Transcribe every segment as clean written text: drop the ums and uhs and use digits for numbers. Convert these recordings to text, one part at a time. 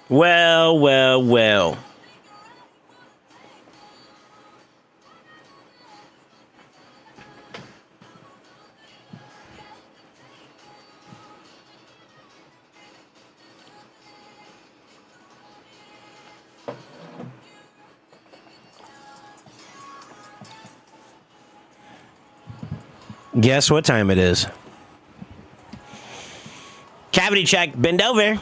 Well, well, well. Guess what time it is? Cavity check. Bend over.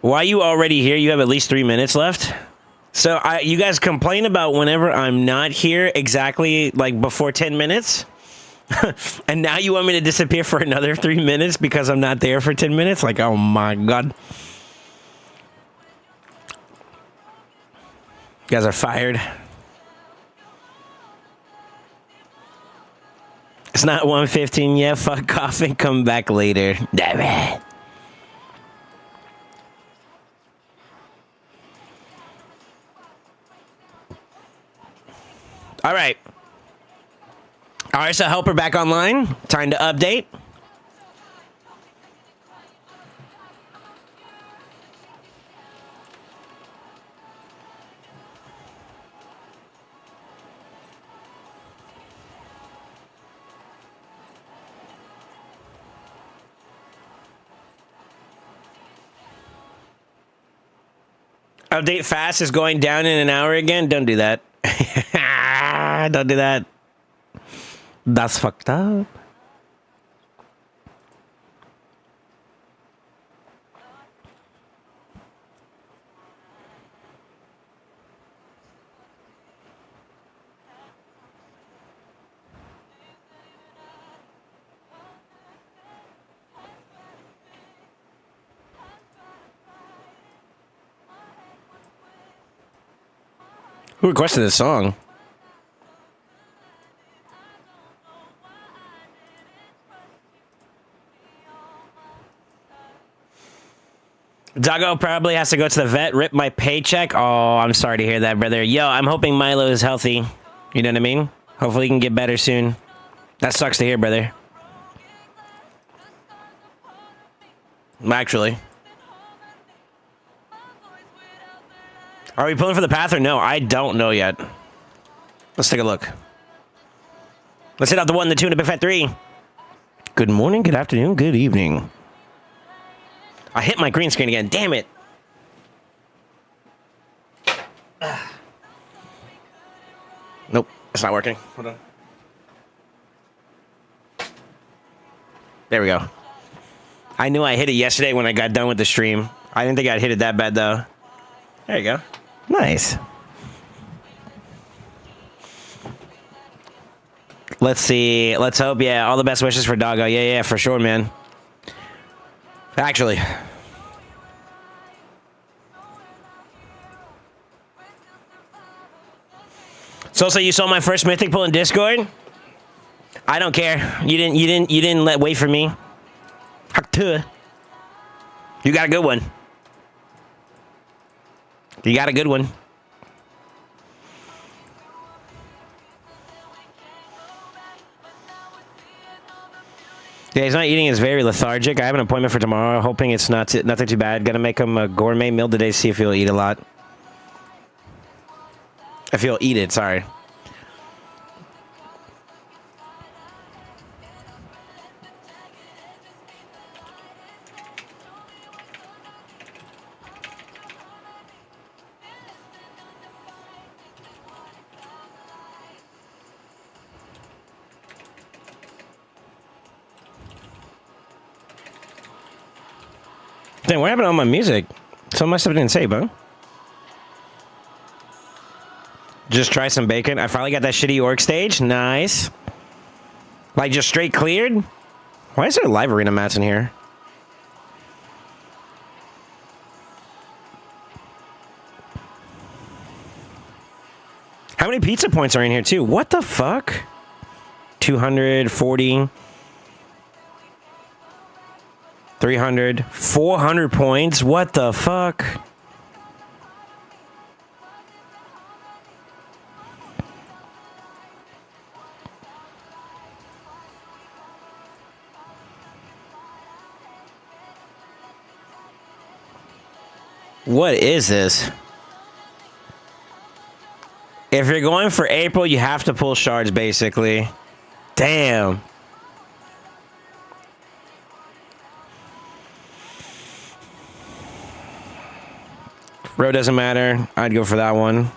Why are you already here? You have at least 3 minutes left. So you guys complain about whenever I'm not here exactly like before 10 minutes? And now you want me to disappear for another 3 minutes because I'm not there for 10 minutes? Like, oh my God. You guys are fired. It's not 1:15 yet. Fuck off and come back later. Damn it. All right. All right, so helper back online. Time to update. Update fast is going down in an hour again. Don't do that. Don't do that. That's fucked up. Who requested this song? Doggo probably has to go to the vet, rip my paycheck. Oh, I'm sorry to hear that, brother. Yo, I'm hoping Milo is healthy. You know what I mean? Hopefully he can get better soon. That sucks to hear, brother. Actually. Are we pulling for the path or no? I don't know yet. Let's take a look. Let's hit out the 1, the 2, and the big fat 3. Good morning, good afternoon, good evening. I hit my green screen again. Damn it. Nope, it's not working. Hold on. There we go. I knew I hit it yesterday when I got done with the stream. I didn't think I'd hit it that bad, though. There you go. Nice. Let's see. Let's hope. Yeah, all the best wishes for Doggo. Yeah, for sure, man. Actually. So you saw my first mythic pull in Discord? I don't care. You didn't wait for me. You got a good one. You got a good one. Yeah, he's not eating. He's very lethargic. I have an appointment for tomorrow, hoping it's nothing too bad. Gonna make him a gourmet meal today, see if he'll eat a lot. If he'll eat it, sorry. Dang, what happened to all my music? Some of my stuff didn't save, huh? Just try some bacon. I finally got that shitty orc stage. Nice. Like, just straight cleared? Why is there live arena mats in here? How many pizza points are in here, too? What the fuck? 240... 300, 400 points. What the fuck? What is this? If you're going for April, you have to pull shards, basically. Damn. Row doesn't matter. I'd go for that one.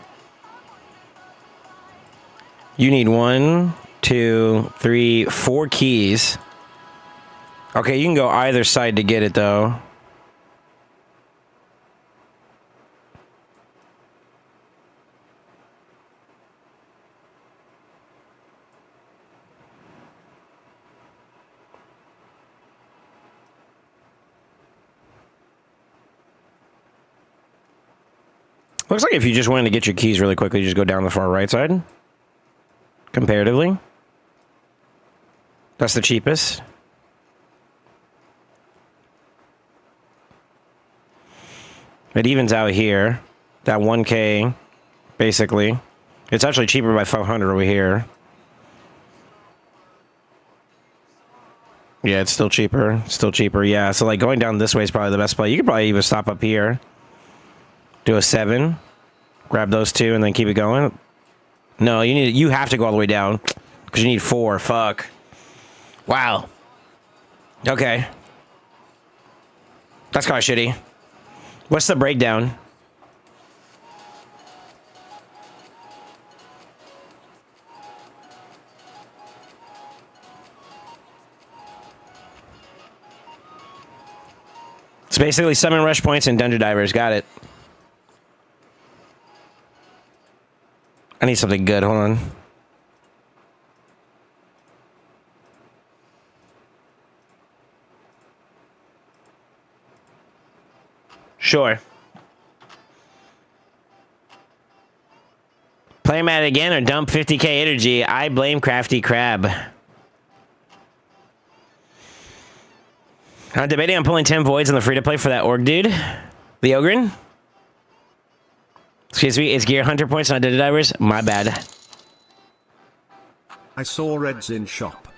You need 1, 2, 3, 4 keys. Okay, you can go either side to get it, though. Looks like if you just wanted to get your keys really quickly, you just go down the far right side. Comparatively. That's the cheapest. It evens out here. That 1K, basically. It's actually cheaper by 500 over here. Yeah, it's still cheaper. Still cheaper, yeah. So, like, going down this way is probably the best play. You could probably even stop up here. Do a 7. Grab those 2 and then keep it going. No, you have to go all the way down. Because you need 4. Fuck. Wow. Okay. That's kind of shitty. What's the breakdown? It's basically summon rush points and dungeon divers. Got it. I need something good. Hold on. Sure. Play Mad again or dump 50k energy. I blame Crafty Crab. I'm debating on pulling 10 voids on the free-to-play for that org dude. The Ogren? Excuse me, it's Gear Hunter points, not Dead Divers? My bad. I saw Reds in shop.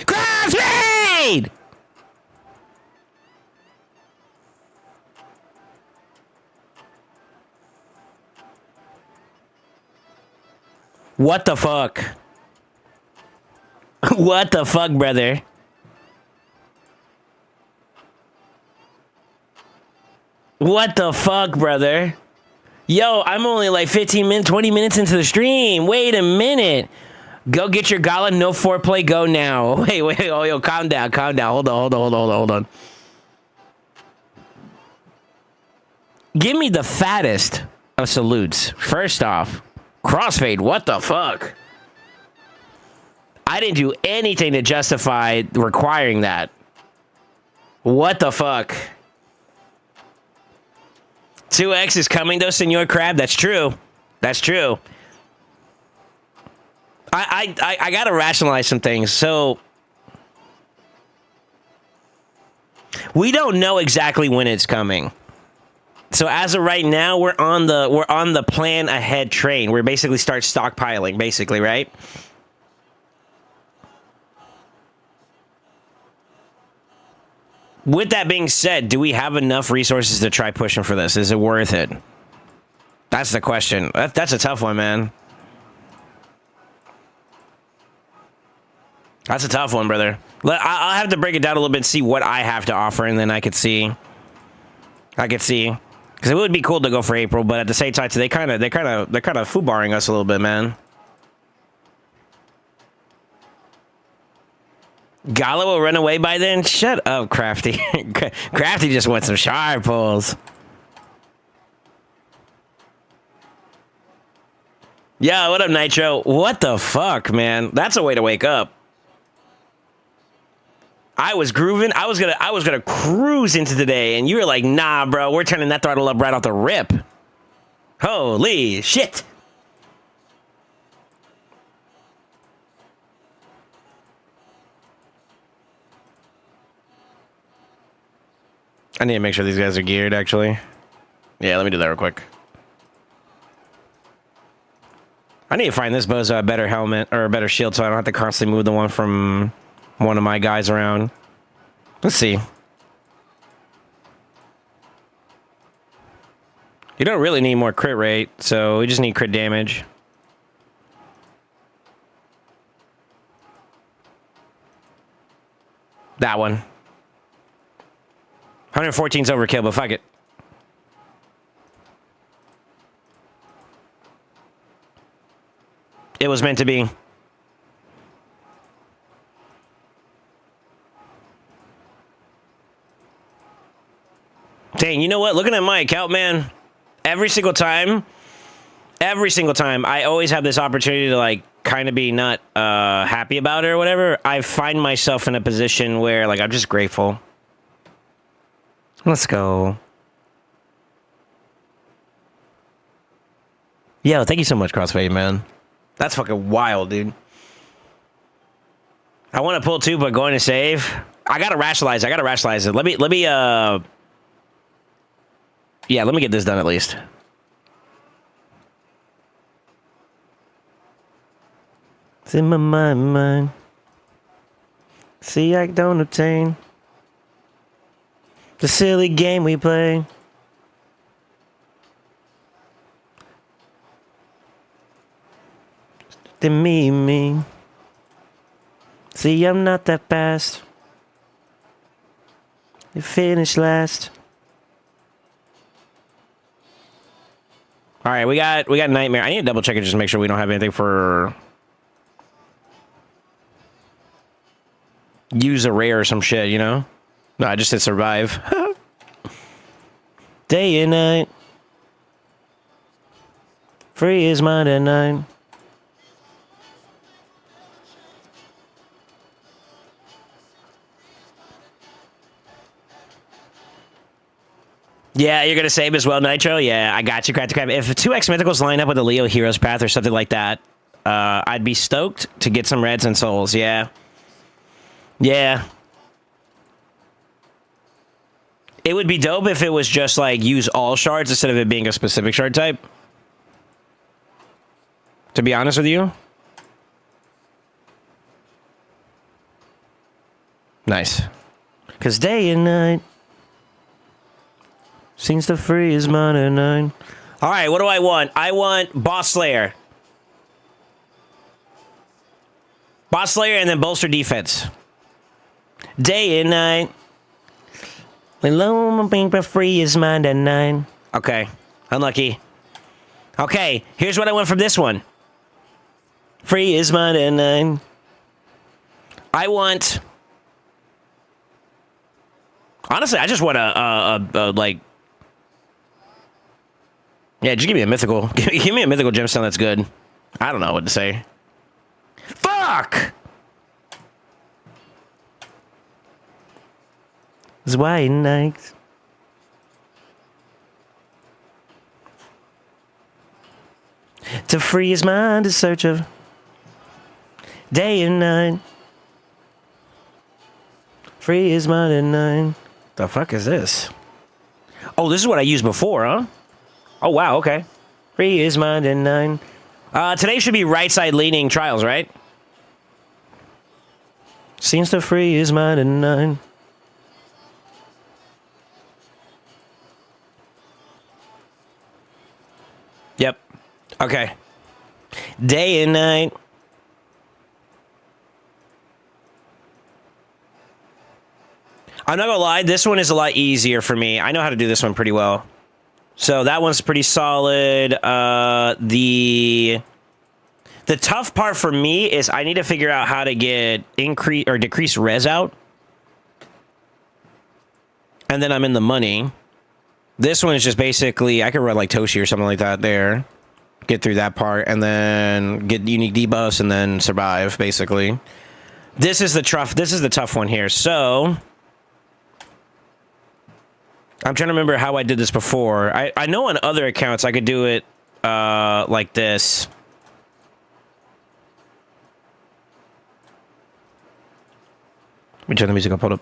Crossfade! What the fuck? What the fuck, brother? What the fuck, brother? Yo, I'm only like 15 minutes, 20 minutes into the stream. Wait a minute. Go get your gala, no foreplay, go now. Wait, oh, yo, calm down. Hold on. Give me the fattest of salutes. First off, crossfade, what the fuck? I didn't do anything to justify requiring that. What the fuck? 2x is coming though, Senor Crab. That's true. I gotta rationalize some things. So we don't know exactly when it's coming. So as of right now, we're on the plan ahead train. We're basically start stockpiling, basically, right? With that being said, do we have enough resources to try pushing for this? Is it worth it? That's the question. That's a tough one, man. That's a tough one, brother. I'll have to break it down a little bit and see what I have to offer, and then I could see. Because it would be cool to go for April, but at the same time, they're kind of foobarring us a little bit, man. Gala will run away by then? Shut up, Crafty. Crafty just wants some shard pulls. Yo, what up, Nitro? What the fuck, man? That's a way to wake up. I was grooving. I was gonna cruise into today, and you were like, nah, bro, we're turning that throttle up right off the rip. Holy shit. I need to make sure these guys are geared, actually. Yeah, let me do that real quick. I need to find this bozo a better helmet or a better shield so I don't have to constantly move the one from one of my guys around. Let's see. You don't really need more crit rate, so we just need crit damage. That one. 114's overkill, but fuck it. It was meant to be. Dang, you know what? Looking at my account, man, every single time, I always have this opportunity to, like, kind of be not happy about it or whatever. I find myself in a position where, like, I'm just grateful. Let's go. Yo, thank you so much, Crossfade, man. That's fucking wild, dude. I want to pull two, but going to save. I gotta rationalize it. Let me yeah, let me get this done at least. It's in my mind. See, I don't obtain the silly game we play. The me. See, I'm not that fast. You finished last. All right, we got Nightmare. I need to double check it just to make sure we don't have anything for use a rare or some shit, you know? No, I just said survive. Day and night. Free is mine at night. Yeah, you're gonna save as well, Nitro? Yeah, I got you, Crack the Crab. If 2x Mythicals line up with a Leo Hero's Path or something like that, I'd be stoked to get some reds and souls, yeah. Yeah. It would be dope if it was just, like, use all shards instead of it being a specific shard type. To be honest with you. Nice. Because day and night seems to free is mine at 9. All right, what do I want? I want Boss Slayer. Boss Slayer and then bolster defense. Day and night. Alone, being free is mine at 9. Okay, unlucky. Okay, here's what I want from this one. Free is mine at 9. I want. Honestly, I just want a like. Yeah, just give me a mythical. Give me a mythical gemstone that's good. I don't know what to say. Fuck! It's white nights. To free his mind in search of day and night. Free his mind at 9. The fuck is this? Oh, this is what I used before, huh? Oh, wow, okay. Free his mind at 9. Today should be right side leaning trials, right? Seems to free his mind at 9. Yep. Okay. Day and night. I'm not gonna lie, this one is a lot easier for me. I know how to do this one pretty well. So that one's pretty solid. The tough part for me is I need to figure out how to get increase or decrease res out. And then I'm in the money. This one is just basically, I could run like Toshi or something like that there. Get through that part and then get unique debuffs and then survive, basically. This is the tough one here. So I'm trying to remember how I did this before. I know on other accounts I could do it like this. Let me turn the music up. Hold up.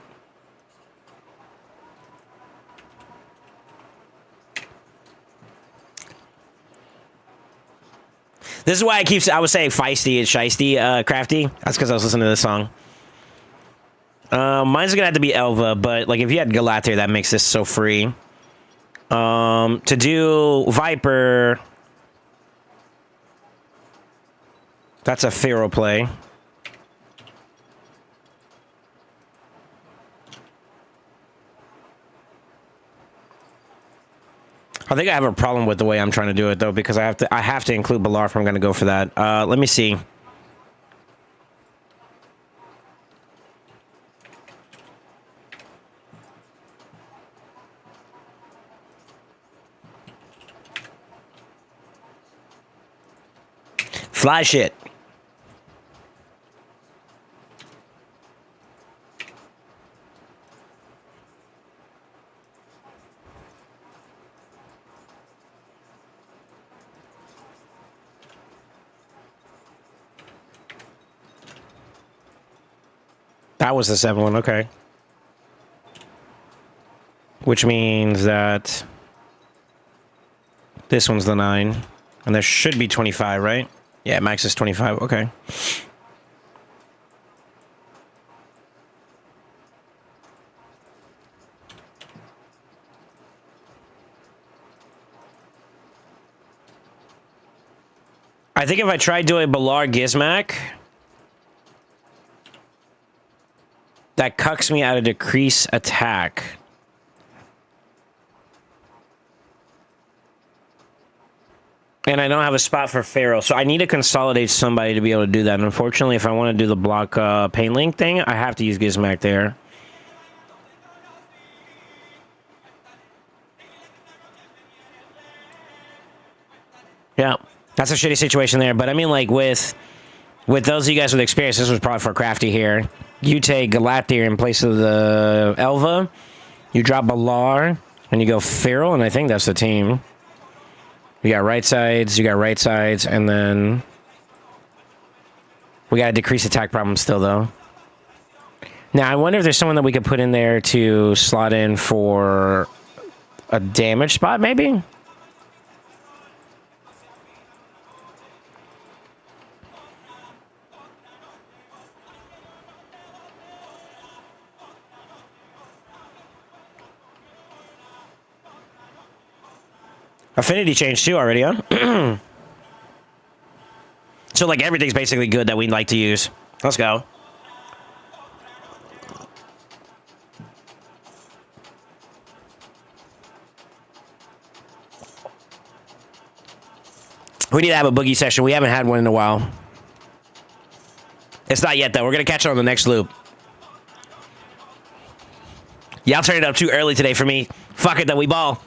This is why I was saying feisty and shiesty, crafty. That's because I was listening to this song. Mine's gonna have to be Elva, but like if you had Galather, that makes this so free. To do Viper, that's a Pharaoh play. I think I have a problem with the way I'm trying to do it though, because I have to include Balar if I'm going to go for that. Let me see. Fly shit. That was the 7-1, okay. Which means that this one's the 9. And there should be 25, right? Yeah, max is 25, okay. I think if I tried doing Balar Gizmak, that cucks me out of decrease attack. And I don't have a spot for Pharaoh, so I need to consolidate somebody to be able to do that. And unfortunately, if I want to do the block pain link thing, I have to use Gizmak there. Yeah, that's a shitty situation there. But I mean, like, with those of you guys with experience, this was probably for Crafty here. You take Galather in place of the Elva. You drop Balar, and you go Feral, and I think that's the team. You got right sides, and then we got a decrease attack problem still, though. Now, I wonder if there's someone that we could put in there to slot in for a damage spot, maybe? Affinity changed too already, huh? So, like, everything's basically good that we'd like to use. Let's go. We need to have a boogie session. We haven't had one in a while. It's not yet, though. We're going to catch it on the next loop. Y'all turned it up too early today for me. Fuck it, though. We ball.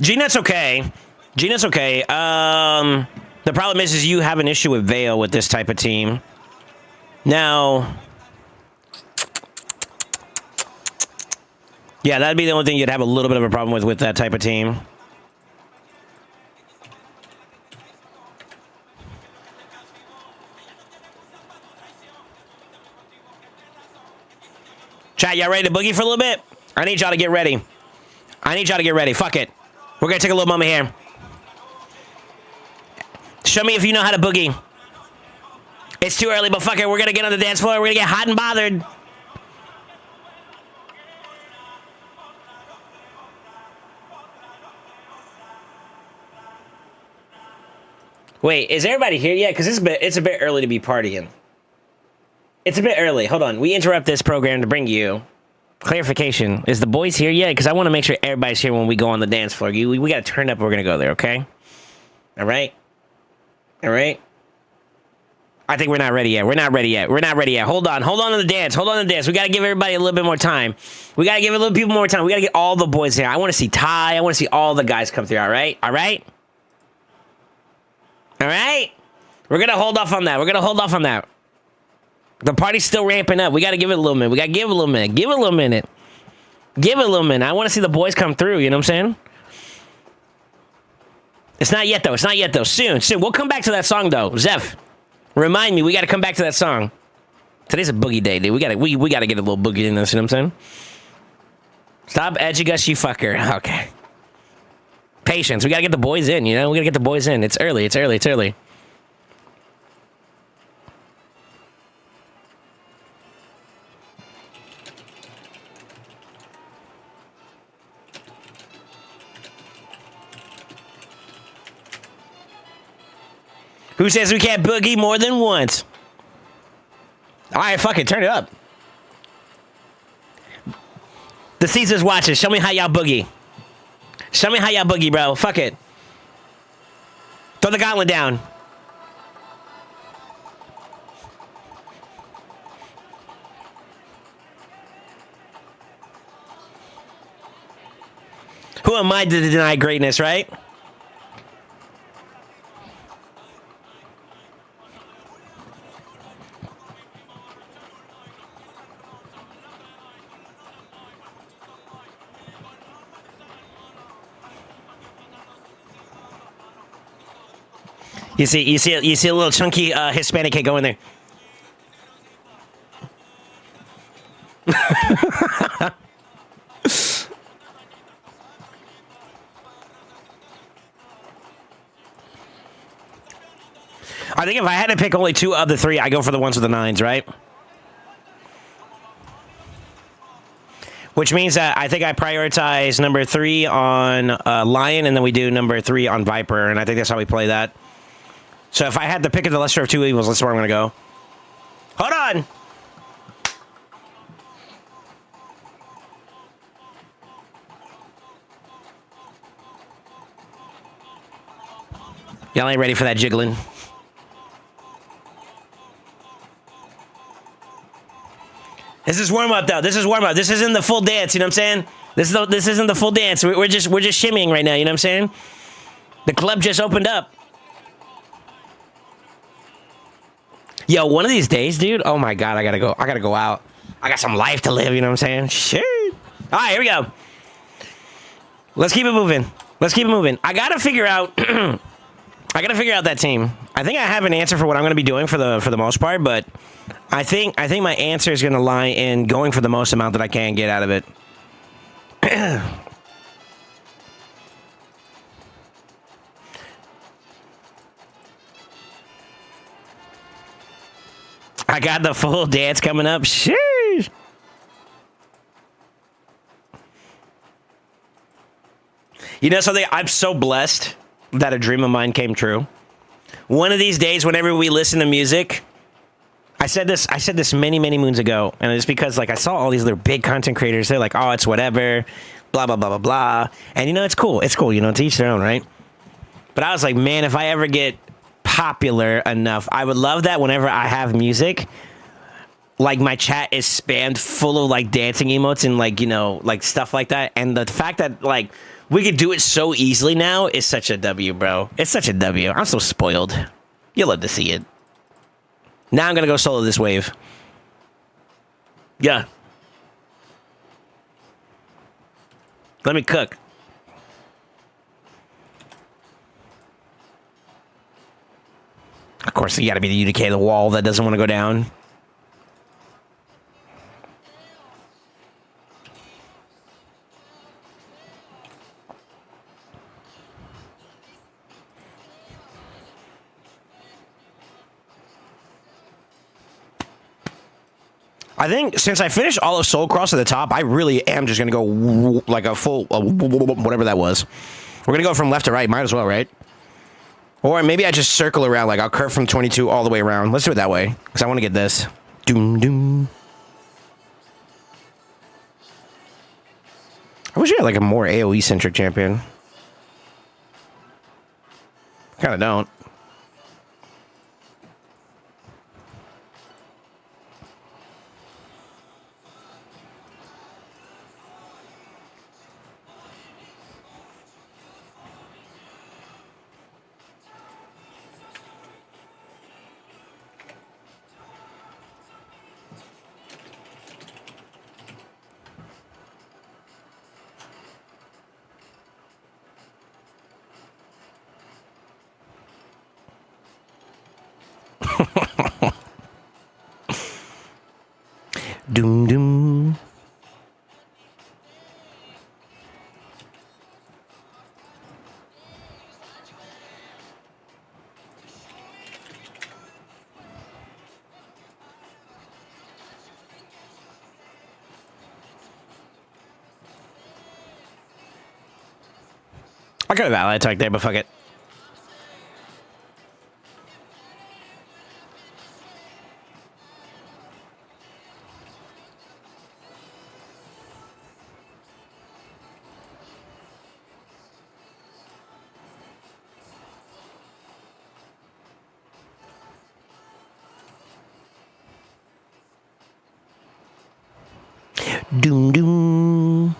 G-Net's okay. G-Net's okay. The problem is you have an issue with Veil with this type of team. Now, yeah, that'd be the only thing you'd have a little bit of a problem with that type of team. Chat, y'all ready to boogie for a little bit? I need y'all to get ready. Fuck it. We're gonna take a little moment here. Show me if you know how to boogie. It's too early, but fuck it. We're gonna get on the dance floor. We're gonna get hot and bothered. Wait, is everybody here yet? Because it's a bit early to be partying. It's a bit early. Hold on. We interrupt this program to bring you Clarification. Is the boys here yet? Because I want to make sure everybody's here when we go on the dance floor. We got to turn up. We're going to go there, okay? All right? All right? I think we're not ready yet. We're not ready yet. We're not ready yet. Hold on. Hold on to the dance. Hold on to the dance. We got to give everybody a little bit more time. We got to give a little people more time. We got to get all the boys here. I want to see Ty. I want to see all the guys come through, all right? All right? All right? We're going to hold off on that. We're going to hold off on that. The party's still ramping up. We got to give it a little minute. We got to give it a little minute. Give it a little minute. Give it a little minute. I want to see the boys come through. You know what I'm saying? It's not yet, though. It's not yet, though. Soon. Soon. We'll come back to that song, though. Zeph, remind me. We got to come back to that song. Today's a boogie day, dude. We got to get a little boogie in this. You know what I'm saying? Stop edgy gush, you fucker. Okay. Patience. We got to get the boys in, you know? We got to get the boys in. It's early. It's early. It's early. Who says we can't boogie more than once? All right, fuck it. Turn it up. The Caesar's watching. Show me how y'all boogie. Show me how y'all boogie, bro. Fuck it. Throw the gauntlet down. Who am I to deny greatness, right? You see a little chunky Hispanic kid go in there. I think if I had to pick only two of the three, I go for the ones with the nines, right? Which means that I think I prioritize number 3 on Lion, and then we do number 3 on Viper, and I think that's how we play that. So if I had to pick the lesser of two evils, that's where I'm going to go. Hold on! Y'all ain't ready for that jiggling. This is warm up though. This is warm up. This isn't the full dance. You know what I'm saying? This isn't the full dance. We're just shimmying right now. You know what I'm saying? The club just opened up. Yo, one of these days, dude. Oh my god, I gotta go. I gotta go out. I got some life to live. You know what I'm saying? Shit. All right, here we go. Let's keep it moving. Let's keep it moving. I gotta figure out. I gotta figure out that team. I think I have an answer for what I'm gonna be doing for the most part, but I think my answer is gonna lie in going for the most amount that I can get out of it. I got the full dance coming up. Sheesh. You know something? I'm so blessed that a dream of mine came true. One of these days, whenever we listen to music, I said this many moons ago, and it's because like I saw all these other big content creators. They're like, oh, it's whatever, blah blah blah blah blah, and you know it's cool. It's cool, you know, to each their own, right? But I was like, man, if I ever get popular enough, I would love that whenever I have music, like my chat is spammed full of like dancing emotes and like, you know, like stuff like that. And the fact that like we could do it so easily now is such a W, bro. It's such a W. I'm so spoiled. You'll love to see it. Now I'm gonna go solo this wave. Yeah. Let me cook. Of course, you gotta be the UDK, the wall that doesn't want to go down. I think since I finished all of Soul Cross at the top, I really am just gonna go like a full whatever that was. We're gonna go from left to right. Might as well, right? Or maybe I just circle around, like I'll curve from 22 all the way around. Let's do it that way, because I want to get this. Doom, doom. I wish we had like a more AoE centric champion. Kind of don't. Doom doom. I could have ally attack there, but fuck it. Doom doom.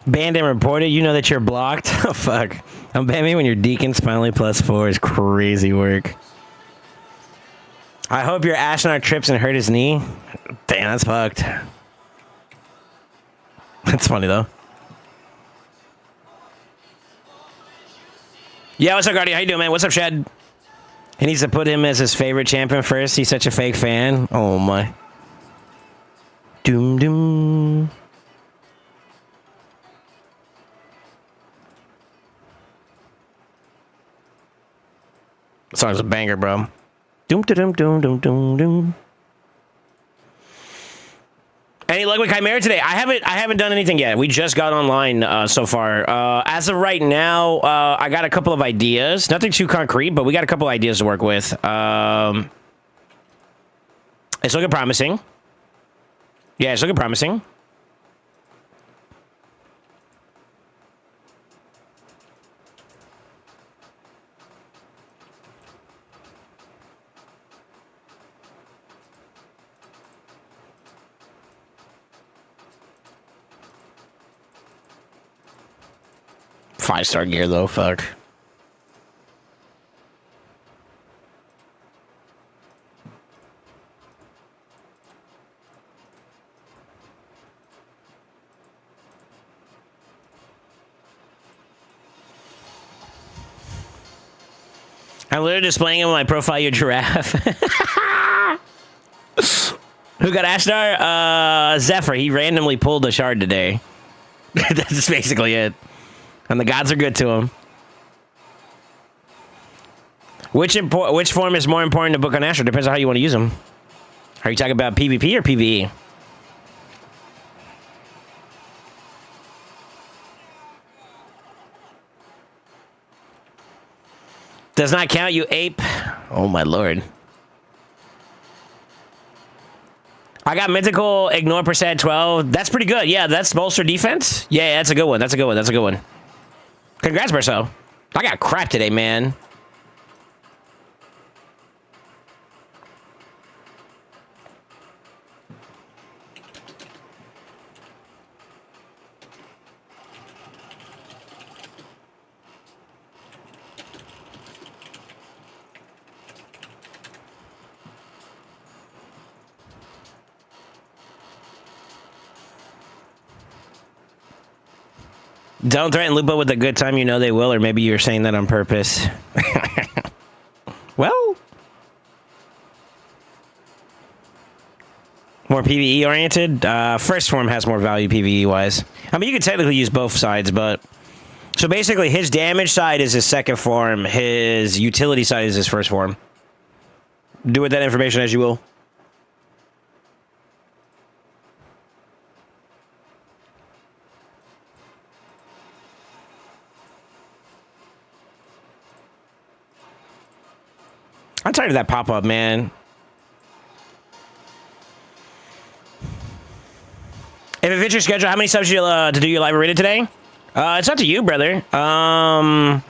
Banned and reported. You know that you're blocked. Oh fuck. Don't ban me when your deacon's finally +4 is crazy work. I hope your astronaut trips and hurt his knee. Damn, that's fucked. That's funny though. Yeah, what's up, Guardian? How you doing, man? What's up, Shed? He needs to put him as his favorite champion first. He's such a fake fan. Oh my. Doom doom. The song's a banger, bro. Doom doom doom doom doom doom. Any luck with Chimera today? I haven't done anything yet. We just got online so far. As of right now, I got a couple of ideas. Nothing too concrete, but we got a couple of ideas to work with. It's looking promising. Yeah, it's looking promising. Five-star gear, though. Fuck. I'm literally displaying him on my profile, your giraffe. Who got Ashtar? Zephyr. He randomly pulled a shard today. That's basically it. And the gods are good to him. Which form is more important to book on Astro? Depends on how you want to use them. Are you talking about PvP or PvE? Does not count, you ape. Oh my lord. I got mythical ignore percent 12. That's pretty good. Yeah, that's bolster defense. Yeah, that's a good one. That's a good one. That's a good one. Congrats, Berso. I got crap today, man. Don't threaten Lupo with a good time. You know they will, or maybe you're saying that on purpose. Well, more PvE oriented. First form has more value PvE wise. I mean, you could technically use both sides, but so basically, his damage side is his second form. His utility side is his first form. Do with that information as you will. I'm tired of that pop-up, man. If it fits your schedule, how many subs you to do your live arena today? It's up to you, brother. I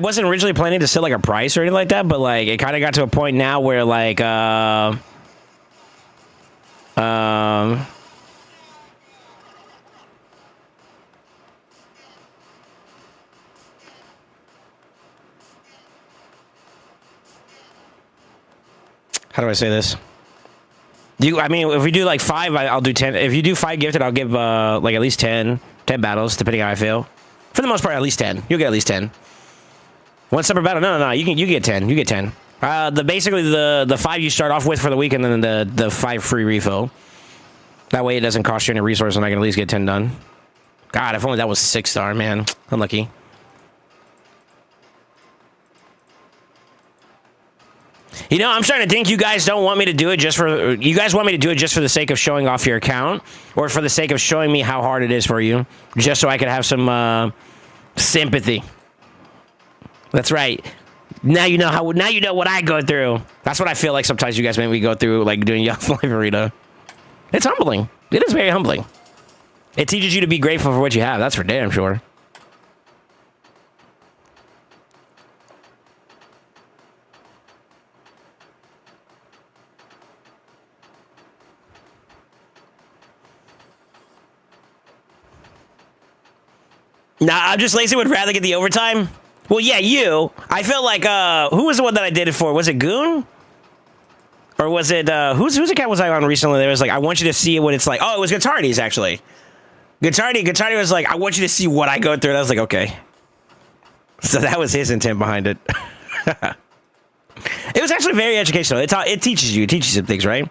wasn't originally planning to set like a price or anything like that, but like it kind of got to a point now where like how do I say this? I mean, if we do like 5, I'll do 10. If you do 5 gifted, I'll give like at least 10 battles, depending how I feel. For the most part, at least 10. You'll get at least 10. One separate battle? No. You get 10. You get 10. Basically the 5 you start off with for the week, and then the 5 free refill. That way it doesn't cost you any resource, and I can at least get 10 done. God, if only that was 6-star, man. Unlucky. You know, I'm starting to think you guys don't want me to do it just for... You guys want me to do it just for the sake of showing off your account, or for the sake of showing me how hard it is for you, just so I could have some sympathy. That's right. Now you know how. Now you know what I go through. That's what I feel like sometimes you guys make me go through, like doing Y'all's Live Arena. It's humbling. It is very humbling. It teaches you to be grateful for what you have. That's for damn sure. Nah, I'm just lazy. Would rather get the overtime. Well, yeah, you. I felt like, who was the one that I did it for? Was it Goon? Or was it, whose account was I on recently? There was like, I want you to see what it's like. Oh, it was Guitardy's, actually. Guitardy was like, I want you to see what I go through. And I was like, okay. So that was his intent behind it. It was actually very educational. It teaches you some things, right?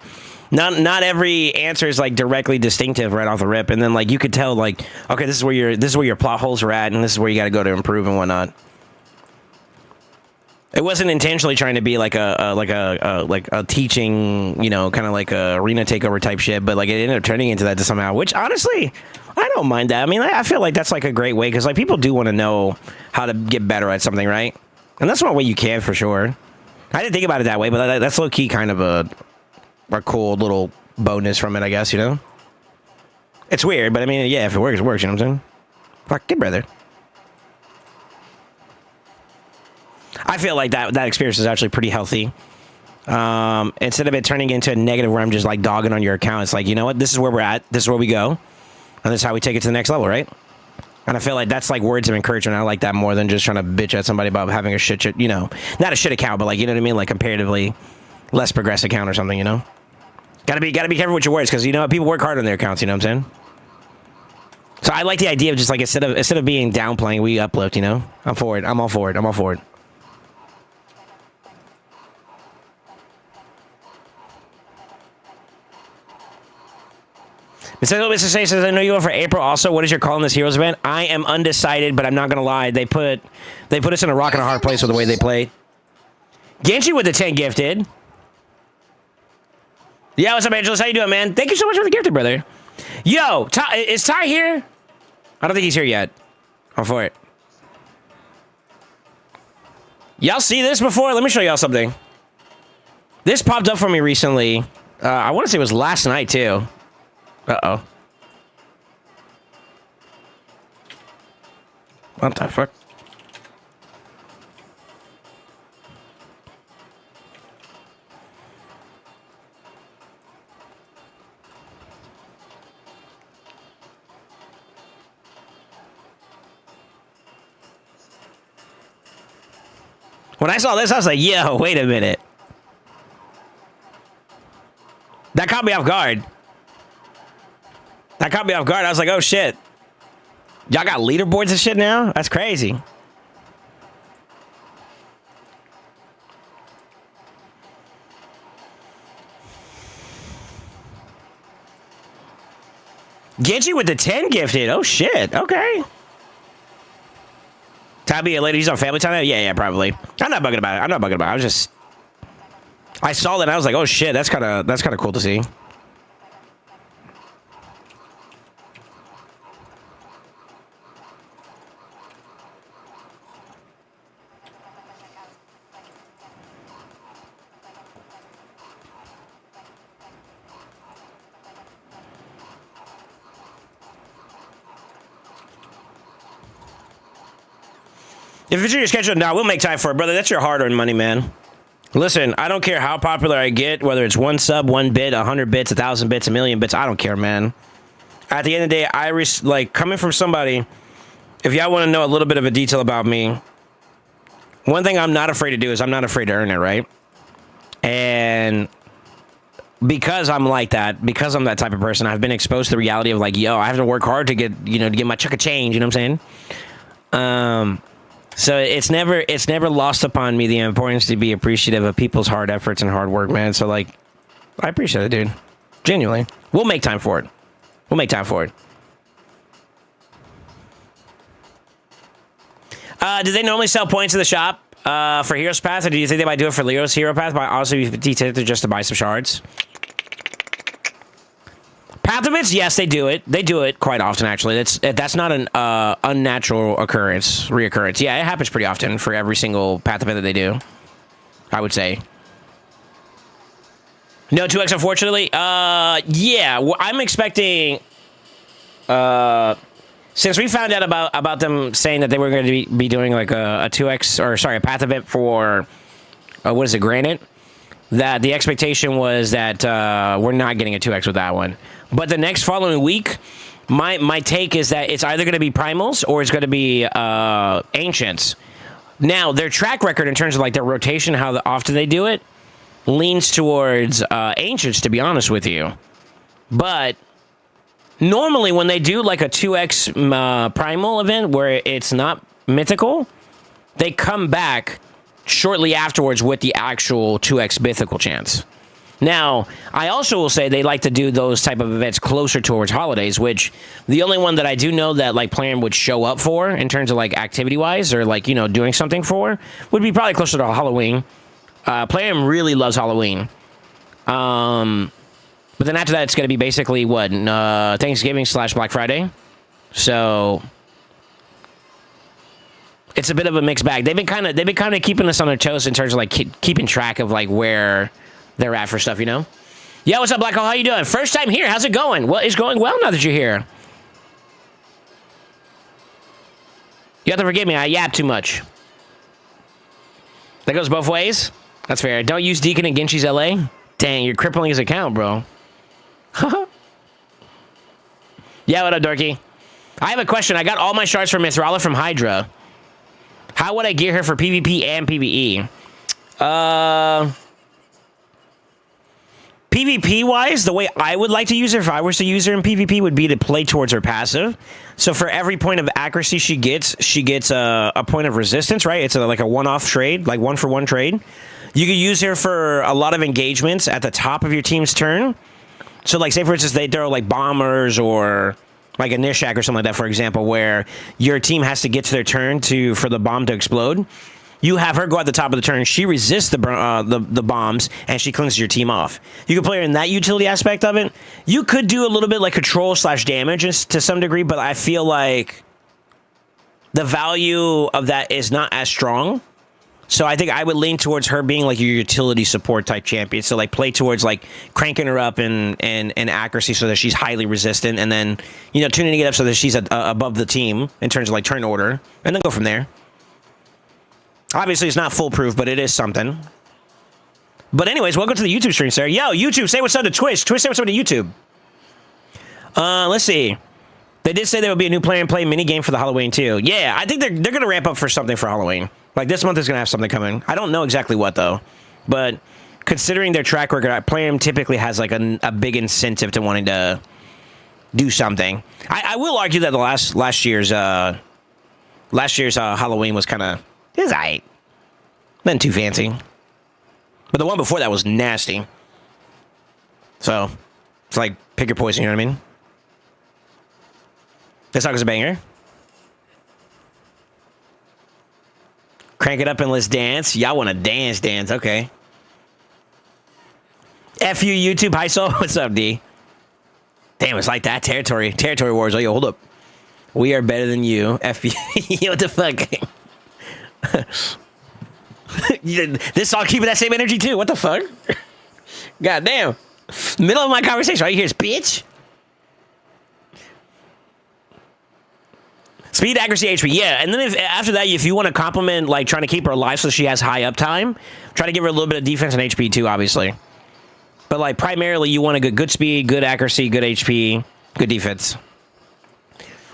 Not every answer is like directly distinctive right off the rip, and then like you could tell like, okay, this is where your plot holes are at, and this is where you got to go to improve and whatnot. It wasn't intentionally trying to be like a teaching, you know, kind of like a arena takeover type shit, but like it ended up turning into that somehow. Which honestly, I don't mind that. I mean, I feel like that's like a great way, because like people do want to know how to get better at something, right? And that's one way you can for sure. I didn't think about it that way, but that's low key kind of a cool little bonus from it, I guess, you know? It's weird, but I mean, yeah, if it works, it works, you know what I'm saying? Fuck, good brother. I feel like that experience is actually pretty healthy. Instead of it turning into a negative where I'm just like dogging on your account, it's like, you know what? This is where we're at. This is where we go. And this is how we take it to the next level, right? And I feel like that's like words of encouragement. I like that more than just trying to bitch at somebody about having a shit, you know, not a shit account, but like, you know what I mean? Like comparatively less progressive account or something, you know? Gotta be careful with your words, because you know people work hard on their accounts. You know what I'm saying? So I like the idea of just like instead of being downplaying, we uplift. You know, I'm for it. I'm all for it. I'm all for it. Mr. Say says, I know you went for April. Also, what is your call in this Heroes event? I am undecided, but I'm not gonna lie. They put us in a rock and a hard place with the way they played. Genji with the 10 gifted. Yeah, what's up, Angelus? How you doing, man? Thank you so much for the gifted, brother. Yo, is Ty here? I don't think he's here yet. I'm for it. Y'all see this before? Let me show y'all something. This popped up for me recently. I want to say it was last night, too. Uh-oh. What the fuck? When I saw this, I was like, yo, wait a minute. That caught me off guard. I was like, oh, shit. Y'all got leaderboards and shit now? That's crazy. Genji with the 10 gifted. Oh, shit. Okay. Tabby, ladies on family time? Yeah, probably. I'm not bugging about it. I was just... I saw that and I was like, oh, shit. That's kind of cool to see. If it's your schedule now, we'll make time for it, brother. That's your hard-earned money, man. Listen, I don't care how popular I get, whether it's 1 sub, 1 bit, 100 bits, 1,000 bits, 1,000,000 bits. I don't care, man. At the end of the day, like coming from somebody. If y'all want to know a little bit of a detail about me, one thing I'm not afraid to do is I'm not afraid to earn it, right? And because I'm like that, because I'm that type of person, I've been exposed to the reality of like, yo, I have to work hard to get, to get my chunk of change. You know what I'm saying? So it's never lost upon me the importance to be appreciative of people's hard efforts and hard work, man. So like, I appreciate it, dude. Genuinely. We'll make time for it. Do they normally sell points in the shop for Heroes Pass, or do you think they might do it for Leo's Hero Pass by also be detailed just to buy some shards? Path of Bits, yes, they do it. They do it quite often, actually. That's not an unnatural reoccurrence. Yeah, it happens pretty often for every single Path of It that they do, I would say. No 2x, unfortunately. Yeah, well, I'm expecting. Since we found out about them saying that they were going to be doing like a 2x, or sorry, a Path of It for what is it, Granite? That the expectation was that we're not getting a 2x with that one. But the next following week, my take is that it's either going to be Primals or it's going to be Ancients. Now, their track record in terms of like their rotation, how often they do it, leans towards Ancients, to be honest with you. But normally when they do like a 2x Primal event where it's not mythical, they come back shortly afterwards with the actual 2x mythical chance. Now, I also will say they like to do those type of events closer towards holidays, which the only one that I do know that like Playern would show up for in terms of like activity-wise or like, doing something for would be probably closer to Halloween. Playern really loves Halloween. But then after that, it's going to be basically what? Thanksgiving / Black Friday. So it's a bit of a mixed bag. They've been kind of keeping us on their toes in terms of like keeping track of like where they're at for stuff, Yeah, what's up, Black Hole? How you doing? First time here. How's it going? Well, it's going well now that you're here. You have to forgive me. I yap too much. That goes both ways. That's fair. Don't use Deacon and Genshi's LA. Dang, you're crippling his account, bro. Yeah, what up, Dorky? I have a question. I got all my shards from Mithrala from Hydra. How would I gear her for PvP and PvE? PvP-wise, the way I would like to use her, if I was to use her in PvP, would be to play towards her passive. So for every point of accuracy she gets a point of resistance, right? It's like a one-off trade, like one-for-one trade. You could use her for a lot of engagements at the top of your team's turn. So, like, say, for instance, they throw, like, bombers or, like, a Nishak or something like that, for example, where your team has to get to their turn for the bomb to explode. You have her go at the top of the turn. She resists the bombs, and she cleanses your team off. You can play her in that utility aspect of it. You could do a little bit like control / damage to some degree, but I feel like the value of that is not as strong. So I think I would lean towards her being like your utility support type champion. So like play towards like cranking her up in accuracy so that she's highly resistant, and then tuning it up so that she's above the team in terms of like turn order, and then go from there. Obviously, it's not foolproof, but it is something. But anyways, welcome to the YouTube stream, sir. Yo, YouTube, say what's up to Twitch. Twitch, say what's up to YouTube. Let's see. They did say there will be a new play mini game for the Halloween too. Yeah, I think they're going to ramp up for something for Halloween. Like this month is going to have something coming. I don't know exactly what though, but considering their track record, Playern typically has like a big incentive to wanting to do something. I will argue that the last year's Halloween was kind of, it was alright. Nothing too fancy. But the one before that was nasty. So, it's like, pick your poison, you know what I mean? This song is a banger. Crank it up and let's dance. Y'all want to dance, okay. F you, YouTube. Hi, Soul. What's up, D? Damn, it's like that. Territory wars. Oh, yo, hold up. We are better than you. F you. What the fuck? This song keeping that same energy, too. What the fuck? God damn. Middle of my conversation. All you hear is, bitch. Speed, accuracy, HP. Yeah, and then after that, if you want to compliment, like, trying to keep her alive so she has high uptime, try to give her a little bit of defense and HP, too, obviously. But, like, primarily, you want a good speed, good accuracy, good HP, good defense.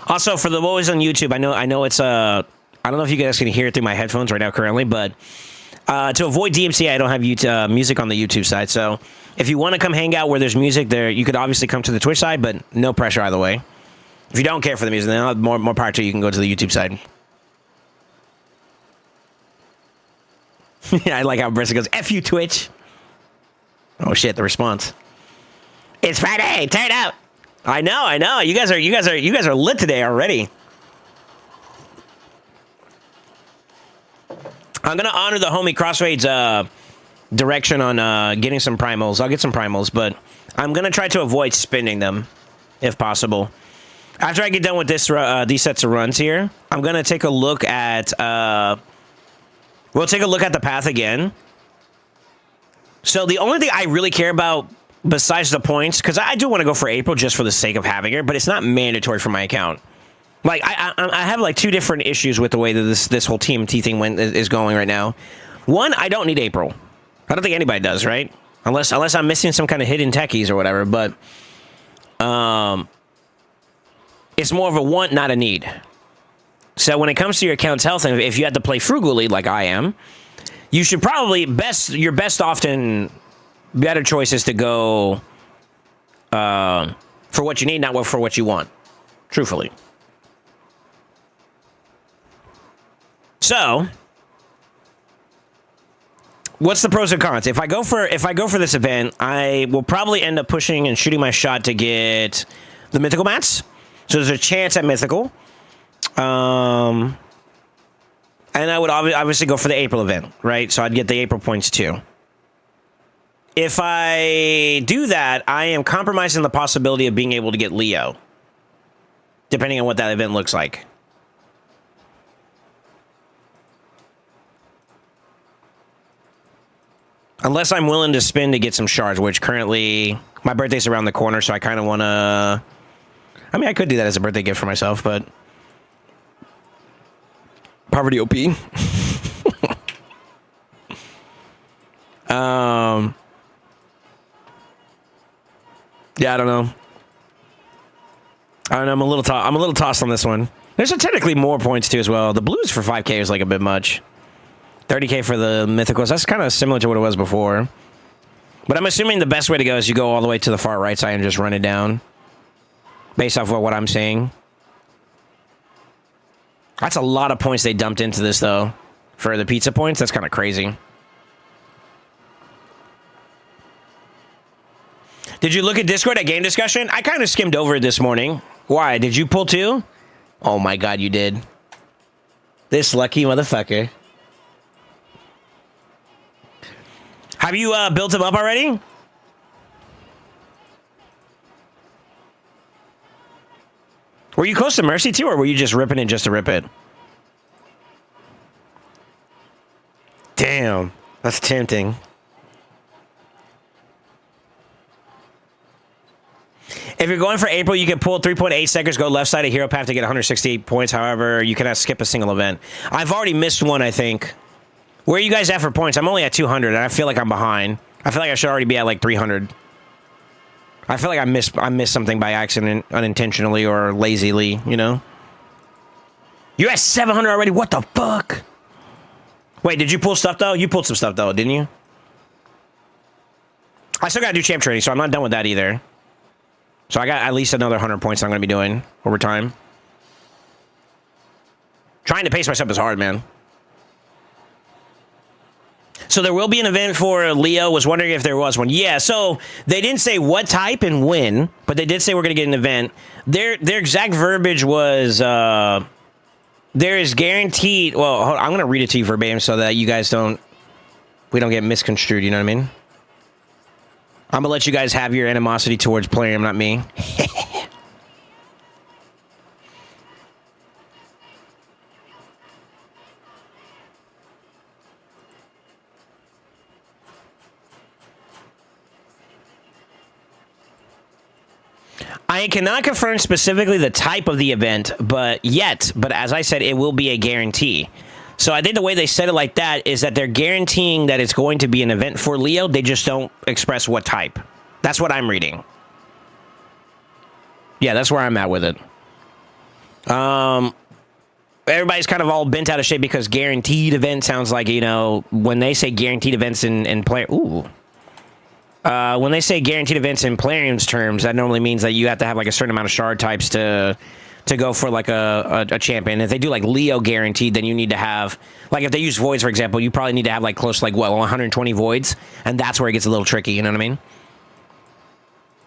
Also, for the boys on YouTube, I know it's, I don't know if you guys can hear it through my headphones right now currently, but to avoid DMCA, I don't have music on the YouTube side. So if you want to come hang out where there's music there, you could obviously come to the Twitch side, but no pressure either way. If you don't care for the music, then more power to you. You can go to the YouTube side. Yeah, I like how Brissa goes, F you, Twitch. Oh shit, the response. It's Friday, turn up. I know. You guys are lit today already. I'm gonna honor the homie Crossfade's direction on getting some primals. I'll get some primals, but I'm gonna try to avoid spending them if possible. After I get done with this these sets of runs here, I'm gonna take a look at we'll take a look at the path again. So the only thing I really care about besides the points, because I do want to go for April just for the sake of having her, but it's not mandatory for my account. Like I have like two different issues with the way that this whole TMT thing is going right now. One, I don't need April. I don't think anybody does, right? Unless I'm missing some kind of hidden techies or whatever. But it's more of a want, not a need. So when it comes to your account's health, and if you had to play frugally like I am, you should probably your best often better choice is to go for what you need, not for what you want. Truthfully. So, what's the pros and cons? If I go for this event, I will probably end up pushing and shooting my shot to get the mythical mats. So there's a chance at mythical. And I would obviously go for the April event, right? So I'd get the April points too. If I do that, I am compromising the possibility of being able to get Leo, depending on what that event looks like. Unless I'm willing to spend to get some shards, which currently my birthday's around the corner, so I kind of want to... I mean, I could do that as a birthday gift for myself, but... Poverty OP. Yeah, I don't know. I'm a little tossed on this one. There's technically more points too as well. The blues for 5K is like a bit much. 30K for the mythicals. That's kind of similar to what it was before. But I'm assuming the best way to go is you go all the way to the far right side and just run it down. Based off of what I'm seeing. That's a lot of points they dumped into this, though. For the pizza points, that's kind of crazy. Did you look at Discord at game discussion? I kind of skimmed over it this morning. Why? Did you pull too? Oh my god, you did. This lucky motherfucker. Have you built him up already? Were you close to Mercy too, or were you just ripping it just to rip it? Damn, that's tempting. If you're going for April, you can pull 3.8 seconds, go left side of hero path to get 168 points. However, you cannot skip a single event. I've already missed one, I think. Where are you guys at for points? I'm only at 200, and I feel like I'm behind. I feel like I should already be at like 300. I feel like I missed something by accident, unintentionally, or lazily, you know? You're at 700 already? What the fuck? Wait, did you pull stuff, though? You pulled some stuff, though, didn't you? I still gotta do champ training, so I'm not done with that either. So I got at least another 100 points I'm going to be doing over time. Trying to pace myself is hard, man. So there will be an event for Leo. Was wondering if there was one. Yeah, so they didn't say what type and when, but they did say we're going to get an event. Their exact verbiage was, there is guaranteed... Well, I'm going to read it to you verbatim so that you guys don't... We don't get misconstrued, you know what I mean? I'm going to let you guys have your animosity towards Plarium, not me. I cannot confirm specifically the type of the event, but as I said, it will be a guarantee. So I think the way they said it like that is that they're guaranteeing that it's going to be an event for Leo. They just don't express what type. That's what I'm reading. Yeah, that's where I'm at with it. Everybody's kind of all bent out of shape because guaranteed event sounds like, you know, when they say guaranteed events in player... Ooh. When they say guaranteed events in Plarium's terms, that normally means that you have to have like a certain amount of shard types to go for like a champion. If they do like Leo guaranteed, then you need to have, like if they use voids, for example, you probably need to have like close to like, what, 120 voids? And that's where it gets a little tricky, you know what I mean?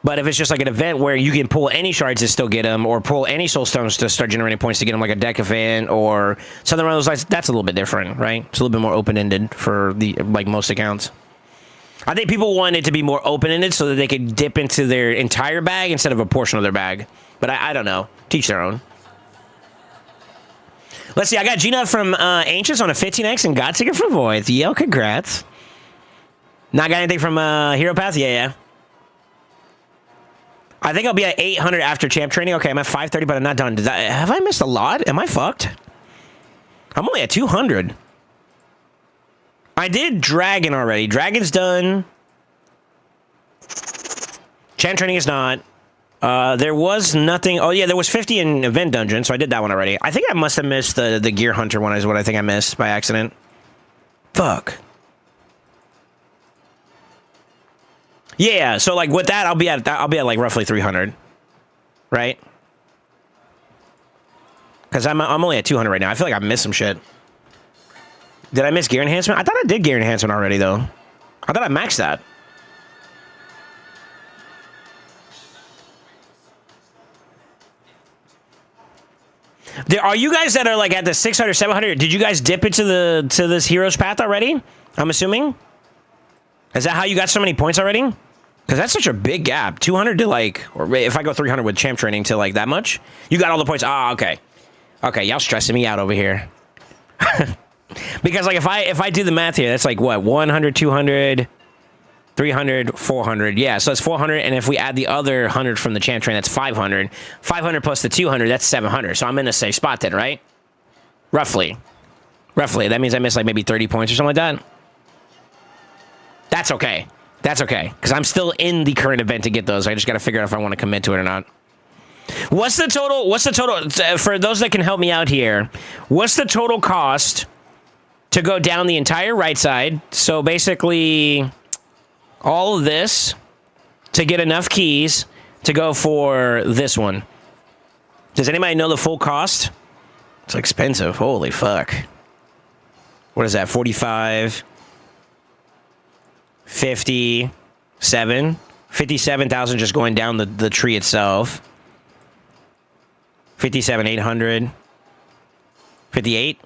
But if it's just like an event where you can pull any shards to still get them, or pull any soul stones to start generating points to get them, like a deck event or something around those lines, that's a little bit different, right? It's a little bit more open-ended for the like most accounts. I think people want it to be more open-ended so that they could dip into their entire bag instead of a portion of their bag. But I don't know. Teach their own. Let's see. I got Gina from Ancients on a 15x and God Ticket for Voids. Yo, congrats. Not got anything from Hero Path? Yeah. I think I'll be at 800 after champ training. Okay, I'm at 530, but I'm not done. Have I missed a lot? Am I fucked? I'm only at 200. I did Dragon already. Dragon's done. Champ training is not. There was nothing. Oh, yeah, there was 50 in Event Dungeon, so I did that one already. I think I must have missed the Gear Hunter one is what I think I missed by accident. Fuck. Yeah, so like with that, I'll be at like roughly 300. Right? Because I'm only at 200 right now. I feel like I missed some shit. Did I miss Gear Enhancement? I thought I did Gear Enhancement already, though. I thought I maxed that. Are you guys that are like at the 600, 700, did you guys dip into this Hero's Path already? I'm assuming? Is that how you got so many points already? Because that's such a big gap. 200 to like, or if I go 300 with champ training to like that much, you got all the points. Ah, okay. Okay, y'all stressing me out over here. Because like if I do the math here, that's like what, 100, 200, 300, 400. Yeah, so it's 400, and if we add the other 100 from the champ train, that's 500. 500 plus the 200, that's 700. So I'm in a safe spot then, right? Roughly. That means I missed like maybe 30 points or something like that. That's okay. That's okay, because I'm still in the current event to get those. I just got to figure out if I want to commit to it or not. What's the total, for those that can help me out here, what's the total cost to go down the entire right side? So basically, all of this to get enough keys to go for this one. Does anybody know the full cost? It's expensive. Holy fuck. What is that? 45, 57, 57,000 just going down the tree itself. 57, 800, 58,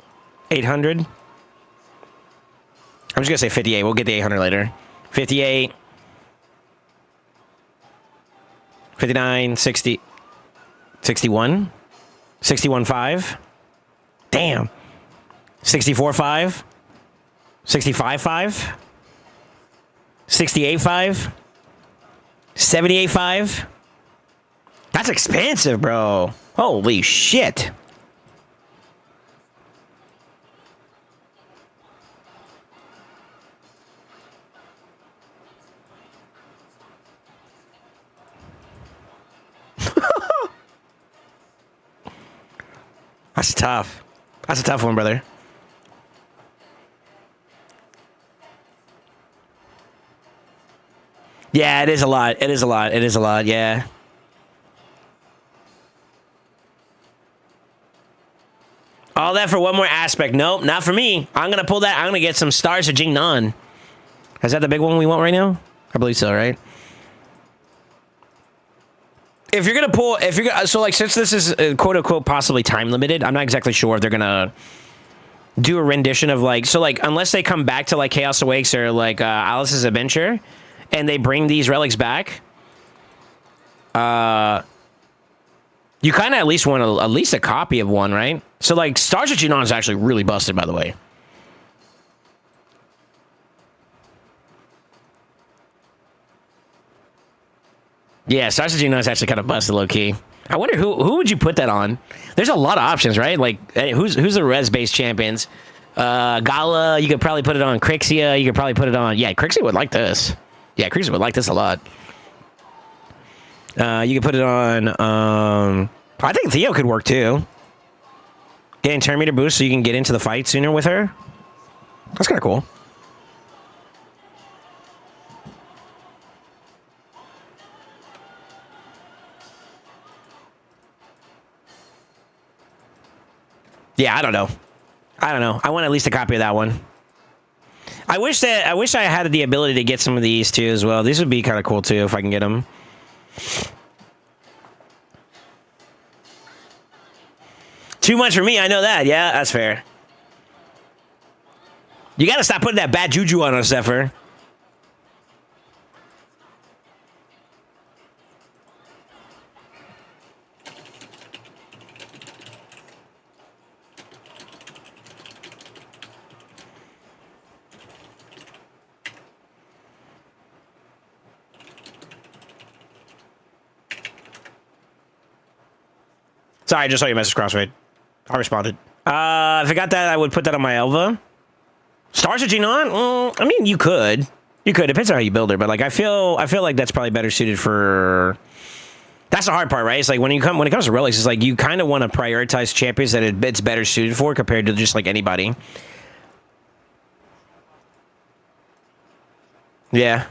800. I'm just going to say 58. We'll get the 800 later. 58, 59, 60, 61, 61.5. Damn. 64.5, 65.5, 68.5, 78.5. That's expensive, bro. Holy shit. That's tough. That's a tough one, brother. Yeah, it is a lot. It is a lot. It is a lot, yeah. All that for one more aspect. Nope, not for me. I'm going to pull that. I'm going to get some stars of Jingnan. Is that the big one we want right now? I believe so, right? If you're going to pull, so like, since this is quote unquote possibly time limited, I'm not exactly sure if they're going to do a rendition of like, so like, unless they come back to like Chaos Awakes or like Alice's Adventure and they bring these relics back, you kind of at least want at least a copy of one, right? So like, Stars of Jingnan is actually really busted, by the way. Yeah, Stars of Jingnan is actually kind of busted, low key. I wonder who would you put that on? There's a lot of options, right? Like, who's the res-based champions? Gala, you could probably put it on Crixia. You could probably put it on... Yeah, Crixia would like this. Yeah, Crixia would like this a lot. You could put it on... I think Theo could work, too. Getting turn meter boost so you can get into the fight sooner with her. That's kind of cool. Yeah, I don't know. I want at least a copy of that one. I wish I had the ability to get some of these too as well. These would be kind of cool too if I can get them. Too much for me, I know that. Yeah, that's fair. You gotta stop putting that bad juju on us, Zephyr. Sorry, I just saw your message, Crossfade. I responded. If I got that, I would put that on my Elva. Stars of Jingnan? I mean, you could. You could. Depends on how you build her, but like I feel like that's probably better suited for. That's the hard part, right? It's like when it comes to relics, it's like you kind of want to prioritize champions that it's better suited for compared to just like anybody. Yeah,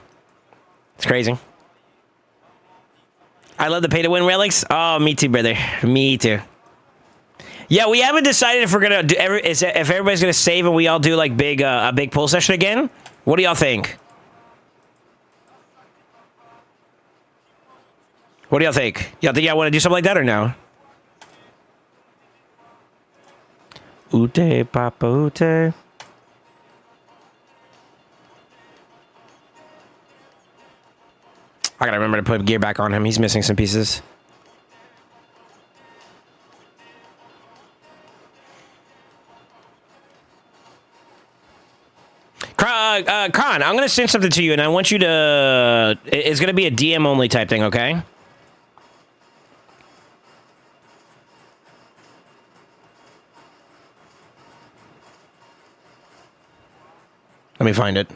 it's crazy. I love the pay-to-win relics. Oh, me too, brother. Me too. Yeah, we haven't decided if we're gonna do if everybody's gonna save and we all do like a big pull session again. What do y'all think? What do y'all think? Y'all think y'all want to do something like that or no? Ute, papa, ute. I gotta remember to put gear back on him. He's missing some pieces. Khan, I'm gonna send something to you, and I want you to... It's gonna be a DM only type thing, okay? Let me find it.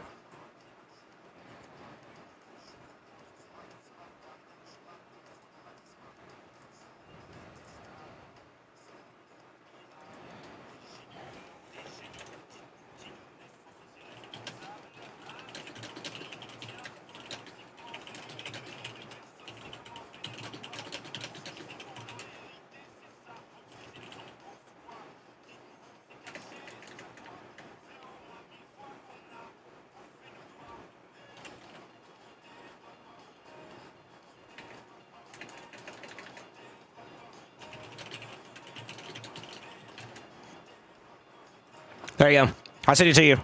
There you go. I'll send it to you.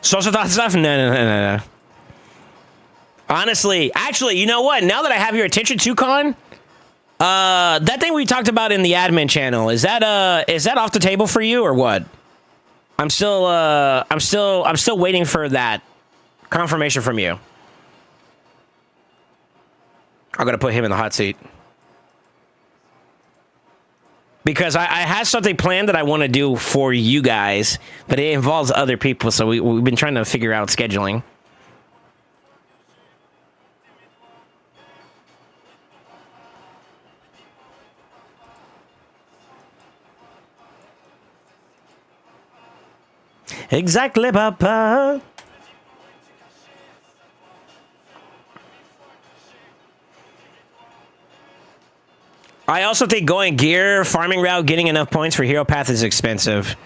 Social thought stuff? No. Honestly, actually, you know what? Now that I have your attention to Con, that thing we talked about in the admin channel, is that off the table for you or what? I'm still waiting for that confirmation from you. I'm gonna put him in the hot seat. Because I have something planned that I want to do for you guys, but it involves other people, so we've been trying to figure out scheduling. Exactly, Papa. I also think going gear farming route, getting enough points for hero path is expensive.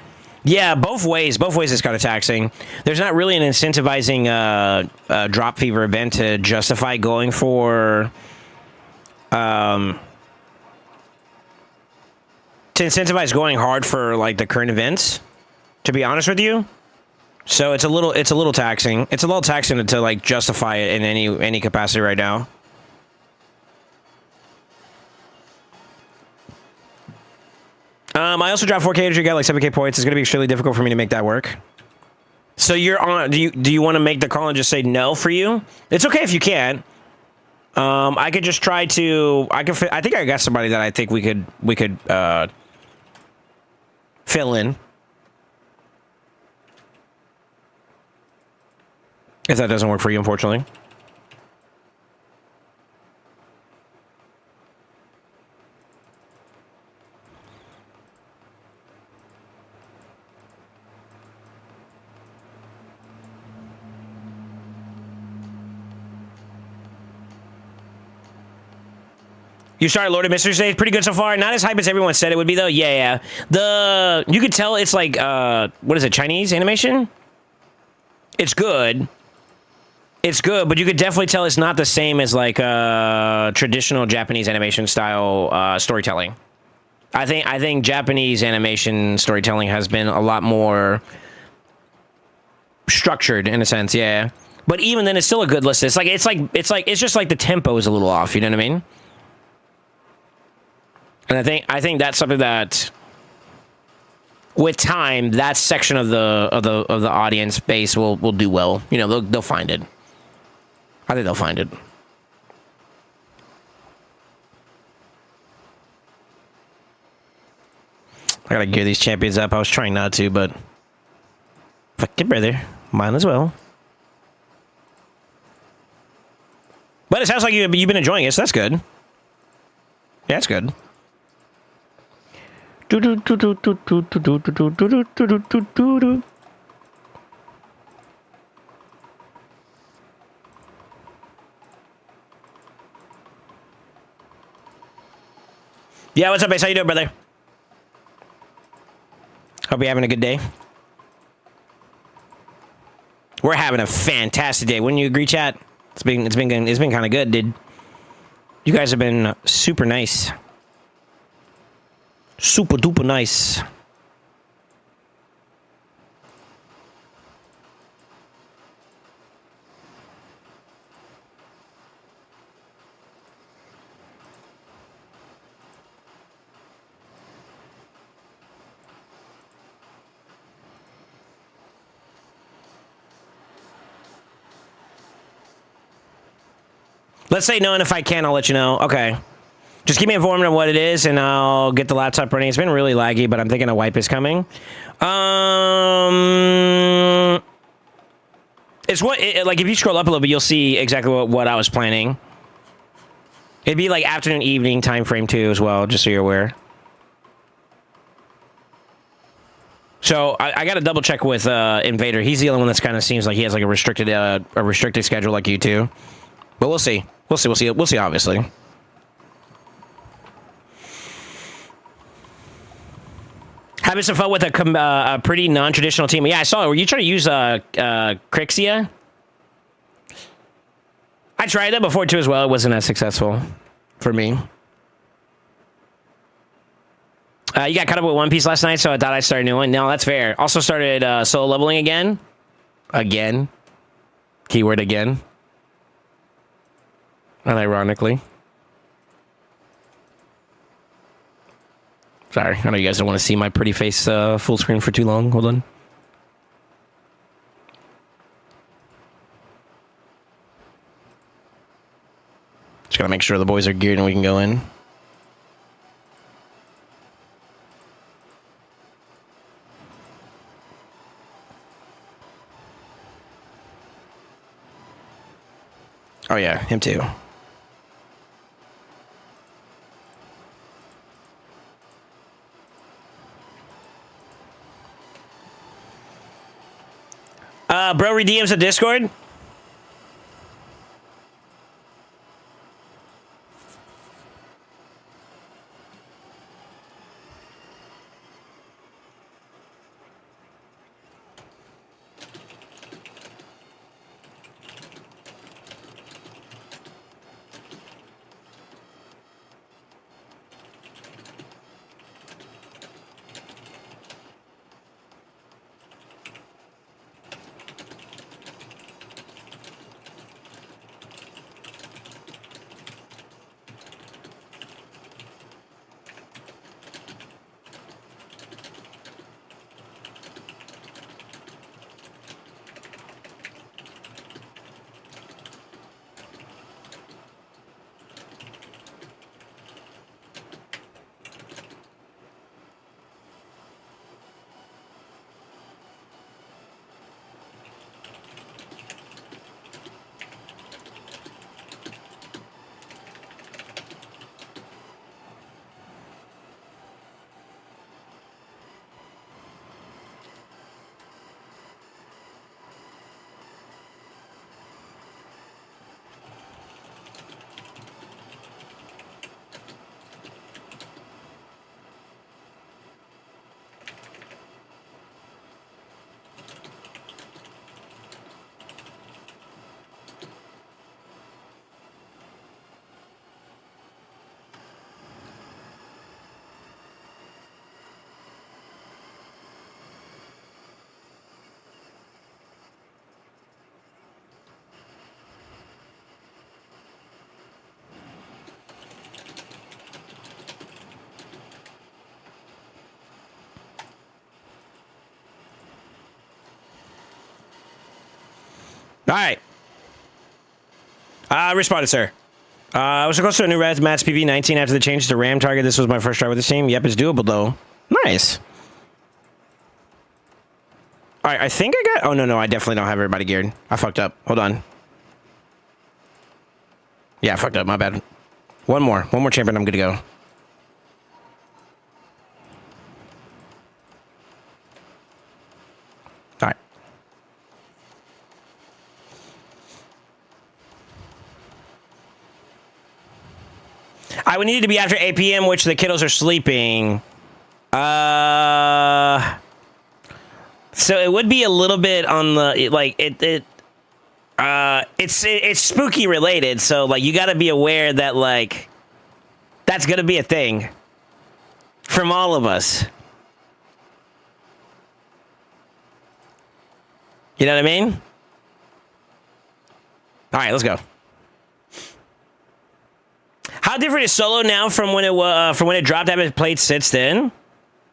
Yeah, both ways. Both ways it's kind of taxing. There's not really an incentivizing drop fever event to justify going for to incentivize going hard for like the current events. To be honest with you, so it's a little taxing. It's a little taxing to like justify it in any capacity right now. I also dropped 4K to get like 7K points. It's gonna be extremely difficult for me to make that work. So you're on. Do you want to make the call and just say no for you? It's okay if you can't. I could just try to. I think I got somebody that I think we could fill in. If that doesn't work for you, unfortunately. You started Lord of Mystery stage, pretty good so far. Not as hype as everyone said it would be, though. Yeah. You could tell it's like what is it? Chinese animation. It's good. It's good, but you could definitely tell it's not the same as like traditional Japanese animation style storytelling. I think Japanese animation storytelling has been a lot more structured in a sense, yeah. But even then, it's still a good list. It's just like the tempo is a little off. You know what I mean? And I think that's something that, with time, that section of the audience base will do well. You know, they'll find it. I think they'll find it. I gotta gear these champions up. I was trying not to, but fuck it, brother. Mine as well. But it sounds like you've been enjoying it, so that's good. Yeah, that's good. Yeah, what's up, Ace? How you doing, brother? Hope you're having a good day. We're having a fantastic day. Wouldn't you agree, chat? It's been kind of good, dude. You guys have been super nice. Super duper nice. Let's say no, and if I can, I'll let you know. Okay. Just keep me informed on what it is, and I'll get the laptop running. It's been really laggy, but I'm thinking a wipe is coming. It's like if you scroll up a little bit, you'll see exactly what I was planning. It'd be like afternoon, evening time frame too, as well, just so you're aware. So I got to double check with Invader. He's the only one that's kind of seems like he has like a restricted schedule like you too. But we'll see. We'll see. Obviously. Having some fun with a pretty non-traditional team. Yeah, I saw it. Were you trying to use Crixia? I tried that before too as well. It wasn't as successful for me. You got caught up with One Piece last night, so I thought I'd start a new one. No, that's fair. Also started solo leveling again. Again. Keyword again. Unironically. Sorry, I know you guys don't want to see my pretty face full screen for too long. Hold on. Just gotta make sure the boys are geared and we can go in. Oh yeah, him too. Bro redeems a Discord. All right. Responded, sir. I was close to a new res match PP19 after the change to RAM target. This was my first try with this team. Yep, it's doable, though. Nice. All right, I think I got... Oh, no, I definitely don't have everybody geared. I fucked up. Hold on. Yeah, I fucked up. My bad. One more champion. I'm good to go. All right. I would need it to be after 8 p.m., which the kiddos are sleeping. So it would be a little bit on the, like, it's spooky related, so, like, you gotta be aware that, like, that's gonna be a thing. From all of us. You know what I mean? Alright, let's go. How different is solo now from when it dropped? I haven't played since then.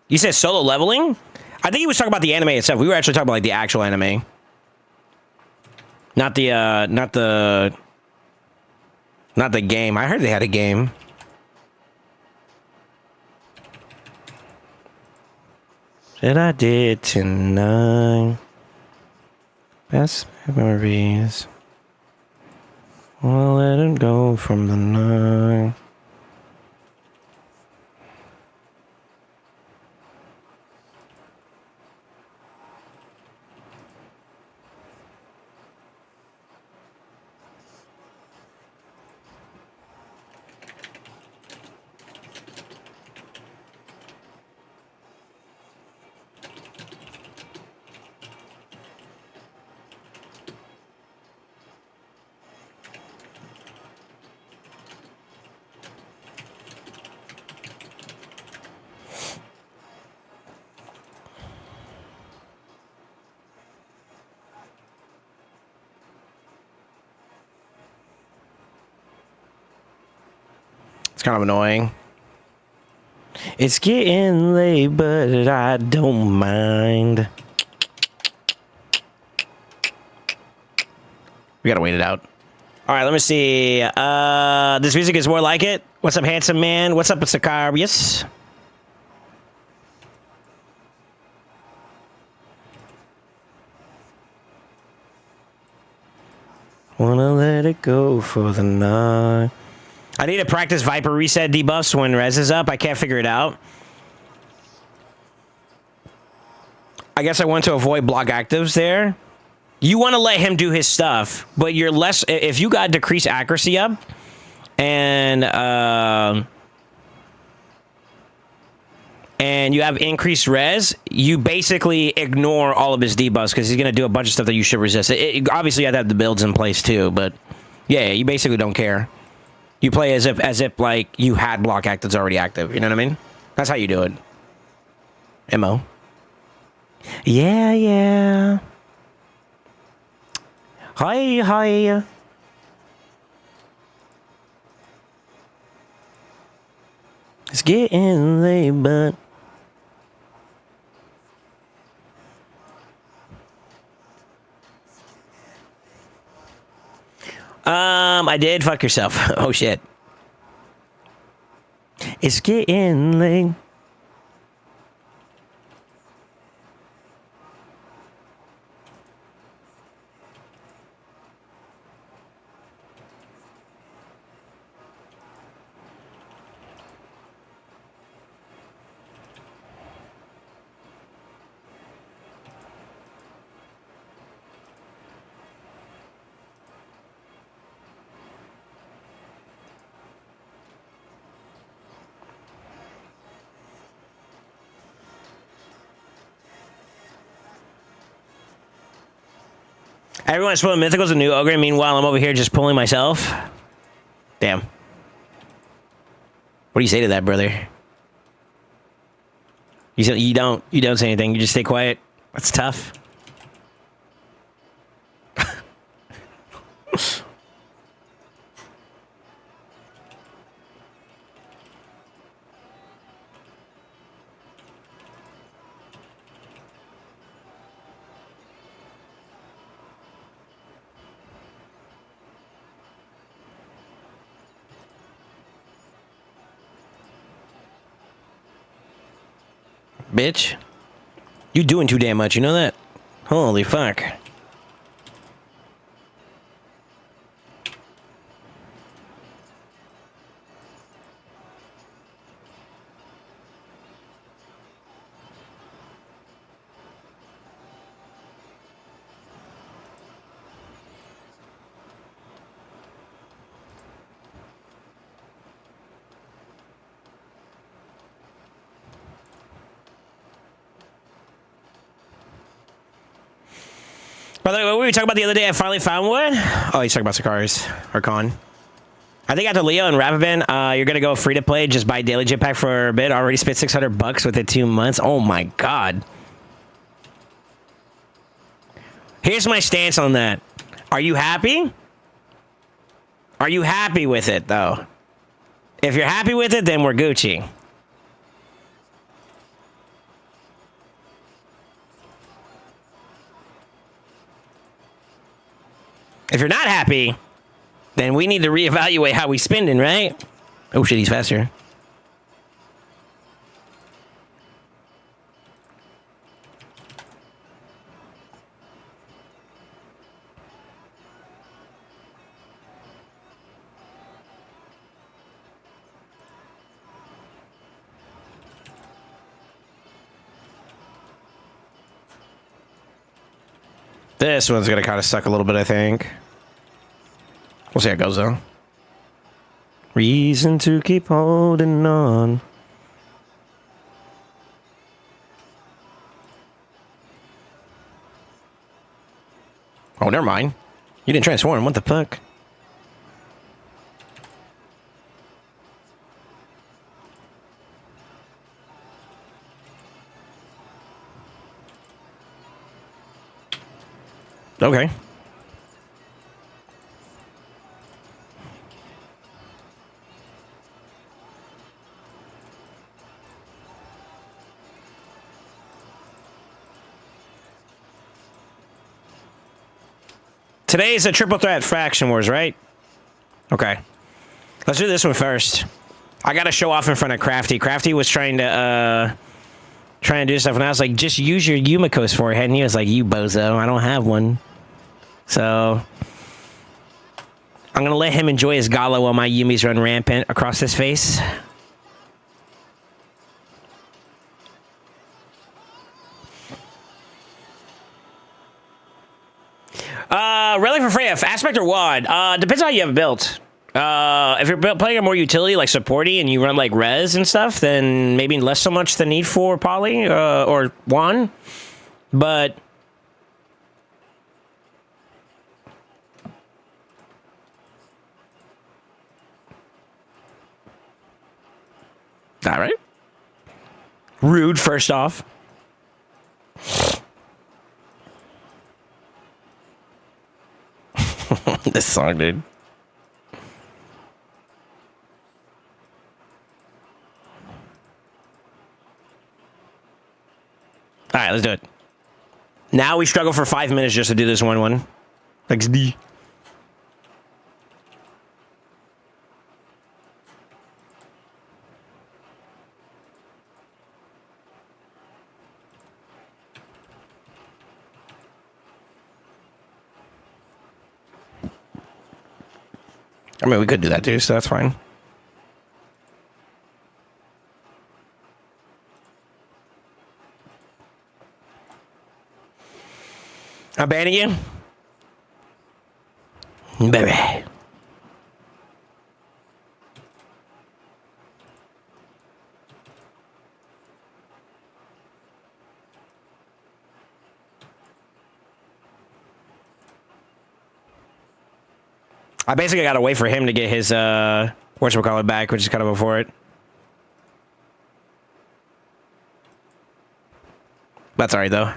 You said solo leveling? I think he was talking about the anime itself. We were actually talking about like the actual anime. Not the game. I heard they had a game. That I did tonight. Best memories. Wanna let it go from the night. It's kind of annoying. It's getting late, but I don't mind. We gotta wait it out. All right, let me see. This music is more like it. What's up, handsome man? What's up, Sicarius? Wanna let it go for the night. I need to practice Viper reset debuffs when res is up. I can't figure it out. I guess I want to avoid block actives there. You want to let him do his stuff, but you're less... If you got decreased accuracy up and you have increased res, you basically ignore all of his debuffs because he's going to do a bunch of stuff that you should resist. Obviously, you have to have the builds in place too, but yeah, you basically don't care. You play as if like you had block actives already active. You know what I mean? That's how you do it. MO. Yeah. Hi. It's getting late, but I did. Fuck yourself. Oh shit. It's getting late. Everyone's pulling mythicals and new ogre. Meanwhile, I'm over here just pulling myself. Damn. What do you say to that, brother? You don't say anything. You just stay quiet. That's tough. bitch. You doing too damn much, you know that? Holy fuck. By the way, what were we talking about the other day? I finally found one. Oh, he's talking about Sicari's or Con. I think after Leo and Rapiban, you're gonna go free to play. Just buy daily jetpack for a bit. Already spent $600 within 2 months. Oh my god. Here's my stance on that. Are you happy? Are you happy with it though? If you're happy with it, then we're Gucci. If you're not happy, then we need to reevaluate how we spending, right? Oh shit, he's faster. This one's gonna kind of suck a little bit, I think. We'll see how it goes, though. Reason to keep holding on. Oh, never mind. You didn't transform. What the fuck? Okay. Today's a triple threat faction wars, right? Okay. Let's do this one first. I gotta show off in front of Crafty. Crafty was trying to do stuff, and I was like, just use your Yumiko's forehead, and he was like, you bozo, I don't have one. So I'm gonna let him enjoy his gala while my Yumis run rampant across his face. Relic for Freya, Aspect or WAD? Depends on how you have it built. If you're playing a more utility, like supporty, and you run like res and stuff, then maybe less so much the need for poly or WAN. But all right. Rude, first off. This song, dude. All right, let's do it. Now we struggle for 5 minutes just to do this one. Thanks, D. I mean, we could do that too, so that's fine. I'm banning you? Baby. I basically got to wait for him to get his, whatchamacallit back, which is kind of before it. That's alright, though.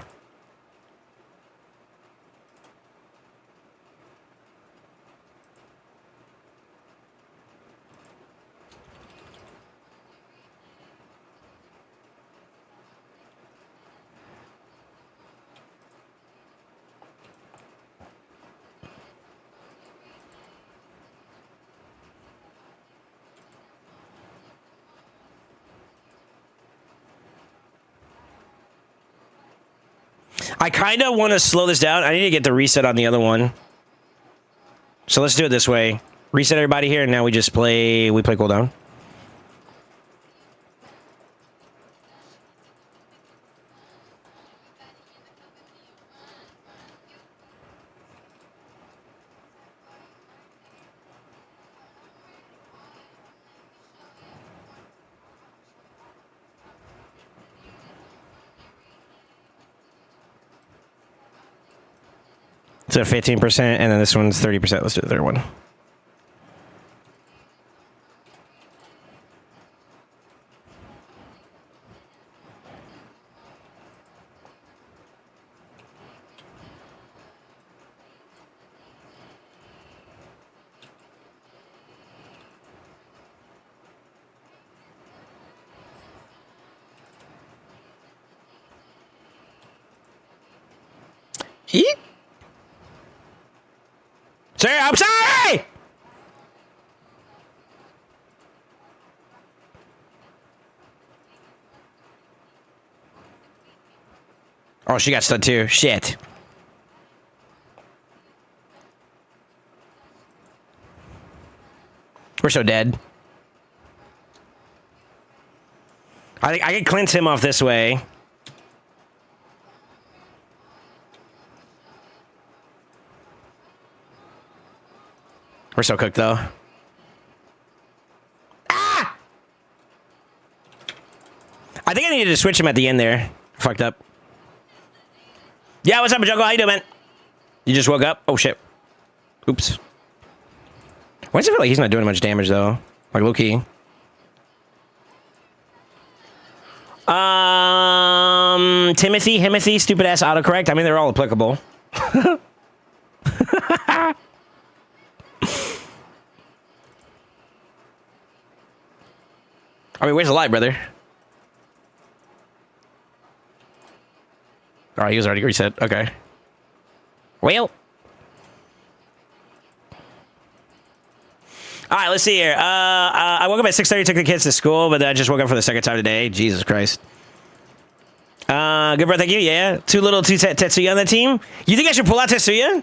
I kind of want to slow this down. I need to get the reset on the other one. So let's do it this way. Reset everybody here, and now we just play... We play cooldown. So 15%, and then this one's 30%. Let's do the third one. Yeet. Sir, I'm sorry! Oh, she got stunned too. Shit. We're so dead. I think I can cleanse him off this way. We're so cooked, though. Ah! I think I needed to switch him at the end there. Fucked up. Yeah, what's up, Jungle? How you doing, man? You just woke up? Oh, shit. Oops. Why does it feel like he's not doing much damage, though? Like, low-key. Timothy, stupid-ass autocorrect. I mean, they're all applicable. I mean, where's the light, brother? Oh, he was already reset. Okay. Well. All right, let's see here. I woke up at 6:30, took the kids to school, but I just woke up for the second time today. Jesus Christ. Good, bro. Thank you. Yeah. Two Tetsuya on the team. You think I should pull out Tetsuya?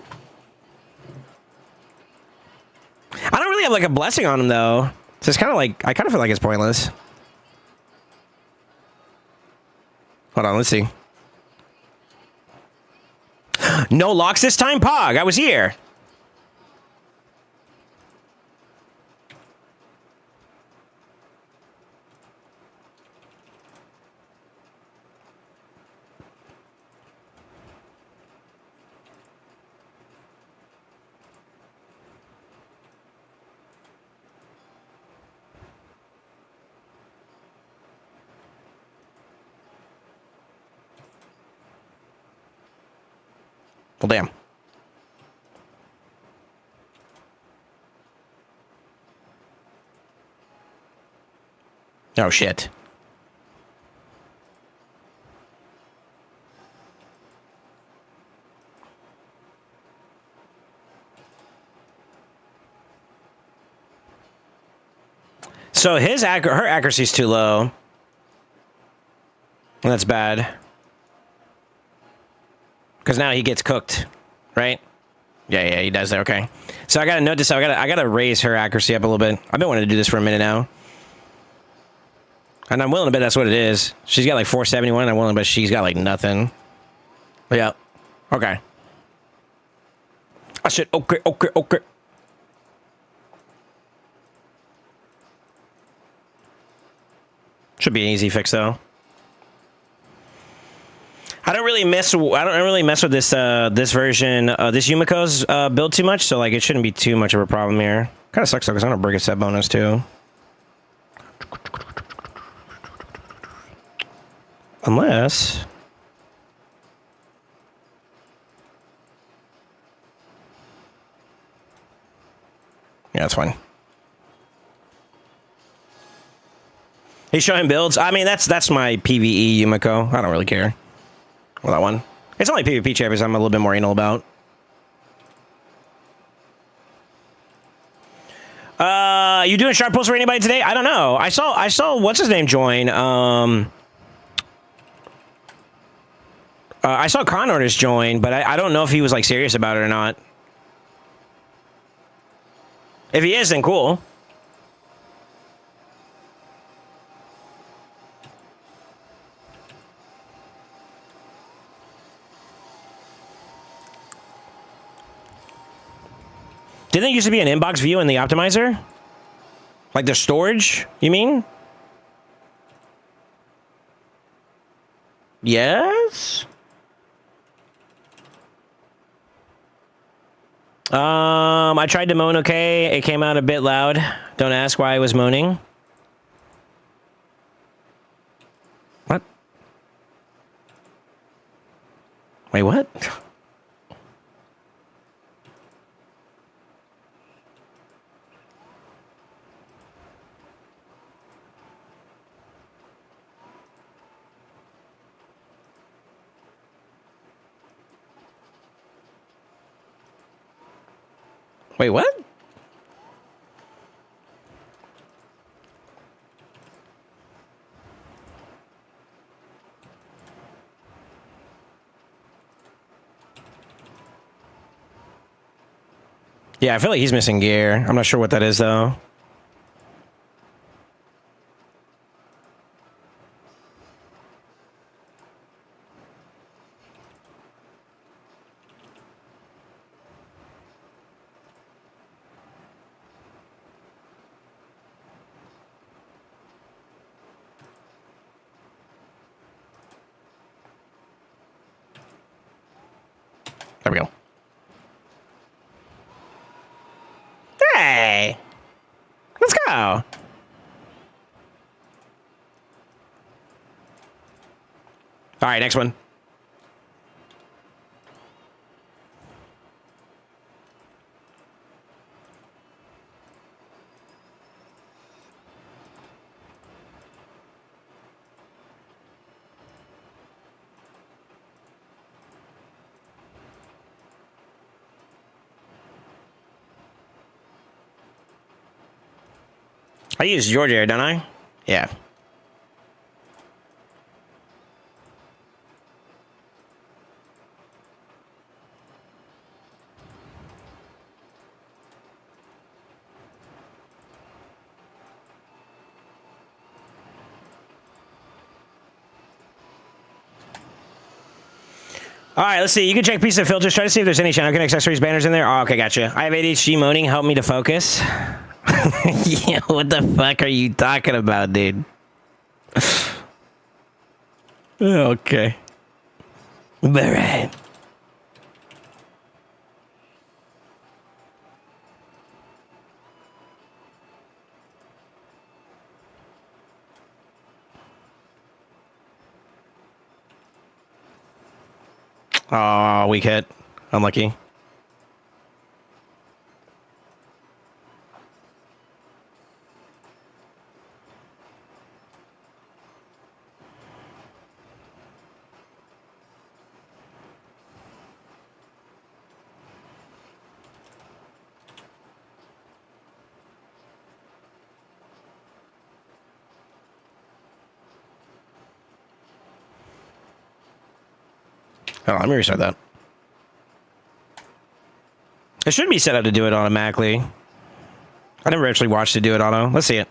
I don't really have, like, a blessing on him, though. So it's kind of like, I kind of feel like it's pointless. Hold on, let's see. No locks this time? Pog, I was here. Well, damn. Oh, shit. So her accuracy's too low. That's bad. Because now he gets cooked, right? Yeah, he does that. Okay. So I gotta note this. I gotta raise her accuracy up a little bit. I've been wanting to do this for a minute now, and I'm willing to bet that's what it is. She's got like 471, and I'm willing to bet she's got like nothing. But yeah. Okay. I should. Okay. Should be an easy fix though. I don't really mess with this this version this Yumiko's build too much, so like it shouldn't be too much of a problem here. Kind of sucks though, because I'm gonna break a set bonus too. Unless yeah, that's fine. He's showing builds. I mean, that's my PvE Yumiko. I don't really care. Well, that one. It's only PvP champions I'm a little bit more anal about. You doing sharp pulls for anybody today? I don't know. I saw what's his name join. I saw Con Artist join, but I don't know if he was like serious about it or not. If he is, then cool. Didn't there used to be an inbox view in the optimizer? Like the storage, you mean? Yes? I tried to moan okay. It came out a bit loud. Don't ask why I was moaning. What? Wait, what? Wait, what? Yeah, I feel like he's missing gear. I'm not sure what that is, though. There we go. Hey! Let's go! All right, next one. I use Georgia, don't I? Yeah. All right, let's see. You can check piece of filters. Try to see if there's any channel connect accessories banners in there. Oh, okay, gotcha. I have ADHD moaning. Help me to focus. Yeah, what the fuck are you talking about, dude? Okay. All right. Oh, weak hit. Unlucky. Oh, let me restart that. It should be set up to do it automatically. I never actually watched it do it auto. Let's see it.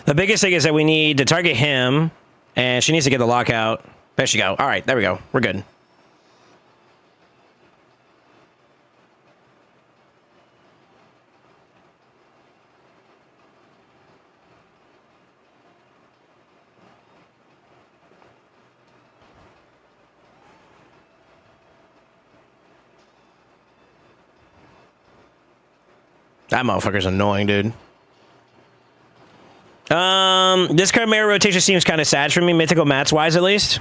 The biggest thing is that we need to target him, and she needs to get the lockout. There she go. All right, there we go. We're good. That motherfucker's annoying, dude. This Chimera rotation seems kind of sad for me, mythical mats wise at least.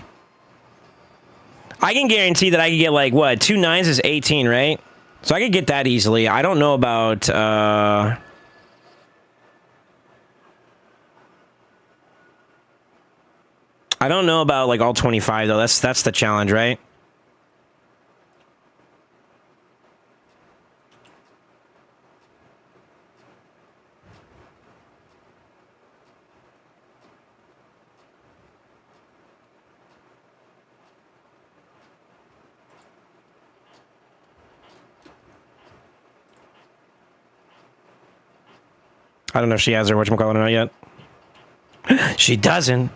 I can guarantee that I can get like what 2 9s is 18, right? So I could get that easily. I don't know about I don't know about like all 25 though. That's the challenge, right? I don't know if she has her whatchamacallit or not yet. She doesn't.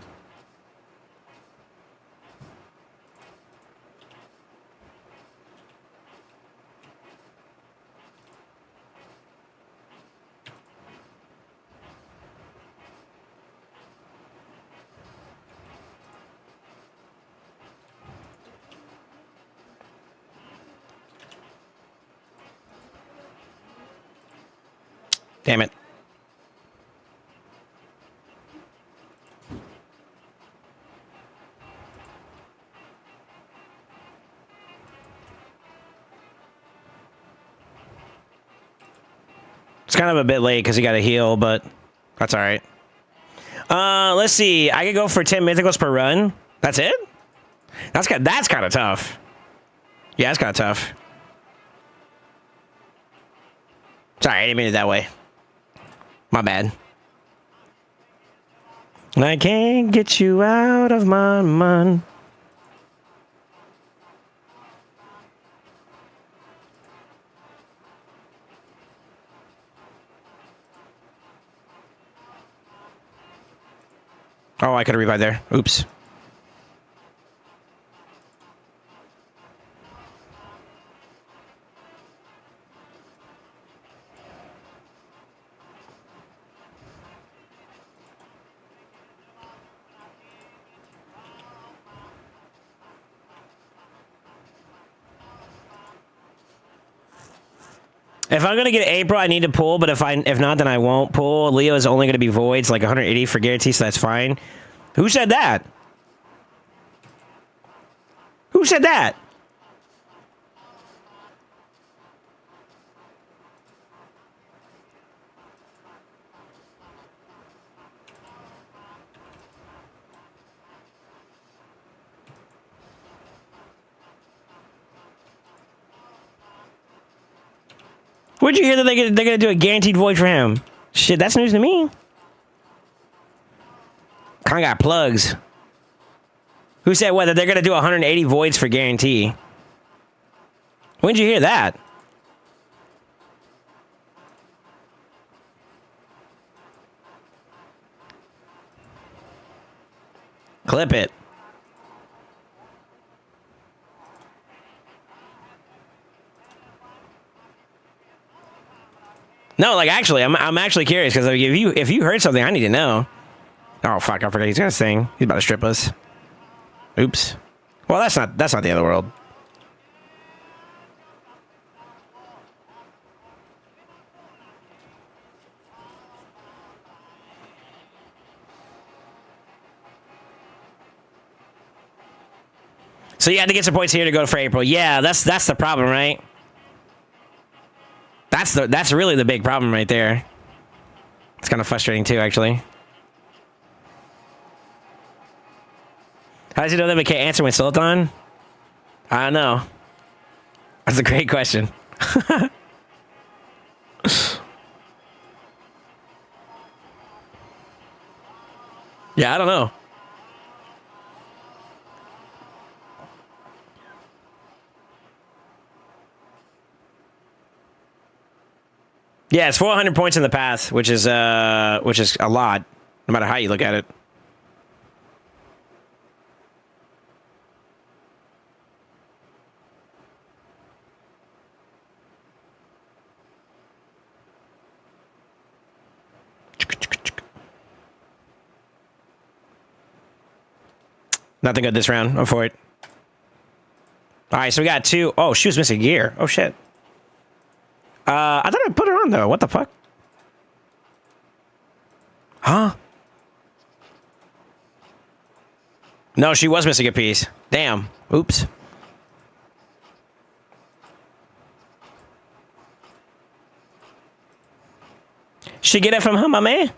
Damn it. It's kind of a bit late because he got a heal, but that's all right. Let's see. I could go for 10 mythicals per run. That's it? That's kind of tough. Yeah, that's kind of tough. Sorry, I didn't mean it that way. My bad. I can't get you out of my mind. Oh, I could have revived there. Oops. If I'm gonna get April, I need to pull, but if not, then I won't pull. Leo is only gonna be voids, like 180 for guarantee, so that's fine. Who said that? Who said that? Where'd you hear that they're gonna do a guaranteed void for him? Shit, that's news to me. Kinda got plugs. Who said what? That they're gonna do 180 voids for guarantee? When'd you hear that? Clip it. No, like actually, I'm actually curious because like, if you heard something, I need to know. Oh fuck, I forgot he's gonna sing. He's about to strip us. Oops. Well, that's not the end of the world. So you had to get some points here to go for April. Yeah, that's the problem, right? That's really the big problem right there. It's kind of frustrating too, actually. How does he know that we can't answer when Sultan? I don't know. That's a great question. Yeah, I don't know. Yeah, it's 400 points in the path, which is a lot, no matter how you look at it. Nothing good this round. I'm for it. All right, so we got two. Oh, she was missing gear. Oh shit. I thought I put her on though. What the fuck? Huh? No, she was missing a piece. Damn. Oops. She get it from her mama?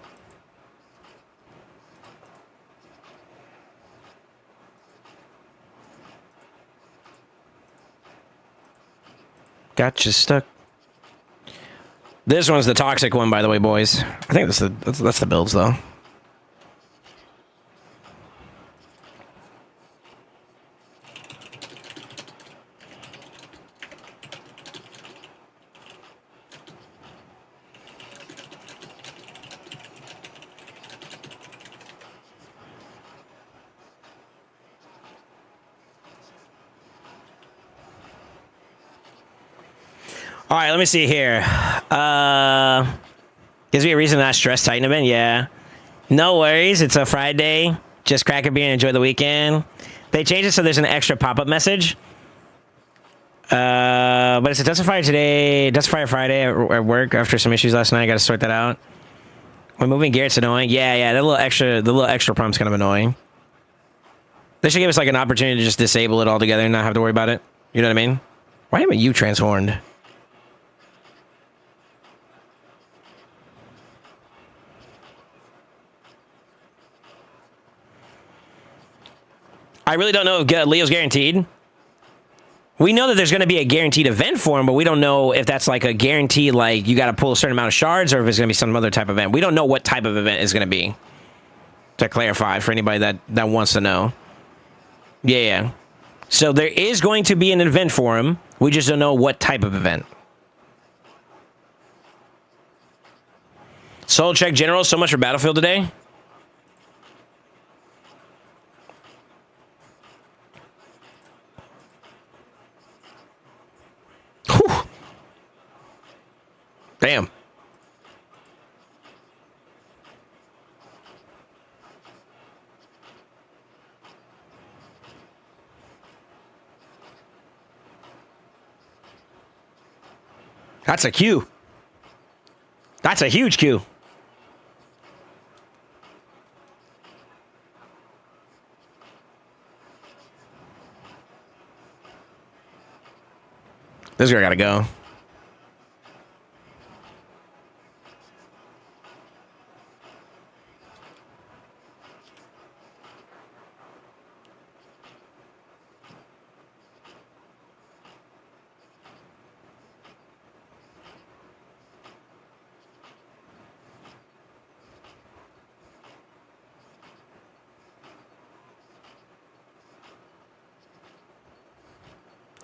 Gotcha stuck. This one's the toxic one, by the way, boys. I think that's the builds, though. All right, let me see here. Gives me a reason to not stress Titan event. Yeah. No worries. It's a Friday. Just crack a beer and enjoy the weekend. They changed it so there's an extra pop-up message. But it's a Dust of Fire today. Dust of Fire Friday at work after some issues last night. I got to sort that out. When moving gear, it's annoying. Yeah. The little extra prompt's kind of annoying. They should give us like an opportunity to just disable it altogether and not have to worry about it. You know what I mean? Why haven't you transformed? I really don't know if Leo's guaranteed. We know that there's going to be a guaranteed event for him, but we don't know if that's like a guarantee, like you got to pull a certain amount of shards, or if it's going to be some other type of event. We don't know what type of event is going to be. To clarify for anybody that wants to know. Yeah. So there is going to be an event for him. We just don't know what type of event. Soul check general. So much for Battlefield today. Whew. Damn. That's a Q. That's a huge Q. This girl gotta go.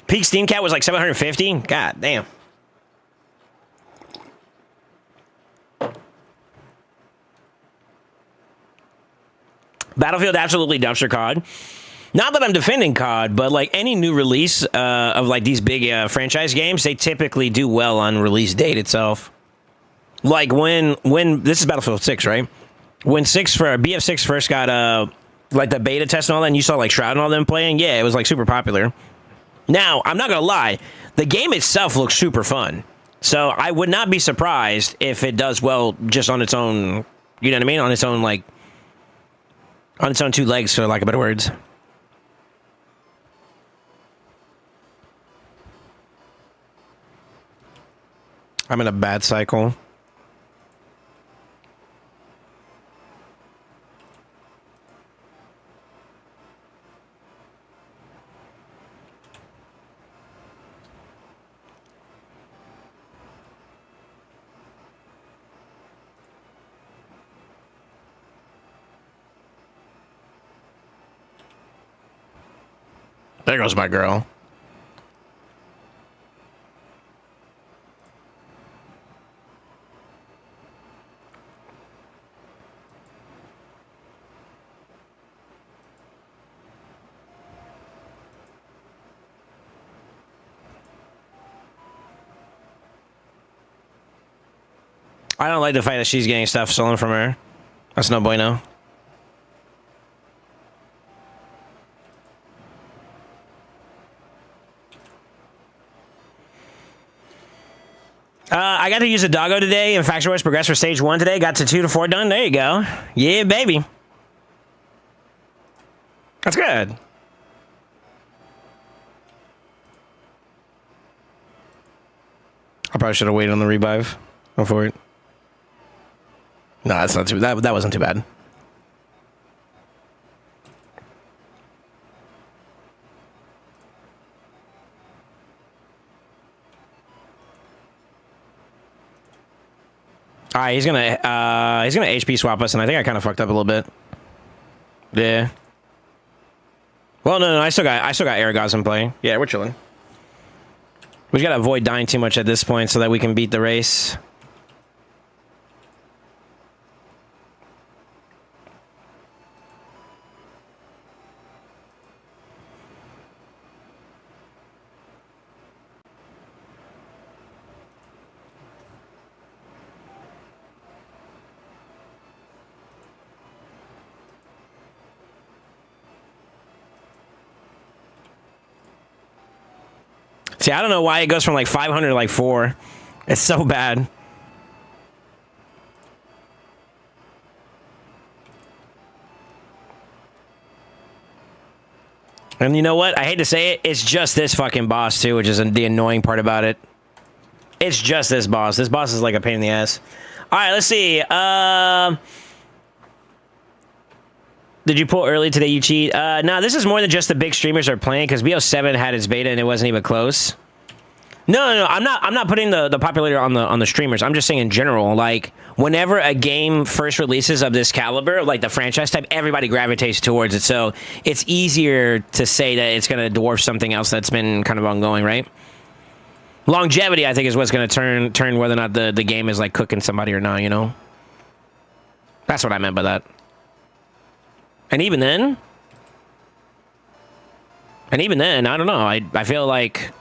Peak Steam Cat was like 750. God damn. Battlefield absolutely dumpster COD. Not that I'm defending COD, but like any new release of like these big franchise games, they typically do well on release date itself. Like when this is Battlefield 6, right? When BF6 first got like the beta test and all that, and you saw like Shroud and all them playing, yeah, it was like super popular. Now, I'm not going to lie. The game itself looks super fun. So I would not be surprised if it does well just on its own, you know what I mean? On its own, like, on its own two legs, for lack of better words. I'm in a bad cycle. There goes my girl. I don't like the fact that she's getting stuff stolen from her. That's no bueno. I got to use a doggo today, and Factory Wars progressed for stage 1 today. Got to 2 to 4 done. There you go. Yeah, baby. That's good. I probably should have waited on the revive. Go for it. No, that's not too. That wasn't too bad. All right, he's gonna HP swap us, and I think I kind of fucked up a little bit. Yeah. Well, no, I still got Aragaz in play. Yeah, we're chilling. We just gotta avoid dying too much at this point so that we can beat the race. See, I don't know why it goes from like 500 to like 4. It's so bad. And you know what? I hate to say it, it's just this fucking boss too, which is the annoying part about it. It's just this boss. This boss is like a pain in the ass. All right, let's see. Did you pull early today, you cheat? No, this is more than just the big streamers are playing, because BO7 had its beta and it wasn't even close. No, I'm not putting the popularity on the streamers. I'm just saying in general, like, whenever a game first releases of this caliber, like the franchise type, everybody gravitates towards it. So it's easier to say that it's going to dwarf something else that's been kind of ongoing, right? Longevity, I think, is what's going to turn whether or not the game is like cooking somebody or not, you know? That's what I meant by that. And even then, I don't know. I feel like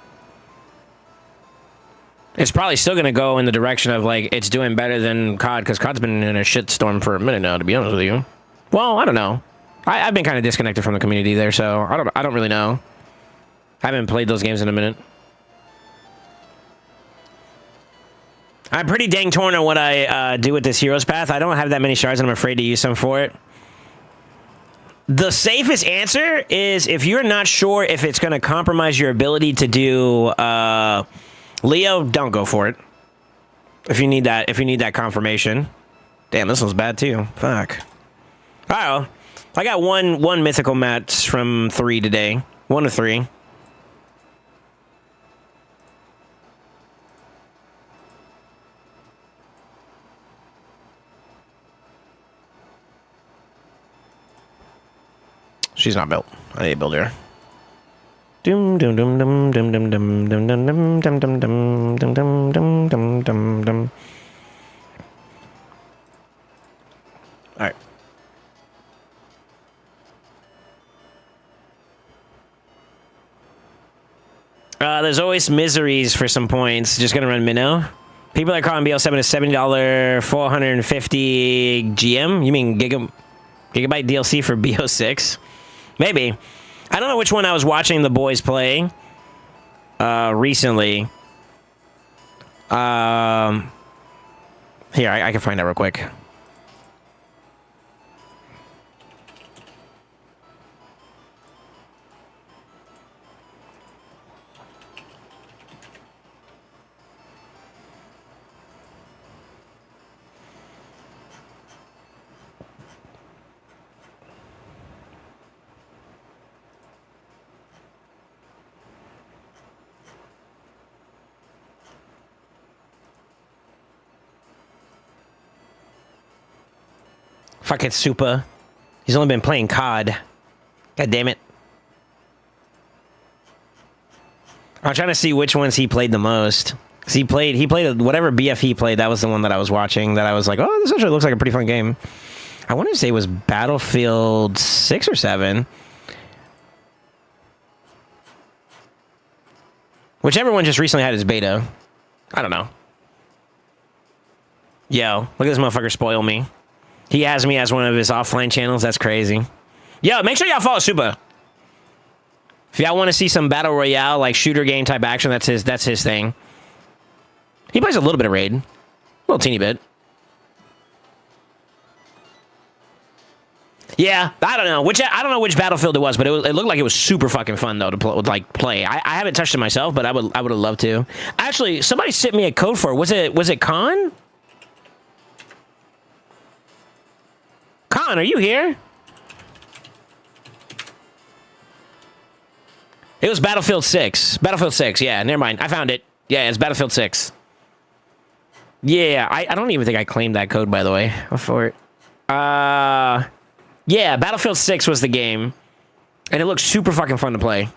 it's probably still going to go in the direction of, like, it's doing better than COD, because COD's been in a shitstorm for a minute now, to be honest with you. Well, I don't know. I've been kind of disconnected from the community there, so I don't really know. I haven't played those games in a minute. I'm pretty dang torn on what I do with this Heroes Path. I don't have that many shards, and I'm afraid to use some for it. The safest answer is, if you're not sure if it's going to compromise your ability to do Leo, don't go for it. If you need that confirmation. Damn, this one's bad too. Fuck. Oh, I got one mythical match from 3 today. 1 of 3. She's not built. I need to build her. Dum dum dum dum dum dum dum dum dum dum dum dum dum dum dum dum dum dum. All right. There's always miseries for some points. Just gonna run Minnow. People are calling BL7 a $70 450 GM. You mean gigabyte DLC for BO6? Maybe. I don't know which one I was watching the boys play recently. Here, I can find out real quick. Fuck it, Supa. He's only been playing COD. God damn it. I'm trying to see which ones he played the most. 'Cause he played whatever BF he played. That was the one that I was watching. That I was like, oh, this actually looks like a pretty fun game. I want to say it was Battlefield 6 or 7. Whichever one just recently had his beta. I don't know. Yo, look at this motherfucker spoil me. He has me as one of his offline channels. That's crazy. Yo, make sure y'all follow Supa. If y'all want to see some battle royale, like shooter game type action, that's his thing. He plays a little bit of Raid. A little teeny bit. Yeah, I don't know. I don't know which Battlefield it was, but it looked like it was super fucking fun though to play. I haven't touched it myself, but I would have loved to. Actually, somebody sent me a code for it. Was it Khan? Khan, are you here? It was Battlefield 6. Battlefield 6, yeah, never mind. I found it. Yeah, it's Battlefield 6. Yeah, I don't even think I claimed that code, by the way, for it. Yeah, Battlefield 6 was the game. And it looked super fucking fun to play.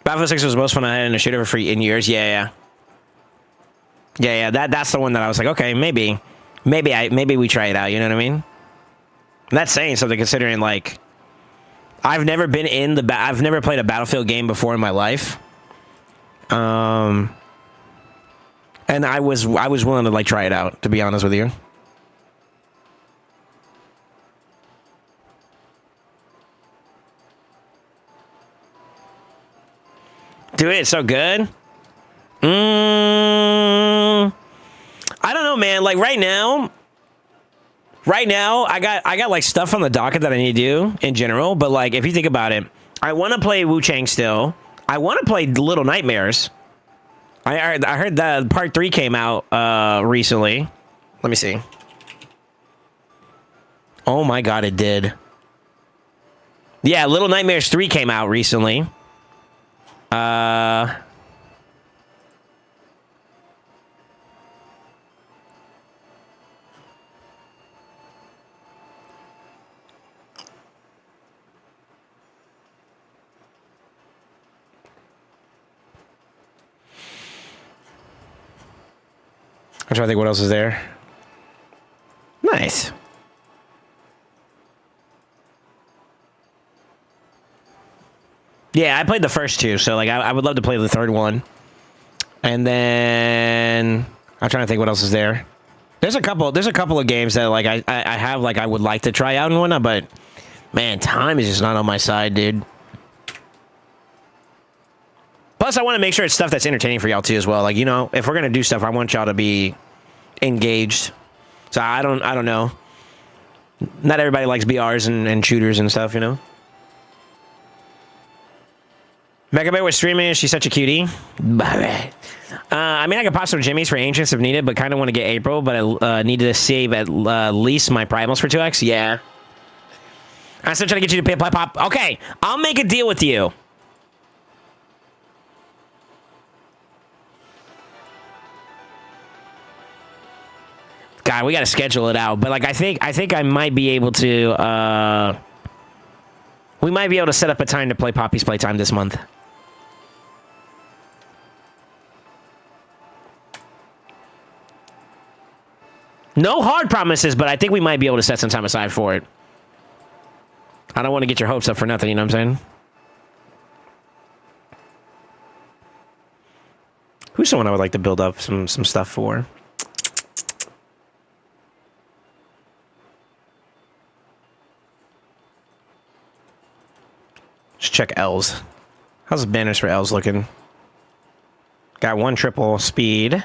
Battlefield 6 was the most fun I had in a shooter for in years. Yeah. That's the one that I was like, okay, maybe we try it out. You know what I mean? And that's saying something, considering like I've never played a Battlefield game before in my life. And And I was willing to like try it out, to be honest with you. Dude, it's so good. I don't know, man. Like right now, I got like stuff on the docket that I need to do in general. But like, if you think about it, I want to play Wu Chang still. I want to play Little Nightmares. I heard that part 3 came out recently. Let me see. Oh my god, it did. Yeah, Little Nightmares 3 came out recently. I'm trying to think what else is there. Nice. Yeah, I played the first 2, so like I would love to play the third one. And then I'm trying to think what else is there. There's a couple of games that like I have like I would like to try out and whatnot, but man, time is just not on my side, dude. Plus, I want to make sure it's stuff that's entertaining for y'all too as well. Like, you know, if we're gonna do stuff, I want y'all to be engaged. So I don't know. Not everybody likes BRs and shooters and stuff, you know. Mega Bear was streaming. She's such a cutie. I mean, I could pop some Jimmy's for Ancients if needed, but kind of want to get April. But I needed to save at least my primals for 2x. Yeah. I'm still trying to get you to play pop. Okay, I'll make a deal with you. God, we got to schedule it out. But like, I think I might be able to. We might be able to set up a time to play Poppy's Playtime this month. No hard promises, but I think we might be able to set some time aside for it. I don't want to get your hopes up for nothing, you know what I'm saying? Who's someone I would like to build up some stuff for? Let's check L's. How's the banners for L's looking? Got 1 triple speed.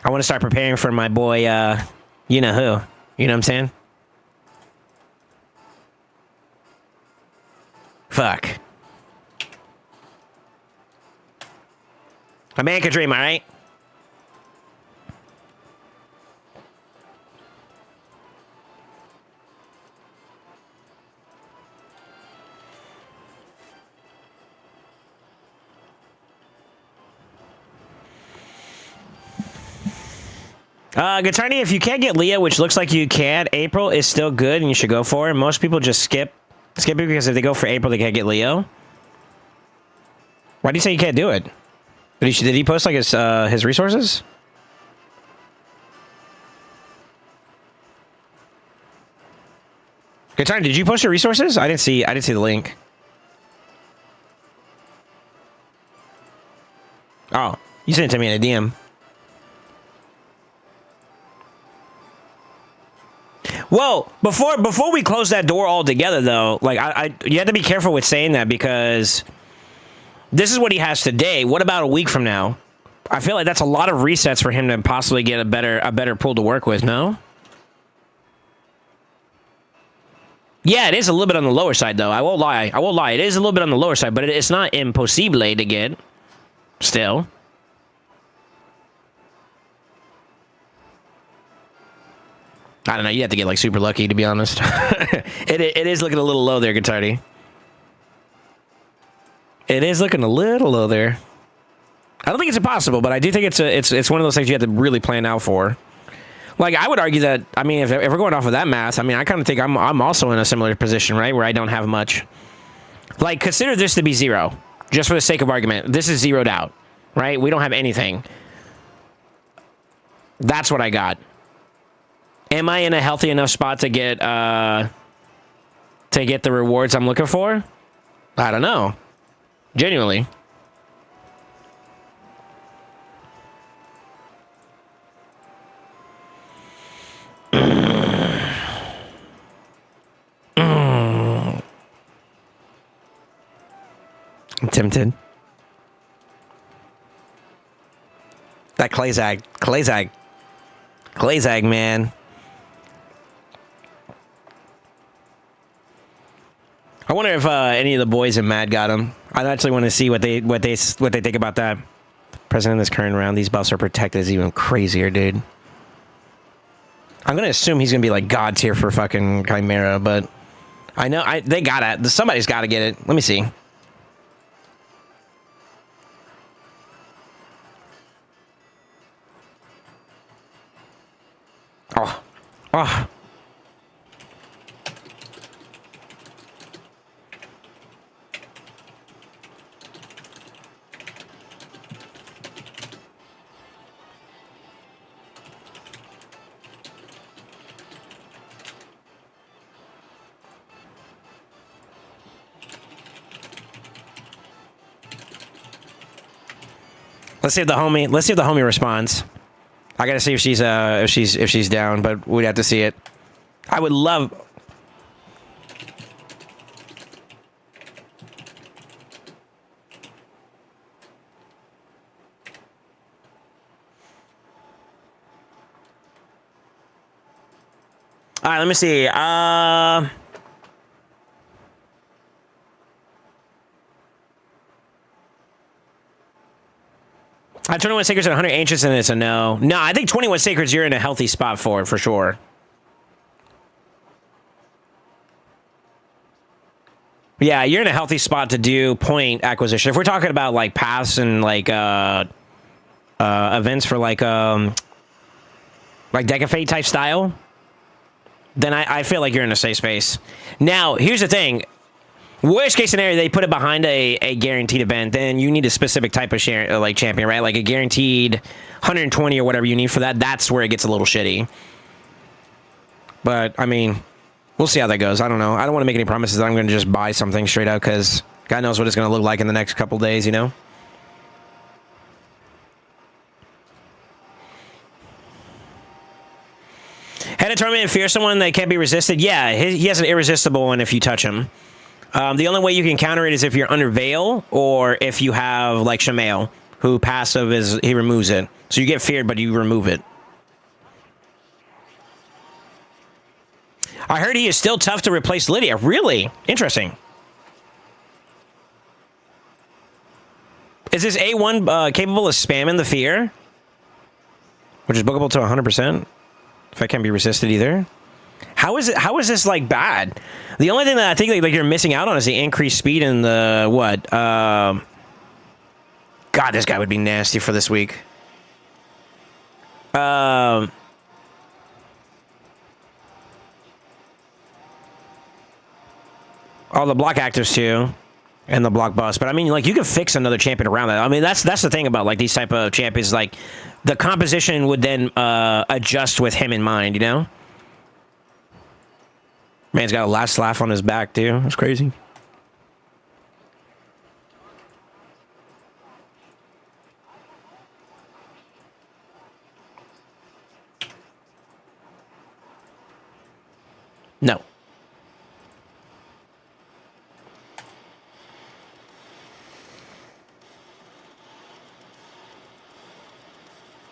I want to start preparing for my boy, you know who. You know what I'm saying? Fuck. A man could dream, all right? Guitarny, if you can't get Leo, which looks like you can, April is still good and you should go for it. Most people just skip it because if they go for April, they can't get Leo. Why do you say you can't do it? Did he post like his resources? Guitarny, did you post your resources? I didn't see the link. Oh, you sent it to me in a DM. Well, before we close that door altogether, though, like you have to be careful with saying that because this is what he has today. What about a week from now? I feel like that's a lot of resets for him to possibly get a better pool to work with. No. Yeah, it is a little bit on the lower side, though. I won't lie. It is a little bit on the lower side, but it's not impossible to get. Still. I don't know. You have to get like super lucky, to be honest. it is looking a little low there, Guitardy. It is looking a little low there. I don't think it's impossible, but I do think it's one of those things you have to really plan out for. Like I would argue that I mean, if we're going off of that math, I mean, I kind of think I'm also in a similar position, right, where I don't have much. Like consider this to be 0, just for the sake of argument. This is zeroed out, right? We don't have anything. That's what I got. Am I in a healthy enough spot to get the rewards I'm looking for? I don't know. Genuinely. I'm tempted. That Clayzag, man. I wonder if any of the boys in Mad got him. I actually want to see what they think about that. President this current round, these buffs are protected is even crazier, dude. I'm gonna assume he's gonna be like God tier for fucking Chimera, but I know they gotta. Somebody's gotta get it. Let me see. Oh, oh. Let's see if the homie responds. I gotta see if she's down, but we'd have to see it. I would love. All right, let me see. I 21 Sacreds and 100 Ancients, and it's a no. No, I think 21 Sacreds, you're in a healthy spot for sure. Yeah, you're in a healthy spot to do point acquisition. If we're talking about like paths and like events for like Decafate type style, then I feel like you're in a safe space. Now, here's the thing. Worst case scenario, they put it behind a guaranteed event, then you need a specific type of champion, right? Like a guaranteed 120 or whatever you need for that. That's where it gets a little shitty. But, I mean, we'll see how that goes. I don't know. I don't want to make any promises that I'm going to just buy something straight out because God knows what it's going to look like in the next couple days, you know? Head of tournament and fear someone that can't be resisted? Yeah, he has an irresistible one if you touch him. The only way you can counter it is if you're under Veil or if you have, like, Shamail, who passive is, he removes it. So you get feared, but you remove it. I heard he is still tough to replace Lydia. Really? Interesting. Is this A1 capable of spamming the fear? Which is bookable to 100%? If I can't be resisted either? How is this like bad? The only thing that I think like you're missing out on is the increased speed and the what? God, this guy would be nasty for this week. All the block actives too, and the block bust. But I mean, like you can fix another champion around that. I mean, that's the thing about like these type of champions. Like the composition would then adjust with him in mind. You know. Man's got a last laugh on his back, too. That's crazy. No.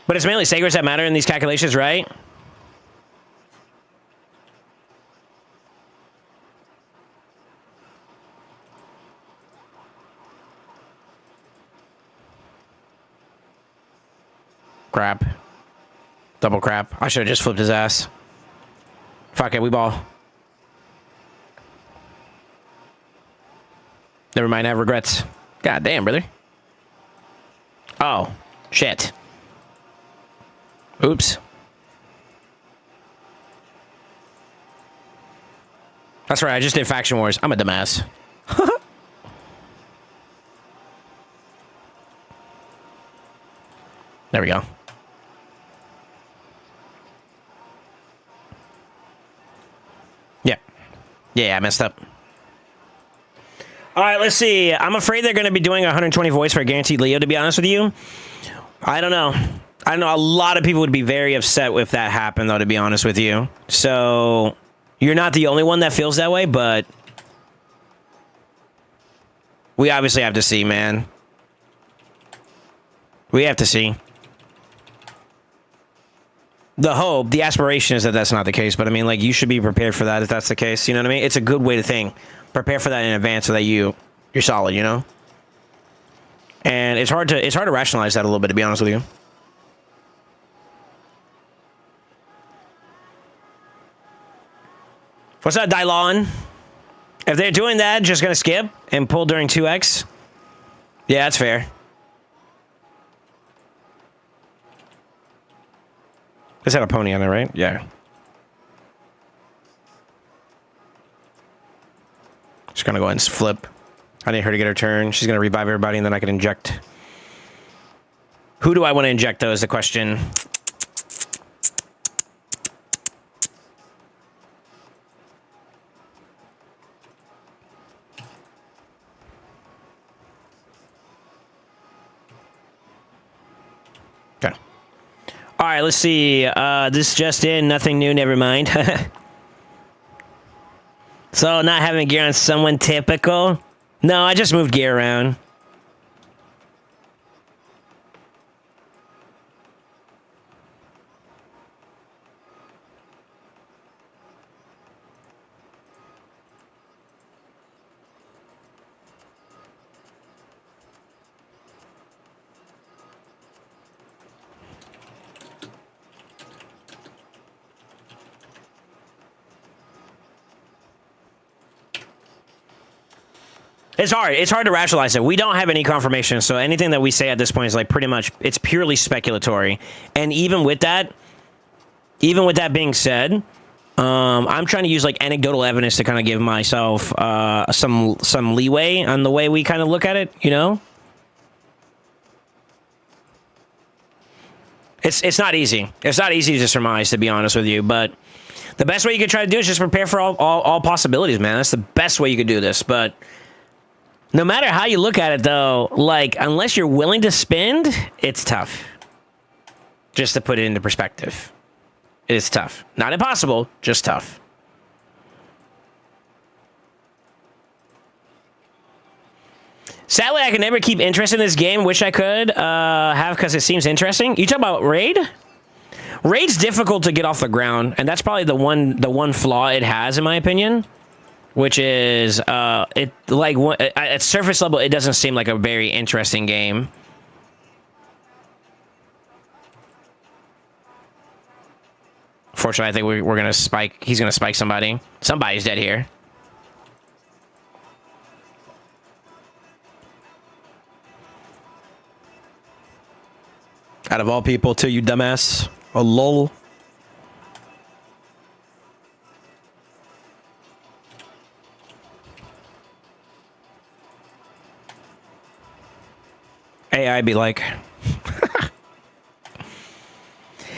But it's mainly Sagers that matter in these calculations, right? Crap. Double crap. I should have just flipped his ass. Fuck it, we ball. Never mind, I have regrets. God damn, brother. Oh, shit. Oops. That's right, I just did Faction Wars. I'm a dumbass. There we go. Yeah. Yeah, I messed up. All right, let's see. I'm afraid they're going to be doing 120 voice for a guaranteed Leo, to be honest with you. I don't know. I know a lot of people would be very upset if that happened, though, to be honest with you. So, you're not the only one that feels that way, but we obviously have to see, man. We have to see. The hope, the aspiration is that that's not the case, but I mean, like, you should be prepared for that if that's the case. You know what I mean? It's a good way to think. Prepare for that in advance so that you're solid, you know? And it's hard to rationalize that a little bit, to be honest with you. What's up, Dylon? If they're doing that, just gonna skip and pull during 2x? Yeah, that's fair. This had a pony on it, right? Yeah. Just gonna go ahead and flip. I need her to get her turn. She's gonna revive everybody, and then I can inject. Who do I want to inject, though, is the question. Okay. All right, let's see. This just in, nothing new, never mind. So, not having gear on someone typical? No, I just moved gear around. It's hard. It's hard to rationalize it. We don't have any confirmation, so anything that we say at this point is like pretty much, it's purely speculatory. And even with that being said, I'm trying to use like anecdotal evidence to kind of give myself some leeway on the way we kind of look at it, you know? It's not easy. It's not easy to surmise, to be honest with you, but the best way you could try to do is just prepare for all possibilities, man. That's the best way you could do this, but no matter how you look at it, though, like, unless you're willing to spend, it's tough. Just to put it into perspective. It's tough. Not impossible, just tough. Sadly, I can never keep interest in this game. Wish I could have, because it seems interesting. You talk about Raid? Raid's difficult to get off the ground, and that's probably the one flaw it has, in my opinion. Which is, at surface level, it doesn't seem like a very interesting game. Fortunately, I think we're gonna spike. He's gonna spike somebody. Somebody's dead here. Out of all people, too, you dumbass. A lol. AI be like.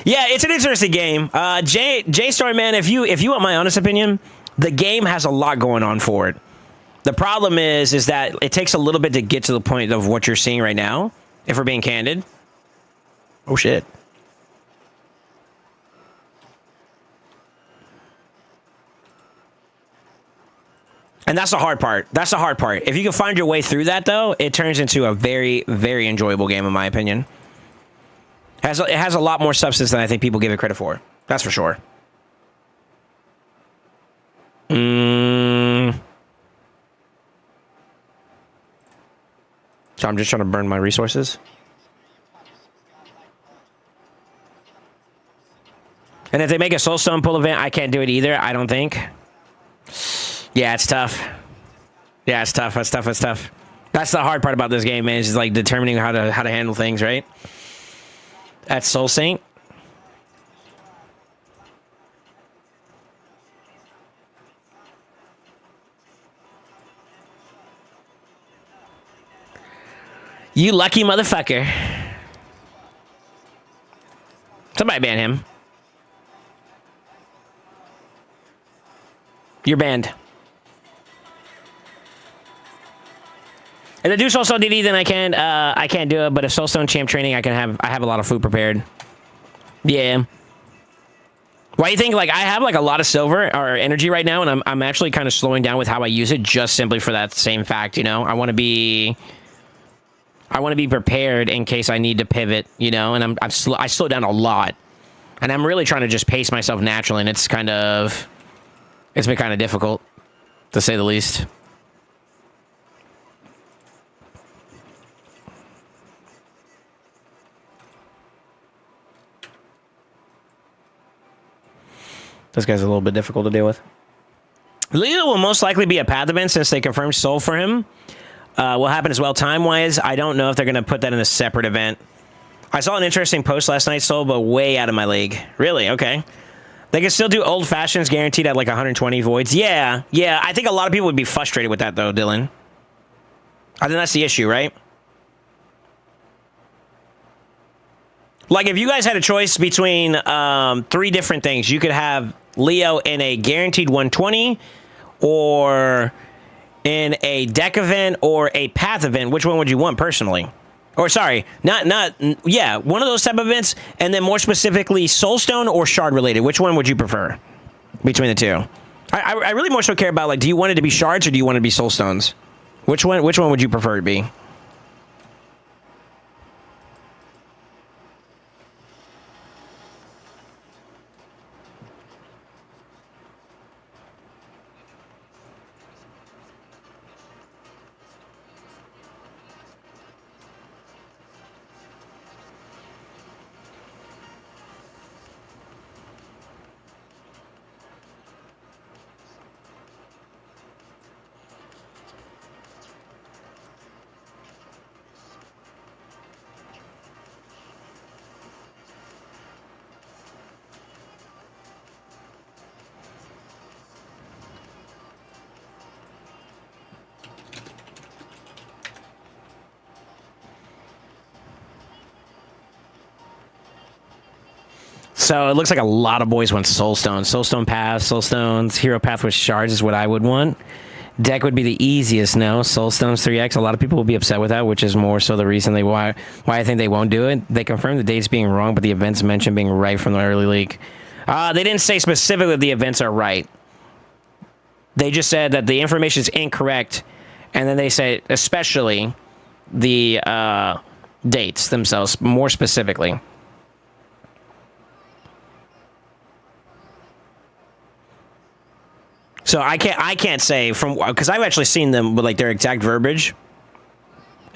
Yeah, it's an interesting game. J-Story, man, if you want my honest opinion, the game has a lot going on for it. The problem is that it takes a little bit to get to the point of what you're seeing right now, if we're being candid. Oh, shit. And that's the hard part. That's the hard part. If you can find your way through that, though, it turns into a very, very enjoyable game, in my opinion. It has a lot more substance than I think people give it credit for. That's for sure. So I'm just trying to burn my resources. And if they make a Soulstone pull event, I can't do it either, I don't think. Yeah, it's tough. Yeah, it's tough. That's tough. That's tough. That's the hard part about this game, man. Is like determining how to handle things, right? That's SoulSaint. You lucky motherfucker. Somebody ban him. You're banned. If I do SoulStone DD, then I can't do it. But if SoulStone champ training, I have a lot of food prepared. Yeah. Why do you think, like, I have, like, a lot of silver or energy right now, and I'm actually kind of slowing down with how I use it just simply for that same fact, you know? I want to be prepared in case I need to pivot, you know? And I slow down a lot. And I'm really trying to just pace myself naturally, and it's been kind of difficult, to say the least. This guy's a little bit difficult to deal with. Leo will most likely be a path event since they confirmed Soul for him. Will happen as well time-wise. I don't know if they're going to put that in a separate event. I saw an interesting post last night, Soul, but way out of my league. Really? Okay. They can still do old fashions guaranteed at like 120 voids. Yeah. I think a lot of people would be frustrated with that, though, Dylan. I think that's the issue, right? Like, if you guys had a choice between 3 different things, you could have Leo in a guaranteed 120, or in a deck event, or a path event. Which one would you want personally? Or sorry, yeah, one of those type of events, and then more specifically, Soulstone or Shard related. Which one would you prefer between the two? I really more so care about, like, do you want it to be Shards or do you want it to be Soulstones? Which one would you prefer to be? So it looks like a lot of boys want Soulstone. Soulstone Path, Soulstones, Hero Path with Shards is what I would want. Deck would be the easiest, no. Soulstones 3x, a lot of people will be upset with that, which is more so the reason why I think they won't do it. They confirmed the dates being wrong, but the events mentioned being right from the early leak. They didn't say specifically that the events are right. They just said that the information is incorrect, and then they say especially the dates themselves, more specifically. So I can't say because I've actually seen them with like their exact verbiage,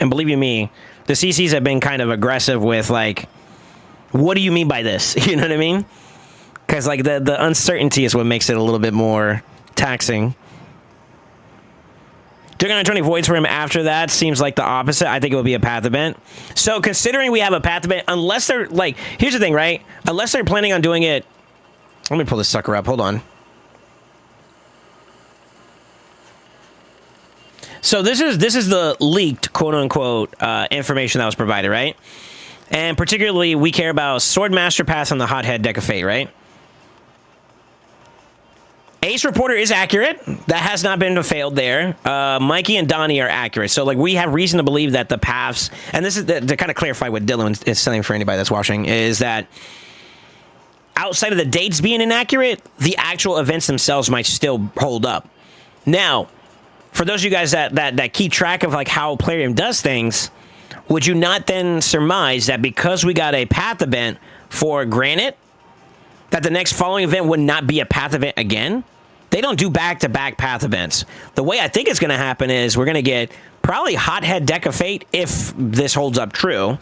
and believe you me, the CCs have been kind of aggressive with like, what do you mean by this? You know what I mean? Because like the uncertainty is what makes it a little bit more taxing. 220 voids for him after that seems like the opposite. I think it will be a path event. So considering we have a path event, unless they're like, here's the thing, right? Unless they're planning on doing it, let me pull this sucker up. Hold on. So this is the leaked, quote-unquote, information that was provided, right? And particularly, we care about Swordmaster Pass on the Hothead deck of Fate, right? Ace Reporter is accurate. That has not been failed there. Mikey and Donnie are accurate. So, like, we have reason to believe that the paths... And this is to kind of clarify what Dylan is saying for anybody that's watching, is that outside of the dates being inaccurate, the actual events themselves might still hold up. Now... For those of you guys that keep track of like how Plarium does things, would you not then surmise that because we got a path event for Granite, that the next following event would not be a path event again? They don't do back-to-back path events. The way I think it's going to happen is we're going to get probably Hothead Deck of Fate if this holds up true.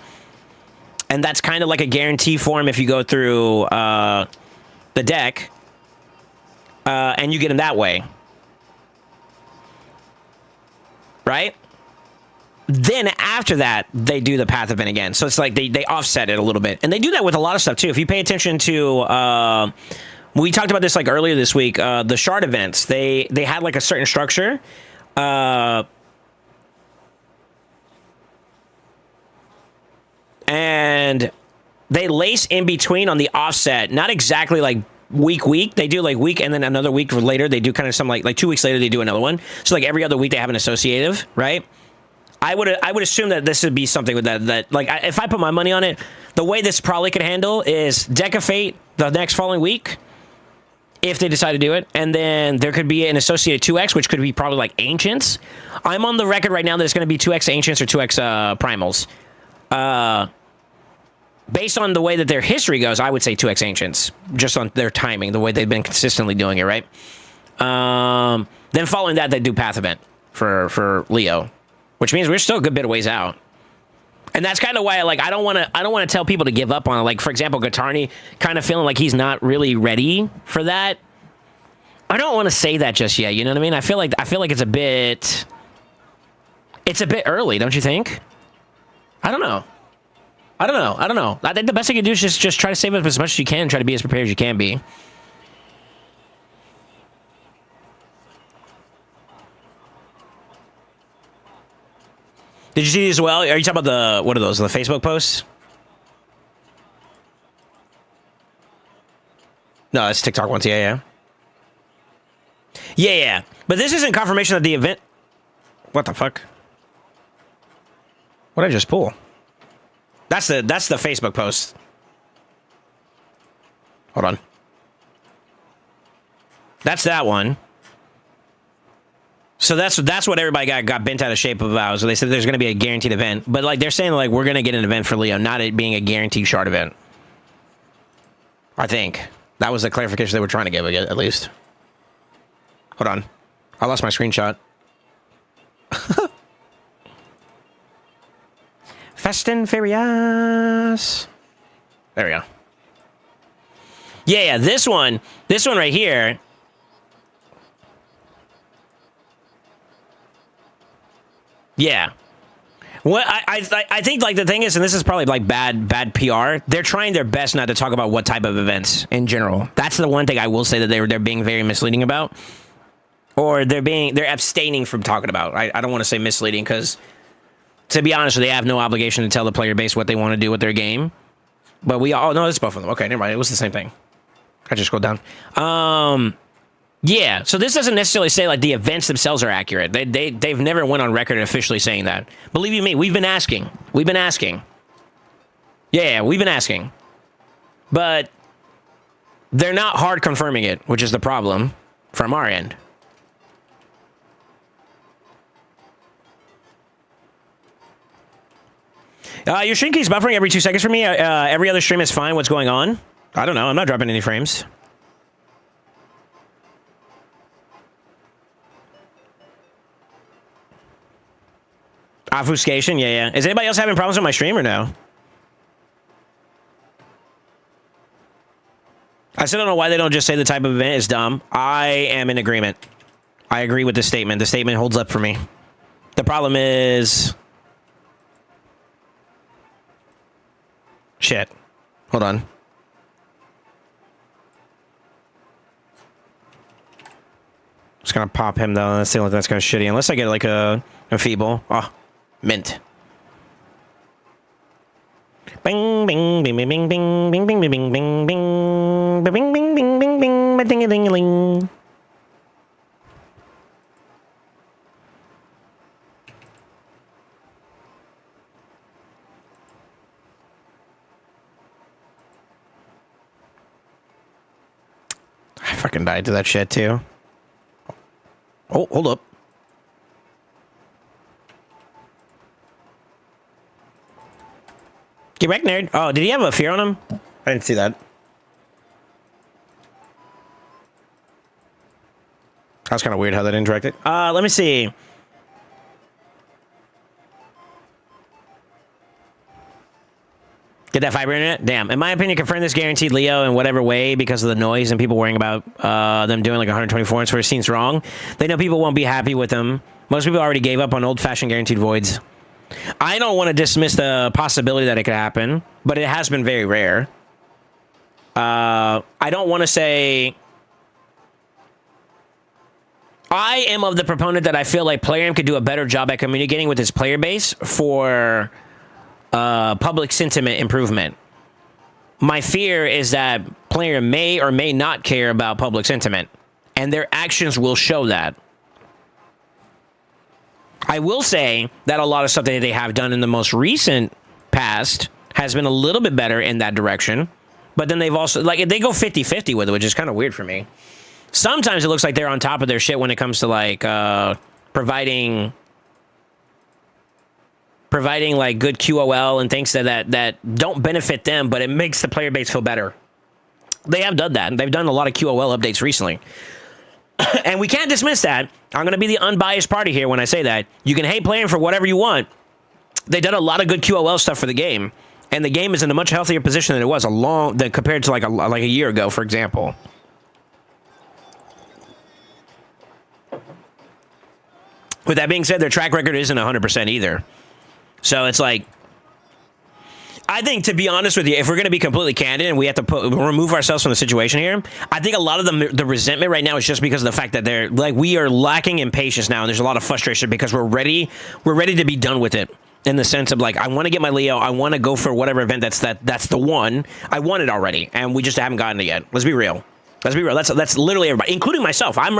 And that's kind of like a guarantee for him if you go through the deck and you get him that way. Right? Then after that, they do the path event again. So it's like they offset it a little bit. And they do that with a lot of stuff, too. If you pay attention to... we talked about this like earlier this week. The Shard events, they had like a certain structure. And they lace in between on the offset. Not exactly like week. They do like week and then another week later they do kind of some like 2 weeks later they do another one. So like every other week they have an associative, right? I would assume that this would be something with that like if I put my money on it, the way this probably could handle is Deck of Fate the next following week, if they decide to do it, and then there could be an associated 2x, which could be probably like Ancients. I'm on the record right now that it's going to be 2x Ancients or 2x Primals. Based on the way that their history goes, I would say 2x Ancients, just on their timing, the way they've been consistently doing it, right? Then following that, they do Path Event for Leo, which means we're still a good bit of ways out. And that's kind of why, like, I don't want to tell people to give up on it. Like, for example, Gatarni kind of feeling like he's not really ready for that. I don't want to say that just yet. You know what I mean? I feel like it's a bit early, don't you think? I don't know. I think the best thing you can do is just try to save up as much as you can. Try to be as prepared as you can be. Did you see these as well? Are you talking about what are those? The Facebook posts? No, that's TikTok ones. Yeah. But this isn't confirmation of the event. What the fuck? What did I just pull? That's the Facebook post. Hold on. That's that one. So that's what everybody got bent out of shape about. So they said there's going to be a guaranteed event, but like they're saying like we're going to get an event for Leo, not it being a guaranteed shard event. I think that was the clarification they were trying to give at least. Hold on, I lost my screenshot. Fast and Furious. There we go. Yeah, this one right here. Yeah. What I think like the thing is, and this is probably like bad PR. They're trying their best not to talk about what type of events in general. That's the one thing I will say that they're being very misleading about, or they're abstaining from talking about. I don't want to say misleading because, to be honest, they have no obligation to tell the player base what they want to do with their game. But no, it's both of them. Okay, never mind. It was the same thing. I just scrolled down. Yeah, so this doesn't necessarily say like the events themselves are accurate. They've never went on record officially saying that. Believe you me, we've been asking. Yeah, we've been asking. But they're not hard confirming it, which is the problem from our end. Your stream keeps buffering every 2 seconds for me. Every other stream is fine. What's going on? I don't know. I'm not dropping any frames. Obfuscation, yeah. Is anybody else having problems with my stream or no? I still don't know why they don't just say the type of event is dumb. I am in agreement. I agree with the statement. The statement holds up for me. The problem is... Shit. Hold on. Just gonna pop him though. That's the only thing that's kind of shitty. Unless I get like a feeble. Oh. Mint. Bing bing bing bing bing bing bing bing bing bing bing bing bing bing bing bing bing ding a ding a ling. I fucking died to that shit too. Oh, hold up. Get back, nerd. Oh, did he have a fear on him? I didn't see that. That's kind of weird how that interacted. Let me see. Get that fiber internet? Damn. In my opinion, confirm this guaranteed Leo in whatever way because of the noise and people worrying about them doing like 124 inch for seems wrong. They know people won't be happy with them. Most people already gave up on old-fashioned guaranteed voids. I don't want to dismiss the possibility that it could happen, but it has been very rare. I don't want to say... I am of the proponent that I feel like PlayerM could do a better job at communicating with his player base for public sentiment improvement. My fear is that PlayerM may or may not care about public sentiment, and their actions will show that. I will say that a lot of stuff that they have done in the most recent past has been a little bit better in that direction. But then they've also, like, they go 50-50 with it, which is kind of weird for me. Sometimes it looks like they're on top of their shit when it comes to, like, providing like good QOL and things that don't benefit them, but it makes the player base feel better. They have done that. They've done a lot of QOL updates recently. And we can't dismiss that. I'm going to be the unbiased party here when I say that. You can hate playing for whatever you want. They've done a lot of good QOL stuff for the game. And the game is in a much healthier position than it was compared to like a year ago, for example. With that being said, their track record isn't 100% either. So it's like, I think, to be honest with you, if we're going to be completely candid and we have to remove ourselves from the situation here, I think a lot of the resentment right now is just because of the fact that they're like, we are lacking in patience now, and there's a lot of frustration because we're ready to be done with it, in the sense of like, I want to get my Leo, I want to go for whatever event that's the one. I want it already, and we just haven't gotten it yet. Let's be real. Let's be real. That's literally everybody, including myself. I'm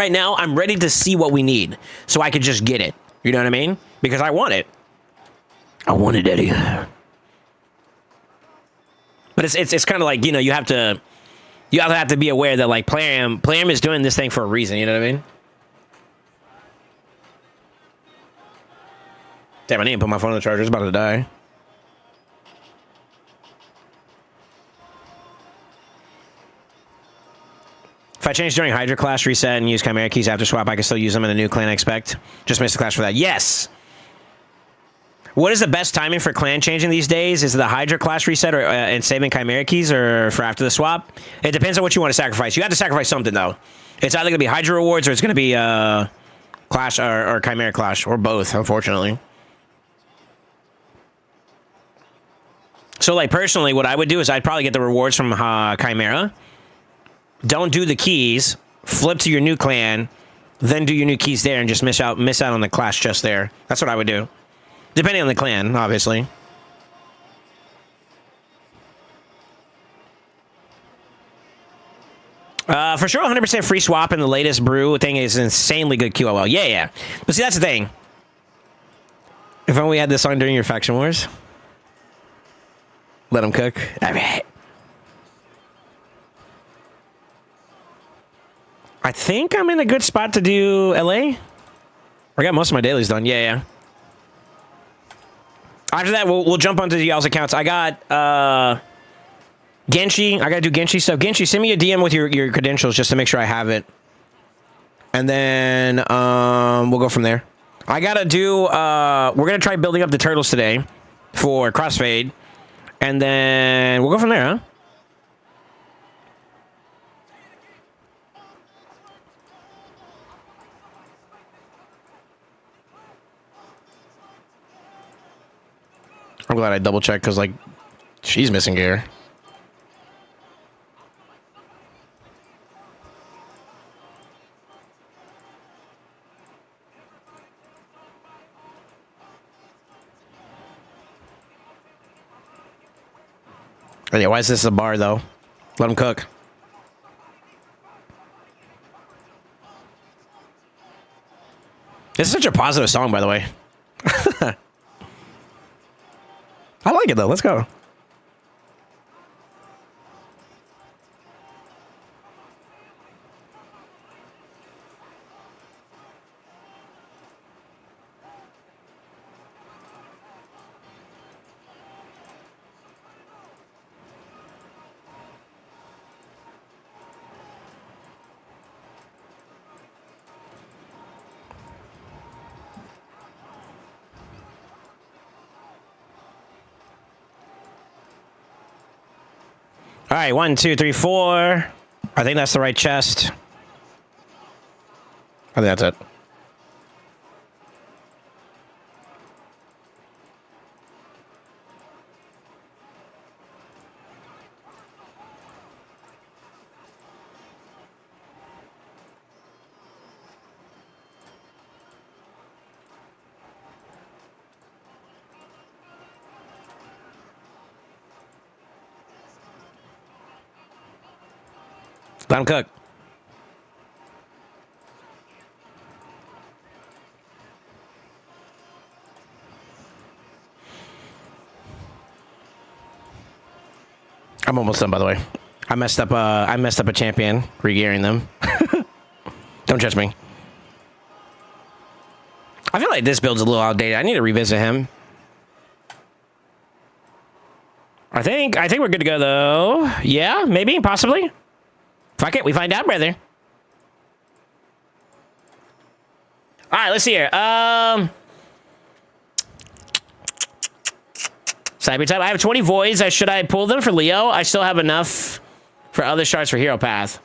ready to see what we need so I could just get it. You know what I mean? Because I want it. I want it, Eddie. But it's kind of like, you know, you have to be aware that like Playam is doing this thing for a reason. You know what I mean? Damn, I need to put my phone on the charger. It's about to die. If I change during Hydra class reset and use Chimera keys after swap, I can still use them in a new clan, I expect. Just missed the class for that. Yes! What is the best timing for clan changing these days? Is it the Hydra class reset or and saving Chimera keys, or for after the swap? It depends on what you want to sacrifice. You have to sacrifice something, though. It's either going to be Hydra rewards or it's going to be Clash or Chimera Clash, or both, unfortunately. So, like, personally, what I would do is I'd probably get the rewards from Chimera. Don't do the keys. Flip to your new clan. Then do your new keys there and just miss out on the Clash chest there. That's what I would do. Depending on the clan, obviously. For sure, 100% free swap in the latest brew thing is insanely good QOL. Yeah. But see, that's the thing. If only we had this on during your faction wars. Let them cook. All right. I think I'm in a good spot to do LA. I got most of my dailies done. Yeah. After that, we'll jump onto y'all's accounts. I got Genshi. I got to do Genshi stuff. Genshi, send me a DM with your credentials just to make sure I have it. And then we'll go from there. I got to do... we're going to try building up the turtles today for Crossfade. And then we'll go from there, huh? I'm glad I double checked because, like, she's missing gear. Oh, yeah, why is this a bar, though? Let him cook. This is such a positive song, by the way. I like it, though. Let's go. All right, 1, 2, 3, 4. I think that's the right chest. I think that's it. Let him cook. I'm almost done, by the way. I messed up a champion re-gearing them. Don't judge me. I feel like this build's a little outdated. I need to revisit him. I think we're good to go though. Yeah, maybe, possibly. Fuck it, we find out, brother. All right, let's see here. Cyber type. I have 20 voids. Should I pull them for Leo? I still have enough for other shards for Hero Path.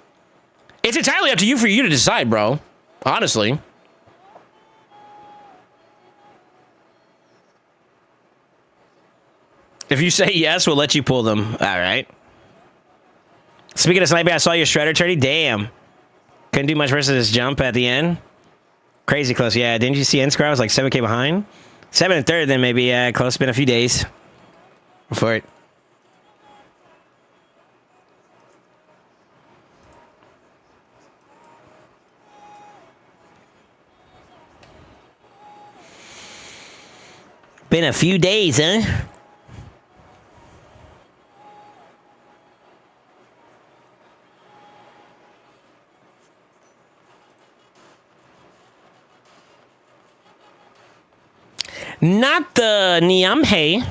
It's entirely up to you for you to decide, bro. Honestly. If you say yes, we'll let you pull them. All right. Speaking of sniping, I saw your shredder, Turdy. Damn. Couldn't do much versus this jump at the end. Crazy close. Yeah, didn't you see N-Square? I was like 7K behind. 7 and 3rd, then maybe. Yeah, close. Been a few days before it. Been a few days, huh? Not the Niamhe.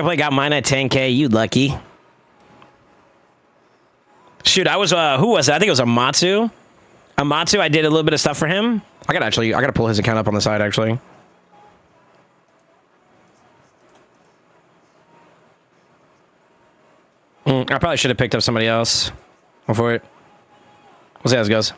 Play got mine at 10K. You lucky. Shoot, I was who was it? I think it was Amatsu. Amatsu, I did a little bit of stuff for him. I gotta pull his account up on the side actually. I probably should have picked up somebody else before it. We'll see how this goes.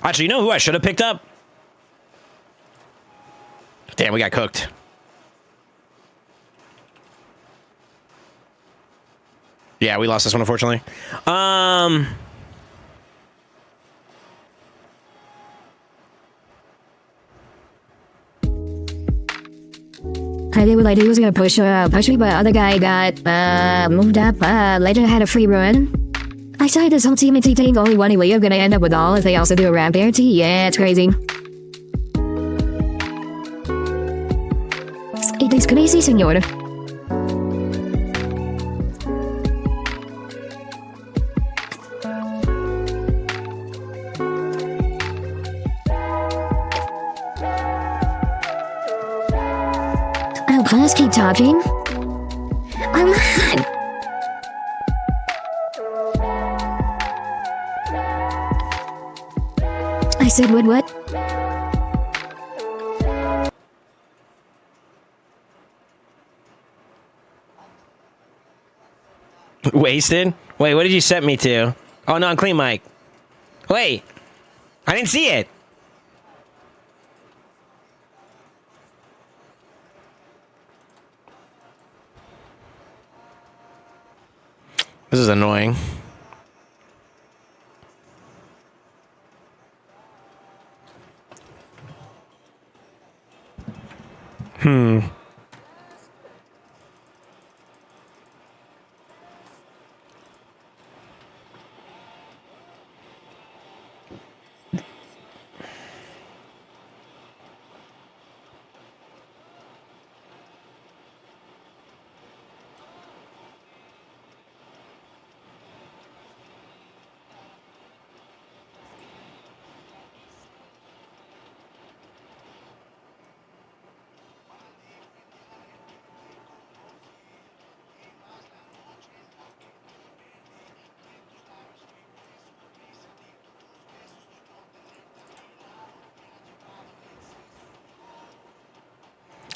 Actually, you know who I should have picked up? Damn, we got cooked. Yeah, we lost this one, unfortunately. Hi, they were like he was gonna push me, but other guy got moved up. Later had a free run. I saw this whole team and taking only one away. You're gonna end up with all if they also do a ramp guarantee. Yeah, it's crazy. It is crazy, senor. Oh, please keep talking. I'm not. I said what? Wasted? Wait, what did you set me to? Oh, no, on clean mic. Wait. I didn't see it. This is annoying.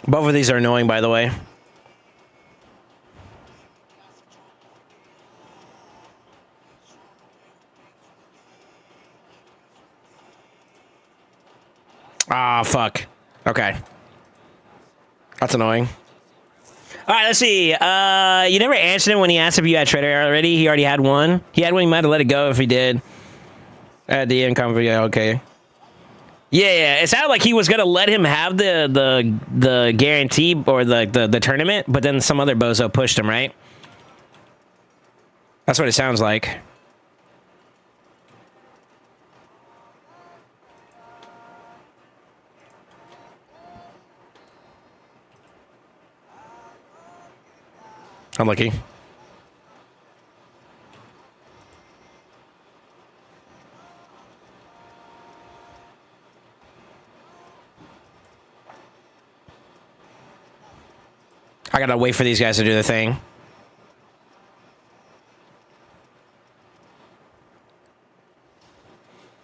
Both of these are annoying, by the way. Ah, fuck. Okay. That's annoying. All right, let's see. You never answered him when he asked if you had trader already. He already had one. He had one. He might have let it go if he did. At the income. Yeah, okay. Yeah. It sounded like he was gonna let him have the guarantee or the tournament, but then some other bozo pushed him, right? That's what it sounds like. Unlucky. I gotta wait for these guys to do the thing.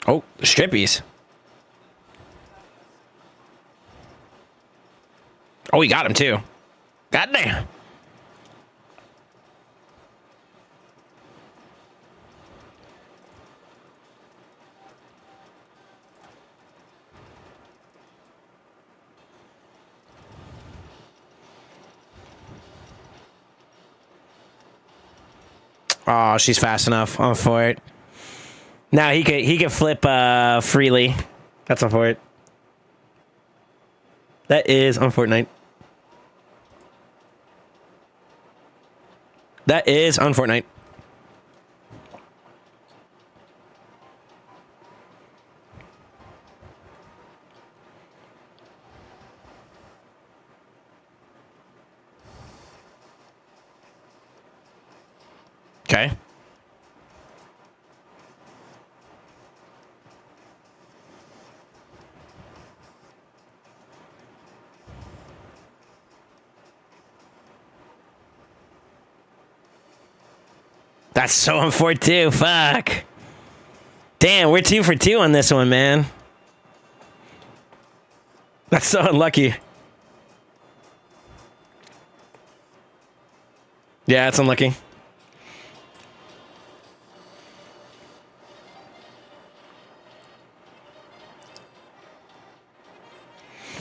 Oh, strippies. Oh, he got him too. Goddamn. Oh, she's fast enough. I'm for it. Now he could flip freely. That's on for it. That is on Fortnite. That is on Fortnite. Okay. That's so on for it too. Fuck. Damn, we're 2 for 2 on this one, man. That's so unlucky. Yeah, it's unlucky.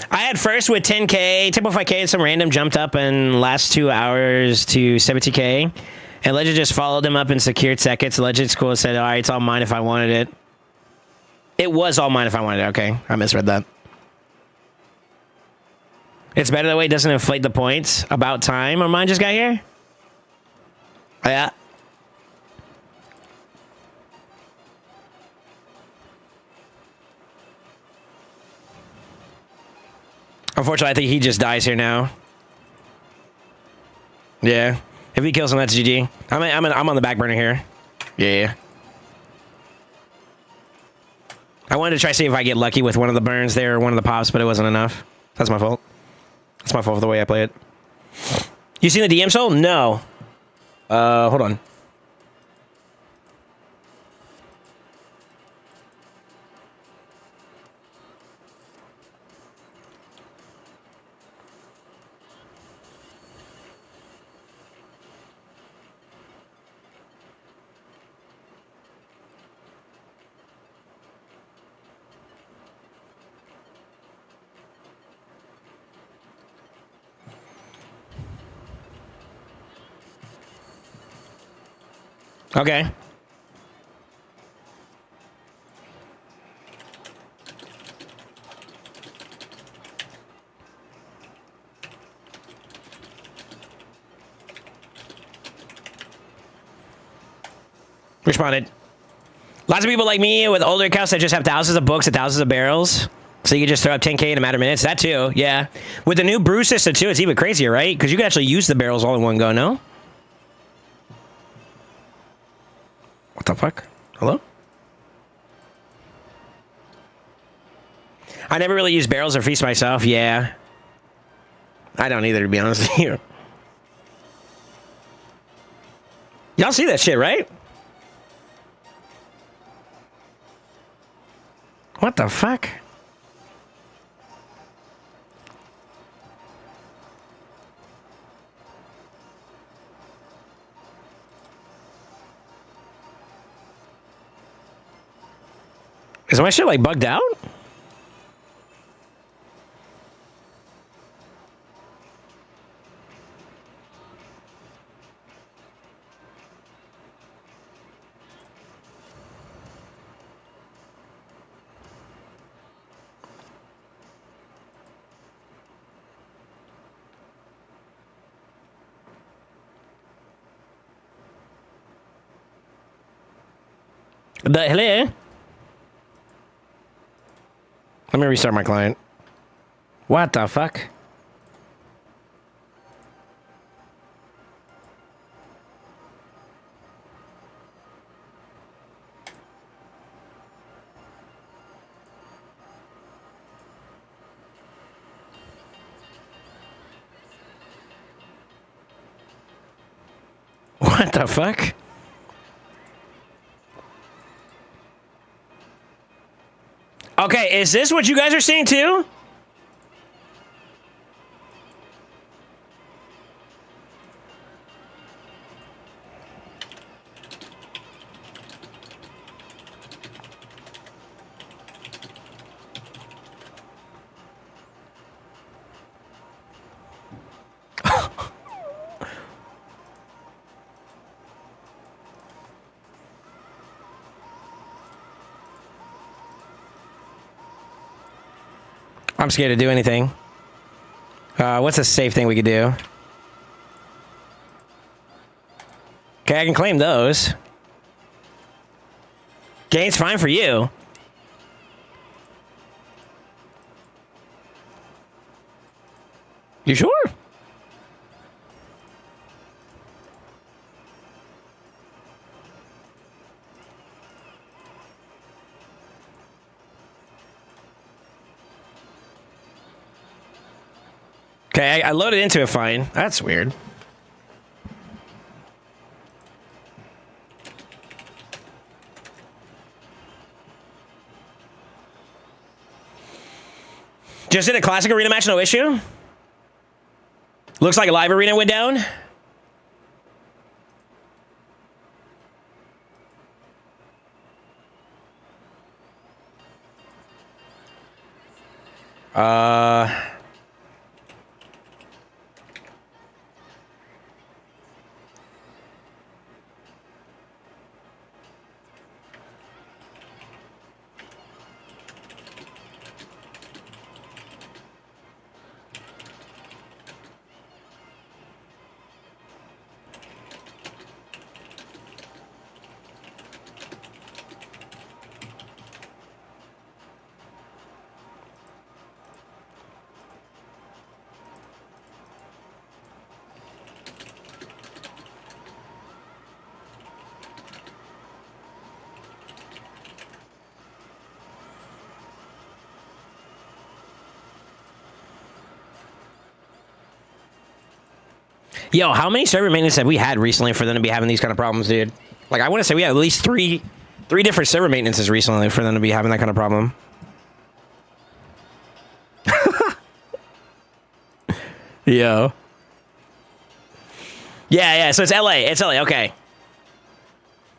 I had first with 10K, 10.5K, and some random jumped up in last 2 hours to 70K. And Legend just followed him up and secured seconds. Legend School said, all right, it's all mine if I wanted it. It was all mine if I wanted it. Okay, I misread that. It's better that way. It doesn't inflate the points. About time. Or mine just got here? Yeah. Unfortunately, I think he just dies here now. Yeah. If he kills him, that's GG. I'm on the back burner here. Yeah. I wanted to try to see if I get lucky with one of the burns there or one of the pops, but it wasn't enough. That's my fault. That's my fault for the way I play it. You seen the DM soul? No. Hold on. Okay. Responded. Lots of people like me with older accounts that just have thousands of books and thousands of barrels. So you can just throw up 10K in a matter of minutes. That too, yeah. With the new brew system too, it's even crazier, right? Because you can actually use the barrels all in one go, no? What the fuck? Hello? I never really use barrels or feast myself, yeah. I don't either, to be honest with you. Y'all see that shit, right? What the fuck? Is my shit like bugged out? Hello? Let me restart my client. What the fuck? What the fuck? Okay, is this what you guys are seeing too? I'm scared to do anything. What's a safe thing we could do? Okay, I can claim those. Gain's fine for you. You sure? Okay, I loaded into it fine. That's weird. Just did a classic arena match, no issue. Looks like a live arena went down. Yo, how many server maintenance have we had recently for them to be having these kind of problems, dude? Like, I want to say we had at least three different server maintenances recently for them to be having that kind of problem. Yo. Yeah, so it's LA. It's LA, okay.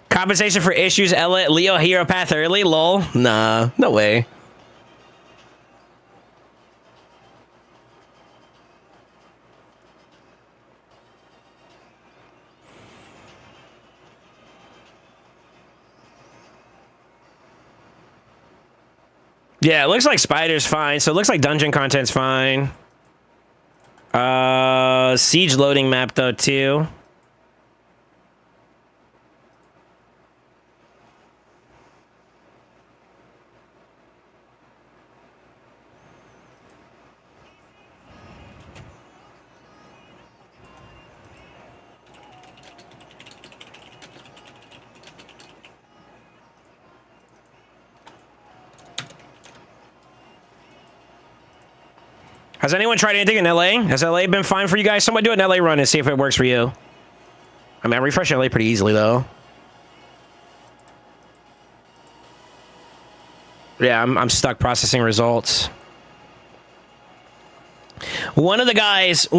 Compensation for issues, LA, Leo Hero Path early, lol. Nah, no way. Yeah, it looks like Spider's fine, so it looks like dungeon content's fine. Siege loading map, though, too. Has anyone tried anything in LA? Has LA been fine for you guys? Someone do an LA run and see if it works for you. I mean, I refresh LA pretty easily, though. Yeah, I'm stuck processing results. One of the guys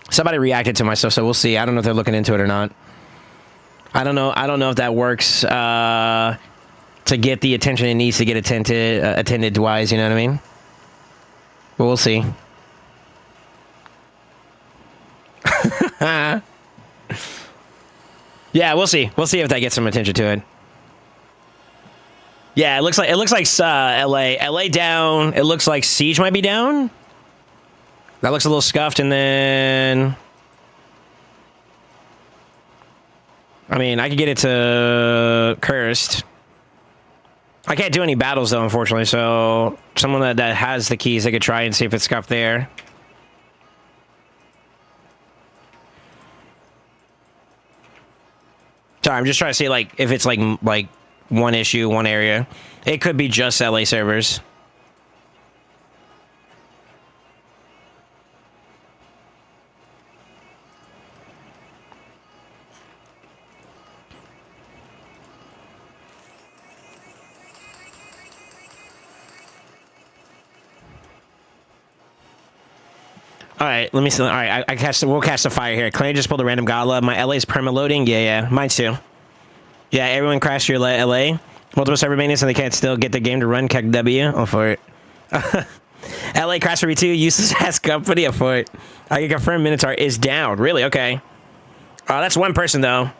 somebody reacted to my stuff, so we'll see. I don't know if they're looking into it or not. I don't know if that works to get the attention it needs to get attended wise, you know what I mean? But we'll see. Yeah, we'll see. We'll see if that gets some attention to it. Yeah, it looks like LA down. It looks like Siege might be down. That looks a little scuffed, and then... I mean, I could get it to cursed. I can't do any battles, though, unfortunately, so... Someone that has the keys, they could try and see if it's scuffed there. Sorry, I'm just trying to see, like, if it's, like one issue, one area. It could be just LA servers. All right, let me see. All right, we'll catch the fire here. Clay just pulled a random gala. My LA's perma loading. Yeah, mine too. Yeah, everyone crashed your LA. Multiple server maintenance and they can't still get the game to run. Keck W. Oh, for it. LA crash for me too. Useless ass company. Oh, for it. I can confirm Minotaur is down. Really? Okay. That's one person though.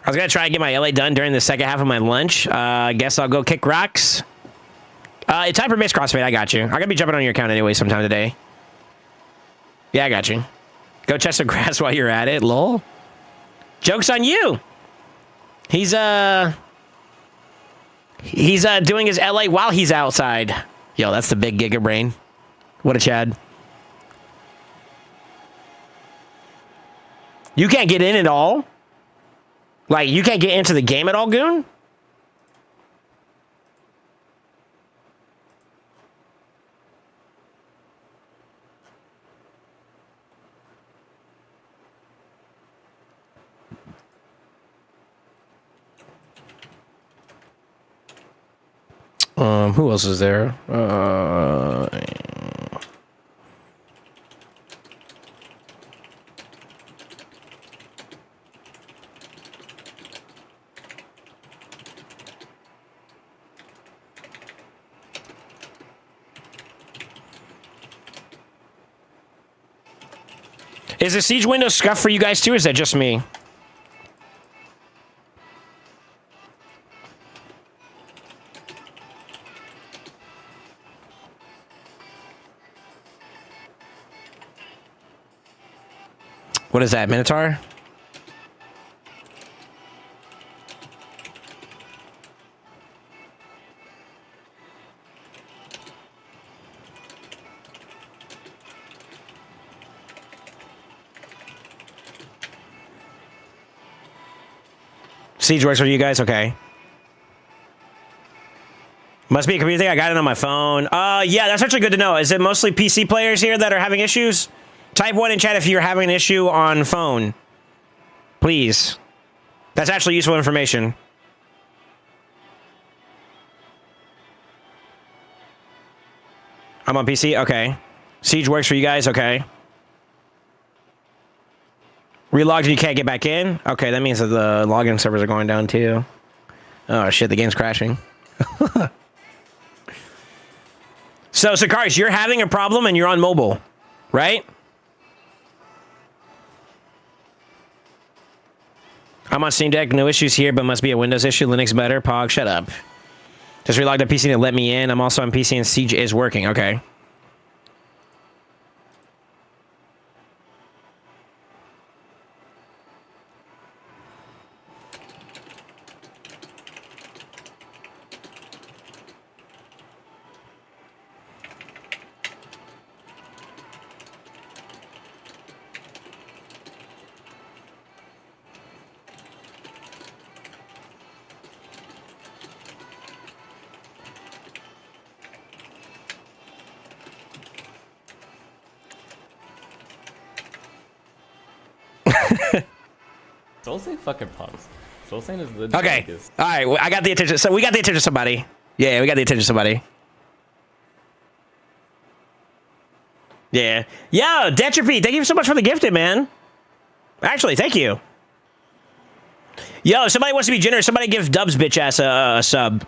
I was gonna try and get my LA done during the second half of my lunch. I guess I'll go kick rocks. It's time for base crossfade. I got you. I'm gonna be jumping on your account anyway sometime today. Yeah, I got you. Go check some grass while you're at it. Lol. Joke's on you. He's doing his LA while he's outside. Yo, that's the big giga brain. What a Chad. You can't get in at all? Like, you can't get into the game at all, Goon? Who else is there? Is the siege window scuffed for you guys too, or is that just me? What is that, Minotaur? Siege works for you guys? Okay. Must be a computer thing. I got it on my phone. Yeah, that's actually good to know. Is it mostly PC players here that are having issues? Type 1 in chat if you're having an issue on phone. Please. That's actually useful information. I'm on PC? Okay. Siege works for you guys? Okay. Relogged and you can't get back in? Okay, that means that the login servers are going down too. Oh shit, the game's crashing. So, Sakaris, you're having a problem and you're on mobile, right? I'm on Steam Deck, no issues here, but must be a Windows issue. Linux better. Pog, shut up. Just relogged the PC to let me in. I'm also on PC and Siege is working. Okay. SoulSaint fucking punks. SoulSaint is the okay. drunkest. All right, well, I got the attention. So we got the attention of somebody. Yeah, we got the attention of somebody. Yeah. Yo, Detropy, thank you so much for the gifted, man. Actually, thank you. Yo, if somebody wants to be generous, somebody give Dubs bitch ass a sub.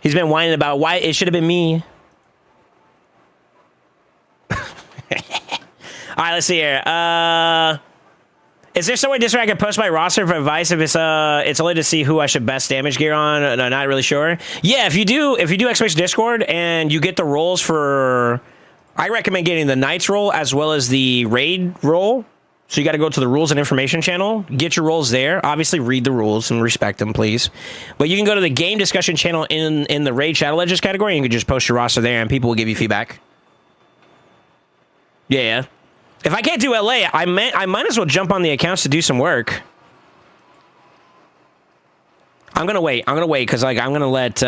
He's been whining about why it should have been me. All right, let's see here. Is there some way this way I can post my roster for advice if it's only to see who I should best damage gear on? I'm not really sure. Yeah, if you do exclamation Discord and you get the roles for I recommend getting the Knights role as well as the Raid role. So you got to go to the rules and information channel, get your roles there. Obviously, read the rules and respect them, please. But you can go to the game discussion channel in the Raid Shadow Legends category, and you can just post your roster there, and people will give you feedback. Yeah. If I can't do LA, I might as well jump on the accounts to do some work. I'm gonna wait because like I'm gonna let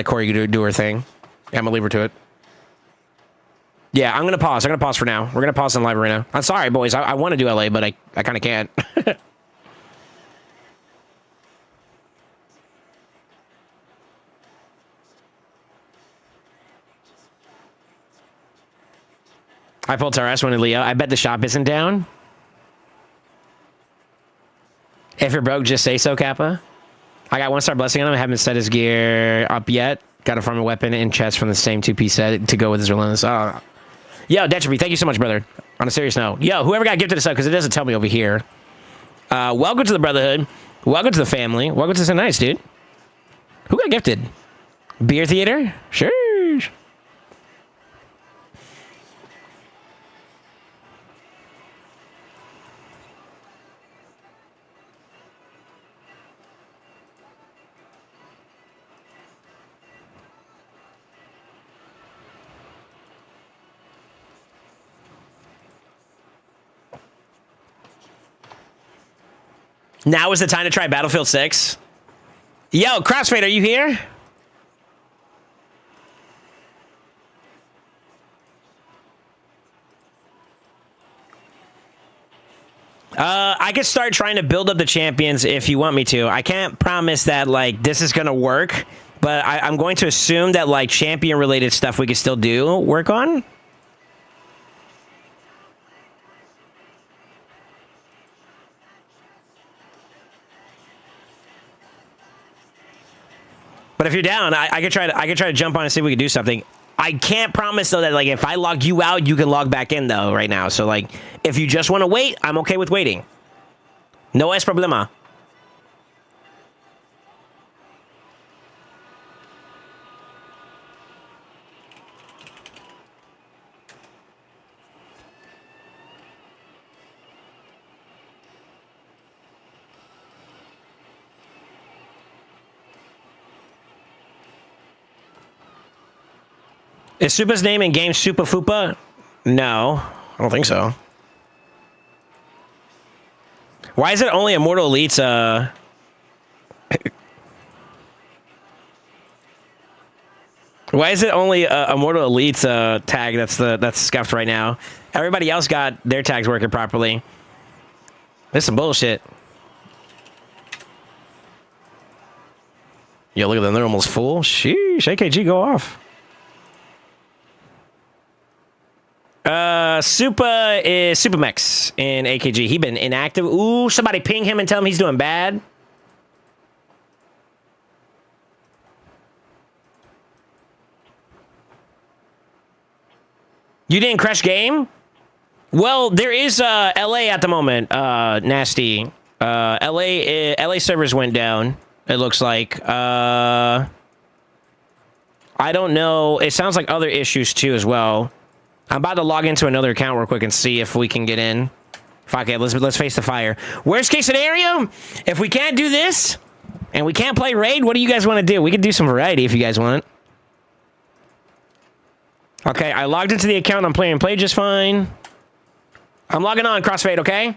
Corey do her thing. Yeah, I'm gonna leave her to it. Yeah, I'm gonna pause. I'm gonna pause for now. We're gonna pause on live arena. I'm sorry, boys. I want to do LA, but I kind of can't. I pulled Taras when Leo. I bet the shop isn't down. If you're broke, just say so, Kappa. I got 1-star blessing on him. I haven't set his gear up yet. Got a farm a weapon and chest from the same 2-piece set to go with his relentless. Oh. Yo, Detropy, thank you so much, brother. On a serious note. Yo, whoever got gifted a sub, because it doesn't tell me over here. Welcome to the Brotherhood. Welcome to the family. Welcome to so nice, dude. Who got gifted? Beer Theater? Sure. Now is the time to try Battlefield 6. Yo, Crossfade, are you here? I could start trying to build up the champions if you want me to. I can't promise that, like, this is going to work, but I'm going to assume that, like, champion-related stuff we can still do work on. But if you're down, I could try to jump on and see if we can do something. I can't promise though that like if I log you out, you can log back in though right now. So like if you just want to wait, I'm okay with waiting. No es problema. Is Supa's name in game Supa Fupa? No, I don't think so. Why is it only Immortal Elites? Why is it only Immortal Elites tag that's scuffed right now? Everybody else got their tags working properly. This is some bullshit. Yo, look at them. They're almost full. Sheesh, AKG, go off. Supa is Supermex in AKG. He been inactive. Ooh, somebody ping him and tell him he's doing bad. You didn't crash game? Well, there is LA at the moment. Nasty. LA servers went down. It looks like. I don't know. It sounds like other issues too as well. I'm about to log into another account real quick and see if we can get in. Fuck it, let's face the fire. Worst case scenario, if we can't do this and we can't play raid, what do you guys want to do? We can do some variety if you guys want. Okay, I logged into the account. I'm playing play just fine. I'm logging on, Crossfade, okay?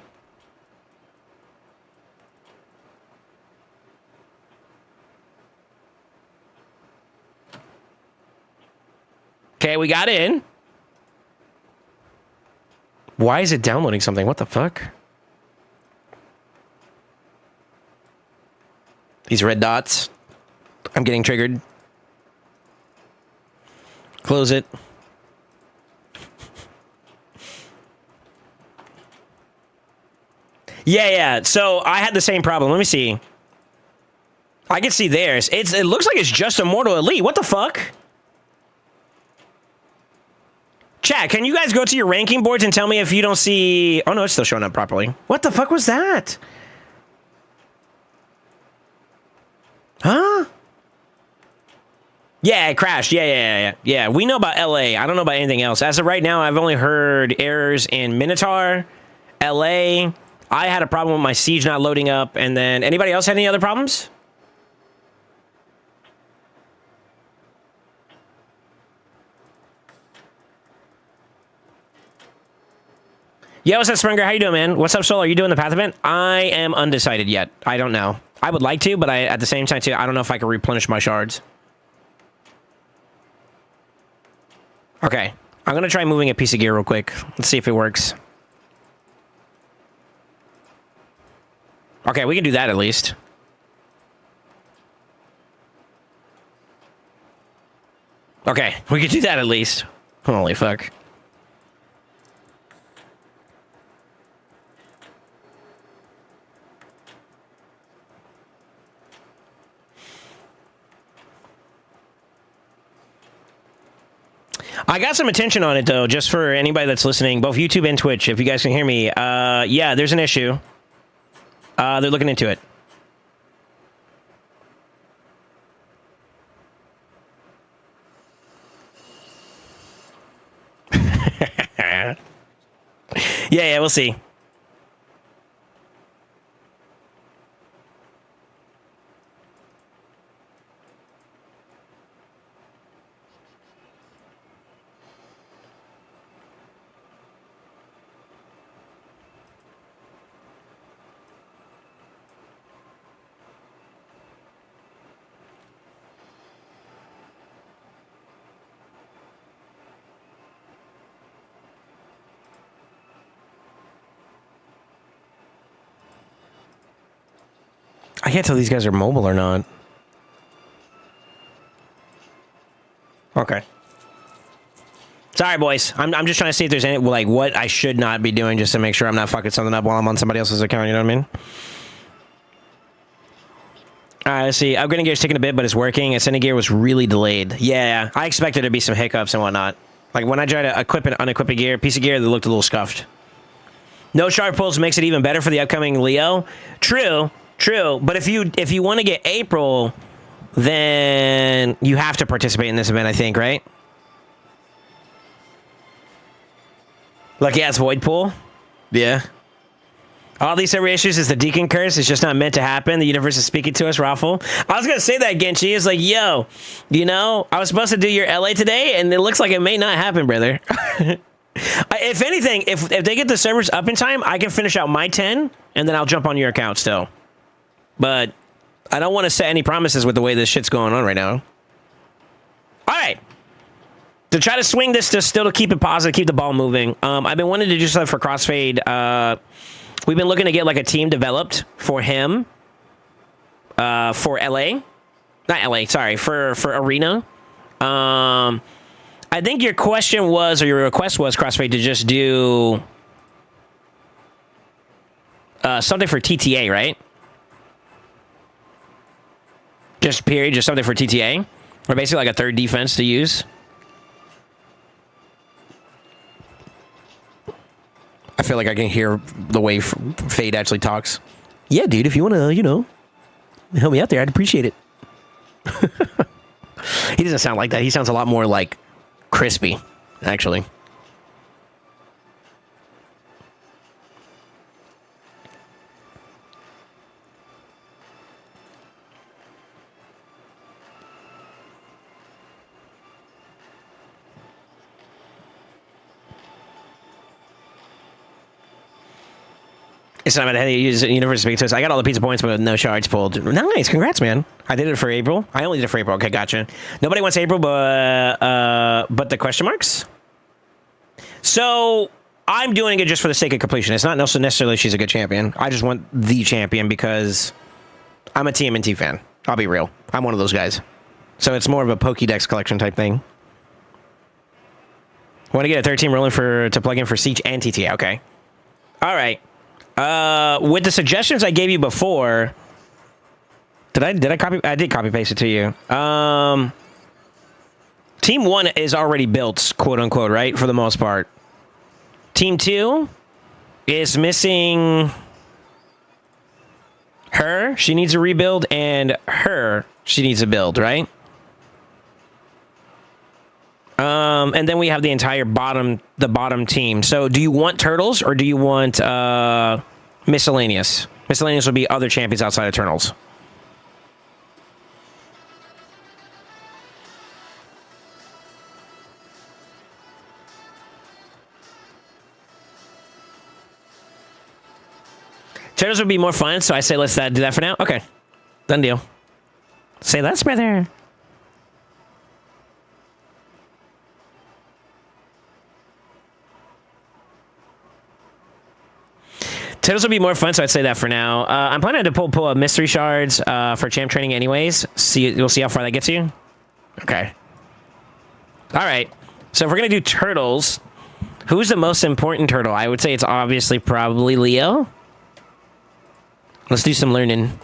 Okay, we got in. Why is it downloading something? What the fuck? These red dots. I'm getting triggered. Close it. Yeah. So I had the same problem. Let me see. I can see theirs. It looks like it's just Immortal Elite. What the fuck? Chat, can you guys go to your ranking boards and tell me if you don't see... Oh, no, it's still showing up properly. What the fuck was that? Huh? Yeah, it crashed. Yeah. We know about LA. I don't know about anything else. As of right now, I've only heard errors in Minotaur, LA. I had a problem with my Siege not loading up. And then anybody else had any other problems? Yeah, what's up, Springer? How you doing, man? What's up, Soul? Are you doing the Path event? I am undecided yet. I don't know. I would like to, but at the same time, too, I don't know if I can replenish my shards. Okay. I'm going to try moving a piece of gear real quick. Let's see if it works. Okay, we can do that at least. Okay, we can do that at least. Holy fuck. I got some attention on it, though, just for anybody that's listening, both YouTube and Twitch, if you guys can hear me. Yeah, there's an issue. They're looking into it. Yeah, we'll see. I can't tell these guys are mobile or not. Okay. Sorry, boys. I'm just trying to see if there's any, like, what I should not be doing just to make sure I'm not fucking something up while I'm on somebody else's account, you know what I mean? Alright, let's see. Upgrading gear is taking a bit, but it's working. Ascending gear was really delayed. Yeah, I expected there to be some hiccups and whatnot. Like, when I tried to equip and unequip a gear, piece of gear that looked a little scuffed. No shard pulls makes it even better for the upcoming Leo. True. But if you want to get April, then you have to participate in this event, I think, right? Look, yeah, it's Void Pool. Yeah. All these server issues is the Deacon Curse. It's just not meant to happen. The universe is speaking to us, Raffle. I was going to say that, Genchi. It's like, yo, you know, I was supposed to do your LA today, and it looks like it may not happen, brother. If anything, if they get the servers up in time, I can finish out my 10, and then I'll jump on your account still. But I don't want to set any promises with the way this shit's going on right now. All right. To try to swing this to still to keep it positive, keep the ball moving. I've been wanting to do something for Crossfade. We've been looking to get like a team developed for him. For LA. Not LA, sorry. For Arena. I think your question was, or your request was, Crossfade, to just do something for TTA, right? Just period, just something for TTA? Or basically like a third defense to use? I feel like I can hear the way Fade actually talks. Yeah, dude, if you want to, you know, help me out there, I'd appreciate it. He doesn't sound like that. He sounds a lot more like crispy, actually. It's not about how you use Universe Speak to us. I got all the pizza points, but no shards pulled. Nice, congrats, man. I did it for April. I only did it for April. Okay, gotcha. Nobody wants April, but the question marks. So I'm doing it just for the sake of completion. It's not necessarily she's a good champion. I just want the champion because I'm a TMNT fan. I'll be real. I'm one of those guys. So it's more of a Pokédex collection type thing. Want to get a third team rolling to plug in for Siege and TTA. Okay. All right. With the suggestions I gave you before, did I copy? I did copy paste it to you. Team 1 is already built, quote unquote, right? For the most part. Team 2 is missing her. She needs a rebuild, and her. She needs a build, right? And then we have the entire bottom team. So do you want turtles or do you want miscellaneous? Miscellaneous would be other champions outside of turtles. Turtles would be more fun, so I say let's do that for now. Okay, done deal. Say less, brother. Turtles would be more fun, so I'd say that for now. I'm planning to pull up mystery shards for champ training anyways. You'll see how far that gets you. Okay. All right. So if we're gonna do turtles, who's the most important turtle? I would say it's obviously probably Leo. Let's do some learning.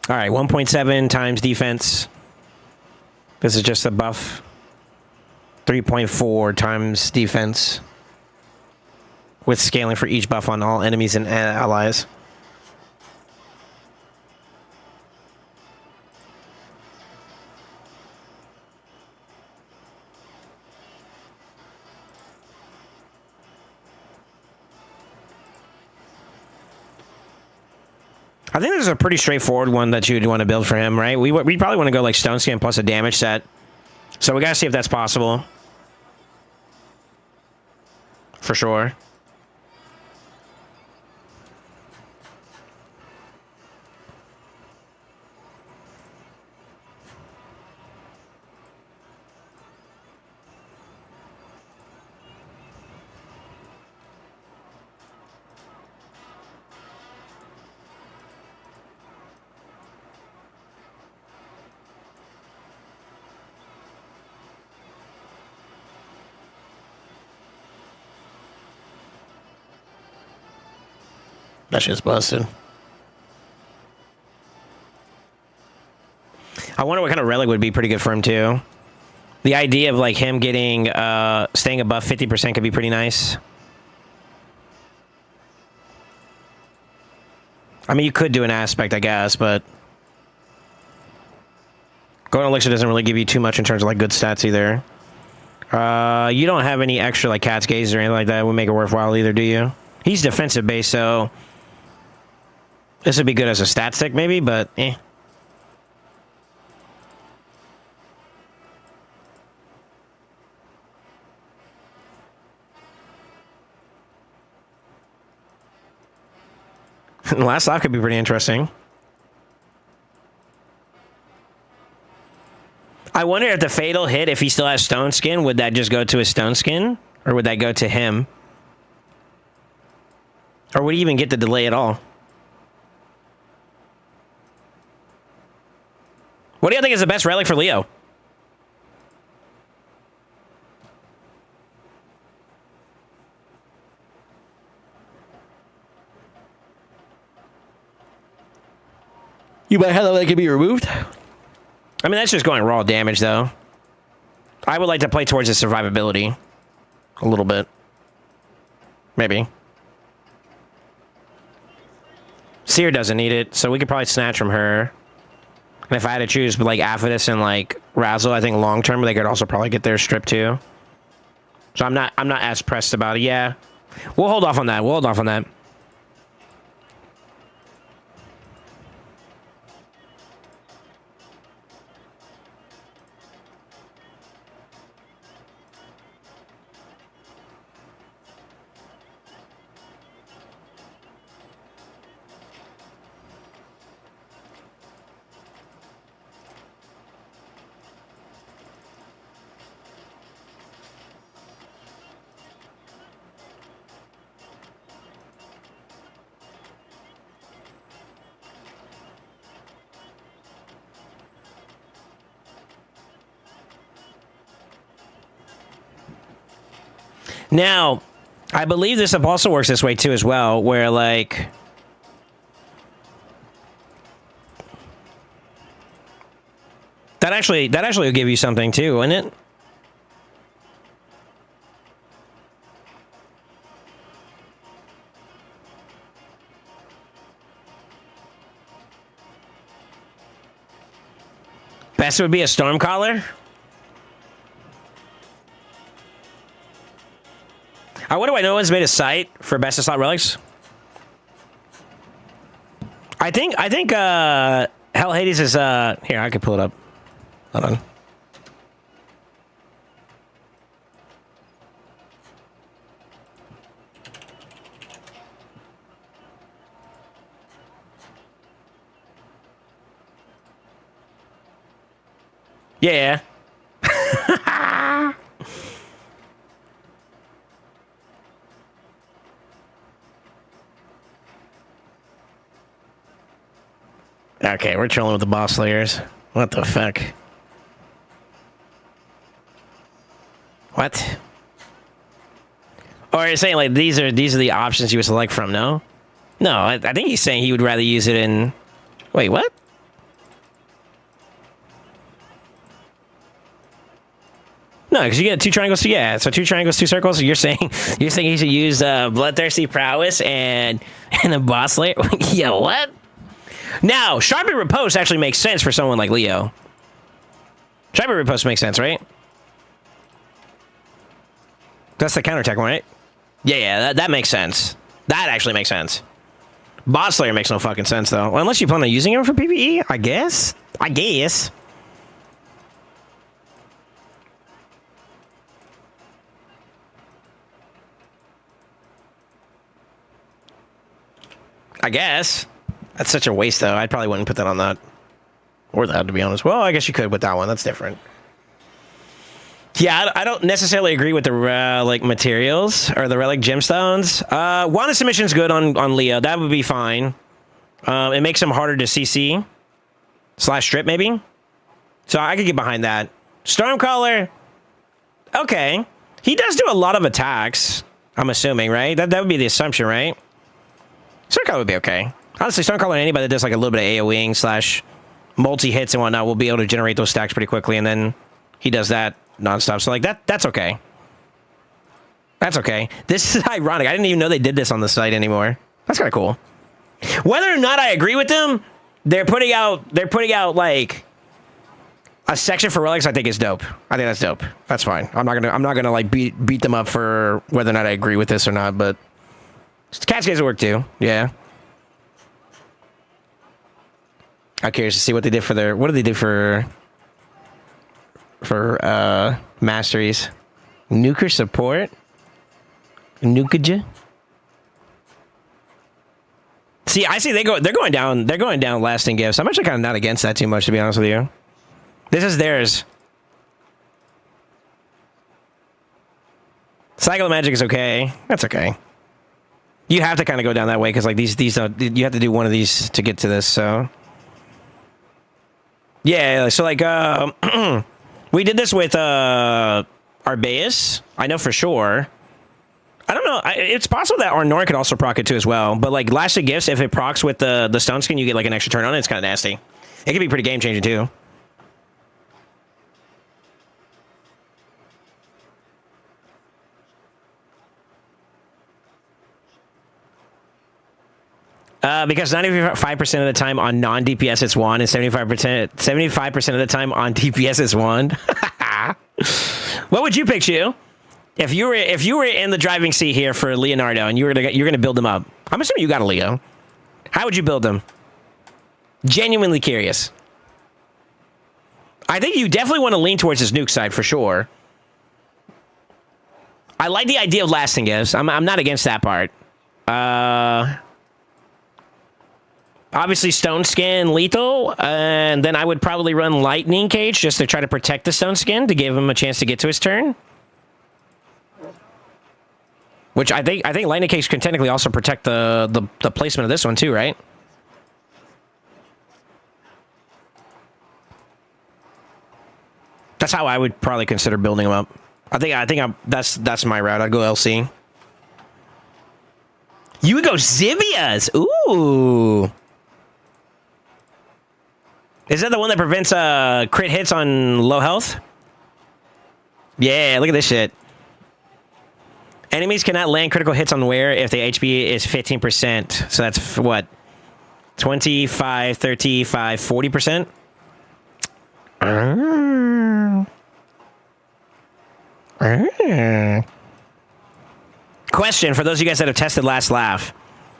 All right, 1.7 times defense. This is just a buff. 3.4 times defense. With scaling for each buff on all enemies and allies. I think this is a pretty straightforward one that you'd want to build for him, right? We probably want to go like Stone Skin plus a damage set. So we gotta see if that's possible. For sure. That shit's busted. I wonder what kind of relic would be pretty good for him too. The idea of like him getting staying above 50% could be pretty nice. I mean, you could do an aspect, I guess, but Golden Elixir doesn't really give you too much in terms of like good stats either. You don't have any extra like Cat's Gaze or anything like that would make it worthwhile either, do you? He's defensive based, so this would be good as a stat stick maybe, but eh. Last off could be pretty interesting. I wonder if the fatal hit, if he still has Stone Skin, would that just go to his Stone Skin? Or would that go to him? Or would he even get the delay at all? What do you think is the best relic for Leo? You might have that can be removed. I mean, that's just going raw damage, though. I would like to play towards his survivability. A little bit. Maybe. Seer doesn't need it, so we could probably snatch from her. And if I had to choose, like, Aphidus and, like, Razzle, I think long-term, they could also probably get their strip, too. So I'm not as pressed about it. Yeah. We'll hold off on that. We'll hold off on that. Now, I believe this also works this way too as well, where like that actually will give you something too, wouldn't it? Best would be a Stormcaller. What do I know? One's made a site for best of slot relics. I think Hell Hades is here. I could pull it up. Hold on. Yeah. Okay, we're trolling with the boss layers. What the fuck? What? Or you're saying like these are the options you would select from? No, no. I think he's saying he would rather use it in. Wait, what? No, because you get 2 triangles. Yeah, so 2 triangles, 2 circles. So you're saying he should use Bloodthirsty Prowess and a boss layer. Yeah, what? Now, Sharpened Riposte actually makes sense for someone like Leo. Sharpened Riposte makes sense, right? That's the counterattack one, right? Yeah, that makes sense. That actually makes sense. Boss Slayer makes no fucking sense, though. Well, unless you plan on using him for PvE, I guess. I guess. That's such a waste, though. I probably wouldn't put that on that. Or that, to be honest. Well, I guess you could with that one. That's different. Yeah, I don't necessarily agree with the like materials or the relic gemstones. Wand submission's good on Leo. That would be fine. It makes him harder to CC / strip, maybe. So I could get behind that. Stormcaller. Okay. He does do a lot of attacks, I'm assuming, right? That would be the assumption, right? Stormcaller would be okay. Honestly, Stormcaller, anybody that does like a little bit of AoEing / multi-hits and whatnot will be able to generate those stacks pretty quickly, and then he does that nonstop. So like that's okay. That's okay. This is ironic. I didn't even know they did this on the site anymore. That's kind of cool. Whether or not I agree with them, they're putting out like a section for relics. I think is dope. I think that's dope. That's fine. I'm not gonna like beat them up for whether or not I agree with this or not. But Cascades will work too. Yeah. I'm curious to see what they did for their. What did they do for masteries? Nuker support. Nukaja. See, I see they're going down lasting gifts. I'm actually kind of not against that too much, to be honest with you. This is theirs. Cycle of Magic is okay. That's okay. You have to kind of go down that way because like these you have to do one of these to get to this. So yeah, so like we did this with Arbaeus. I know for sure. I don't know. It's possible that Arnor could also proc it too as well. But like Lasting Gifts, if it procs with the Stone Skin, you get like an extra turn on it. It's kind of nasty. It could be pretty game changing too. Because 95% of the time on non-DPS it's wand, and 75% of the time on DPS it's wand. What would you pick, Shu? If you were in the driving seat here for Leonardo and you're gonna build him up, I'm assuming you got a Leo. How would you build him? Genuinely curious. I think you definitely want to lean towards his nuke side for sure. I like the idea of lasting gifts. I'm not against that part. Obviously Stone Skin lethal, and then I would probably run Lightning Cage just to try to protect the Stone Skin to give him a chance to get to his turn. Which I think Lightning Cage can technically also protect the placement of this one too, right? That's how I would probably consider building him up. That's my route. I'd go LC. You would go Zivias. Ooh. Is that the one that prevents crit hits on low health? Yeah, look at this shit. Enemies cannot land critical hits on wear if the HP is 15%. So that's what? 25, 35, 40%? Question for those of you guys that have tested Last Laugh.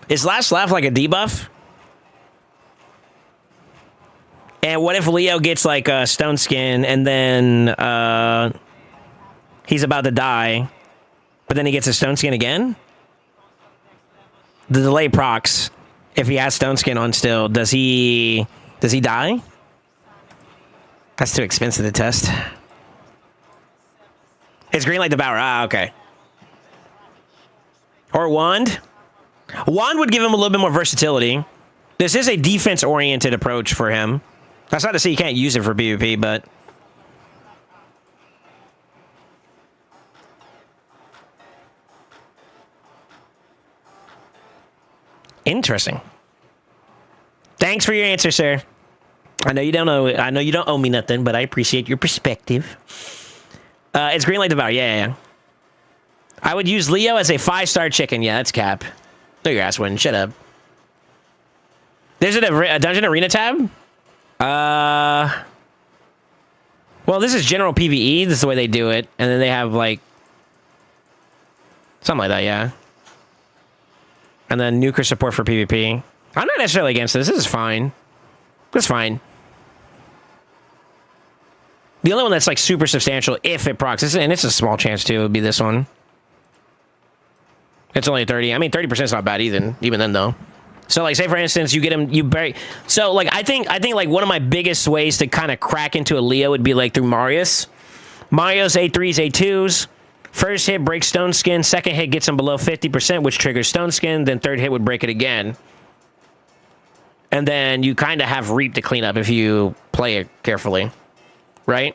Is Last Laugh like a debuff? And what if Leo gets like a stone skin and then he's about to die, but then he gets a stone skin again? The delay procs, if he has stone skin on still, does he die? That's too expensive to test. It's green like the Bower. Ah, okay. Or Wand. Wand would give him a little bit more versatility. This is a defense-oriented approach for him. That's not to say you can't use it for PvP, but... Interesting. Thanks for your answer, sir. I know you don't know. I know you don't owe me nothing, but I appreciate your perspective. It's green like the Bower. Yeah. I would use Leo as a 5-star chicken. Yeah, that's cap. No, your ass wouldn't. Shut up. There's a dungeon arena tab. Well, this is general PvE. This is the way they do it, and then they have like something like that. Yeah. And then nuker support for PvP. I'm not necessarily against this. This is fine. It's fine. The only one that's like super substantial, if it procs, and it's a small chance too, would be this one. It's only 30. I mean, 30% is not bad even then though. So like, say for instance, you get him, you bury. So like, I think like one of my biggest ways to kind of crack into a Leo would be like through Marius. Marius A3s, A2s. First hit breaks stone skin. Second hit gets him below 50%, which triggers stone skin. Then third hit would break it again. And then you kind of have Reap to clean up if you play it carefully, right?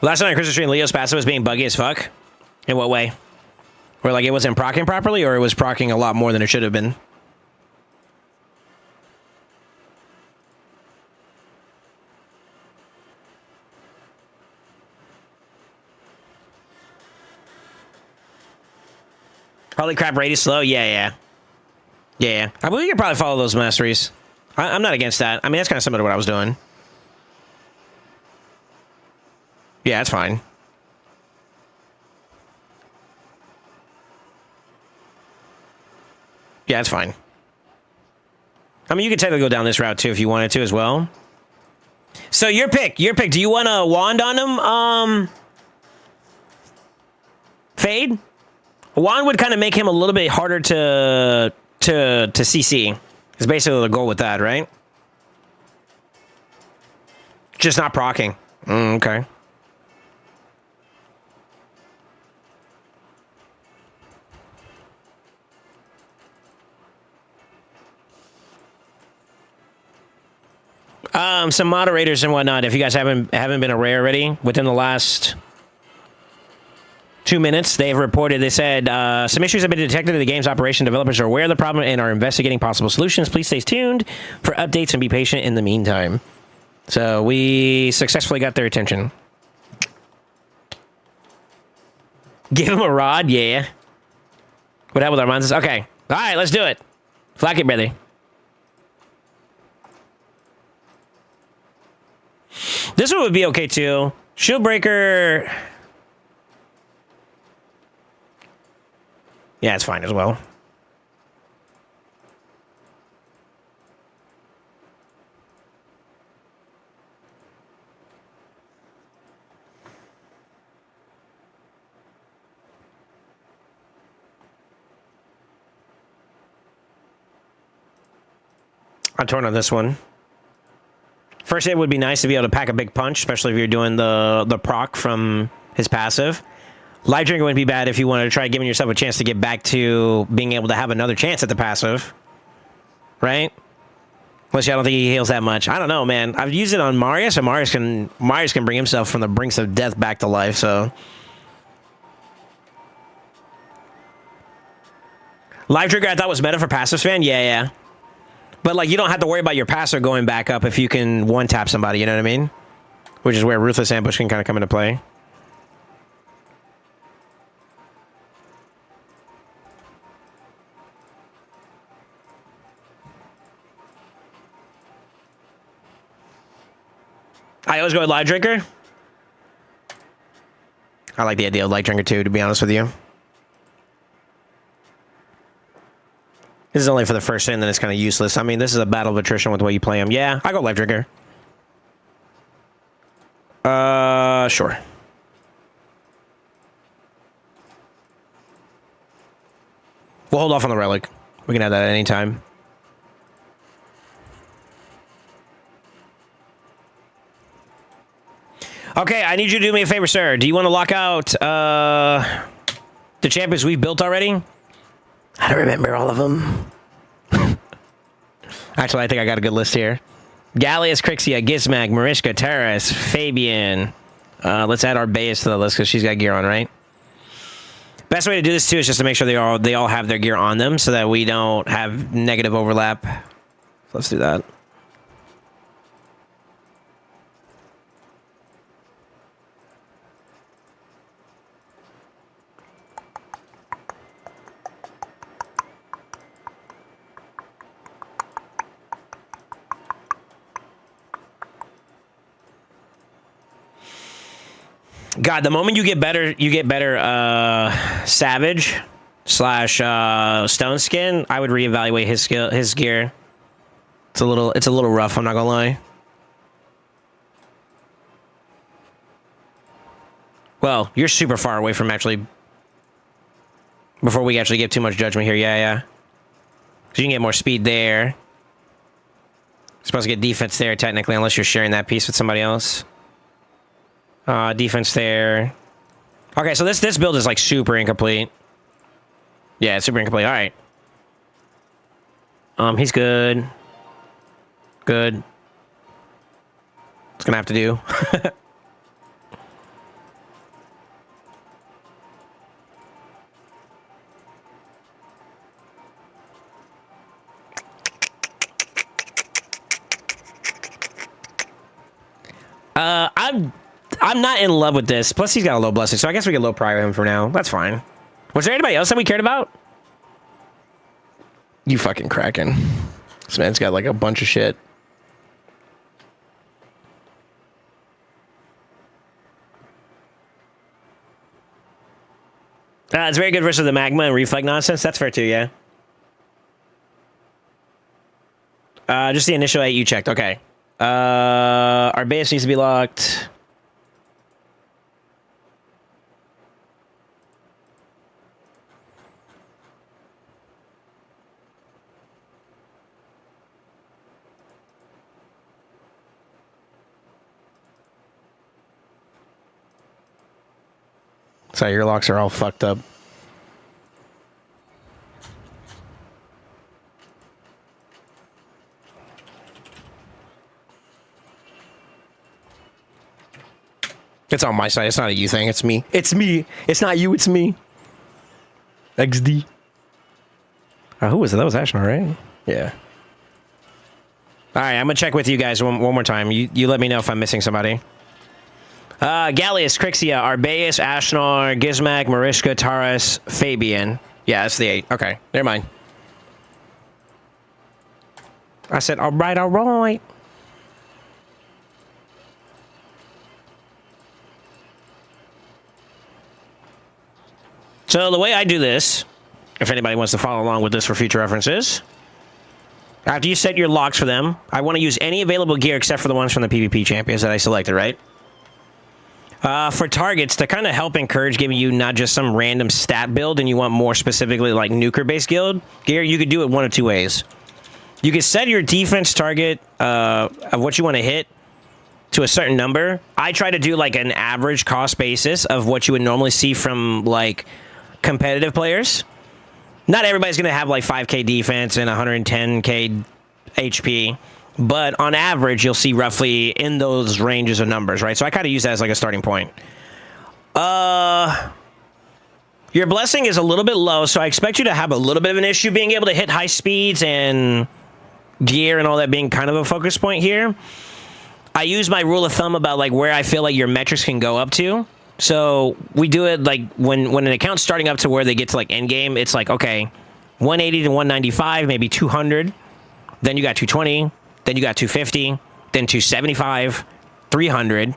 Last night on Christmas stream, Leo's passive was being buggy as fuck. In what way? Where like it wasn't proccing properly, or it was proccing a lot more than it should have been? Holy crap, rate is slow? Yeah. I believe you could probably follow those masteries. I'm not against that. I mean, that's kind of similar to what I was doing. Yeah, that's fine. Yeah, that's fine. I mean, you could technically go down this route too if you wanted to as well. So your pick. Do you want a wand on him? Fade? A wand would kind of make him a little bit harder to CC. Is basically the goal with that, right? Just not proccing. Okay. Some moderators and whatnot, if you guys haven't been aware already, within the last 2 minutes, they've reported, they said, some issues have been detected in the game's operation. Developers are aware of the problem and are investigating possible solutions. Please stay tuned for updates and be patient in the meantime. So we successfully got their attention. Give him a rod, yeah. What happened with our monsters? Okay. All right, let's do it. Flack it, brother. This one would be okay too. Shieldbreaker. Yeah, it's fine as well. I'm torn on this one. First hit would be nice to be able to pack a big punch, especially if you're doing the proc from his passive. Life Drinker wouldn't be bad if you wanted to try giving yourself a chance to get back to being able to have another chance at the passive. Right? Unless I don't think he heals that much. I don't know, man. I've used it on Marius, and Marius can bring himself from the brinks of death back to life, so. Life Trigger I thought was meta for passive fan? Yeah. But, like, you don't have to worry about your passive going back up if you can one-tap somebody, you know what I mean? Which is where Ruthless Ambush can kind of come into play. I always go with light drinker. I like the idea of light drinker too, to be honest with you. This is only for the first in, then it's kind of useless. I mean, this is a battle of attrition with the way you play them. Yeah, I go light drinker. Sure. We'll hold off on the relic. We can have that at any time. Okay, I need you to do me a favor, sir. Do you want to lock out the champions we've built already? I don't remember all of them. Actually, I think I got a good list here. Gallius, Crixia, Gizmag, Mariska, Terrace, Fabian. Let's add our base to the list because she's got gear on, right? Best way to do this too is just to make sure they all have their gear on them so that we don't have negative overlap. Let's do that. God, the moment you get better Savage / Stone Skin, I would reevaluate his gear. It's a little rough, I'm not gonna lie. Well, you're super far away from actually. Before we actually give too much judgment here, yeah. So you can get more speed there. You're supposed to get defense there technically, unless you're sharing that piece with somebody else. Defense there. Okay, so this build is like super incomplete. Yeah, it's super incomplete. All right. He's good. Good. It's gonna have to do. I'm not in love with this. Plus, he's got a low blessing, so I guess we can low prio him for now. That's fine. Was there anybody else that we cared about? You fucking Kraken. This man's got like a bunch of shit. It's very good versus the magma and reflect nonsense. That's fair too, yeah. Just the initial 8 you checked. Okay. Our base needs to be locked. So your locks are all fucked up. It's on my side. It's not a you thing. It's me. It's me. It's not you. It's me. XD. Who was it? That was Ashnar, right? Yeah. All right. I'm going to check with you guys one more time. You let me know if I'm missing somebody. Gallius, Crixia, Arbeus, Ashnar, Gizmag, Mariska, Taras, Fabian. Yeah, that's the 8. Okay. Never mind. I said, all right, all right. So the way I do this, if anybody wants to follow along with this for future references, after you set your locks for them, I want to use any available gear except for the ones from the PvP champions that I selected, right? For targets, to kind of help encourage giving you not just some random stat build and you want more specifically like nuker-based gear, you could do it one of two ways. You could set your defense target of what you want to hit to a certain number. I try to do like an average cost basis of what you would normally see from like competitive players. Not everybody's going to have like 5k defense and 110k HP, but on average, you'll see roughly in those ranges of numbers, right? So I kind of use that as like a starting point. Your blessing is a little bit low, so I expect you to have a little bit of an issue being able to hit high speeds and gear and all that being kind of a focus point here. I use my rule of thumb about like where I feel like your metrics can go up to. So we do it like when an account's starting up to where they get to like end game, it's like, okay, 180 to 195, maybe 200. Then you got 220. Then you got 250. Then 275. 300,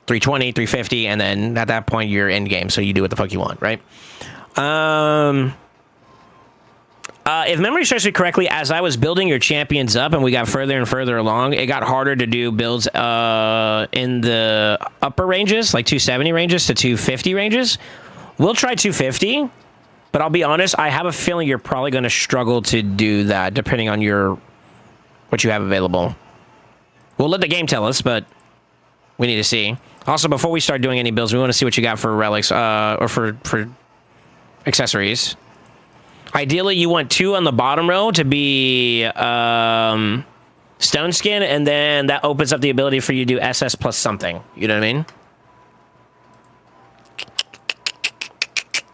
320, 350, and then at that point you're in game, so you do what the fuck you want, right? If memory serves me correctly, as I was building your champions up and we got further and further along, it got harder to do builds in the upper ranges, like 270 ranges to 250 ranges. We'll try 250, but I'll be honest, I have a feeling you're probably going to struggle to do that depending on what you have available. We'll let the game tell us, but we need to see. Also, before we start doing any builds, we want to see what you got for relics or for accessories. Ideally, you want 2 on the bottom row to be stone skin, and then that opens up the ability for you to do SS plus something. You know what I mean?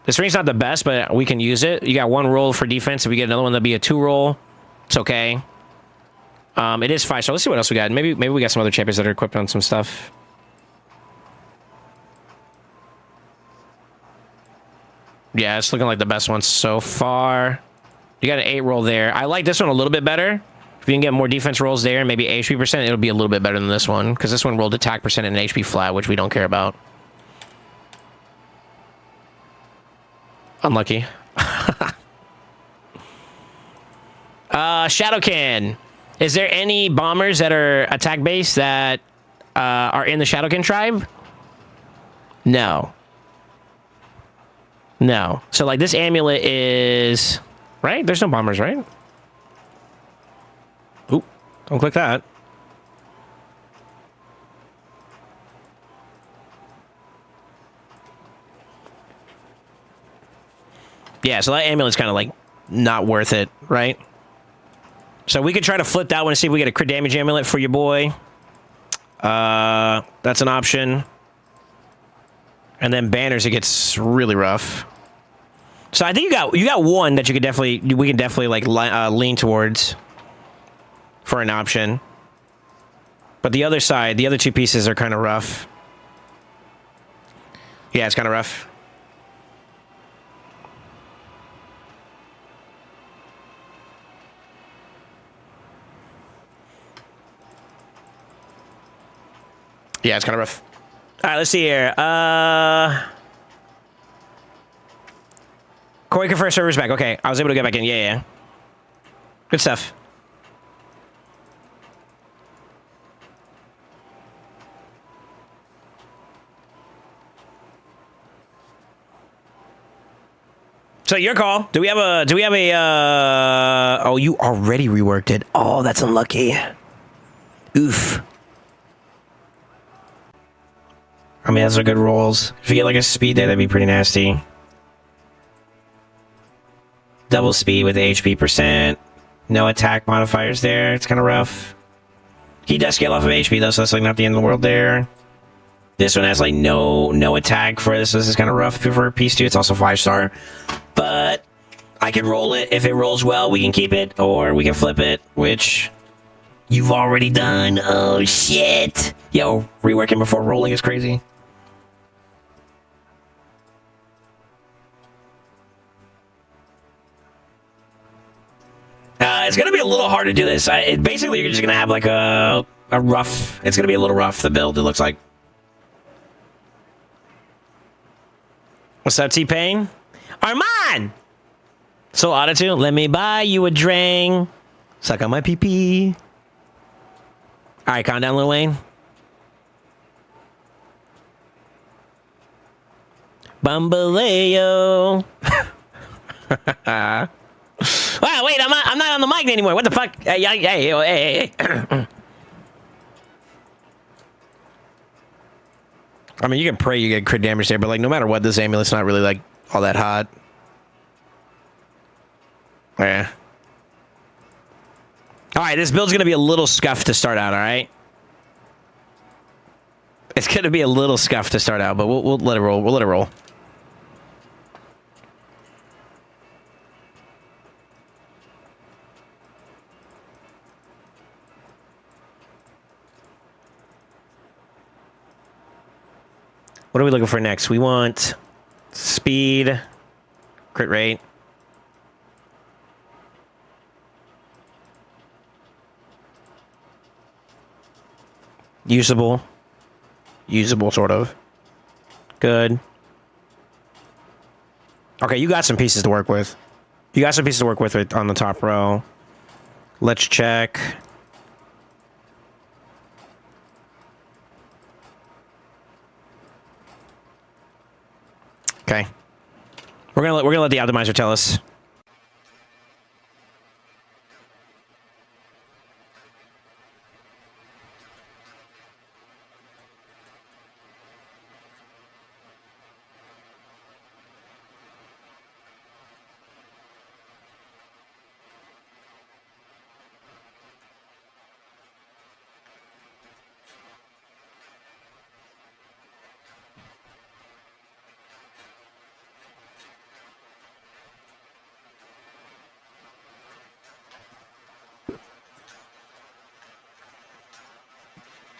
This ring's not the best, but we can use it. You got 1 roll for defense. If we get another one, that'll be a 2 roll. It's okay. It is 5 star. Let's see what else we got. Maybe we got some other champions that are equipped on some stuff. Yeah, it's looking like the best one so far. You got an 8 roll there. I like this one a little bit better. If you can get more defense rolls there and maybe HP percent, it'll be a little bit better than this one. Because this one rolled attack percent and HP flat, which we don't care about. Unlucky. Shadowkin. Is there any bombers that are attack based that are in the Shadowkin tribe? No. No. So, like, this amulet is... Right? There's no bombers, right? Oop. Don't click that. Yeah, so that amulet's kind of, like, not worth it, right? So we could try to flip that one and see if we get a crit damage amulet for your boy. That's an option. And then banners, it gets really rough. So I think you got one that we can definitely like lean towards for an option. But the other side, the other 2 pieces are kind of rough. Yeah, it's kind of rough. Yeah, it's kind of rough. All right, let's see here. Corey confirmed server's back. Okay, I was able to get back in. Yeah. Good stuff. So your call. Do we have a oh, you already reworked it. Oh, that's unlucky. Oof. I mean, those are good rolls. If you get like a speed there, that'd be pretty nasty. Double speed with HP percent. No attack modifiers there. It's kind of rough. He does scale off of HP though, so that's like not the end of the world there. This one has like no attack for this. This is kind of rough for piece 2. It's also 5 star. But I can roll it. If it rolls well, we can keep it, or we can flip it, which you've already done. Oh shit. Yo, reworking before rolling is crazy. It's going to be a little hard to do this. Basically, you're just going to have like a rough... It's going to be a little rough, the build, it looks like. What's up, T-Pain? Armand! Soul Attitude, let me buy you a drink. Suck on my pee-pee. All right, calm down, Lil Wayne. Bambaleo. Wow, wait, I'm not on the mic anymore. What the fuck? Hey. I mean, you can pray you get crit damage there, but like no matter what, this amulet's not really like all that hot. Yeah. All right, this build's gonna be a little scuffed to start out. All right. It's gonna be a little scuffed to start out, but we'll let it roll. We'll let it roll. What are we looking for next? We want speed, crit rate. Usable. usable, sort of. Good. Okay, you got some pieces to work with. You got some pieces to work with on the top row. Let's check. Okay. We're gonna let the optimizer tell us.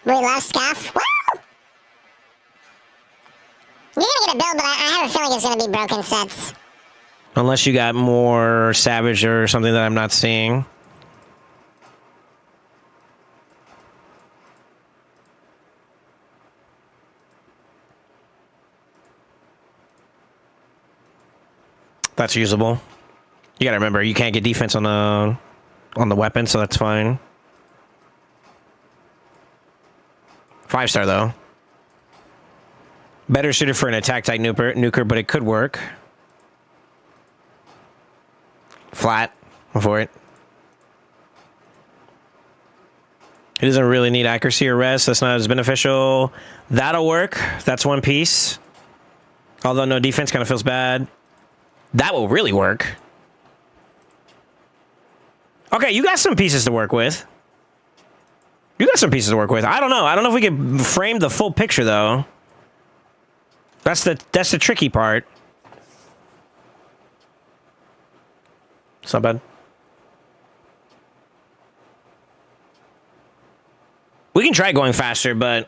We love Scuff. Woo! You're gonna get a build, but I have a feeling it's gonna be broken sets. Unless you got more Savage or something that I'm not seeing. That's usable. You gotta remember, you can't get defense on the weapon, so that's fine. 5-star though. Better suited for an attack type nuker, but it could work. Flat for it. It doesn't really need accuracy or res. That's not as beneficial. That'll work. That's one piece. Although no defense kind of feels bad. That will really work. Okay, you got some pieces to work with. You got some pieces to work with. I don't know. I don't know if we can frame the full picture though. That's the tricky part. It's not bad. We can try going faster, but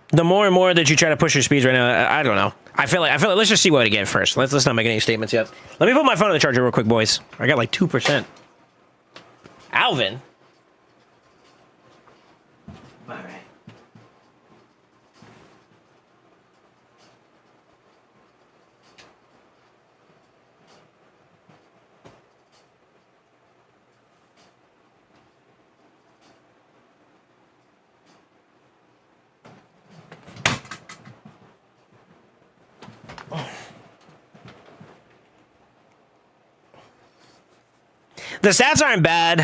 the more and more that you try to push your speeds right now, I don't know. I feel like let's just see what we get first. Let's not make any statements yet. Let me put my phone on the charger real quick, boys. I got like 2%. Alvin. All right. The stats aren't bad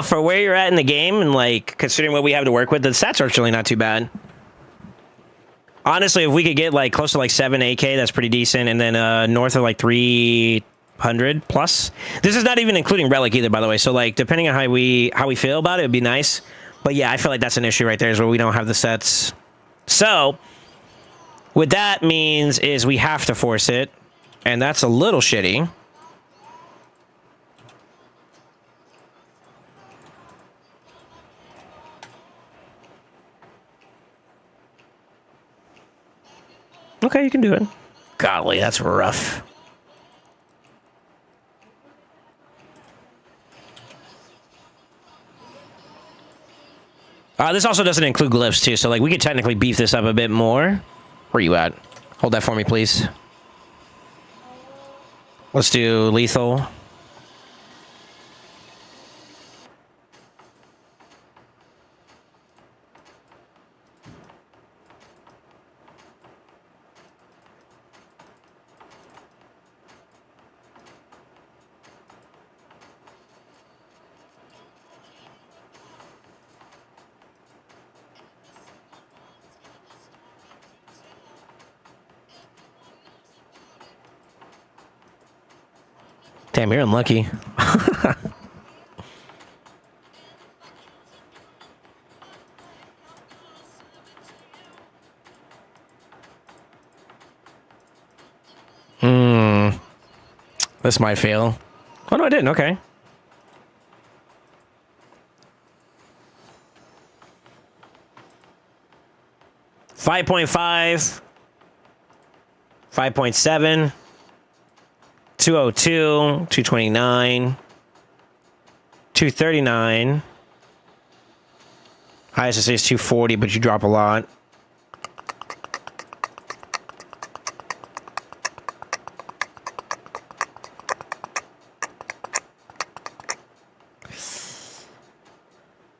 for where you're at in the game, and like considering what we have to work with. The stats are actually not too bad. Honestly, if we could get like close to like 7 AK, that's pretty decent, and then north of like 300 plus. This is not even including relic either, by the way. So like depending on how we feel about it, it'd be nice. But yeah, I feel like that's an issue right there, is where we don't have the sets. So what that means is we have to force it, and that's a little shitty. Okay, you can do it. Golly, that's rough. This also doesn't include glyphs, too, so like we could technically beef this up a bit more. Where you at? Hold that for me, please. Let's do lethal. Damn, you're unlucky. This might fail. Oh, no, I didn't. Okay. 5.5. 5.7. 202. 229. 239. Highest I say is 240, but you drop a lot.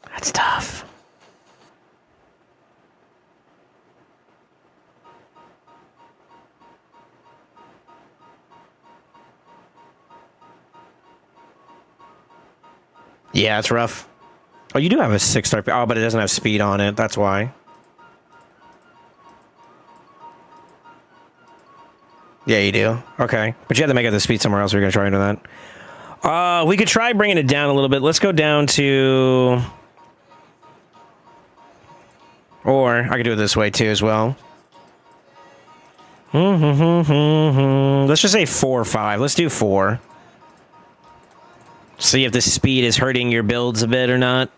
That's tough. Yeah, it's rough. Oh, you do have a 6-star. Oh, but it doesn't have speed on it. That's why. Yeah, you do. Okay. But you have to make up the speed somewhere else. We're going to try into that. We could try bringing it down a little bit. Let's go down to... Or I could do it this way, too, as well. Let's just say 4 or 5. Let's do 4. See if the speed is hurting your builds a bit or not.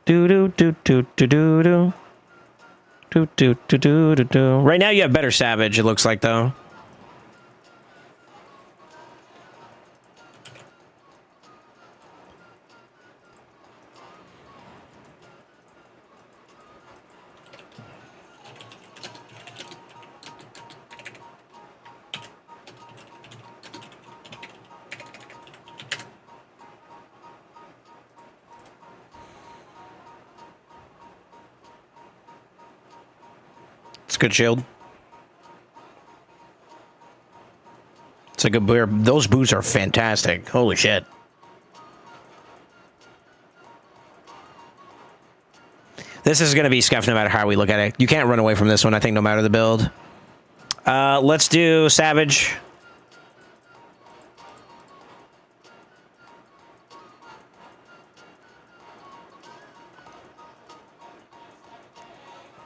Do do do do do do do. Do do do do do do. Right now you have better Savage, it looks like, though. It's a good shield. It's a good beer. Those boots are fantastic. Holy shit. This is going to be scuffed no matter how we look at it. You can't run away from this one, I think, no matter the build. Let's do Savage.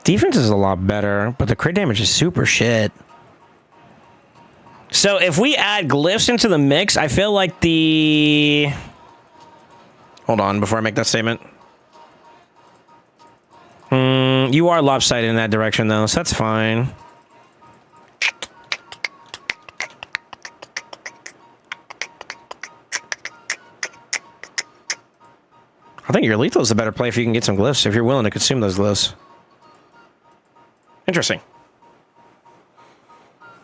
Defense is a lot better, but the crit damage is super shit. So if we add glyphs into the mix, I feel like the... Hold on, before I make that statement. You are lopsided in that direction, though, so that's fine. I think your lethal is a better play if you can get some glyphs, if you're willing to consume those glyphs. Interesting.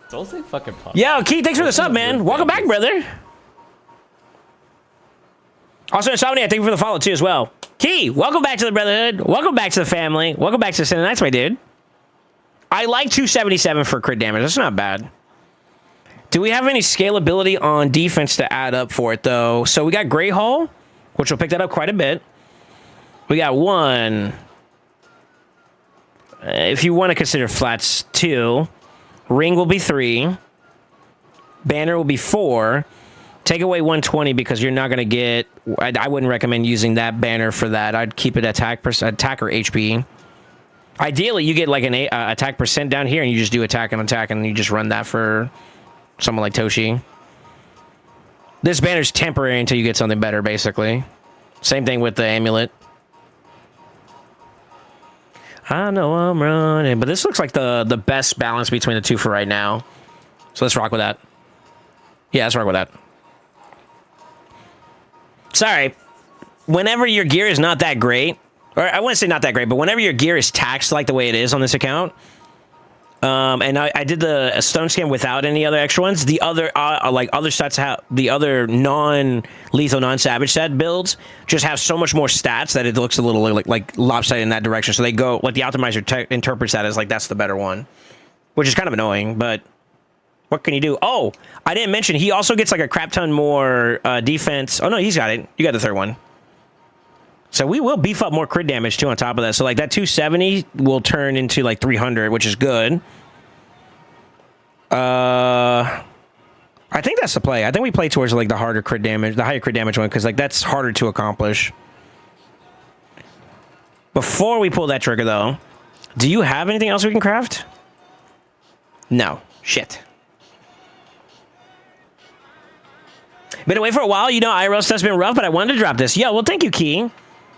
SoulSaint fucking pump. Yo, Key, thanks for the sub, man. Welcome back, brother. Also, Insomnia, thank you for the follow, too, as well. Key, welcome back to the Brotherhood. Welcome back to the family. Welcome back to the Sin Nights, my dude. I like 277 for crit damage. That's not bad. Do we have any scalability on defense to add up for it, though? So we got Grey Hall, which will pick that up quite a bit. We got 1... if you want to consider flats, 2. Ring will be 3. Banner will be 4. Take away 120 because you're not going to get... I wouldn't recommend using that banner for that. I'd keep it attack or HP. Ideally, you get like an attack percent down here and you just do attack and you just run that for someone like Toshi. This banner's temporary until you get something better, basically. Same thing with the amulet. I know I'm running, but this looks like the best balance between the two for right now. So let's rock with that. Yeah, let's rock with that. Sorry. Whenever your gear is not that great, or I wouldn't say not that great, but whenever your gear is taxed like the way it is on this account, and I did the stone scan without any other extra ones, the other like other sets have the other non-lethal, non-savage set builds just have so much more stats that it looks a little like lopsided in that direction. So they go like the optimizer interprets that as like that's the better one, which is kind of annoying. But what can you do? Oh, I didn't mention he also gets like a crap ton more defense. Oh no, he's got it. You got the third one. So we will beef up more crit damage too on top of that. So like that 270 will turn into like 300, which is good. I think that's the play. I think we play towards like the harder crit damage, the higher crit damage one, because like that's harder to accomplish. Before we pull that trigger though, do you have anything else we can craft? No. Shit. Been away for a while. You know, IRL stuff's been rough, but I wanted to drop this. Yo, well, thank you, Key.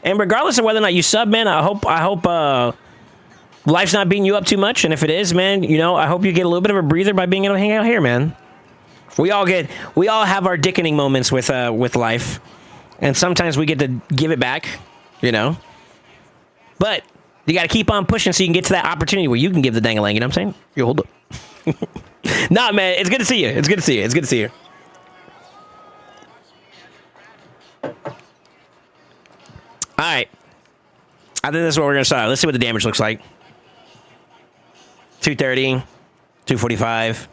And regardless of whether or not you sub, man, I hope life's not beating you up too much, and if it is, man, you know, I hope you get a little bit of a breather by being able to hang out here, man. We all have our dickening moments with life, and sometimes we get to give it back, you know. But you got to keep on pushing so you can get to that opportunity where you can give the dang-a-lang, you know what I'm saying? You hold up. Nah, man, it's good to see you. It's good to see you. It's good to see you. All right. I think this is what we're going to start. Let's see what the damage looks like. 230, 245.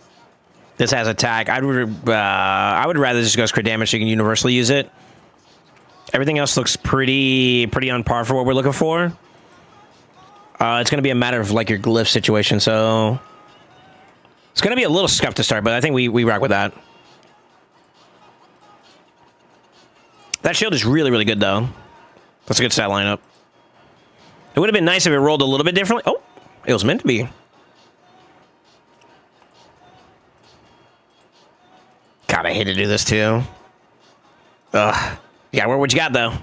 This has attack. I would rather just go crit damage so you can universally use it. Everything else looks pretty on par for what we're looking for. It's going to be a matter of like your glyph situation, so it's going to be a little scuffed to start, but I think we rock with that. That shield is really, really good, though. That's a good stat lineup. It would have been nice if it rolled a little bit differently. Oh, it was meant to be. God, I hate to do this, too. Ugh. Yeah, what you got, though?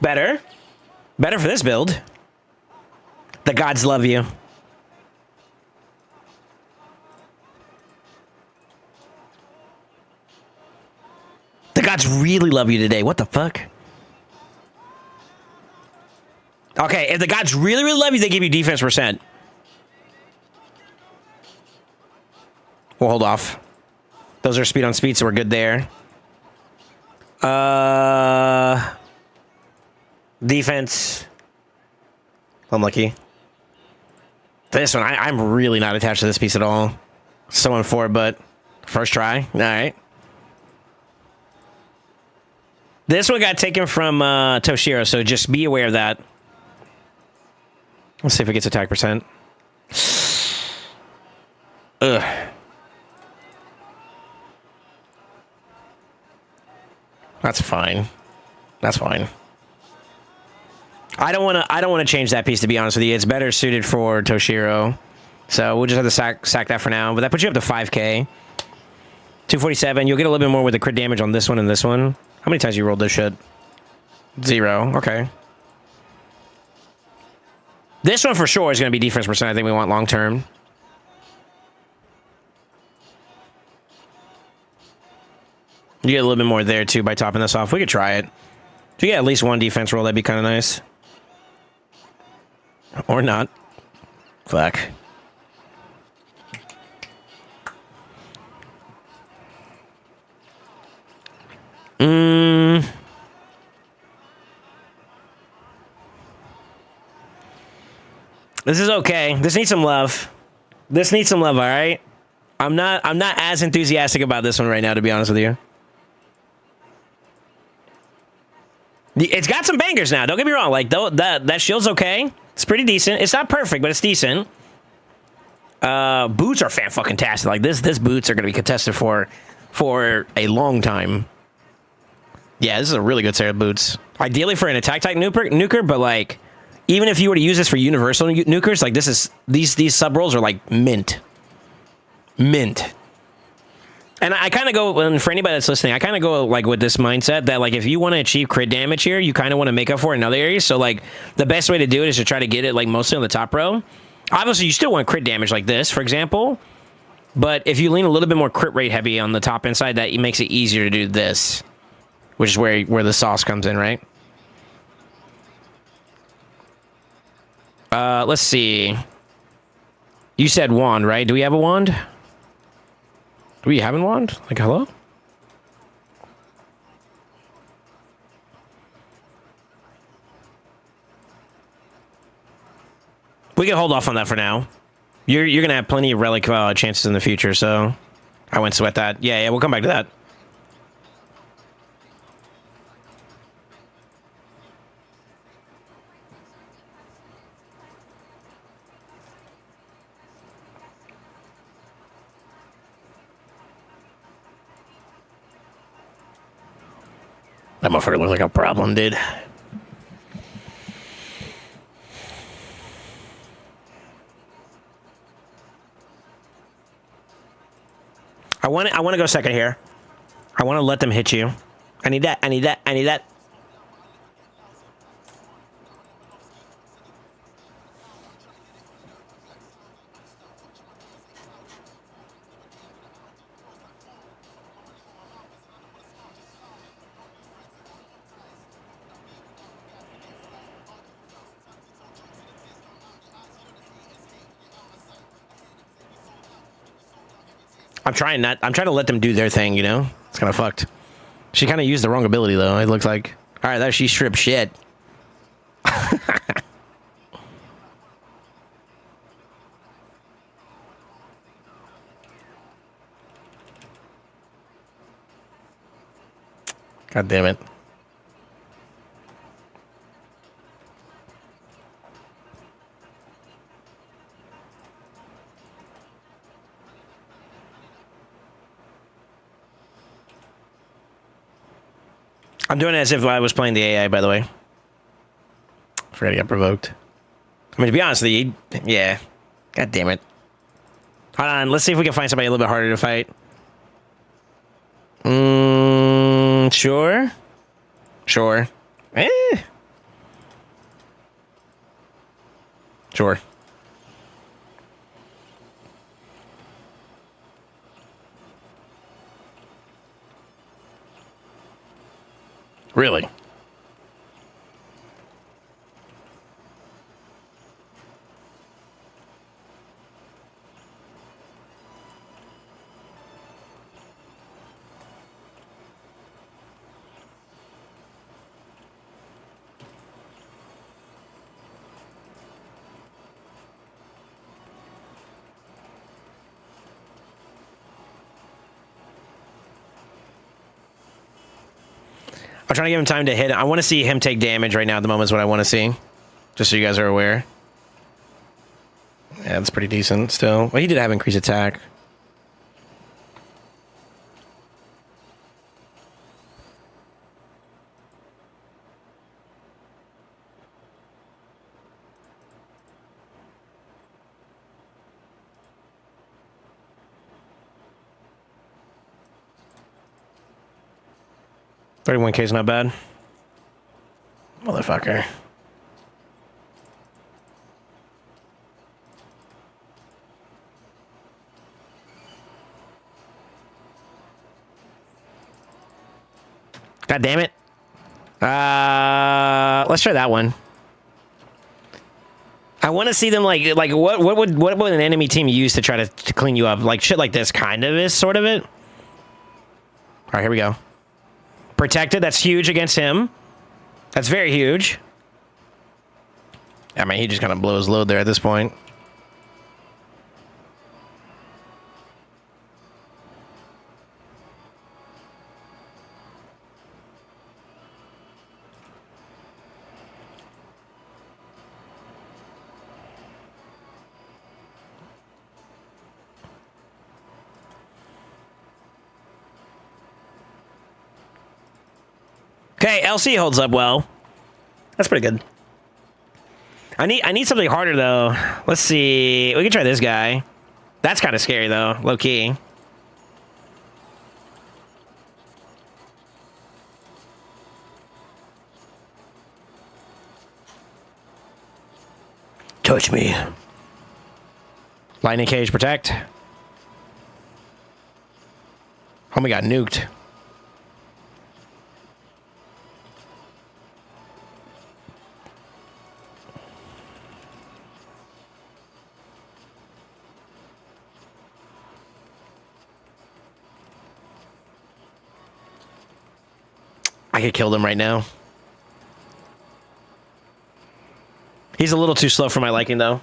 Better. Better for this build. The gods love you. The gods really love you today. What the fuck? Okay, if the gods really, really love you, they give you defense percent. We'll hold off. Those are speed on speed, so we're good there. Defense. Unlucky. This one, I'm really not attached to this piece at all. So on 4, but first try. All right. This one got taken from Toshiro, so just be aware of that. Let's see if it gets attack percent. Ugh. That's fine. That's fine. I don't want to change that piece, to be honest with you. It's better suited for Toshiro. So we'll just have to sack that for now. But that puts you up to 5k. 247. You'll get a little bit more with the crit damage on this one and this one. How many times you rolled this shit? 0. Okay. This one for sure is going to be defense percent. I think we want long term. You get a little bit more there too by topping this off. We could try it. If you get at least one defense roll, that'd be kind of nice. Or not. Fuck. This is okay. This needs some love. This needs some love, all right? I'm not as enthusiastic about this one right now, to be honest with you. It's got some bangers now. Don't get me wrong. Like that shield's okay. It's pretty decent. It's not perfect, but it's decent. Boots are fan-fucking-tastic. Like this boots are gonna be contested for a long time. Yeah, this is a really good set of boots. Ideally for an attack type nuker, but like even if you were to use this for universal nukers, like these sub rolls are like mint. And I kind of go, and for anybody that's listening, I kind of go like with this mindset that like if you want to achieve crit damage here, you kind of want to make up for it in other areas. So like the best way to do it is to try to get it like mostly on the top row. Obviously, you still want crit damage like this, for example. But if you lean a little bit more crit rate heavy on the top inside, that makes it easier to do this, which is where the sauce comes in, right? Let's see. You said wand, right? Do we have a wand? Do we have a wand? Like, hello? We can hold off on that for now. You're gonna have plenty of relic chances in the future, so I wouldn't sweat that. Yeah, we'll come back to that. That motherfucker looks like a problem, dude. I want to go second here. I want to let them hit you. I need that. I'm trying to let them do their thing, you know? It's kind of fucked. She kind of used the wrong ability, though, it looks like. All right, that she stripped shit. God damn it. I'm doing it as if I was playing the AI, by the way. Forgot I got provoked. I mean, to be honest with you, yeah. God damn it. Hold on, let's see if we can find somebody a little bit harder to fight. Sure. Sure. Sure. Really? I'm trying to give him time to hit. I want to see him take damage right now at the moment is what I want to see. Just so you guys are aware. Yeah, that's pretty decent still. Well, he did have increased attack. $31K is not bad. Motherfucker. God damn it. Let's try that one. I want to see them like what would an enemy team use to try to clean you up? Like shit like this kind of is sort of it. All right, here we go. Protected, that's huge against him. That's very huge. I mean, he just kind of blows load there at this point. Okay, LC holds up well. That's pretty good. I need something harder though. Let's see. We can try this guy. That's kind of scary though, low key. Touch me. Lightning cage protect. Homie got nuked. I could kill them right now. He's a little too slow for my liking, though.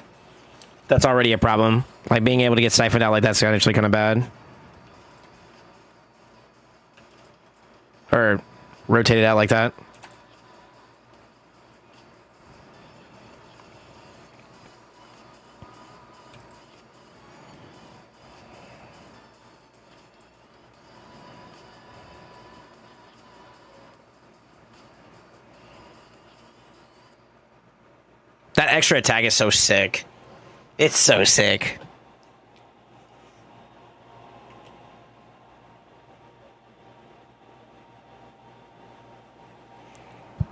That's already a problem. Like, being able to get siphoned out like that's actually kind of bad. Or rotated out like that. That extra attack is so sick. It's so sick.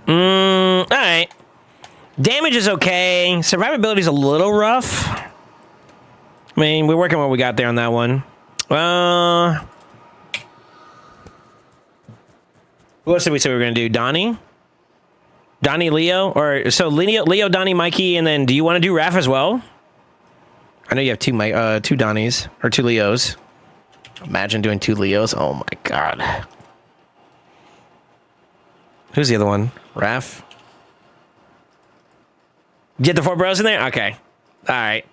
Alright. Damage is okay. Survivability is a little rough. I mean, we're working what we got there on that one. Who else did we say we were going to do? Donnie? Donnie, Leo? Or so Leo, Donnie, Mikey, and then do you want to do Raph as well? I know you have two Donnies or two Leos. Imagine doing 2 Leos. Oh my god. Who's the other one? Raph? Get the 4 bros in there? Okay. All right.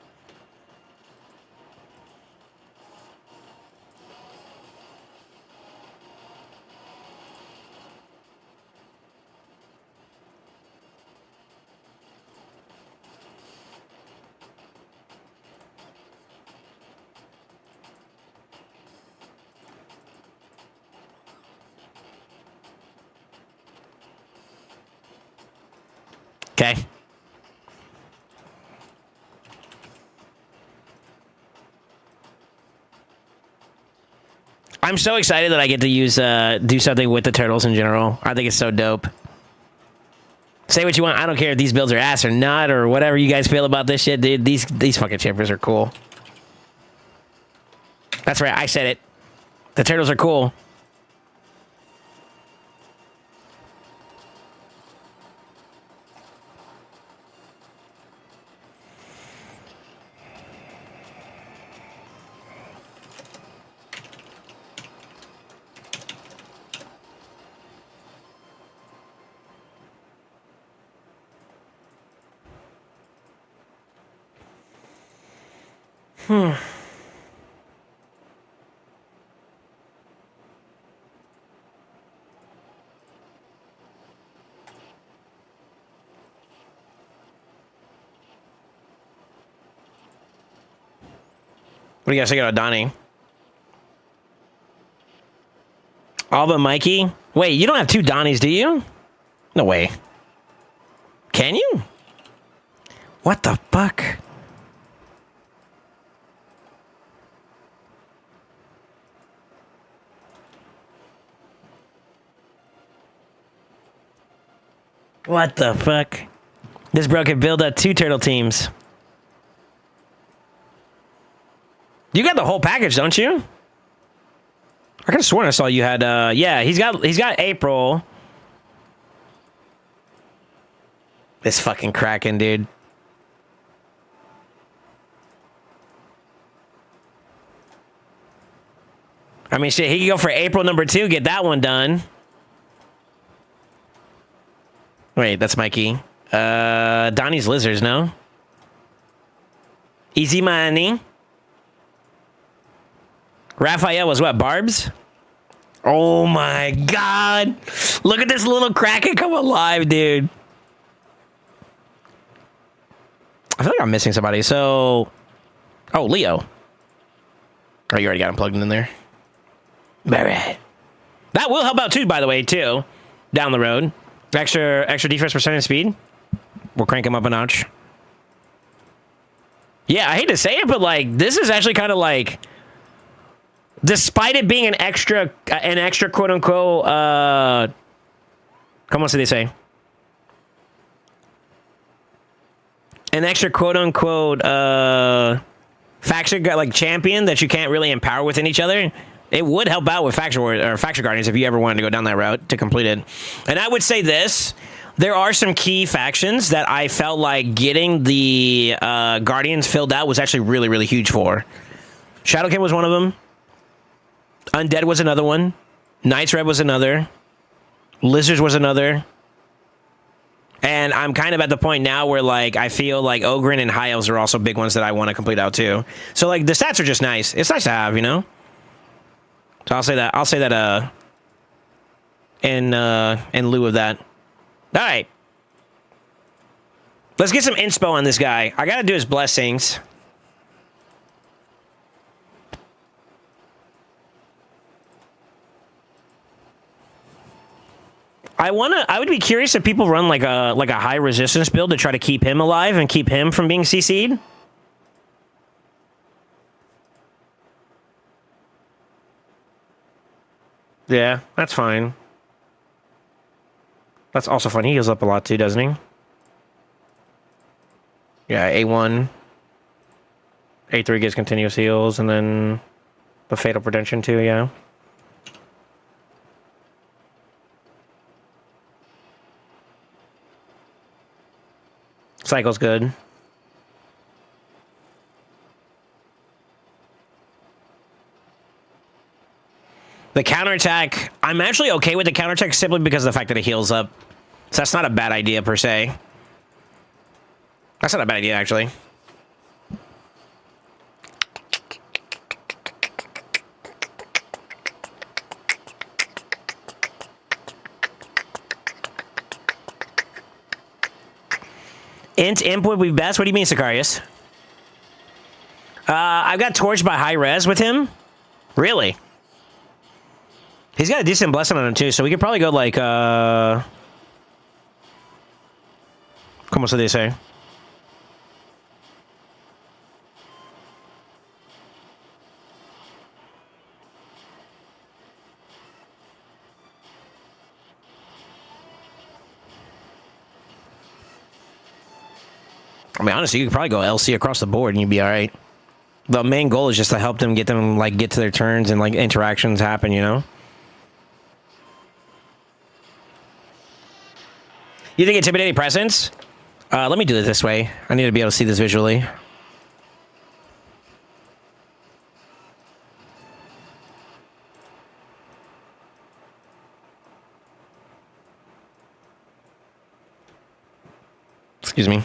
Okay. I'm so excited that I get to use do something with the turtles in general. I think it's so dope. Say what you want. I don't care if these builds are ass or not or whatever you guys feel about this shit, dude. These fucking chimpers are cool. That's right. I said it. The turtles are cool. What do you guys think about Donnie? All but Mikey? Wait, you don't have 2 Donnies, do you? No way. Can you? What the fuck? What the fuck? This bro could build up 2 turtle teams. You got the whole package, don't you? I could have sworn I saw you had yeah, he's got April. This fucking Kraken, dude. I mean shit, he could go for April number 2, get that one done. Wait, that's Mikey. Donnie's Lizards, no? Easy money. Raphael was what, Barbs? Oh my god. Look at this little Kraken come alive, dude. I feel like I'm missing somebody. So, oh, Leo. Oh, you already got him plugged in there. Alright. That will help out too, by the way, too. Down the road. Extra defense percent and speed. We'll crank him up a notch. Yeah, I hate to say it, but like, this is actually kind of like, despite it being an extra quote unquote, come on, so they say, an extra quote unquote, faction like champion that you can't really empower within each other. It would help out with faction guardians if you ever wanted to go down that route to complete it. And I would say this: there are some key factions that I felt like getting the guardians filled out was actually really, really huge for. Shadowkin was one of them. Undead was another one. Knights Red was another. Lizards was another. And I'm kind of at the point now where like I feel like Ogren and High Elves are also big ones that I want to complete out too. So like the stats are just nice. It's nice to have, you know. So I'll say that in lieu of that. All right. Let's get some inspo on this guy. I got to do his blessings. I would be curious if people run like a high resistance build to try to keep him alive and keep him from being CC'd. Yeah, that's fine. That's also fine. He heals up a lot too, doesn't he? Yeah, A1. A3 gets continuous heals, and then the Fatal Prevention too, yeah. Cycle's good. The counterattack, I'm actually okay with the counterattack simply because of the fact that it heals up. So that's not a bad idea per se. That's not a bad idea, actually. Int imp would be best. What do you mean, Sicarius? I've got torched by high res with him. Really? He's got a decent blessing on him too, so we could probably go like ¿Cómo se dice? I mean, honestly, you could probably go LC across the board and you'd be all right. The main goal is just to help them get to their turns and like interactions happen, you know? You think intimidating presence? Let me do it this way. I need to be able to see this visually. Excuse me.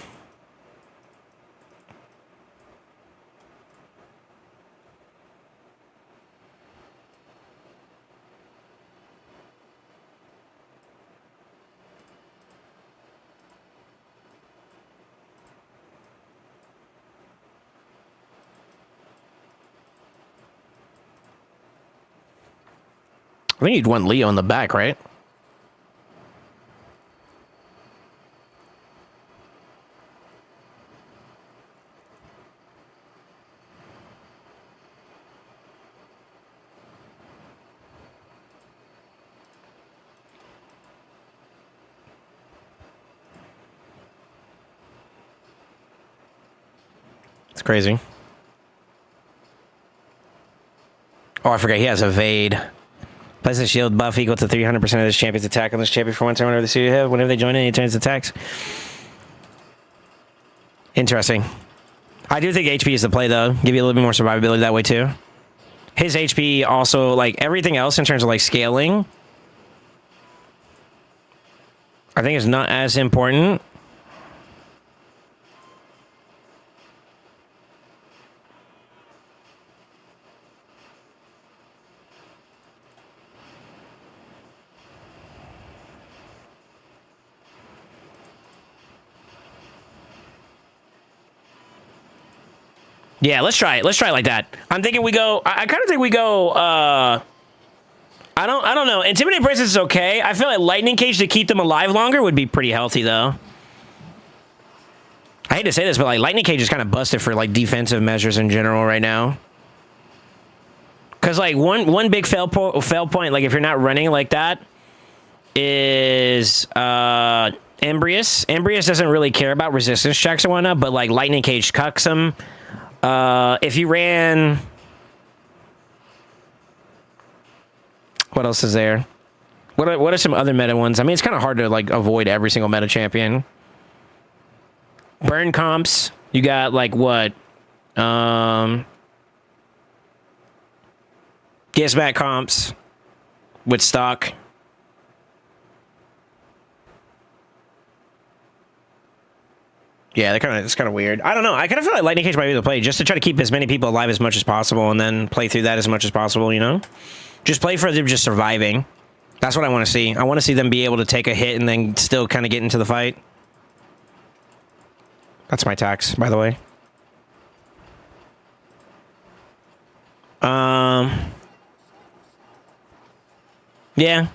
I think you'd want Leo in the back, right? It's crazy. Oh, I forgot he has evade. Place a shield buff equal to 300% of this champion's attack on this champion for one turn whenever they see you have. Whenever they join in, he turns attacks. Interesting. I do think HP is the play, though. Give you a little bit more survivability that way, too. His HP also, like, everything else in terms of, like, scaling, I think is not as important. Yeah, let's try it. Let's try it like that. I'm thinking we go. I kind of think we go. I don't know. Intimidate presence is okay. I feel like lightning cage to keep them alive longer would be pretty healthy, though. I hate to say this, but like lightning cage is kind of busted for like defensive measures in general right now. Cause like one big fail point, like if you're not running like that, is Embrius. Embrius doesn't really care about resistance checks and whatnot, but like lightning cage cucks him. If you ran, what else is there? What are some other meta ones? I mean, it's kind of hard to like avoid every single meta champion. Burn comps. You got like what? Gizbat comps with stock. Yeah, it's kind of weird. I don't know. I kind of feel like Lightning Cage might be the play just to try to keep as many people alive as much as possible and then play through that as much as possible, you know? Just play for them just surviving. That's what I want to see. I want to see them be able to take a hit and then still kind of get into the fight. That's my tax, by the way. Yeah.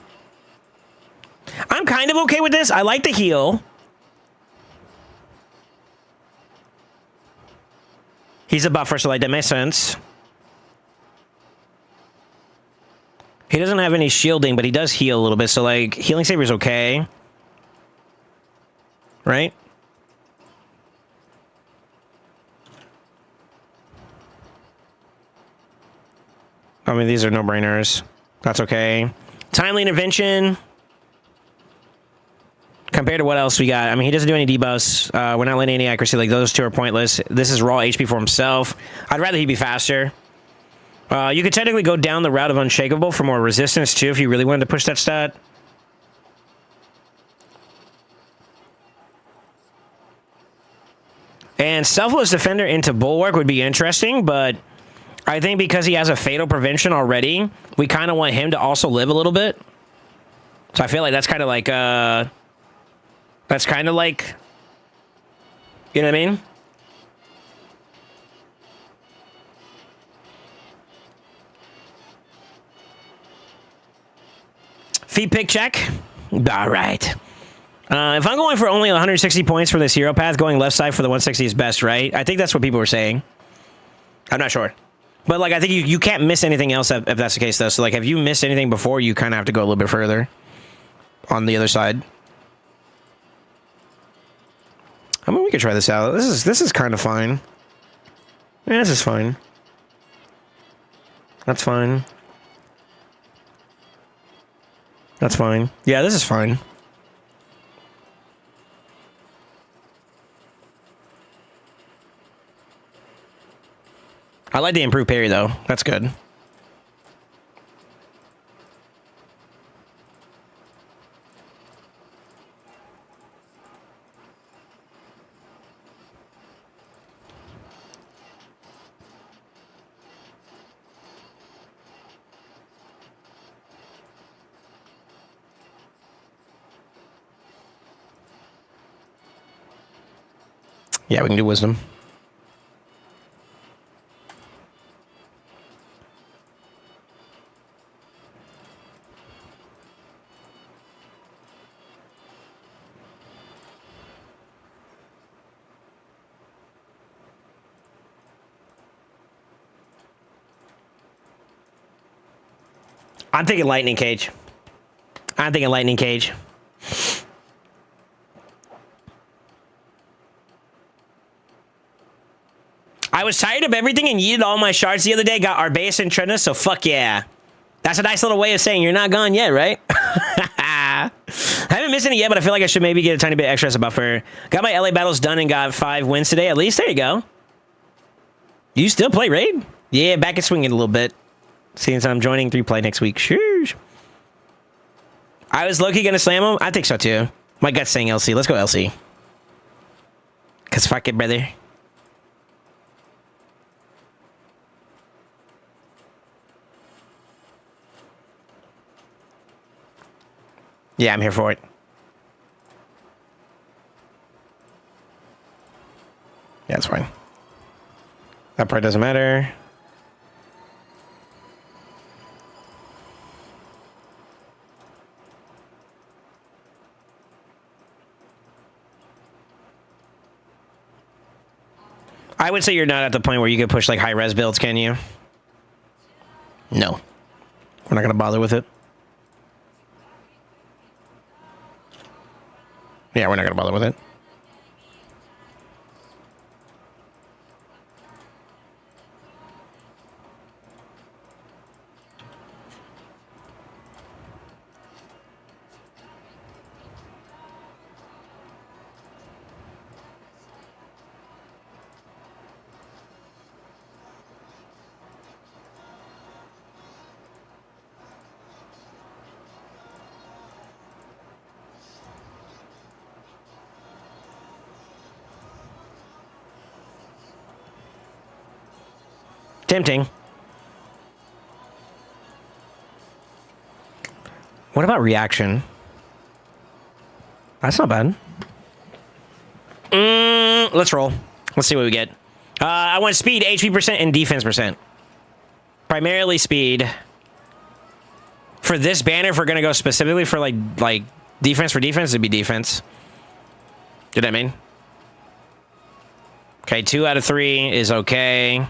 I'm kind of okay with this. I like the heal. He's a buffer, so like that makes sense. He doesn't have any shielding, but he does heal a little bit, so like healing saber is okay. Right? I mean, these are no-brainers. That's okay. Timely intervention. Compared to what else we got, I mean, he doesn't do any debuffs. We're not letting any accuracy. Like, those two are pointless. This is raw HP for himself. I'd rather he be faster. You could technically go down the route of Unshakable for more resistance, too, if you really wanted to push that stat. And Selfless Defender into Bulwark would be interesting, but I think because he has a Fatal Prevention already, we kind of want him to also live a little bit. So I feel like that's kind of like, you know what I mean? Feet pick check. All right. If I'm going for only 160 points for this hero path, going left side for the 160 is best, right? I think that's what people were saying. I'm not sure. But, like, I think you can't miss anything else if that's the case, though. So, like, if you missed anything before, you kind of have to go a little bit further on the other side. I mean, we could try this out. This is kind of fine. Yeah, this is fine. That's fine. That's fine. Yeah, this is fine. I like the improved parry, though. That's good. Yeah, we can do wisdom. I'm thinking lightning cage. I'm thinking lightning cage. I was tired of everything and yeeted all my shards the other day. Got Arbaeus and Trina, so fuck yeah. That's a nice little way of saying you're not gone yet, right? I haven't missed any yet, but I feel like I should maybe get a tiny bit extra as a buffer. Got my LA battles done and got 5 wins today. At least, there you go. You still play Raid? Yeah, back and swinging a little bit. Since I'm joining 3-play next week. Sure. I was low-key gonna slam him. I think so, too. My gut's saying LC. Let's go LC. Because fuck it, brother. Yeah, I'm here for it. Yeah, it's fine. That part doesn't matter. I would say you're not at the point where you could push like high res builds, can you? No. We're not going to bother with it. Yeah, we're not going to bother with it. Tempting. What about reaction? That's not bad. Let's roll. Let's see what we get. I want speed, HP percent, and defense percent. Primarily speed. For this banner, if we're gonna go specifically for like defense for defense, it'd be defense. You know what I mean? Okay, 2 out of 3 is okay.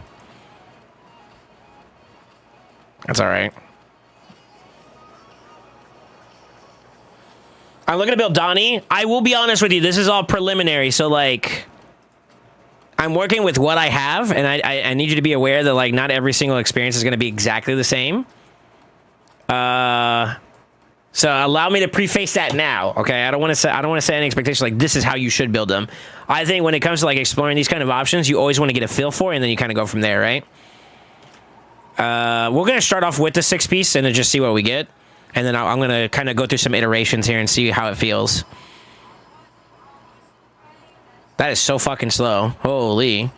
That's all right. I'm looking to build Donnie. I will be honest with you. This is all preliminary. So, like, I'm working with what I have. And I need you to be aware that, like, not every single experience is going to be exactly the same. So allow me to preface that now. Okay. I don't want to set any expectations like this is how you should build them. I think when it comes to, like, exploring these kind of options, you always want to get a feel for it. And then you kind of go from there, right? We're gonna start off with the 6-piece and then just see what we get, and then I'm gonna kind of go through some iterations here and see how it feels. That is so fucking slow. Holy.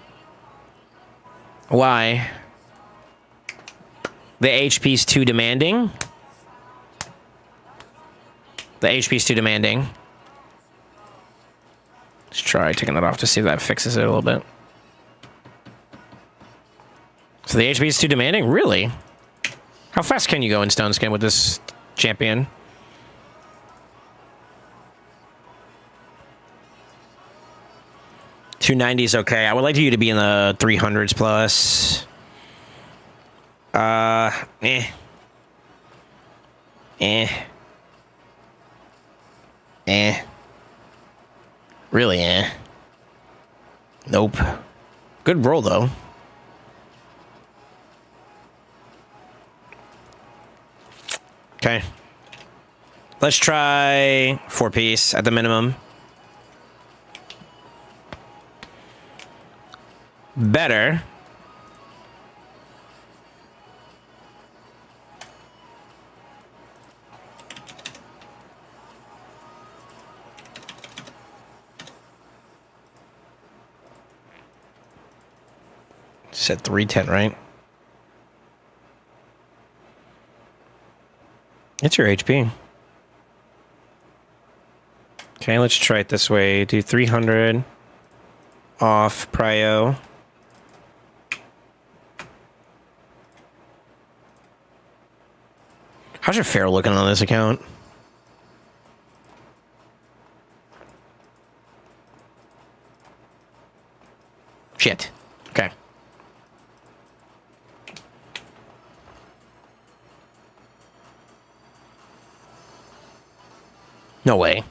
Why? The HP's too demanding. The HP's too demanding. Let's try taking that off to see if that fixes it a little bit. So the HP is too demanding? Really? How fast can you go in Stone Skin with this champion? $290 is okay. I would like you to be in the 300s plus. Eh. Really, eh? Nope. Good roll, though. Okay. Let's try 4-piece at the minimum. Better. Said 310, right? It's your HP. Okay, let's try it this way. Do 300 off prio. How's your fare looking on this account? Shit. Okay. No way.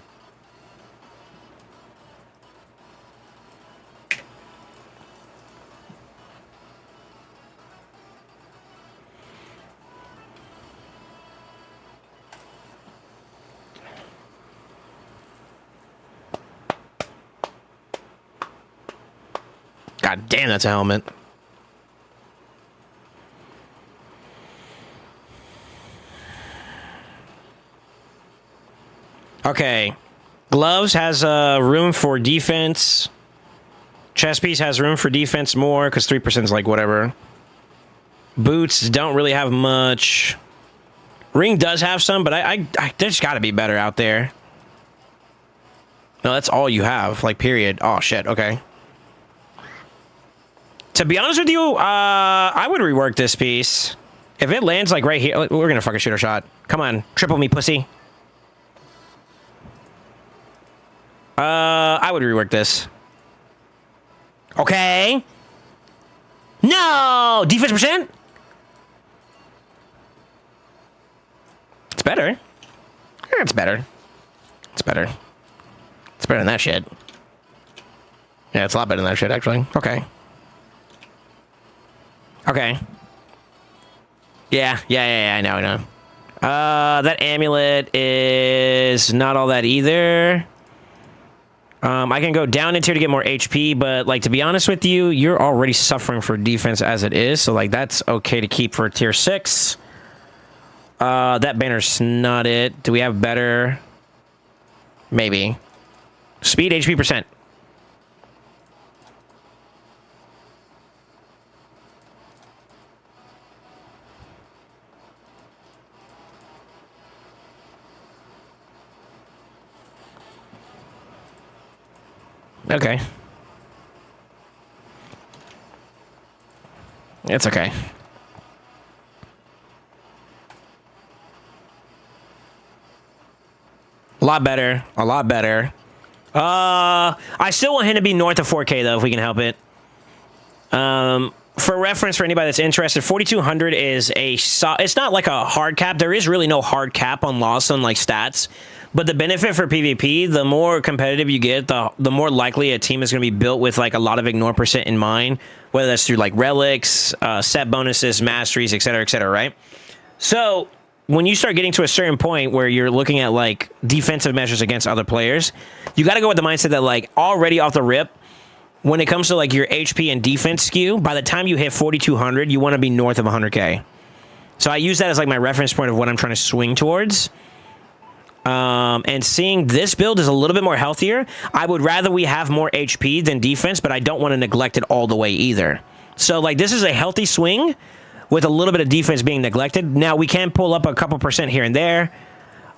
God damn, that's a helmet. Okay. Gloves has room for defense. Chest piece has room for defense more, because 3% is like whatever. Boots don't really have much. Ring does have some, but I there's got to be better out there. No, that's all you have, like, period. Oh, shit, okay. To be honest with you, I would rework this piece. If it lands, like, right here, we're gonna fucking shoot our shot. Come on, triple me, pussy. I would rework this. Okay. No! Defense percent? It's better. It's better. It's better. It's better than that shit. Yeah, it's a lot better than that shit, actually. Okay. Okay. Yeah, I know. That amulet is not all that either. I can go down in tier to get more HP, but, like, to be honest with you, you're already suffering for defense as it is, so, like, that's okay to keep for tier 6. That banner's not it. Do we have better? Maybe. Speed, HP percent. Okay. It's okay. A lot better. A lot better. I still want him to be north of 4K, though, if we can help it. For reference, for anybody that's interested, 4,200 is a... It's not like a hard cap. There is really no hard cap on loss on, like, stats. But the benefit for PvP, the more competitive you get, the more likely a team is going to be built with, like, a lot of ignore percent in mind, whether that's through, like, relics, set bonuses, masteries, etc., right? So when you start getting to a certain point where you're looking at, like, defensive measures against other players, you got to go with the mindset that, like, already off the rip, when it comes to like your HP and defense skew, by the time you hit 4,200, you want to be north of 100K. So I use that as like my reference point of what I'm trying to swing towards. And seeing this build is a little bit more healthier. I would rather we have more HP than defense, but I don't want to neglect it all the way either. So like this is a healthy swing with a little bit of defense being neglected. Now we can pull up a couple percent here and there.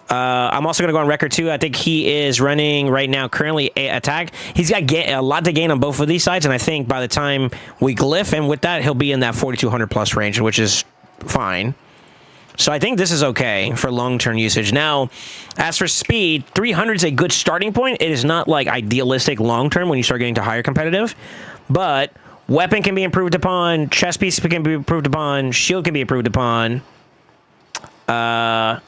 I'm also going to go on record too. I think he is running right now currently a attack. He's got a lot to gain on both of these sides, and I think by the time we glyph and with that, he'll be in that 4,200 plus range, which is fine. So I think this is okay for long-term usage. Now, as for speed, 300 is a good starting point. It is not like idealistic long-term when you start getting to higher competitive, but weapon can be improved upon, chest piece can be improved upon, shield can be improved upon. I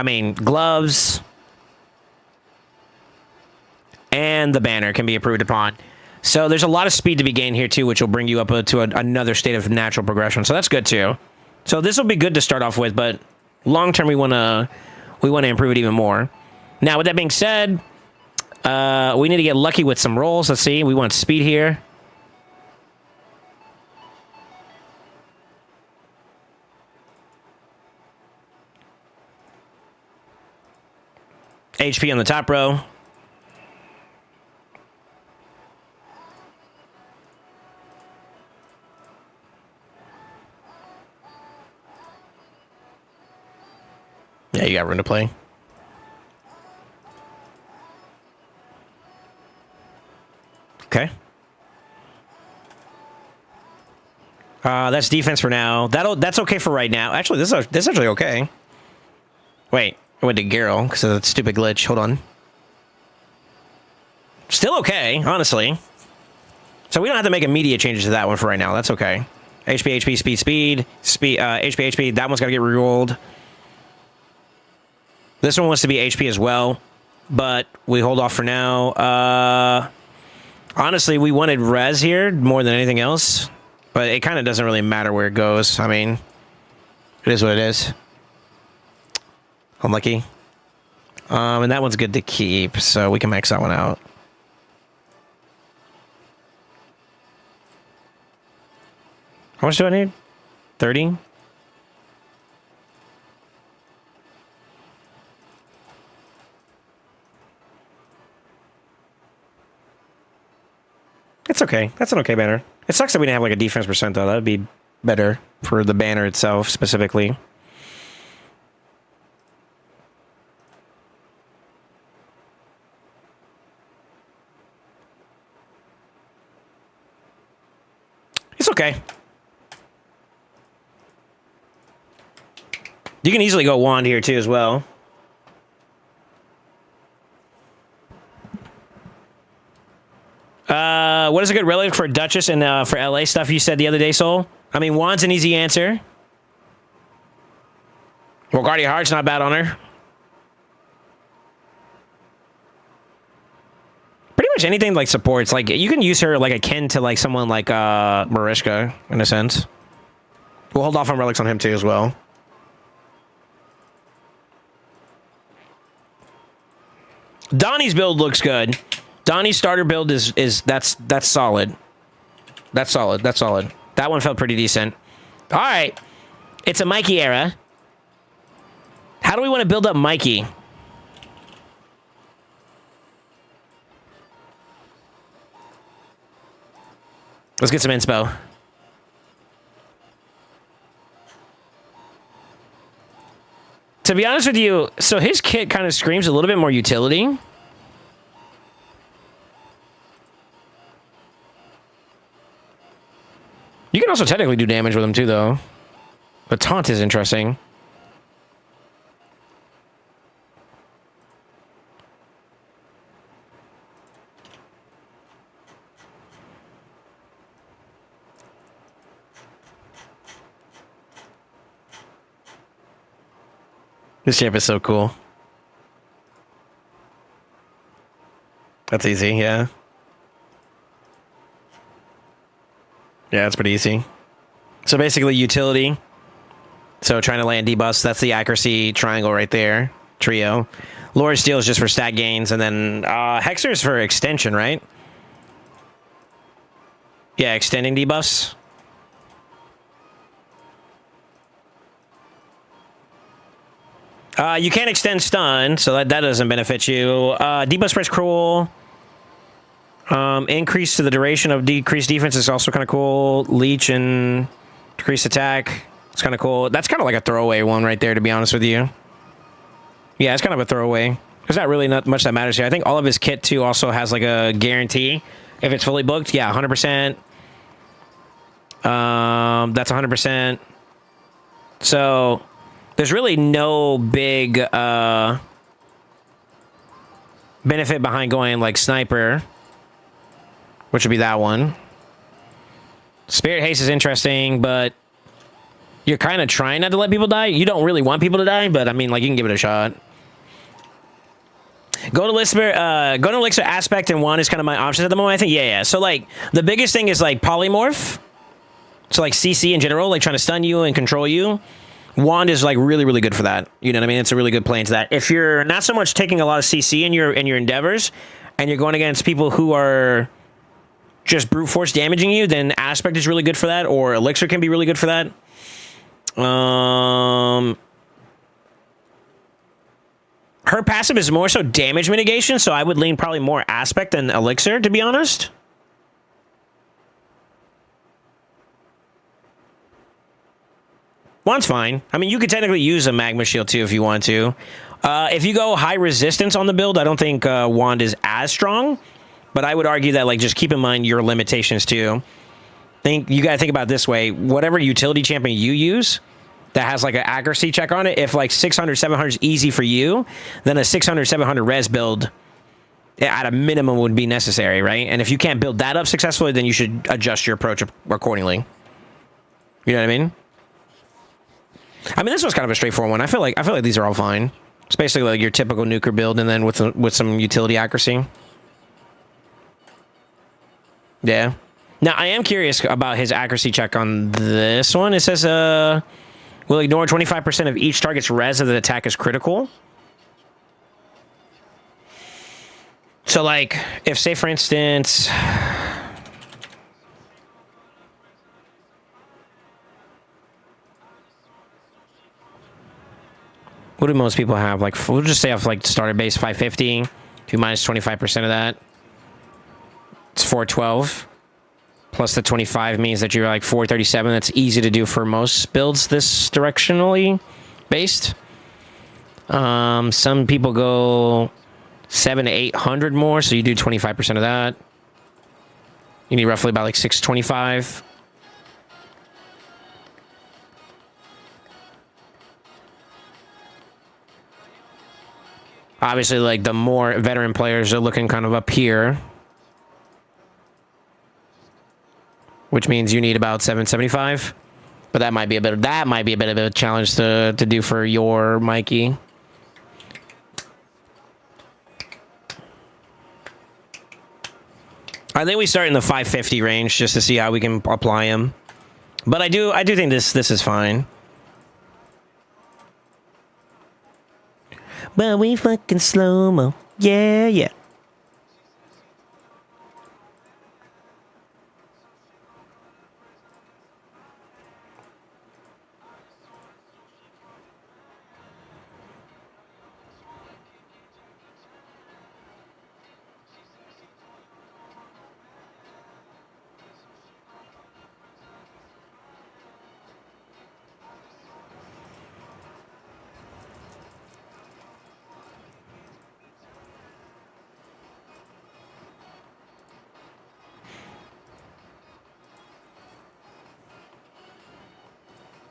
mean, gloves and the banner can be improved upon. So there's a lot of speed to be gained here too, which will bring you up to another state of natural progression. So that's good too. So this will be good to start off with, but long term we want to improve it even more. Now, with that being said, we need to get lucky with some rolls. Let's see. We want speed here. HP on the top row. Yeah, you got room to play. Okay. That's defense for now. That's okay for right now. Actually, this is actually okay. Wait, I went to Garrel because of that stupid glitch. Hold on. Still okay, honestly. So we don't have to make immediate changes to that one for right now. That's okay. HP, HP, speed, HP, HP. That one's got to get rerolled. This one wants to be HP as well, but we hold off for now. Honestly, we wanted res here more than anything else, but it kind of doesn't really matter where it goes. I mean, it is what it is. Unlucky. And that one's good to keep, so we can max that one out. How much do I need? 30? It's okay. That's an okay banner. It sucks that we didn't have like a defense percent though. That would be better for the banner itself specifically. It's okay. You can easily go wand here too as well. What is a good relic for Duchess and for LA stuff you said the other day, Soul? I mean, wand's an easy answer. Well, Guardian Heart's not bad on her. Pretty much anything like supports. Like, you can use her like akin to like someone like Marishka, in a sense. We'll hold off on relics on him too as well. Donnie's build looks good. Donnie's starter build that's solid. That's solid. That's solid. That one felt pretty decent. All right. It's a Mikey era. How do we want to build up Mikey? Let's get some inspo. To be honest with you, so his kit kind of screams a little bit more utility. You can also technically do damage with him too, though. But taunt is interesting. This champ is so cool. That's easy, yeah. Yeah, it's pretty easy. So basically utility. So trying to land debuffs, that's the accuracy triangle right there. Trio. Lord Steel is just for stat gains, and then Hexer is for extension, right? Yeah, extending debuffs. You can't extend stun, so that doesn't benefit you. Debuff spread's cruel. Increase to the duration of decreased defense is also kind of cool. Leech and decreased attack. It's kind of cool. That's kind of like a throwaway one right there, to be honest with you. Yeah, it's kind of a throwaway. There's not really not much that matters here. I think all of his kit, too, also has like a guarantee. If it's fully booked, yeah, 100%. That's 100%. So there's really no big benefit behind going like sniper, which would be that one. Spirit haste is interesting, but you're kind of trying not to let people die. You don't really want people to die, but I mean, like, you can give it a shot. Go to Elixir Aspect and Wand is kind of my options at the moment, I think. Yeah. So, like, the biggest thing is, like, Polymorph. So, like, CC in general, like, trying to stun you and control you. Wand is, like, really, really good for that. You know what I mean? It's a really good play into that. If you're not so much taking a lot of CC in your endeavors, and you're going against people who are just brute force damaging you, then Aspect is really good for that, or Elixir can be really good for that. Her passive is more so damage mitigation, so I would lean probably more Aspect than Elixir, to be honest. Wand's fine. I mean, you could technically use a Magma Shield, too, if you want to. If you go high resistance on the build, I don't think Wand is as strong, but I would argue that, like, just keep in mind your limitations, too. You gotta think about it this way. Whatever utility champion you use that has, like, an accuracy check on it, if, like, 600, 700 is easy for you, then a 600, 700 res build at a minimum would be necessary, right? And if you can't build that up successfully, then you should adjust your approach accordingly. You know what I mean? I mean, this was kind of a straightforward one. I feel like these are all fine. It's basically like your typical nuker build, and then with some utility accuracy. Yeah. Now, I am curious about his accuracy check on this one. It says, will ignore 25% of each target's res if the attack is critical. So, like, if, say, for instance... What do most people have? Like, we'll just say off, like, starter base 550. 2 minus 25% of that. It's 412. Plus the 25 means that you're like 437. That's easy to do for most builds this directionally based. Some people go 700 to 800 more, so you do 25% of that. You need roughly about like 625. Obviously, like, the more veteran players are looking kind of up here, which means you need about 775. But that might be a bit of a challenge to do for your Mikey. I think we start in the 550 range just to see how we can apply him. But I do think this is fine. But we fucking slow-mo. Yeah.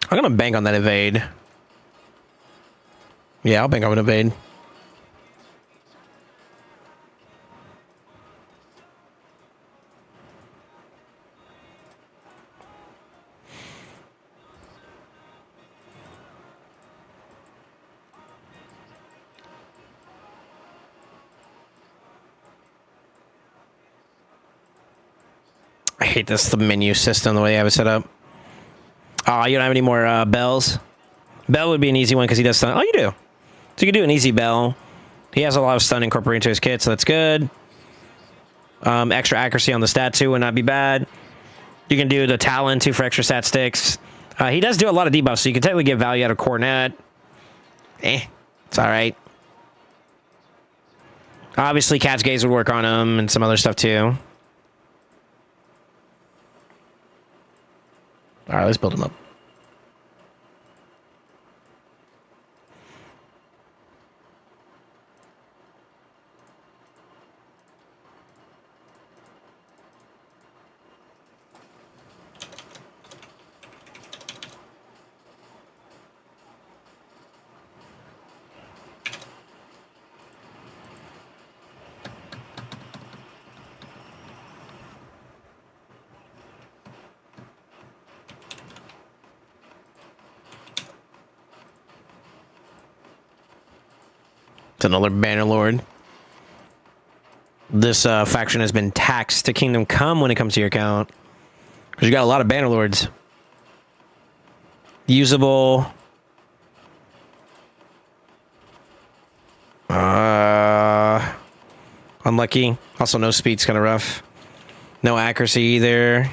I'm gonna bank on that evade. Yeah, I'll bank on an evade. I hate the menu system, the way they have it set up. Oh, you don't have any more bells? Bell would be an easy one because he does stun. Oh, you do. So you can do an easy bell. He has a lot of stun incorporated into his kit, so that's good. Extra accuracy on the stat too would not be bad. You can do the Talon too for extra stat sticks. He does do a lot of debuffs, so you can technically get value out of Cornet. It's all right. Obviously, Cat's Gaze would work on him and some other stuff too. All right, let's build him up. It's another Bannerlord. This faction has been taxed to Kingdom Come when it comes to your account. Because you got a lot of Bannerlords. Usable. Unlucky. Also, no speed's kind of rough. No accuracy either.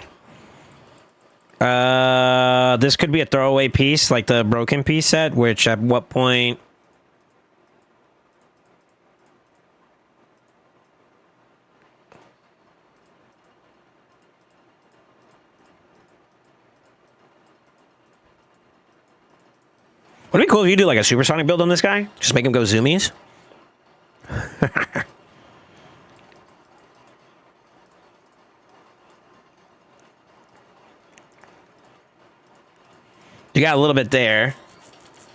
This could be a throwaway piece, like the broken piece set, which at what point... Would it be cool if you do like a supersonic build on this guy? Just make him go zoomies? You got a little bit there.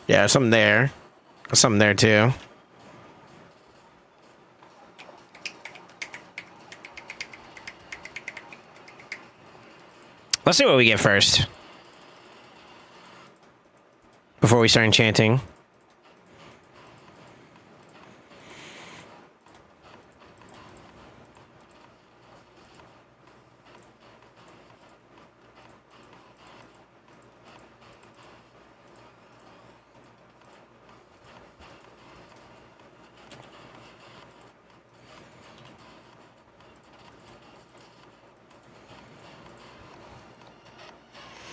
Yeah, something there. Something there too. Let's see what we get first. Before we start enchanting.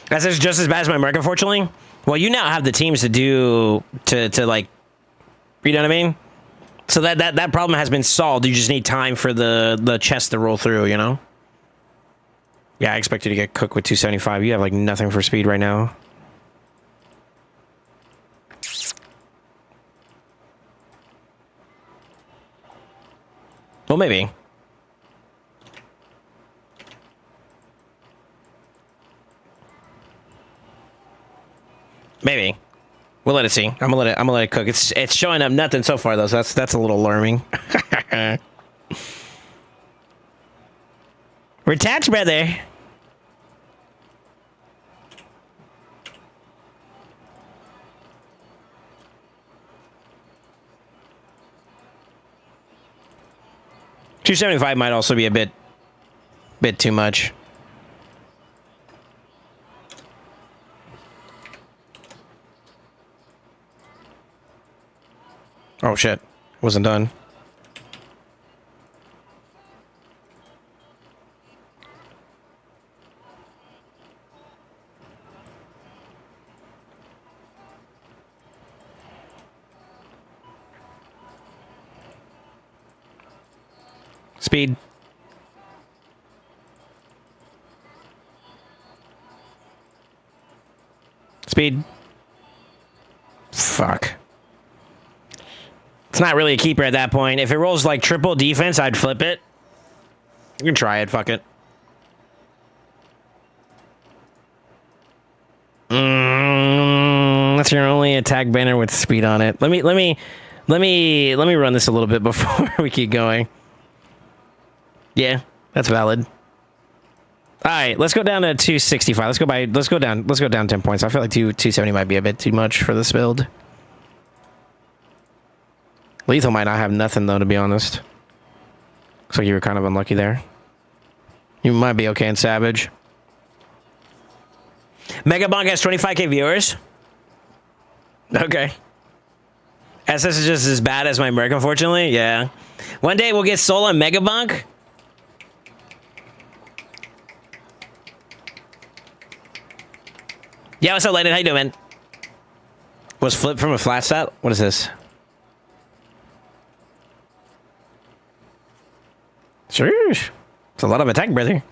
That's just as bad as my Merc, unfortunately. Well, you now have the teams to do to like, you know what I mean? So that problem has been solved. You just need time for the chest to roll through, you know? Yeah, I expect you to get cooked with 275. You have like nothing for speed right now. Well, maybe. Maybe. We'll let it see. I'm gonna let it cook. It's showing up nothing so far though, so that's a little alarming. Retouch, brother. $275 might also be a bit too much. Oh shit, wasn't done. Speed. Speed. Fuck. It's not really a keeper at that point. If it rolls like triple defense, I'd flip it. You can try it, fuck it. That's your only attack banner with speed on it. Let me run this a little bit before we keep going. Yeah, that's valid. All right, let's go down to 265. Let's go down 10 points. I feel like 270 might be a bit too much for this build. Lethal might not have nothing though, to be honest. Looks like you were kind of unlucky there. You might be okay in Savage. Megabonk has 25k viewers. Okay. SS is just as bad as my Merc, unfortunately. Yeah. One day we'll get Soul on Megabunk. Yeah, what's up, Landon? How you doing, man? Was flip from a flat stat? What is this? Sure. It's a lot of attack, brother.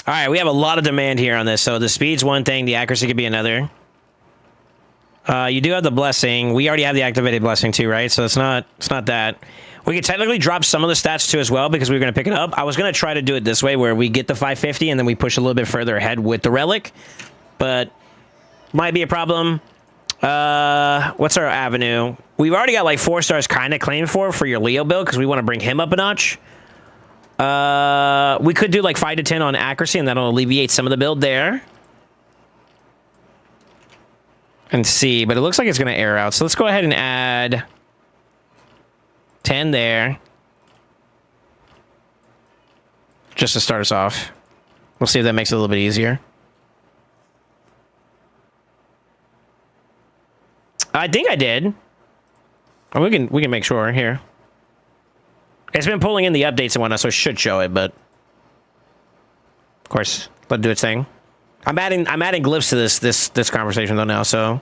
All right, we have a lot of demand here on this. So the speed's one thing, the accuracy could be another. You do have the blessing. We already have the activated blessing too, right? So it's not that. We could technically drop some of the stats too as well because we were going to pick it up. I was going to try to do it this way where we get the 550 and then we push a little bit further ahead with the relic, but might be a problem. What's our avenue? We've already got like 4 stars kind of claimed for your Leo build because we want to bring him up a notch. We could do like 5 to 10 on accuracy, and that'll alleviate some of the build there. And see, but it looks like it's going to air out. So let's go ahead and add 10 there. Just to start us off. We'll see if that makes it a little bit easier. I think I did. Oh, we can make sure here. It's been pulling in the updates and whatnot, so it should show it, but of course, let it do its thing. I'm adding glyphs to this conversation though now, so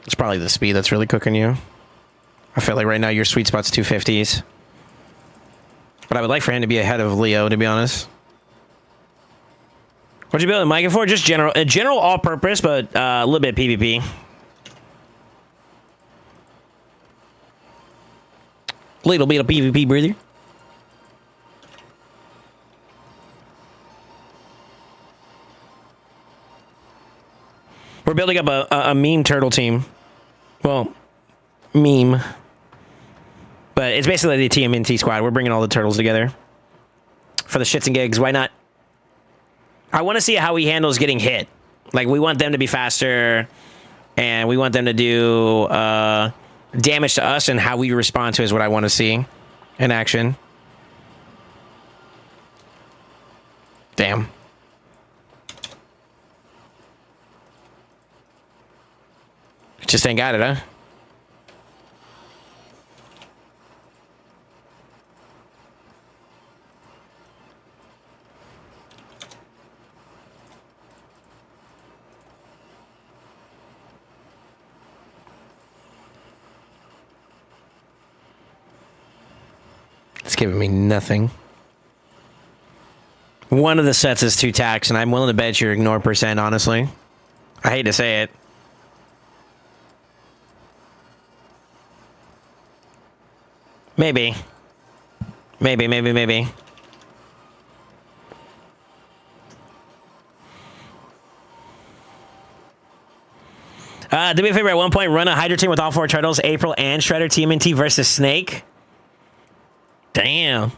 it's probably the speed that's really cooking you. I feel like right now your sweet spot's 250s, but I would like for him to be ahead of Leo, to be honest. What'd you build a mic for? Just general all-purpose, but a little bit of PvP. Little bit of PvP, brother. We're building up a meme turtle team. Well, meme. But it's basically the TMNT squad. We're bringing all the turtles together. For the shits and gigs, why not? I want to see how he handles getting hit. Like, we want them to be faster, and we want them to do damage to us, and how we respond to is what I want to see in action. Damn. Just ain't got it, huh? It's giving me nothing. One of the sets is 2 tax, and I'm willing to bet you ignore percent, honestly. I hate to say it. Maybe. Maybe. Do me a favor, at one point, run a Hydra team with all 4 turtles, April and Shredder, TMNT versus Snake. Damn.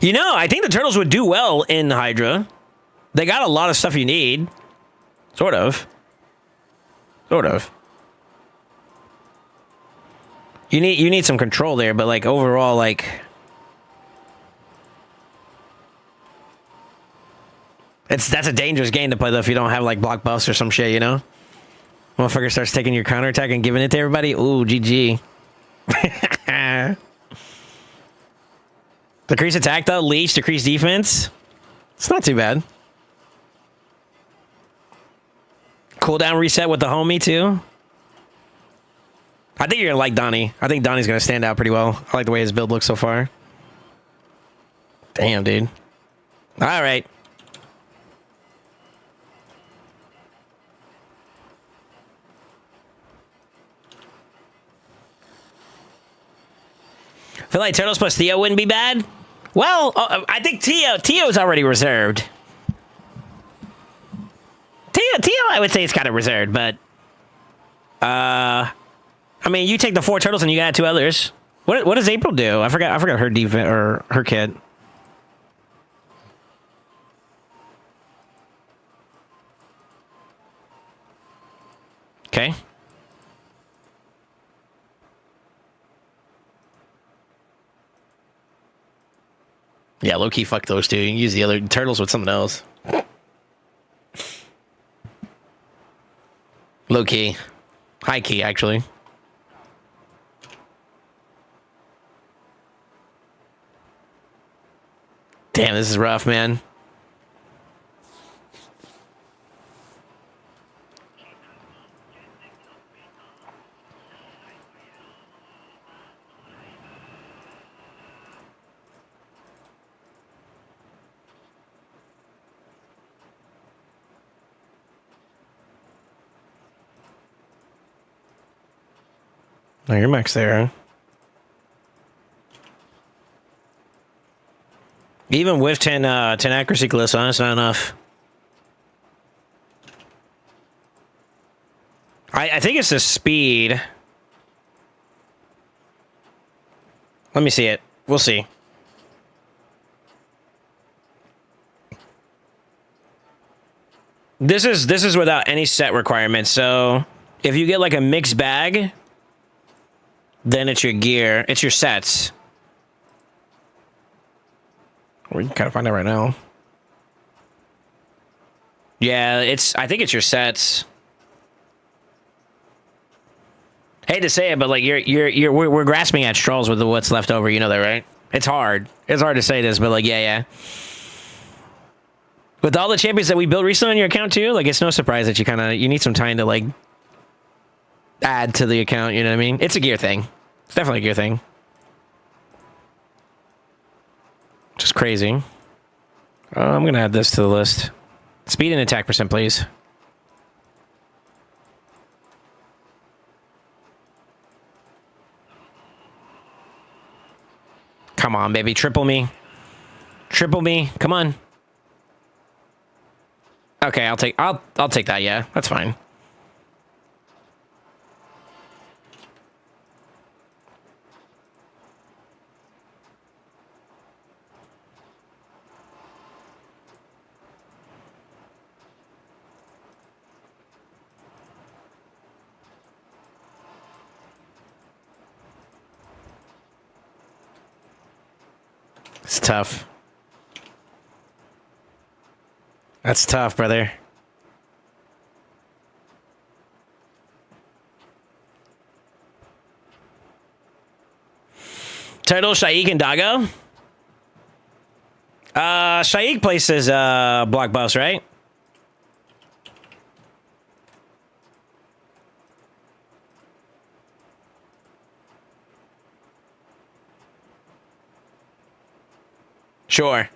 You know, I think the turtles would do well in Hydra. They got a lot of stuff you need. Sort of. You need some control there, but like overall, like that's a dangerous game to play though if you don't have like block buffs or some shit, you know? Motherfucker starts taking your counterattack and giving it to everybody. Ooh, GG. Decrease attack though, leech, decrease defense. It's not too bad. Cooldown reset with the homie too. I think you're gonna like Donnie. I think Donnie's gonna stand out pretty well. I like the way his build looks so far. Damn, dude. All right. I feel like Turtles plus Theo wouldn't be bad. Well, I think Theo's already reserved. Theo, I would say it's kind of reserved, but I mean, you take the 4 turtles and you got 2 others. What does April do? I forgot her defense or her kid. Okay. Yeah, low key, fuck those two. You can use the other turtles with something else. Low key. High key, actually. Damn, this is rough, man. Oh, your max there, huh? Even with 10 accuracy cliffs on, it's not enough. I think it's the speed. Let me see it. We'll see. This is without any set requirements. So if you get like a mixed bag, then it's your gear. It's your sets. We can kind of find out right now. Yeah, I think it's your sets. Hate to say it, but like we're grasping at straws with what's left over. You know that, right? It's hard. It's hard to say this, but like, yeah. With all the champions that we built recently on your account too, like it's no surprise that you need some time to like add to the account. You know what I mean? It's a gear thing. It's definitely a gear thing. Just crazy. I'm gonna add this to the list. Speed and attack percent, please. Come on, baby. Triple me. Triple me. Come on. Okay, I'll take that, yeah. That's fine. It's tough. That's tough, brother. Turtle, Shaik, and Dago? Shaik places block buffs, right? Sure.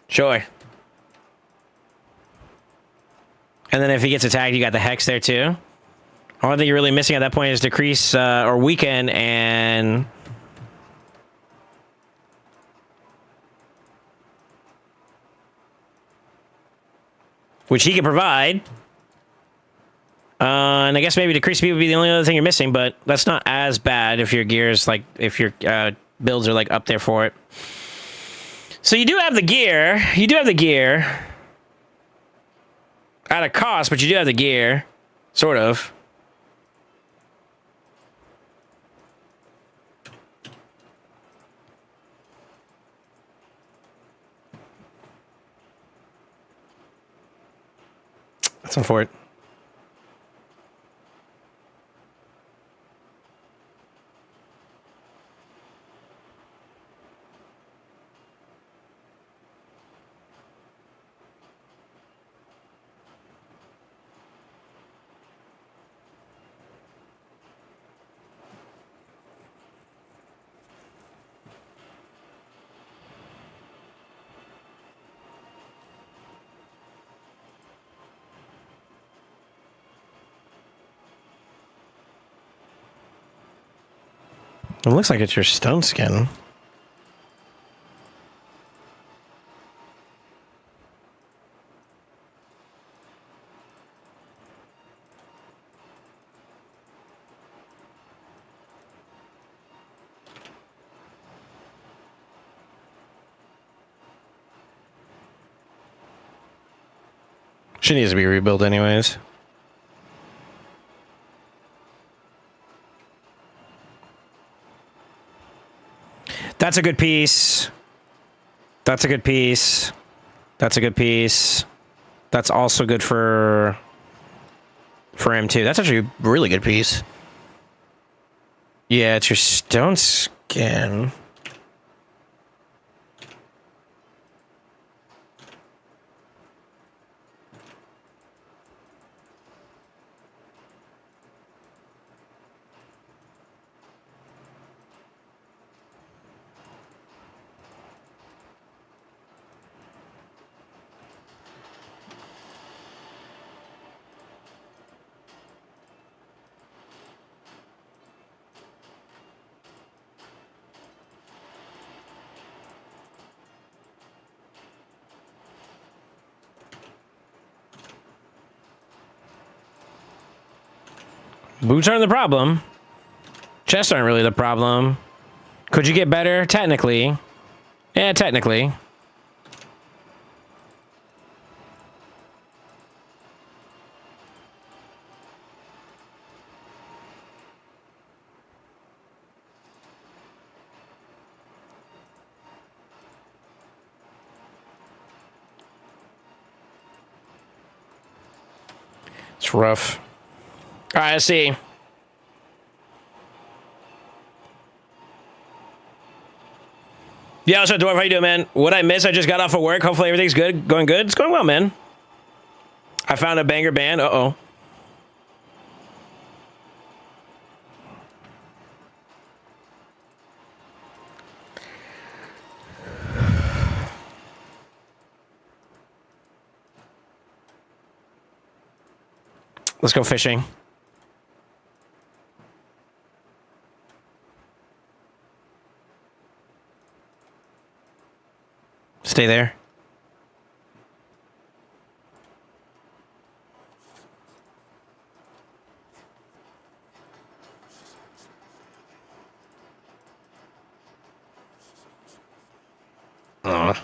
Sure. And then if he gets attacked, you got the Hex there too. Only thing you're really missing at that point is Decrease or Weaken and... which he can provide. And I guess maybe Decrease Speed would be the only other thing you're missing, but that's not as bad if your gears, like, if your builds are, like, up there for it. So you do have the gear. You do have the gear. At a cost, but you do have the gear. Sort of. That's unfortunate. It looks like it's your stone skin. She needs to be rebuilt anyways. That's a good piece. That's a good piece. That's a good piece. That's also good for M2. That's actually a really good piece. Yeah, it's your stone skin. Boots aren't the problem. Chests aren't really the problem. Could you get better? Technically. Yeah, technically. It's rough. All right, let's see. Yeah, what's up, Dwarf? How you doing, man? What I miss? I just got off of work. Hopefully everything's good. Going good? It's going well, man. I found a banger band. Uh-oh. Let's go fishing. Stay there. Aw.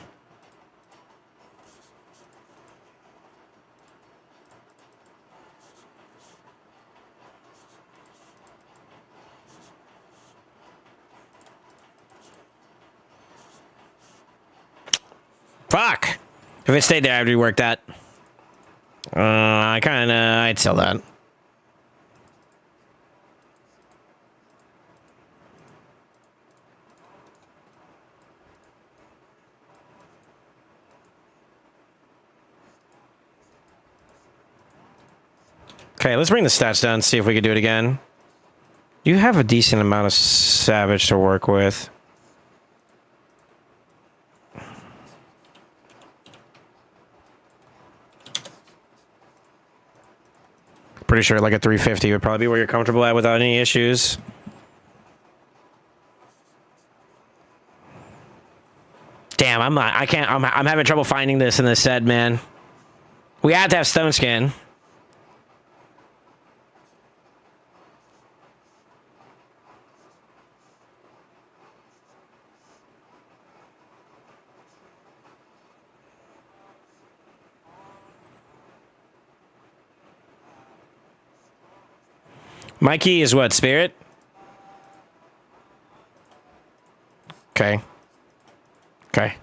Fuck! If it stayed there, I'd rework that. I'd sell that. Okay, let's bring the stats down and see if we can do it again. You have a decent amount of savage to work with. Pretty sure like a 350 would probably be where you're comfortable at without any issues. Damn, I'm having trouble finding this in this set, man. We have to have stone skin. My key is what, spirit? Okay. Okay.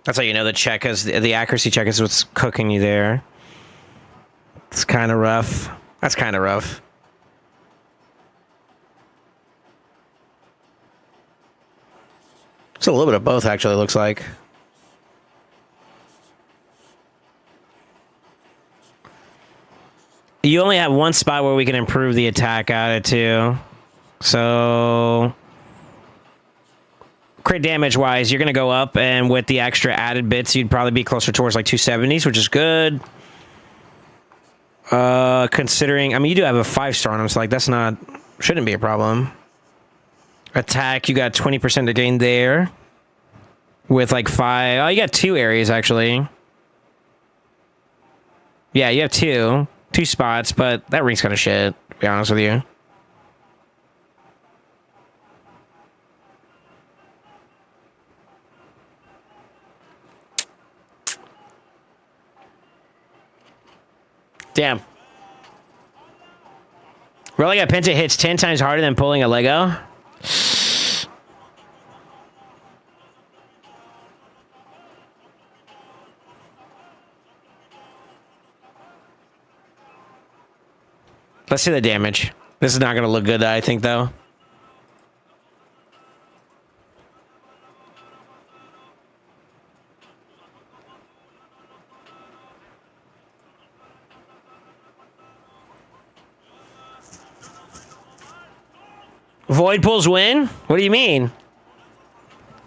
That's how you know the accuracy check is what's cooking you there. It's kind of rough. That's kind of rough. It's a little bit of both, actually, looks like. You only have one spot where we can improve the attack out of too. So crit damage wise, you're gonna go up, and with the extra added bits, you'd probably be closer towards like 270s, which is good. Considering, I mean, you do have a 5-star on him, so like that's not, shouldn't be a problem. Attack, you got 20% to gain there. With like 5, oh, you got 2 areas actually. Yeah, you have 2 spots, but that ring's kind of shit, to be honest with you. Damn. Rolling a Penta hits 10 times harder than pulling a Lego. Let's see the damage. This is not going to look good, I think, though. Void pulls win? What do you mean?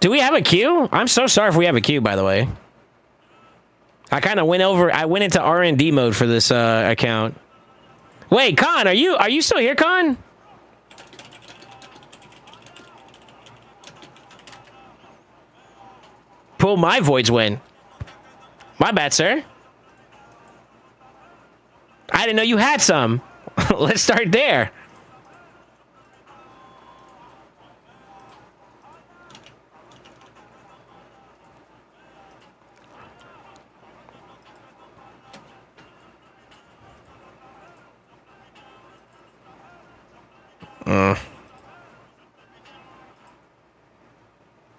Do we have a queue? I'm so sorry if we have a queue, by the way. I kind of went into R&D mode for this account. Wait, Con, are you still here, Con? Pull my voids win. My bad, sir. I didn't know you had some. Let's start there.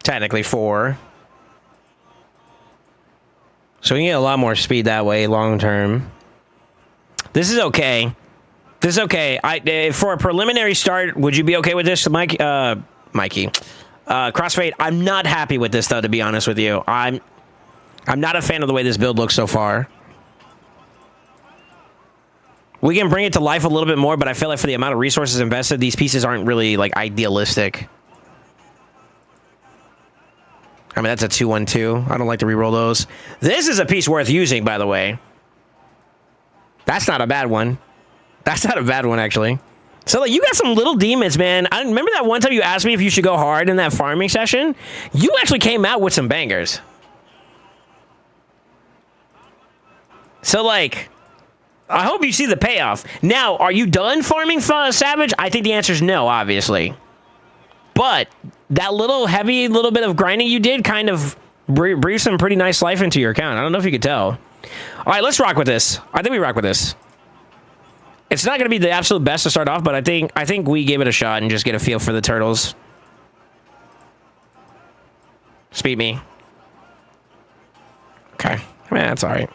Technically 4. So we can get a lot more speed that way long term. This is okay. This is okay. For a preliminary start, would you be okay with this, Mikey? Crossfade, I'm not happy with this, though, to be honest with you. I'm not a fan of the way this build looks so far. We can bring it to life a little bit more, but I feel like for the amount of resources invested, these pieces aren't really, like, idealistic. I mean, that's a 2-1-2. I don't like to reroll those. This is a piece worth using, by the way. That's not a bad one. That's not a bad one, actually. So, like, you got some little demons, man. I remember that one time you asked me if you should go hard in that farming session. You actually came out with some bangers. So, like, I hope you see the payoff. Now, are you done farming Savage? I think the answer is no, obviously. But that little bit of grinding you did kind of breathed some pretty nice life into your account. I don't know if you could tell. All right, let's rock with this. I think we rock with this. It's not going to be the absolute best to start off, but I think we give it a shot and just get a feel for the turtles. Speed me. Okay. I mean, that's all right.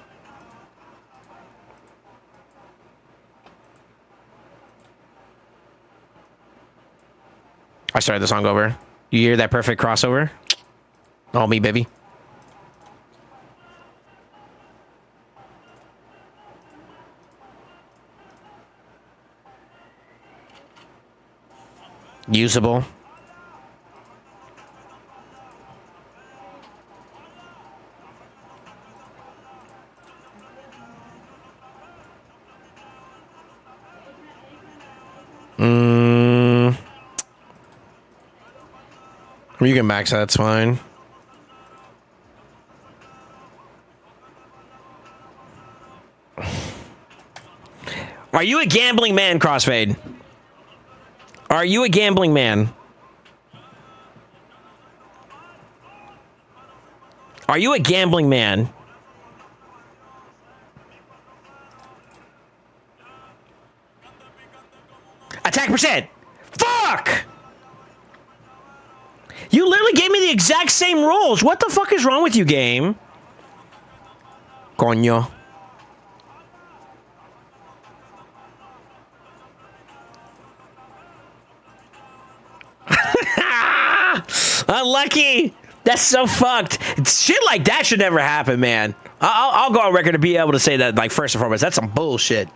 I started the song over. You hear that perfect crossover? All me, baby. Usable. You can max that, it's fine. Are you a gambling man, Crossfade? Are you a gambling man? Are you a gambling man? Attack percent! Fuck! You literally gave me the exact same rolls. What the fuck is wrong with you, game? Coño. Unlucky. That's so fucked. Shit like that should never happen, man. I'll go on record to be able to say that, like, first and foremost, that's some bullshit.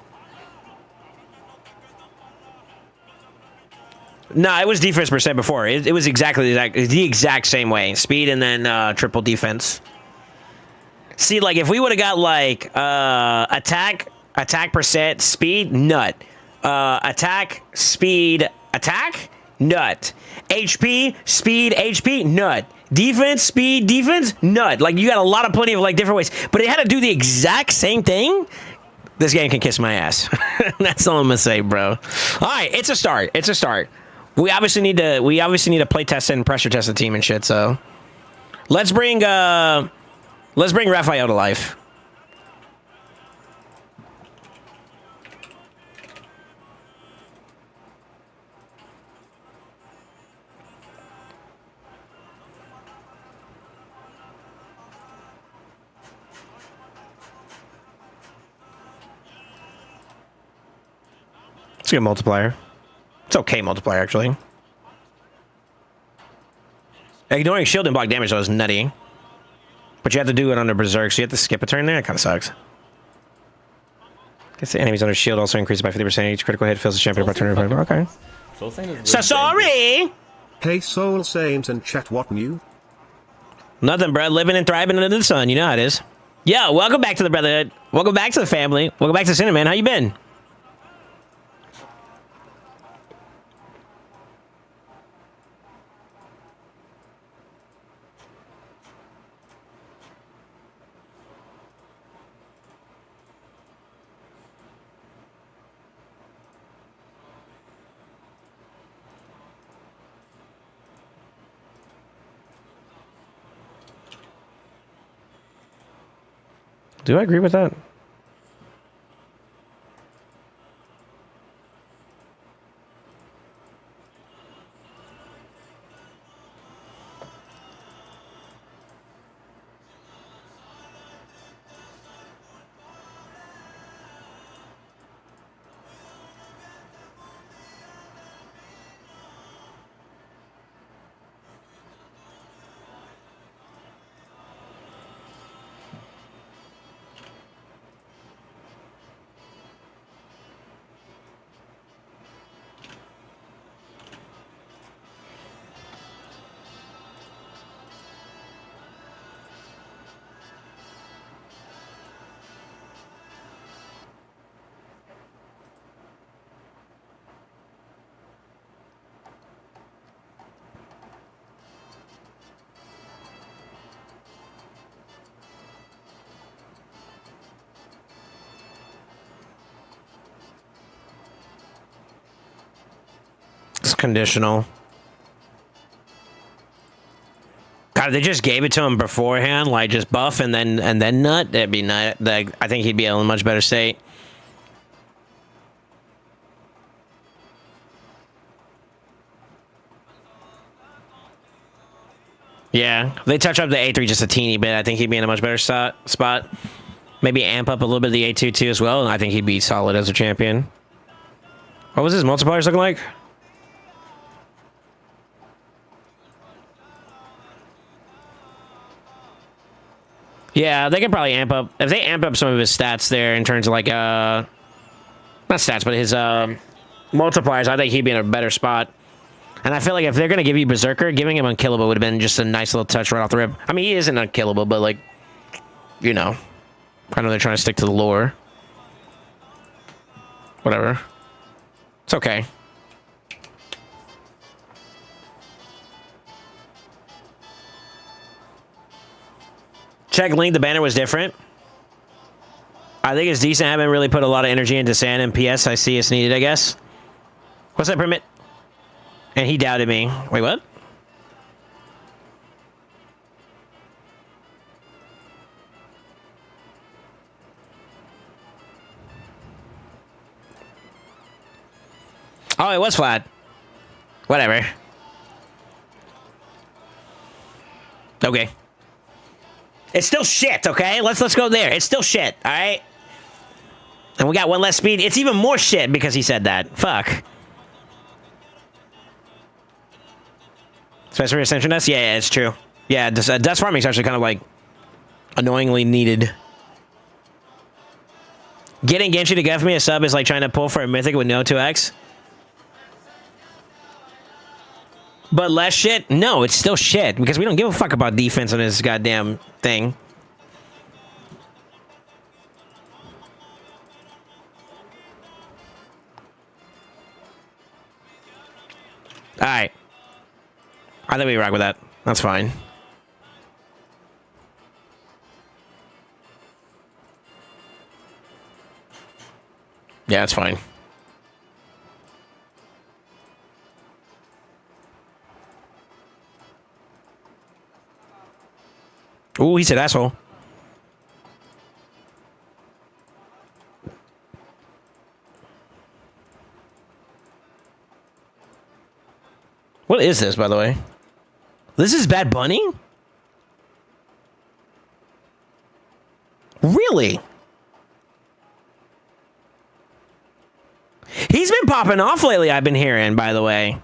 No, it was defense percent before. It was exactly the exact same way. Speed and then triple defense. See, like if we would have got like attack percent, speed, nut. Attack, speed, attack, nut. HP, speed, HP, nut. Defense, speed, defense, nut. Like you got a lot of plenty of like different ways, but it had to do the exact same thing. This game can kiss my ass. That's all I'm gonna say, bro. All right, it's a start. It's a start. We obviously need to play test and pressure test the team and shit. So let's bring Raphael to life. It's a good multiplier. It's okay multiplier, actually. Ignoring shield and block damage, though, is nutty. But you have to do it under Berserk, so you have to skip a turn there. It kind of sucks. Guess the enemies under shield also increases by 50%. Each critical hit fills the champion by turn. Okay. SoulSaint is So sorry! Hey SoulSaint and chat, what new? Nothing, bro. Living and thriving under the sun. You know how it is. Yo, welcome back to the Brotherhood. Welcome back to the family. Welcome back to Cinnamon. How you been? Do I agree with that? It's conditional. God, if they just gave it to him beforehand, like just buff and then nut, that'd be nut. Like, I think he'd be in a much better state. Yeah, if they touch up the A3 just a teeny bit, I think he'd be in a much better spot. Maybe amp up a little bit of the A2 too as well, and I think he'd be solid as a champion. What was his multipliers looking like? Yeah, they could probably amp up. If they amp up some of his stats there in terms of like, not stats, but his multipliers, I think he'd be in a better spot. And I feel like if they're going to give you Berserker, giving him Unkillable would have been just a nice little touch right off the rip. I mean, he isn't unkillable, but like, you know. I know they're trying to stick to the lore. Whatever. It's okay. Check Link, the banner was different. I think it's decent. I haven't really put a lot of energy into Sand and PS. I see it's needed, I guess. What's that permit? And he doubted me. Wait, what? Oh, it was flat. Whatever. Okay. It's still shit, okay? Let's go there. It's still shit, all right? And we got one less speed. It's even more shit because he said that. Fuck. Especially for Ascension Dust? Yeah, it's true. Yeah, dust farming is actually kind of like annoyingly needed. Getting Genshi to give me a sub is like trying to pull for a mythic with no 2x. But less shit? No, it's still shit because we don't give a fuck about defense on this goddamn thing. All right. I think we rock with that. That's fine. Yeah, that's fine. Ooh, he said asshole. What is this, by the way? This is Bad Bunny? Really? He's been popping off lately, I've been hearing, by the way.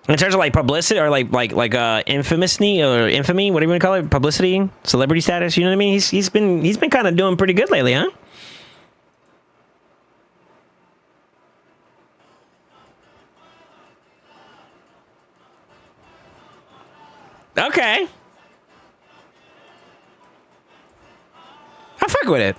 In terms of like publicity or like infamy or infamy, what do you want to call it? Publicity, celebrity status, you know what I mean? He's been kind of doing pretty good lately, huh? Okay. I fuck with it.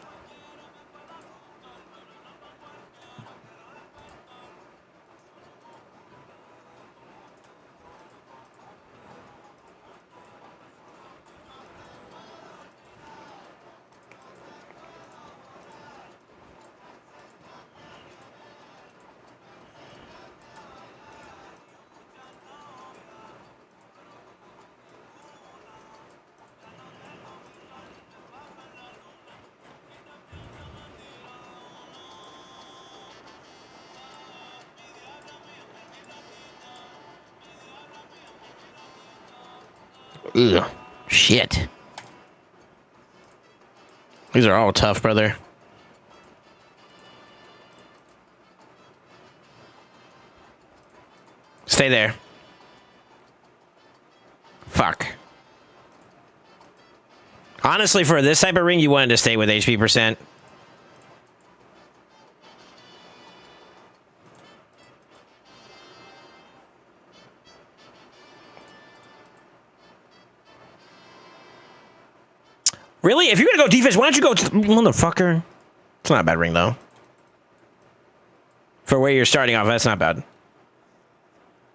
Ugh. Shit. These are all tough, brother. Stay there. Fuck. Honestly, for this type of ring, you wanted to stay with HP percent. Really? If you're gonna go defense, why don't you go motherfucker? It's not a bad ring, though. For where you're starting off, that's not bad.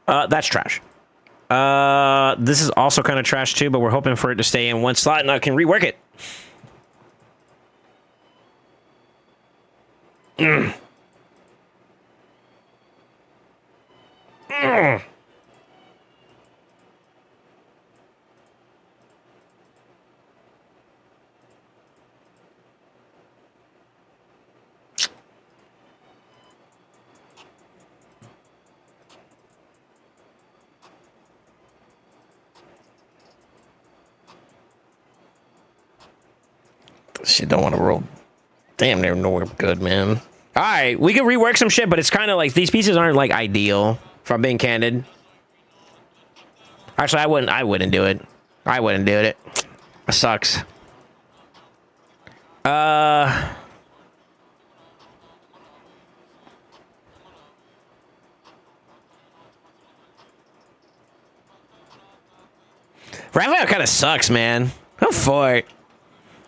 That's trash. This is also kind of trash, too, but we're hoping for it to stay in one slot, and I can rework it. Shit, don't want to roll. Damn, they're nowhere good, man. All right, we can rework some shit, but it's kind of like these pieces aren't like ideal. If I'm being candid. Actually, I wouldn't do it. I wouldn't do it. It sucks. Raphael kind of sucks, man. I'm for it.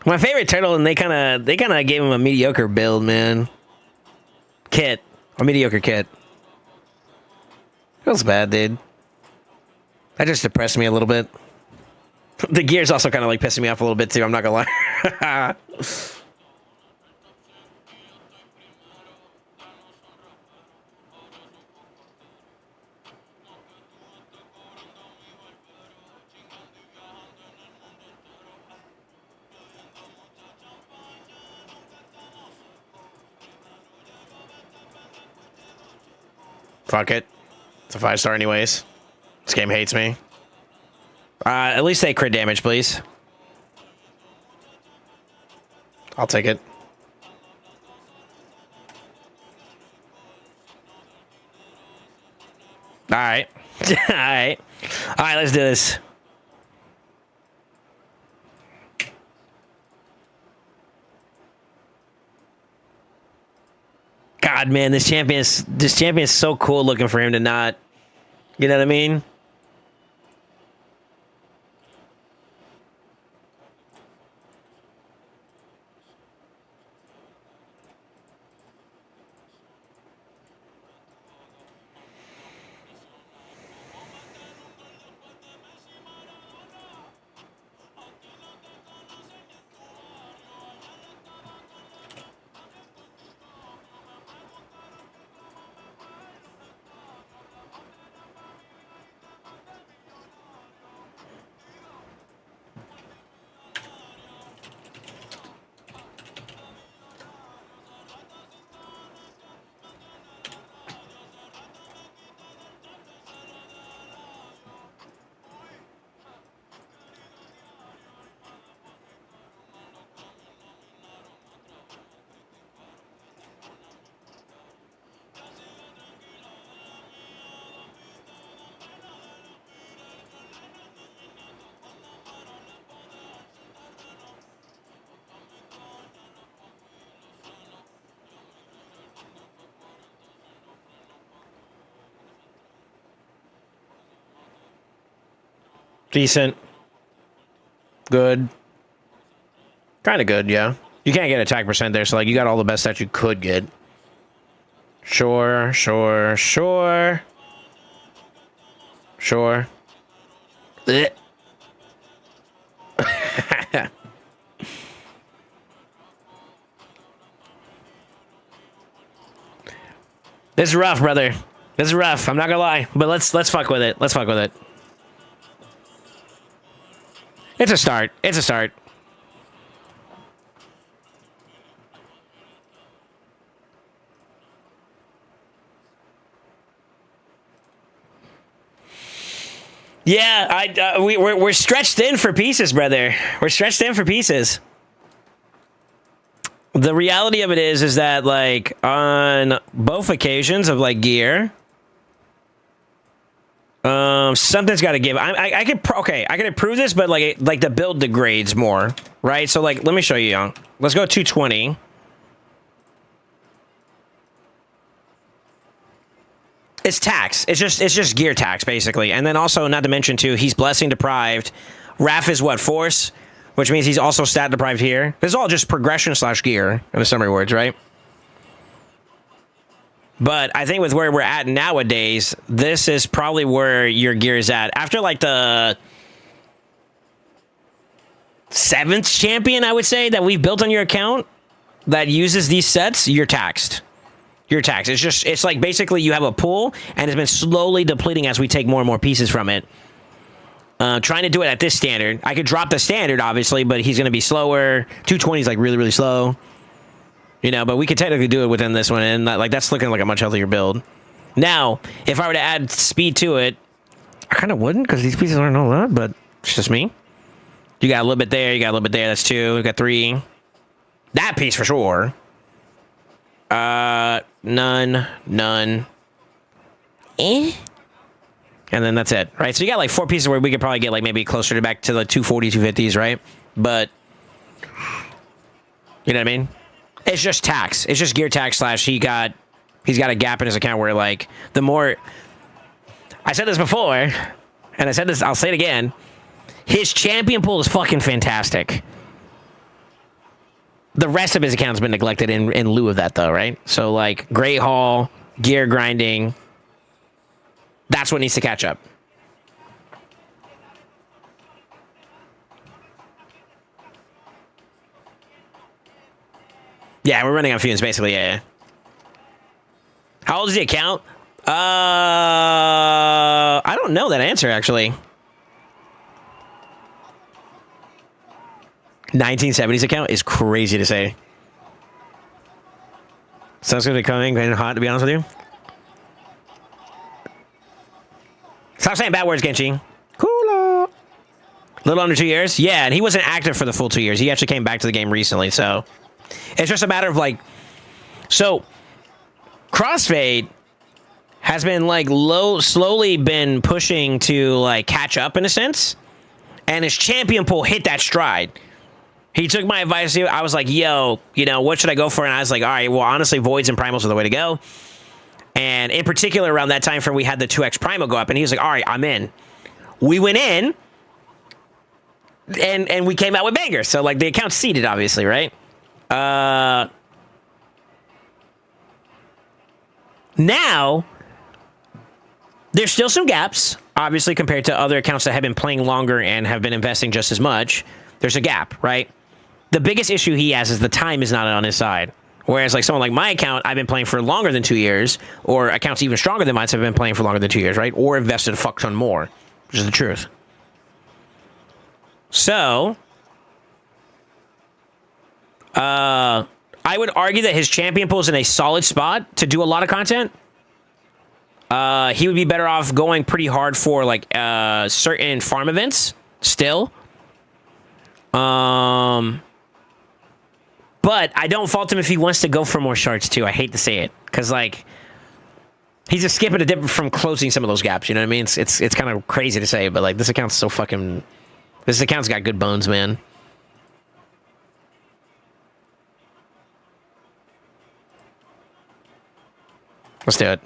My favorite turtle, and they kind of gave him a mediocre build, man. Kit, a mediocre kit. Feels bad, dude. That just depressed me a little bit. The gear's also kind of like pissing me off a little bit too. I'm not gonna lie. Fuck it. It's a 5-star anyways. This game hates me. At least say crit damage, please. I'll take it. Alright. Alright. Alright, let's do this. God, man, this champion is so cool looking for him to not. You know what I mean? Decent. Good. Kind of good, yeah. You can't get attack percent there, so like you got all the best that you could get. Sure. Ugh. This is rough, brother. This is rough. I'm not gonna lie, but let's fuck with it. Let's fuck with it. It's a start. It's a start. Yeah, we're stretched in for pieces, brother. We're stretched in for pieces. The reality of it is that like on both occasions of like gear, something's got to give. I could improve this, but like the build degrades more, right? So like, let me show you, young. Let's go 220. It's tax. It's just gear tax basically, and then also not to mention too, he's blessing deprived. Raph is what, force, which means he's also stat deprived here. This is all just progression / gear in the summary words, right? But I think with where we're at nowadays, this is probably where your gear is at. After like the 7th champion, I would say, that we've built on your account that uses these sets, you're taxed. You're taxed. It's like basically you have a pool and it's been slowly depleting as we take more and more pieces from it. Trying to do it at this standard. I could drop the standard, obviously, but he's going to be slower. 220 is like really, really slow. You know, but we could technically do it within this one, and like that's looking like a much healthier build. Now, if I were to add speed to it, I kind of wouldn't because these pieces aren't a lot, but it's just me. You got a little bit there, you got a little bit there. That's 2. You got 3. That piece for sure. None. And then that's it, right? So you got like 4 pieces where we could probably get like maybe closer to back to the 240, 250s, right? But you know what I mean? It's just tax. It's just gear tax / he's got a gap in his account where like the more I said this before, and I said this, I'll say it again. His champion pool is fucking fantastic. The rest of his account's been neglected in lieu of that, though, right? So, like, Great Hall, gear grinding, that's what needs to catch up. Yeah, we're running on fumes, basically, yeah. How old is the account? I don't know that answer, actually. 1970s account is crazy to say. Sounds good to be coming and hot, to be honest with you. Stop saying bad words, Genchi. Cool. Little under 2 years? Yeah, and he wasn't active for the full 2 years. He actually came back to the game recently, so it's just a matter of like, so Crossfade has been like slowly been pushing to like catch up in a sense, and his champion pool hit that stride. He took my advice. I was like, yo, you know, what should I go for? And I was like, all right, well, honestly, Voids and Primals are the way to go. And in particular, around that time frame, we had the 2x Primal go up. And he was like, all right, I'm in. We went in. And we came out with bangers. So, like, the account's seeded, obviously, right? Now, there's still some gaps, obviously, compared to other accounts that have been playing longer and have been investing just as much. There's a gap, right? The biggest issue he has is the time is not on his side. Whereas, like, someone like my account, I've been playing for longer than 2 years, or accounts even stronger than mine have been playing for longer than 2 years, right? Or invested a fuck ton more, which is the truth. So, I would argue that his champion pool is in a solid spot to do a lot of content. He would be better off going pretty hard for, like, certain farm events still. But I don't fault him if he wants to go for more shards too. I hate to say it, because like he's just skipping a dip from closing some of those gaps. You know what I mean? It's kind of crazy to say, but like this account's so fucking. This account's got good bones, man. Let's do it.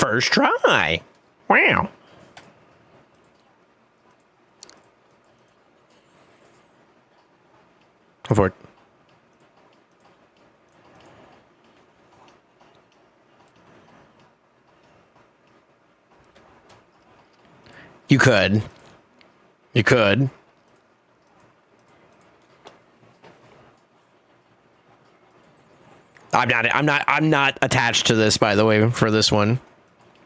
First try. Wow. Go for it. You could. You could. I'm not attached to this, by the way, for this one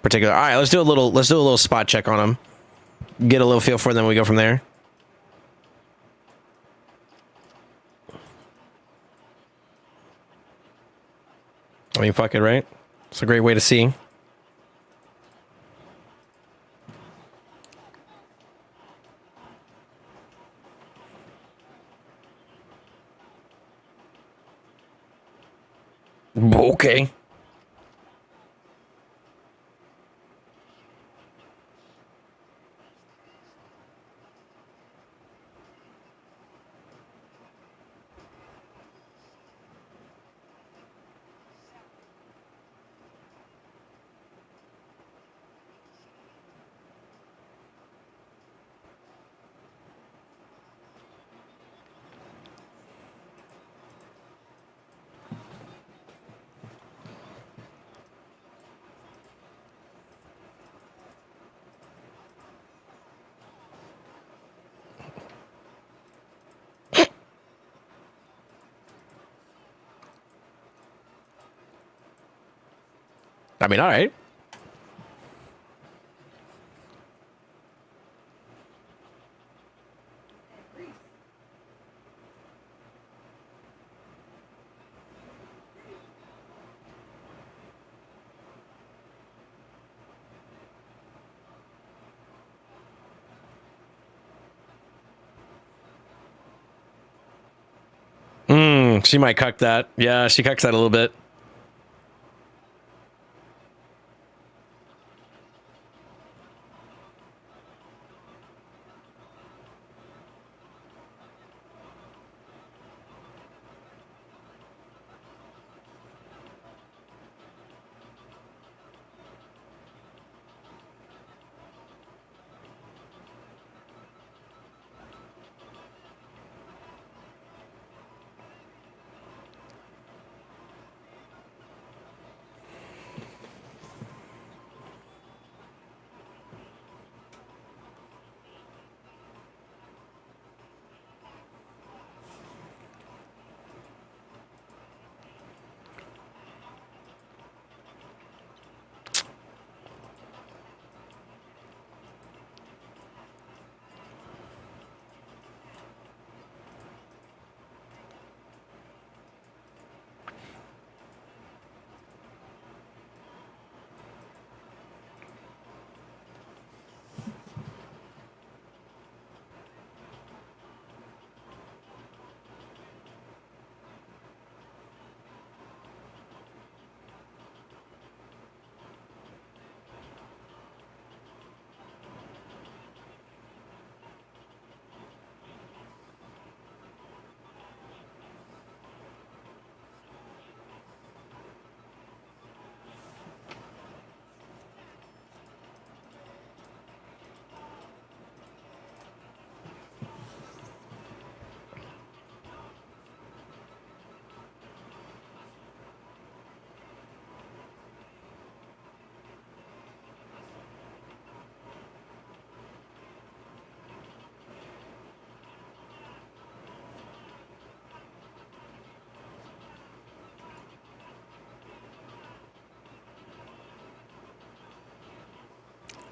particular. All right, let's do a little spot check on them. Get a little feel for them, then we go from there. I mean, fuck it, right? It's a great way to see. Okay. I mean, all right. She might cuck that. Yeah, she cucks that a little bit.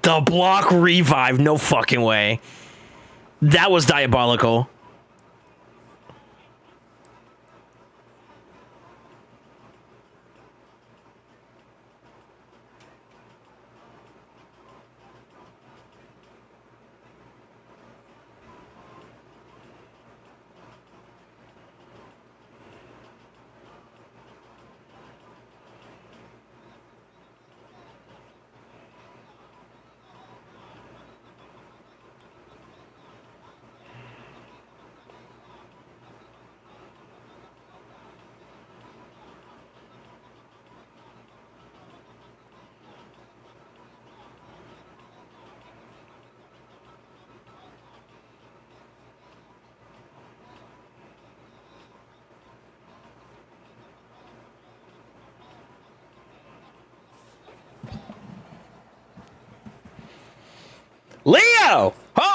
The block revive, no fucking way. That was diabolical.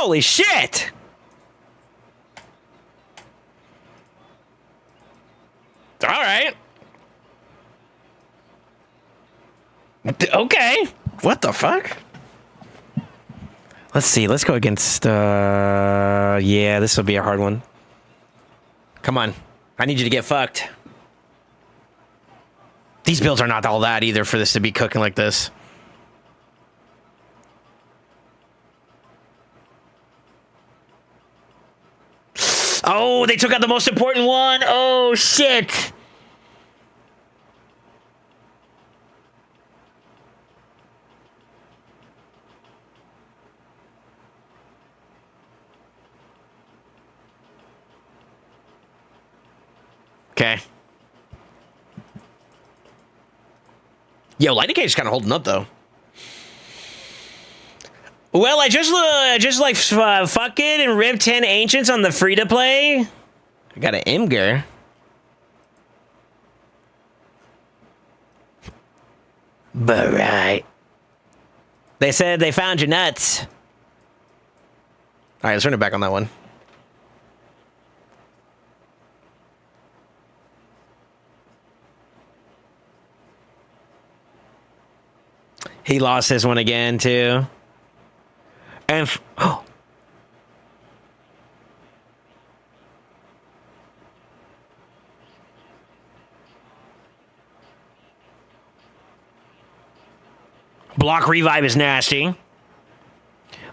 Holy shit! All right. Okay. What the fuck? Let's see. Let's go against... yeah, this will be a hard one. Come on. I need you to get fucked. These builds are not all that either for this to be cooking like this. Oh, they took out the most important one. Oh, shit. Okay. Yo, Lightning Cage is kind of holding up, though. Well, I just like fuck it and rip 10 Ancients on the free-to-play. I got an Imgur. But right. They said they found your nuts. All right, let's turn it back on that one. He lost this one again, too. And... oh. Block revive is nasty.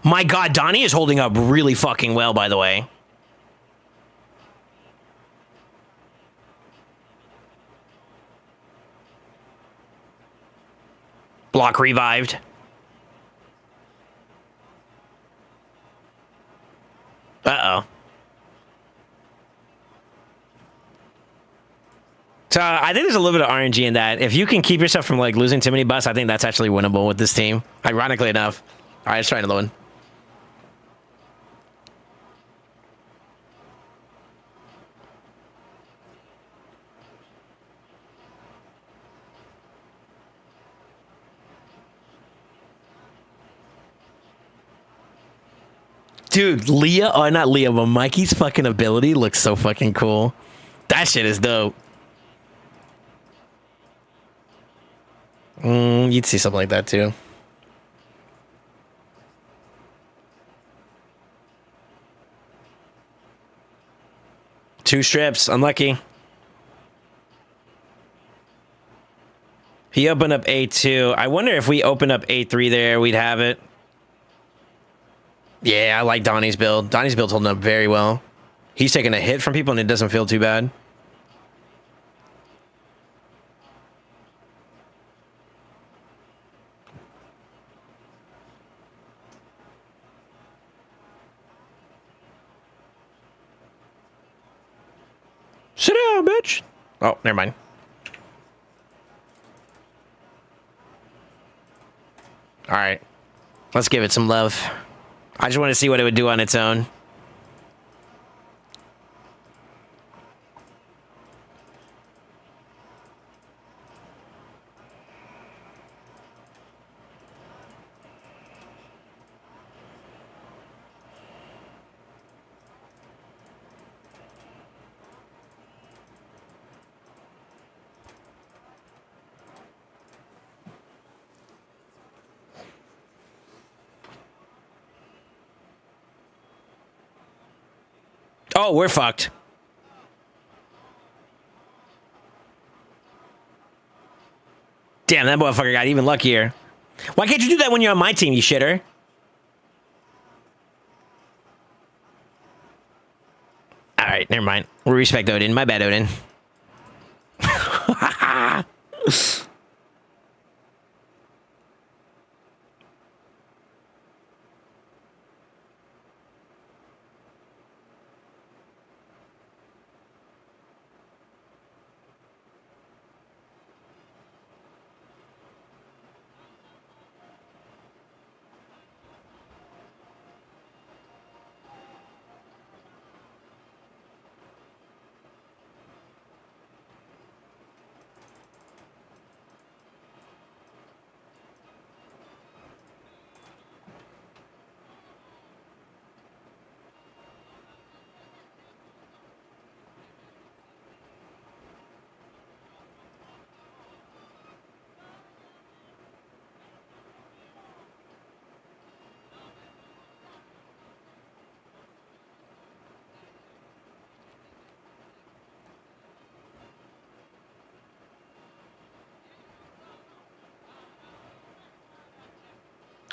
My god, Donnie is holding up really fucking well, by the way. Block revived. Uh-oh. So I think there's a little bit of RNG in that. If you can keep yourself from like losing too many buffs, I think that's actually winnable with this team. Ironically enough. All right, let's try another one. Dude, Leah, or not Leah, but Mikey's fucking ability looks so fucking cool. That shit is dope. You'd see something like that too. Two strips, unlucky. He opened up A2. I wonder if we open up A3 there, we'd have it. Yeah, I like Donnie's build. Donnie's build's holding up very well. He's taking a hit from people and it doesn't feel too bad. Sit down, bitch. Oh, never mind. All right. Let's give it some love. I just want to see what it would do on its own. Oh, we're fucked. Damn, that motherfucker got even luckier. Why can't you do that when you're on my team, you shitter? All right, never mind. We respect Odin. My bad, Odin.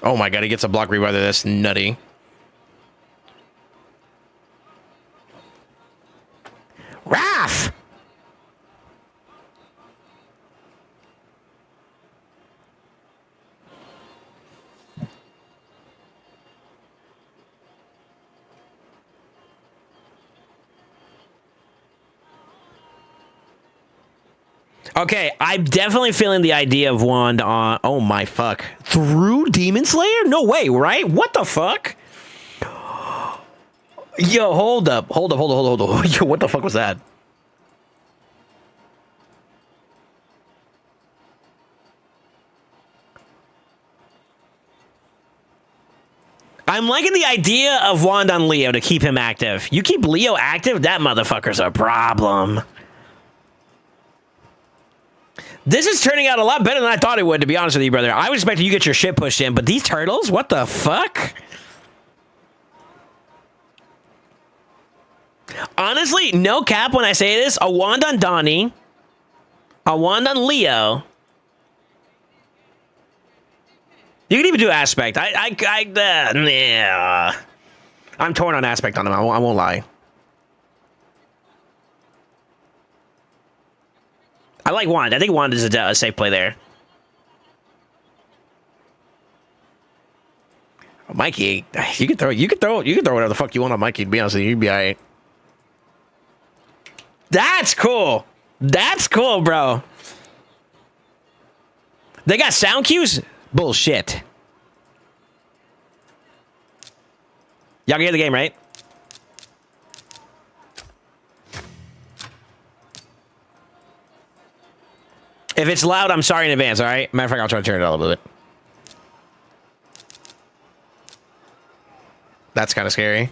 Oh my god, he gets a block revive. That's nutty. Raph! Okay, I'm definitely feeling the idea of Wand on... Oh my fuck. Through Demon Slayer? No way, right? What the fuck? Yo, hold up. Hold up. Yo, what the fuck was that? I'm liking the idea of Wand on Leo to keep him active. You keep Leo active, that motherfucker's a problem. This is turning out a lot better than I thought it would, to be honest with you, brother. I was expecting you get your shit pushed in, but these turtles? What the fuck? Honestly, no cap when I say this. A wand on Donnie. A wand on Leo. You can even do aspect. Yeah. I'm torn on aspect on him. I won't lie. I like Wand. I think Wand is a safe play there. Mikey, you can throw whatever the fuck you want on Mikey. To be honest with you, you'd be alright. That's cool. That's cool, bro. They got sound cues? Bullshit. Y'all can hear the game, right? If it's loud, I'm sorry in advance, all right? Matter of fact, I'll try to turn it up a little bit. That's kind of scary.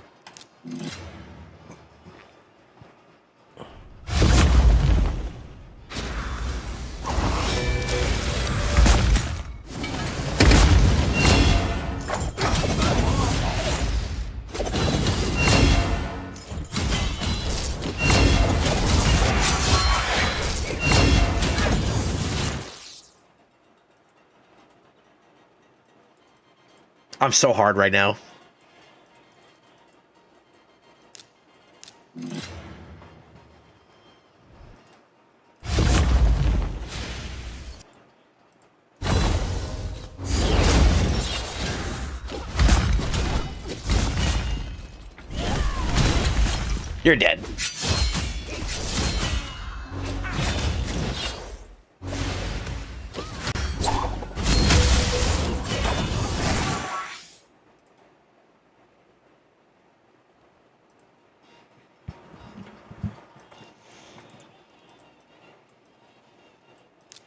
I'm so hard right now. You're dead.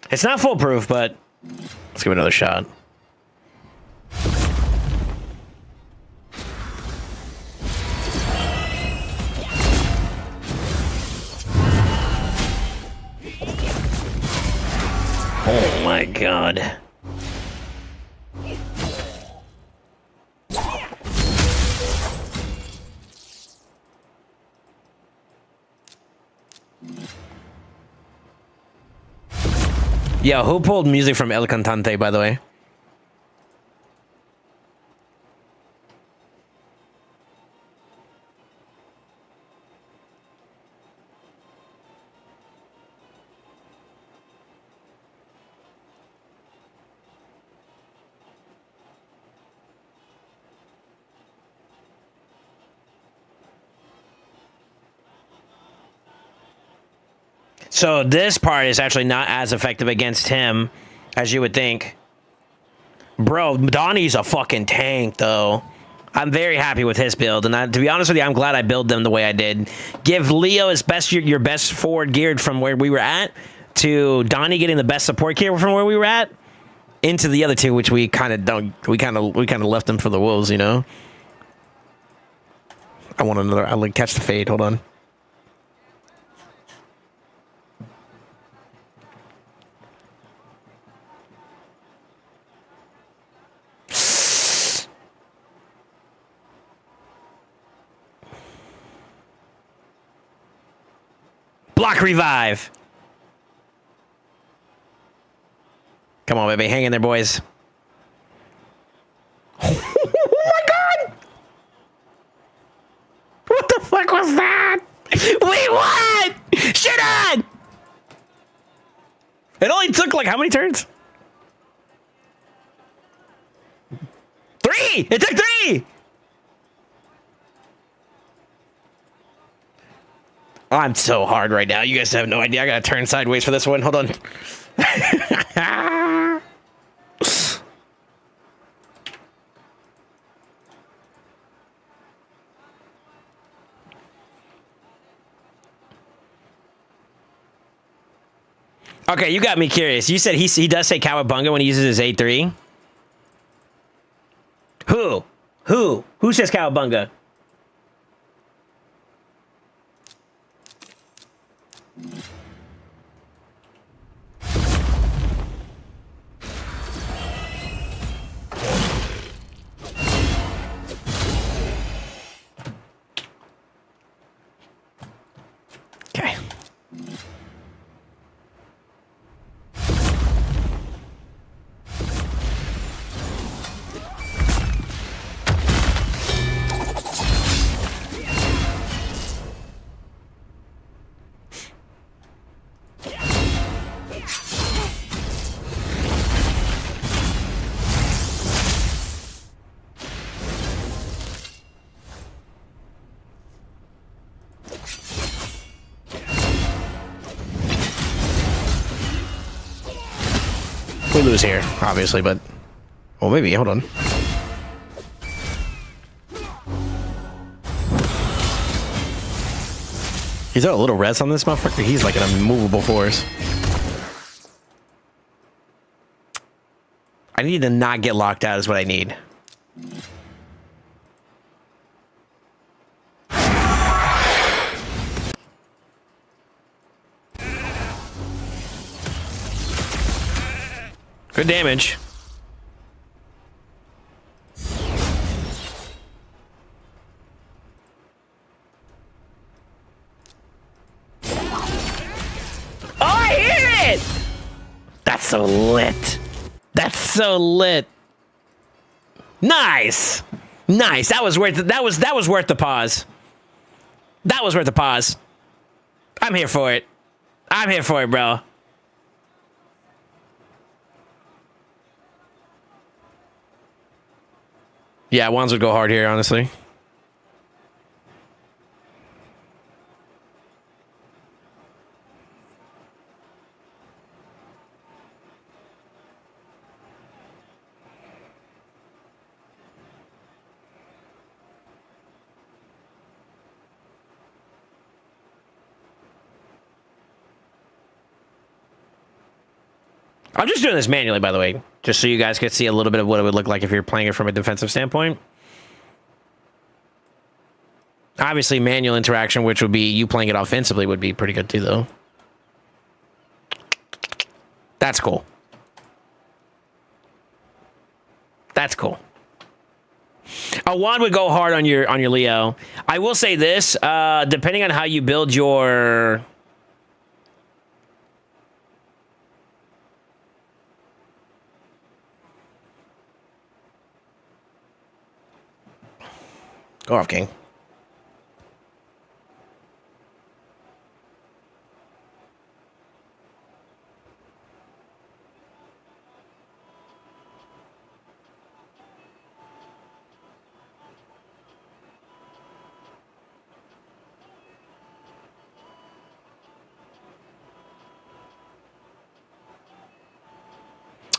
It's not foolproof, but let's give it another shot. Oh my god. Yo, who pulled music from El Cantante, by the way? So this part is actually not as effective against him as you would think. Bro, Donnie's a fucking tank, though. I'm very happy with his build, and to be honest with you, I'm glad I built them the way I did. Give Leo his best, your best forward geared from where we were at, to Donnie getting the best support gear from where we were at, into the other two, which we kind of don't. We kind of left them for the wolves, you know. I want another. I'll catch the fade. Hold on. Block revive. Come on, baby. Hang in there, boys. Oh my god! What the fuck was that? Wait, what? Shit on! It only took like how many turns? 3! It took 3! I'm so hard right now. You guys have no idea. I gotta turn sideways for this one. Hold on. Okay, you got me curious. You said he does say Cowabunga when he uses his A3? Who? Who says Cowabunga? Okay. We lose here, obviously, but... Well, maybe. Hold on. He's got a little res on this motherfucker. He's like an immovable force. I need to not get locked out is what I need. Good damage. Oh, I hear it! That's so lit. That's so lit. Nice. Nice. That was worth it. That was worth the pause. That was worth the pause. I'm here for it. I'm here for it, bro. Yeah, wands would go hard here, honestly. I'm just doing this manually, by the way, just so you guys could see a little bit of what it would look like if you're playing it from a defensive standpoint. Obviously, manual interaction, which would be you playing it offensively, would be pretty good too, though. That's cool. That's cool. A wand would go hard on your Leo. I will say this, depending on how you build your... Go off, King.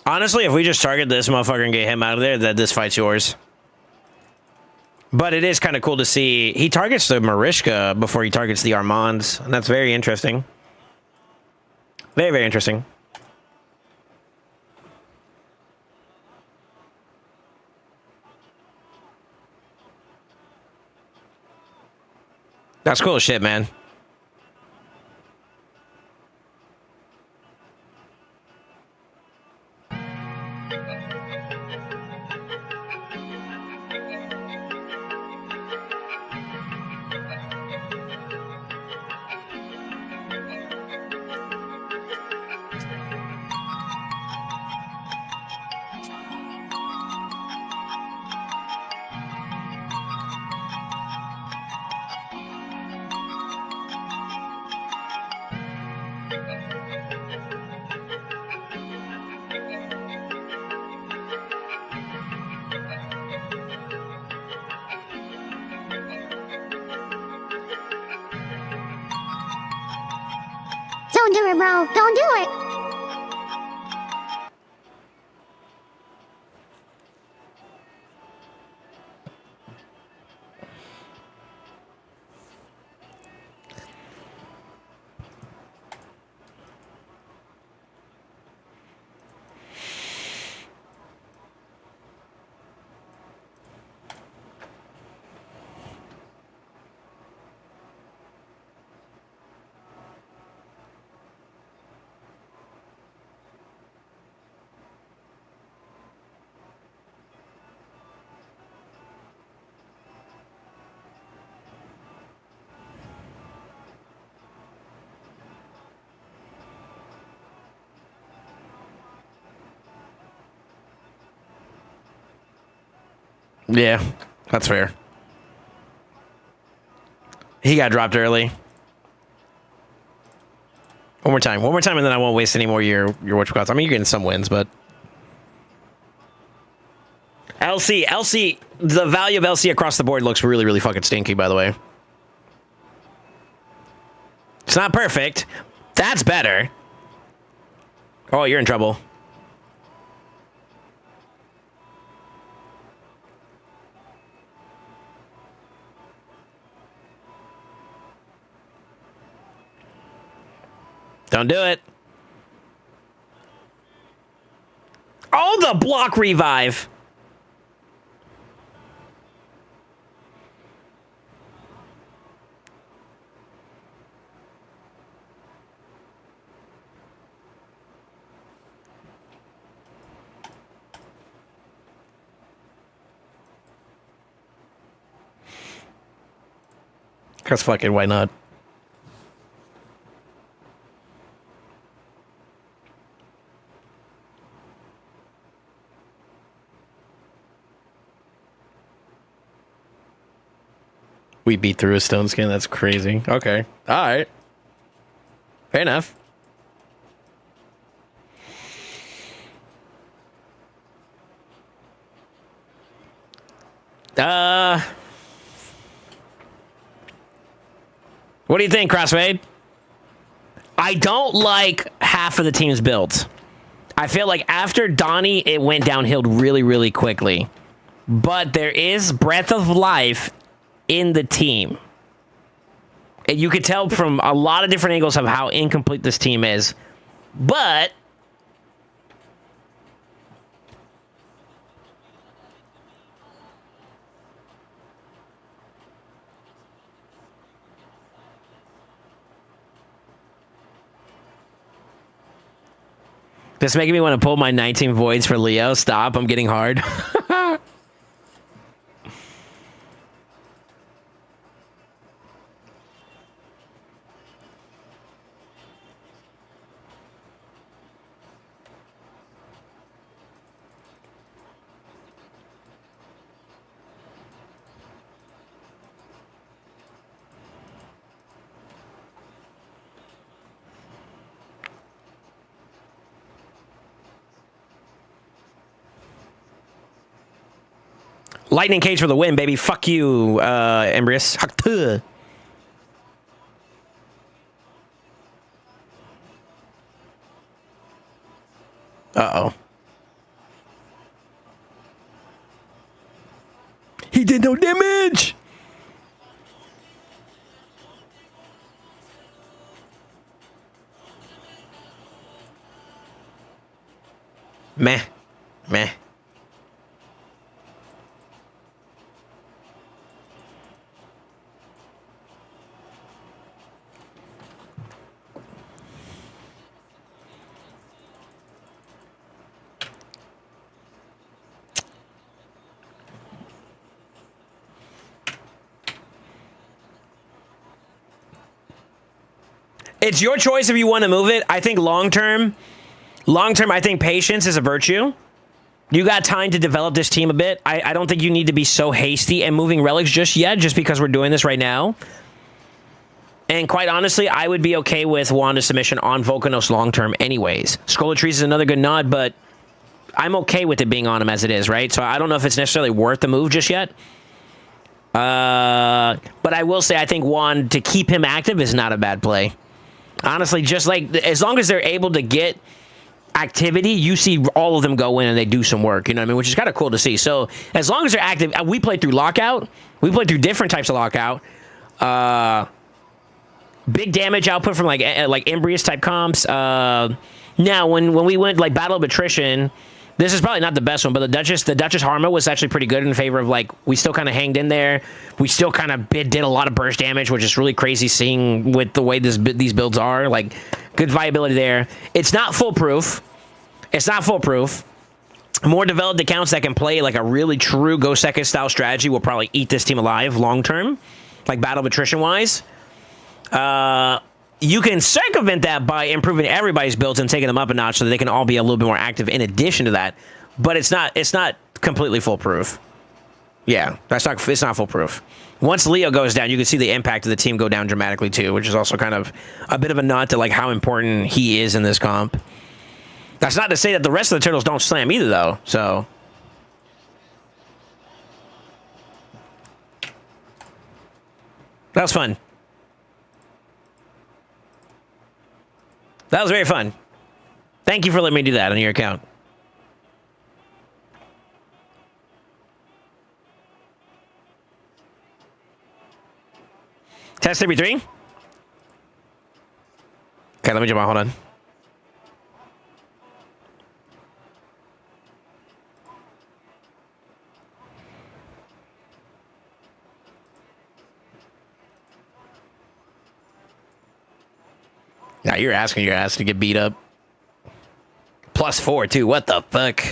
Honestly, if we just target this motherfucker and get him out of there, that this fight's yours. But it is kind of cool to see. He targets the Marishka before he targets the Armands, and that's very interesting. Very, very interesting. That's cool as shit, man. bro. Don't do it. Yeah, that's fair. He got dropped early. One more time, and then I won't waste any more your watch calls. I mean, you're getting some wins, but LC, the value of LC across the board looks really, really fucking stinky. By the way, it's not perfect. That's better. Oh, you're in trouble. Don't do it. Oh, the block revive. Cause fucking why not? We beat through a stone skin. That's crazy. Okay. All right. Fair enough. What do you think, Crossfade? I don't like half of the team's builds. I feel like after Donnie, it went downhill really, really quickly. But there is breath of life in the team. And you could tell from a lot of different angles of how incomplete this team is. But this making me want to pull my 19 voids for Leo. Stop, I'm getting hard. Lightning Cage for the win, baby. Fuck you, Embrys. Uh-oh. He did no damage! Meh. Meh. It's your choice if you want to move it. I think long term, I think patience is a virtue. You got time to develop this team a bit. I don't think you need to be so hasty and moving relics just yet, just because we're doing this right now. And quite honestly, I would be okay with Wanda submission on Volcanos long term anyways. Skull of Trees is another good nod, but I'm okay with it being on him as it is, right? So I don't know if it's necessarily worth the move just yet. But I will say I think Wand, to keep him active, is not a bad play. Honestly, just like as long as they're able to get activity, you see all of them go in and they do some work, you know what I mean? Which is kind of cool to see. So as long as they're active, we played through lockout. We played through different types of lockout. Big damage output from like Embrius type comps. Now when we went like Battle of Attrition, this is probably not the best one, but the Duchess Harma was actually pretty good in favor of like, we still kind of hanged in there. We still kind of did a lot of burst damage, which is really crazy seeing with the way these builds are. Like, good viability there. It's not foolproof. More developed accounts that can play like a really true Go Second style strategy will probably eat this team alive long term, like Battle of Attrition wise. You can circumvent that by improving everybody's builds and taking them up a notch so that they can all be a little bit more active in addition to that. But it's not completely foolproof. Yeah, it's not foolproof. Once Leo goes down, you can see the impact of the team go down dramatically too, which is also kind of a bit of a nod to like how important he is in this comp. That's not to say that the rest of the turtles don't slam either though, so. That was fun. That was very fun. Thank you for letting me do that on your account. Test every 3. Okay, let me jump on. Hold on. Now you're asking your ass to get beat up. +4 too. What the fuck?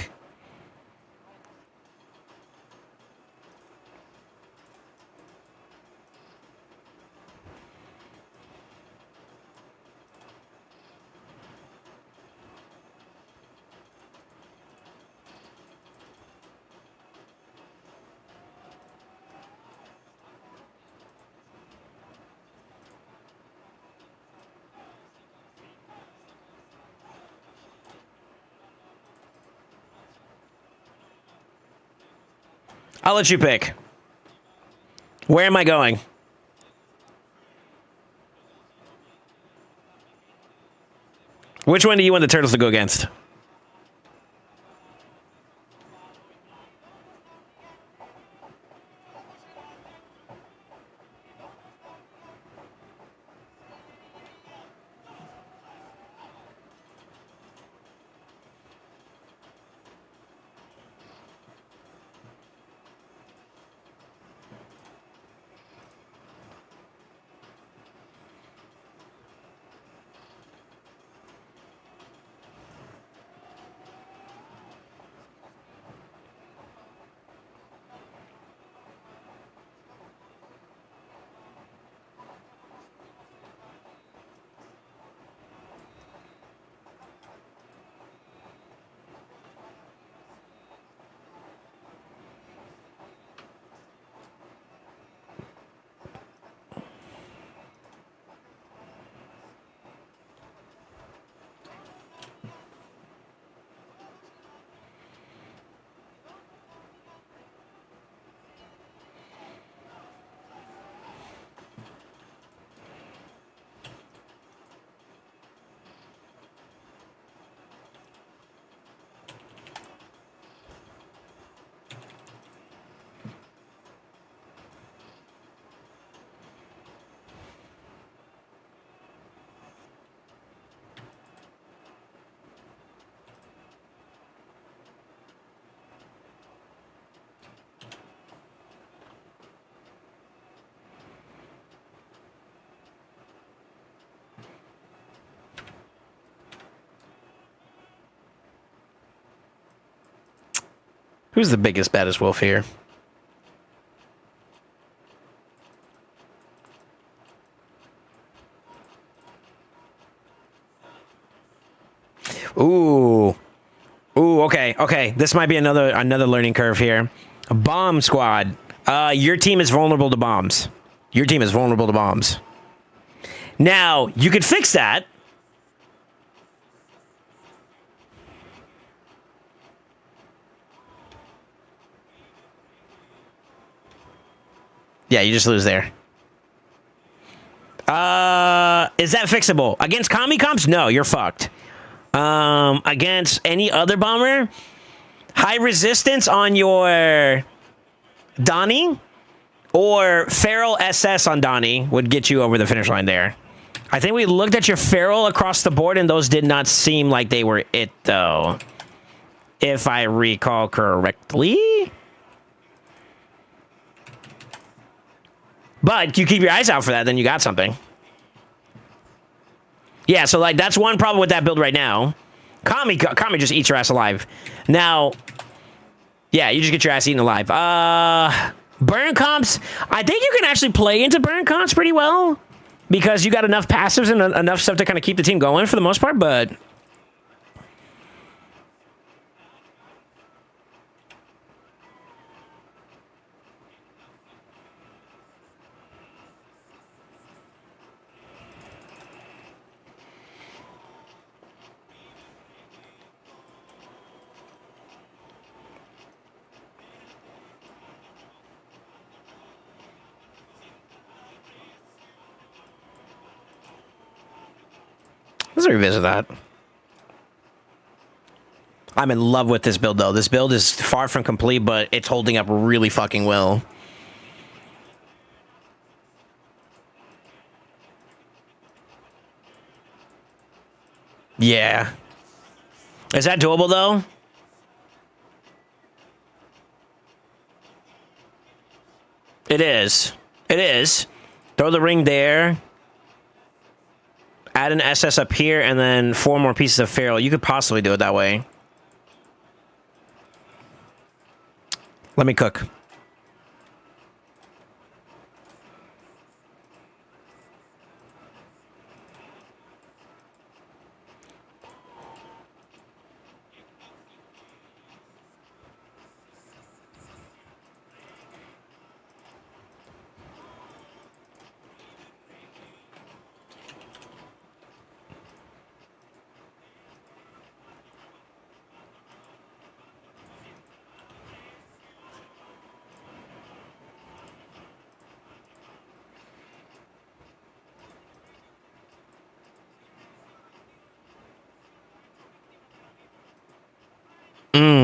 I'll let you pick. Where am I going? Which one do you want the turtles to go against? Who's the biggest, baddest wolf here? Ooh. Ooh, okay. This might be another learning curve here. Bomb squad. Your team is vulnerable to bombs. Now, you could fix that. Yeah, you just lose there. Is that fixable? Against Kami comps? No, you're fucked. Against any other bomber, high resistance on your Donnie or Feral SS on Donnie would get you over the finish line there. I think we looked at your Feral across the board, and those did not seem like they were it, though. If I recall correctly. But you keep your eyes out for that, then you got something. Yeah, so like that's one problem with that build right now. Kami just eats your ass alive. Now, yeah, you just get your ass eaten alive. Burn comps. I think you can actually play into burn comps pretty well because you got enough passives and enough stuff to kind of keep the team going for the most part, but let's revisit that. I'm in love with this build, though. This build is far from complete, but it's holding up really fucking well. Yeah. Is that doable, though? It is. It is. Throw the ring there. Add an SS up here, and then 4 more pieces of Feral. You could possibly do it that way. Let me cook.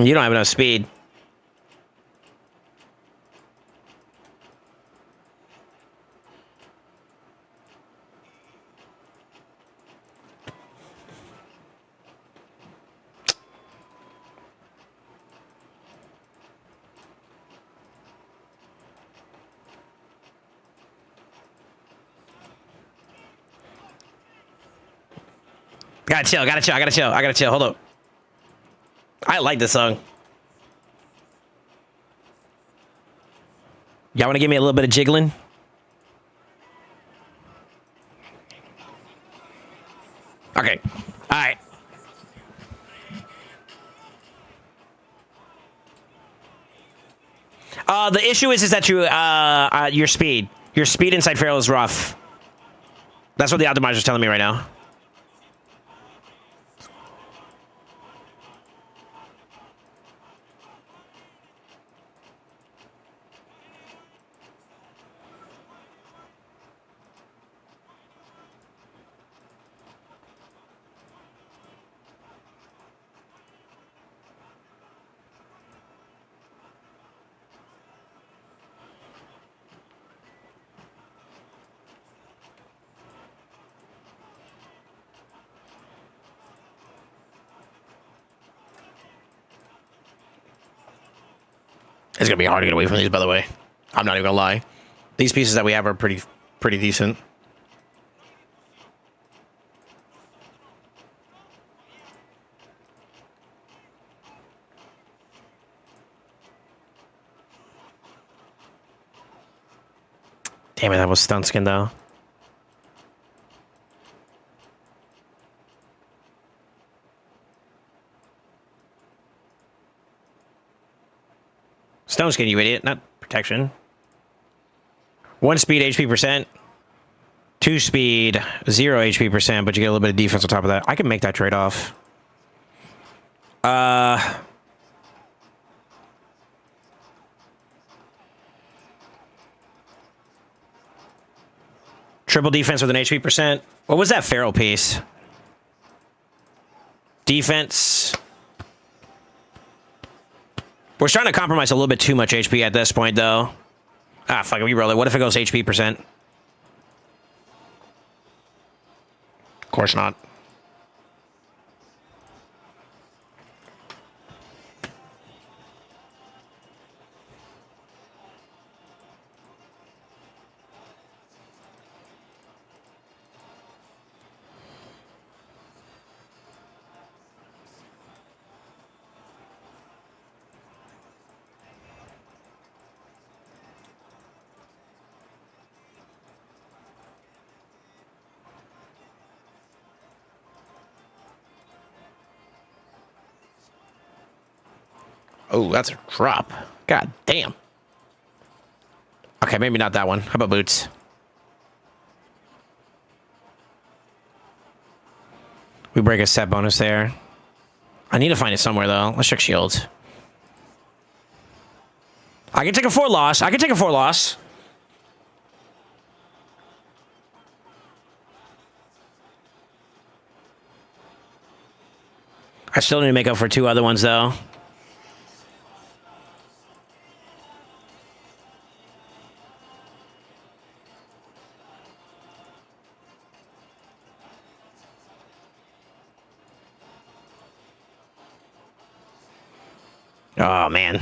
You don't have enough speed. Gotta chill, gotta chill, I gotta chill, I gotta chill. Hold up. I like this song. Y'all want to give me a little bit of jiggling? Okay. All right. The issue is that your speed inside Feral is rough. That's what the optimizer's telling me right now. It's gonna be hard to get away from these, by the way. I'm not even gonna lie. These pieces that we have are pretty decent. Damn it, that was stun skin though. Stone skin, you idiot, not protection. 1 speed HP percent. 2 speed, 0 HP percent, but you get a little bit of defense on top of that. I can make that trade-off. Triple defense with an HP percent, What was that Pharaoh piece? Defense. We're starting to compromise a little bit too much HP at this point, though. Ah, fuck it, we roll it. What if it goes HP percent? Of course not. Oh, that's a drop. God damn. Okay, maybe not that one. How about boots? We break a set bonus there. I need to find it somewhere, though. Let's check shields. I can take a 4 loss. I can take a 4 loss. I still need to make up for 2 other ones, though. Oh, man.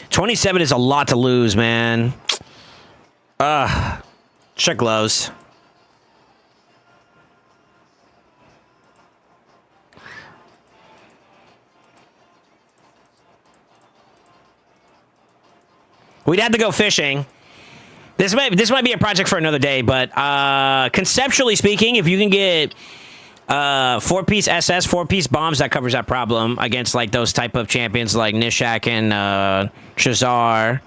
$27 is a lot to lose, man. Check gloves. We'd have to go fishing. This might be a project for another day, but conceptually speaking, if you can get 4-piece SS, 4-piece bombs, that covers that problem against like those type of champions like Nishak and Shazar.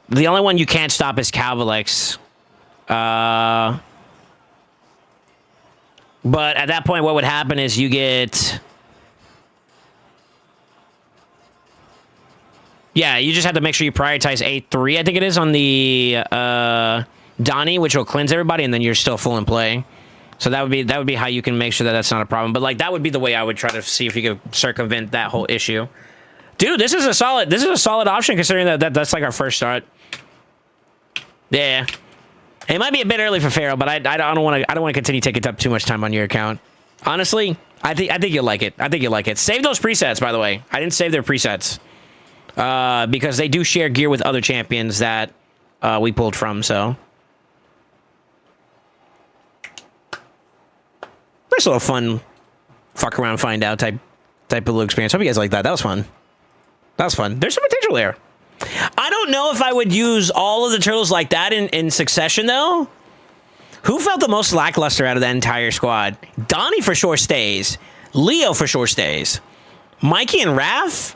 The only one you can't stop is Calvalix. But at that point, what would happen is you get... Yeah, you just have to make sure you prioritize 8-3, I think it is, on the Donnie, which will cleanse everybody, and then you're still full in play. So that would be how you can make sure that that's not a problem. But like that would be the way I would try to see if you could circumvent that whole issue. Dude, this is a solid option considering that's like our first start. Yeah, it might be a bit early for Pharaoh, but I don't want to continue taking up too much time on your account. Honestly, I think you'll like it. I think you'll like it. Save those presets, by the way. I didn't save their presets. Because they do share gear with other champions that we pulled from, so. Nice little fun, fuck around, find out type of little experience. Hope you guys like that. That was fun. That was fun. There's some potential there. I don't know if I would use all of the turtles like that in succession, though. Who felt the most lackluster out of that entire squad? Donnie for sure stays. Leo for sure stays. Mikey and Raph?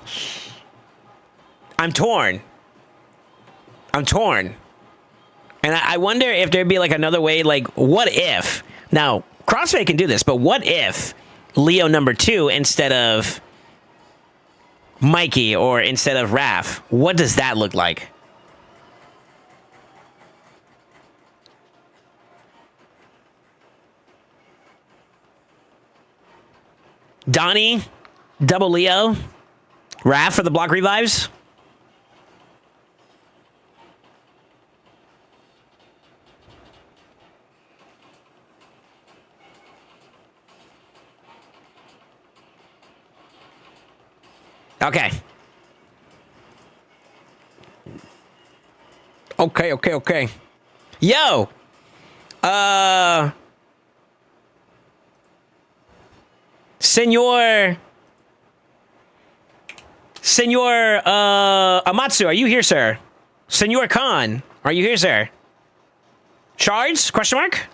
I'm torn. And I wonder if there'd be like another way, like, what if? Now, CrossFit can do this, but what if Leo number 2 instead of Mikey or instead of Raph? What does that look like? Donnie, double Leo, Raph for the block revives? Okay. Okay. Yo! Senor Amatsu, are you here, sir? Senor Khan, are you here, sir? Charles? Question mark?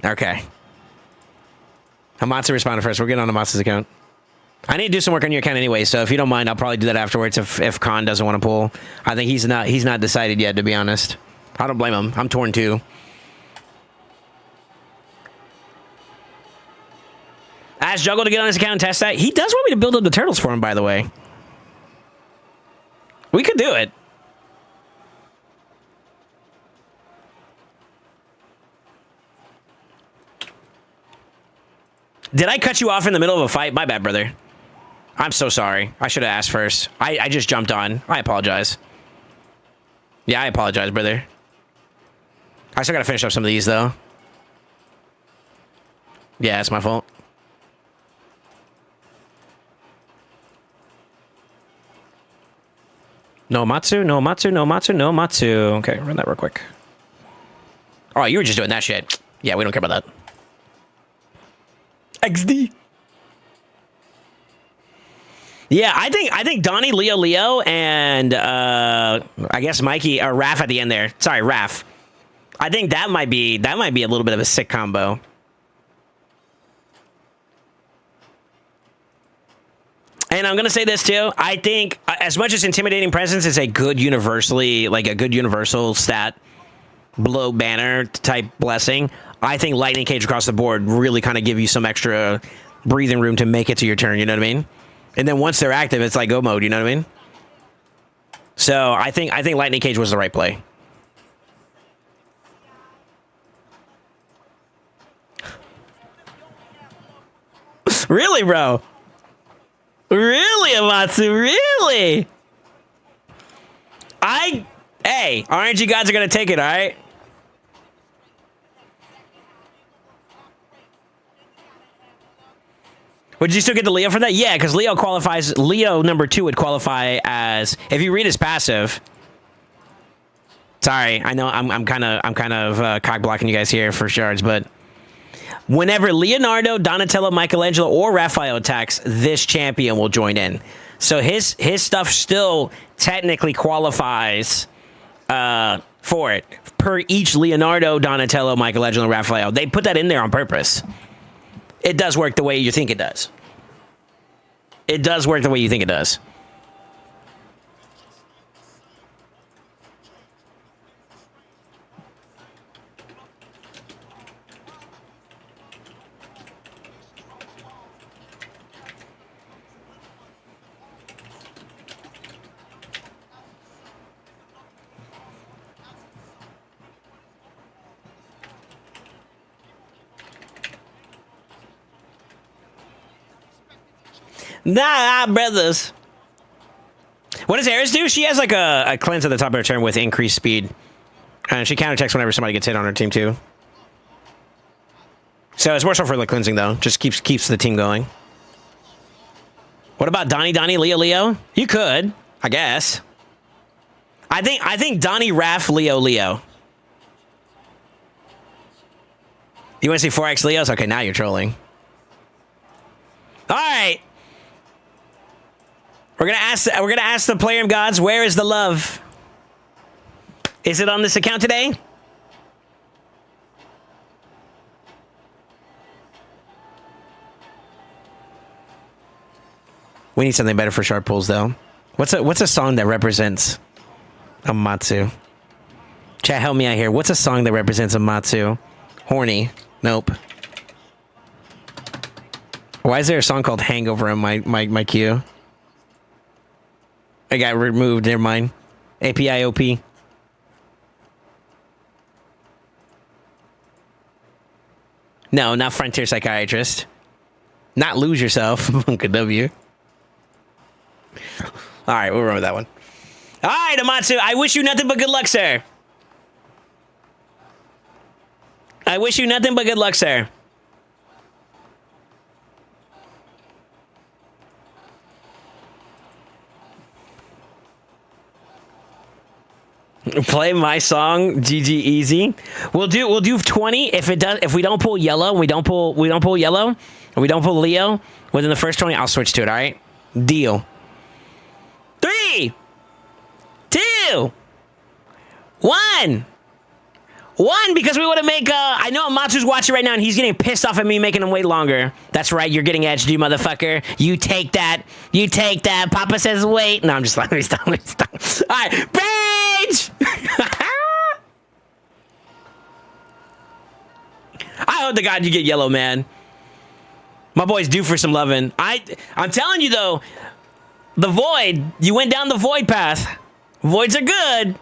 Okay. Amatsu responded first. We're getting on Amatsu's account. I need to do some work on your account anyway, so if you don't mind, I'll probably do that afterwards if Khan doesn't want to pull. I think he's not decided yet, to be honest. I don't blame him. I'm torn too. Ask Juggle to get on his account and test that. He does want me to build up the turtles for him, by the way. We could do it. Did I cut you off in the middle of a fight? My bad, brother. I'm so sorry. I should have asked first. I just jumped on. I apologize. Yeah, I apologize, brother. I still gotta finish up some of these, though. Yeah, it's my fault. No Matsu, no Matsu, no Matsu, no Matsu. Okay, run that real quick. Oh, you were just doing that shit. Yeah, we don't care about that. XD. Yeah, I think Donnie, Leo, and I guess Mikey or Raph at the end there. Sorry, Raph. I think that might be a little bit of a sick combo. And I'm gonna say this too. I think as much as intimidating presence is a good universal stat, below banner type blessing, I think lightning cage across the board really kind of give you some extra breathing room to make it to your turn. You know what I mean? And then once they're active, it's like go mode. You know what I mean? So I think lightning cage was the right play. Really, bro? Really, Amatsu? Really? Hey, RNG gods are gonna take it, all right? Would you still get the Leo for that? Yeah, because Leo qualifies. Leo number 2 would qualify as, if you read his passive. Sorry, I know I'm kind of cock blocking you guys here for shards, but whenever Leonardo, Donatello, Michelangelo, or Raphael attacks, this champion will join in. So his stuff still technically qualifies for it per each Leonardo, Donatello, Michelangelo, Raphael. They put that in there on purpose. It does work the way you think it does. It does work the way you think it does. Nah, brothers. What does Eris do? She has like a cleanse at the top of her turn with increased speed. And she counterattacks whenever somebody gets hit on her team too. So it's more so for the cleansing though. Just keeps the team going. What about Donnie, Leo? You could, I guess. I think Donnie, Raph, Leo. You want to see 4x Leos? Okay, now you're trolling. All right. We're gonna ask the player gods, where is the love? Is it on this account today? We need something better for sharp pulls though. What's a song that represents Amatsu? Chat, help me out here. What's a song that represents Amatsu? Horny. Nope. Why is there a song called Hangover in my queue? I got removed. Never mind. APIOP. No, not Frontier Psychiatrist. Not Lose Yourself. Bunka W. All right, we'll run with that one. All right, Amatsu. I wish you nothing but good luck, sir. I wish you nothing but good luck, sir. Play my song, GG easy. We'll do 20 if we don't pull yellow, and we don't pull yellow, and we don't pull Leo within the first 20, I'll switch to it, all right? Deal. 3, 2, 1. 1, because we want to make I know Amatsu's watching right now and he's getting pissed off at me making him wait longer. That's right, you're getting edged, you motherfucker. You take that. Papa says wait. No, I'm just like, let me stop. All right, Rage! I hope to God you get yellow, man. My boy's due for some loving. I'm telling you though, the void. You went down the void path. Voids are good.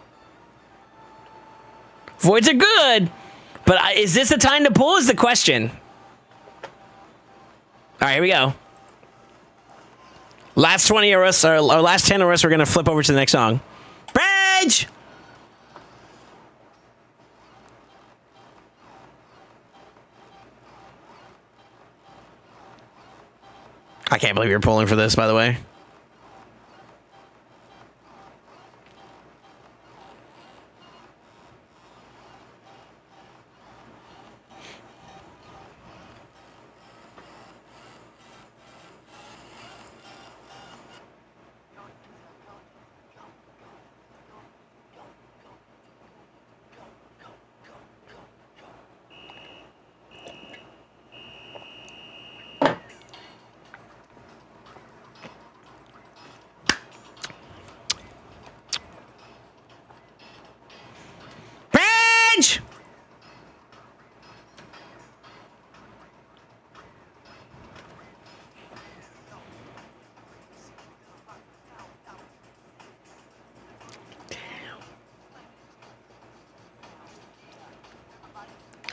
Voids are good. But is this the time to pull? Is the question. All right, here we go. Last 20 of us, or last 10 of us, we're gonna flip over to the next song. Bridge. I can't believe you're pulling for this, by the way. Bridge!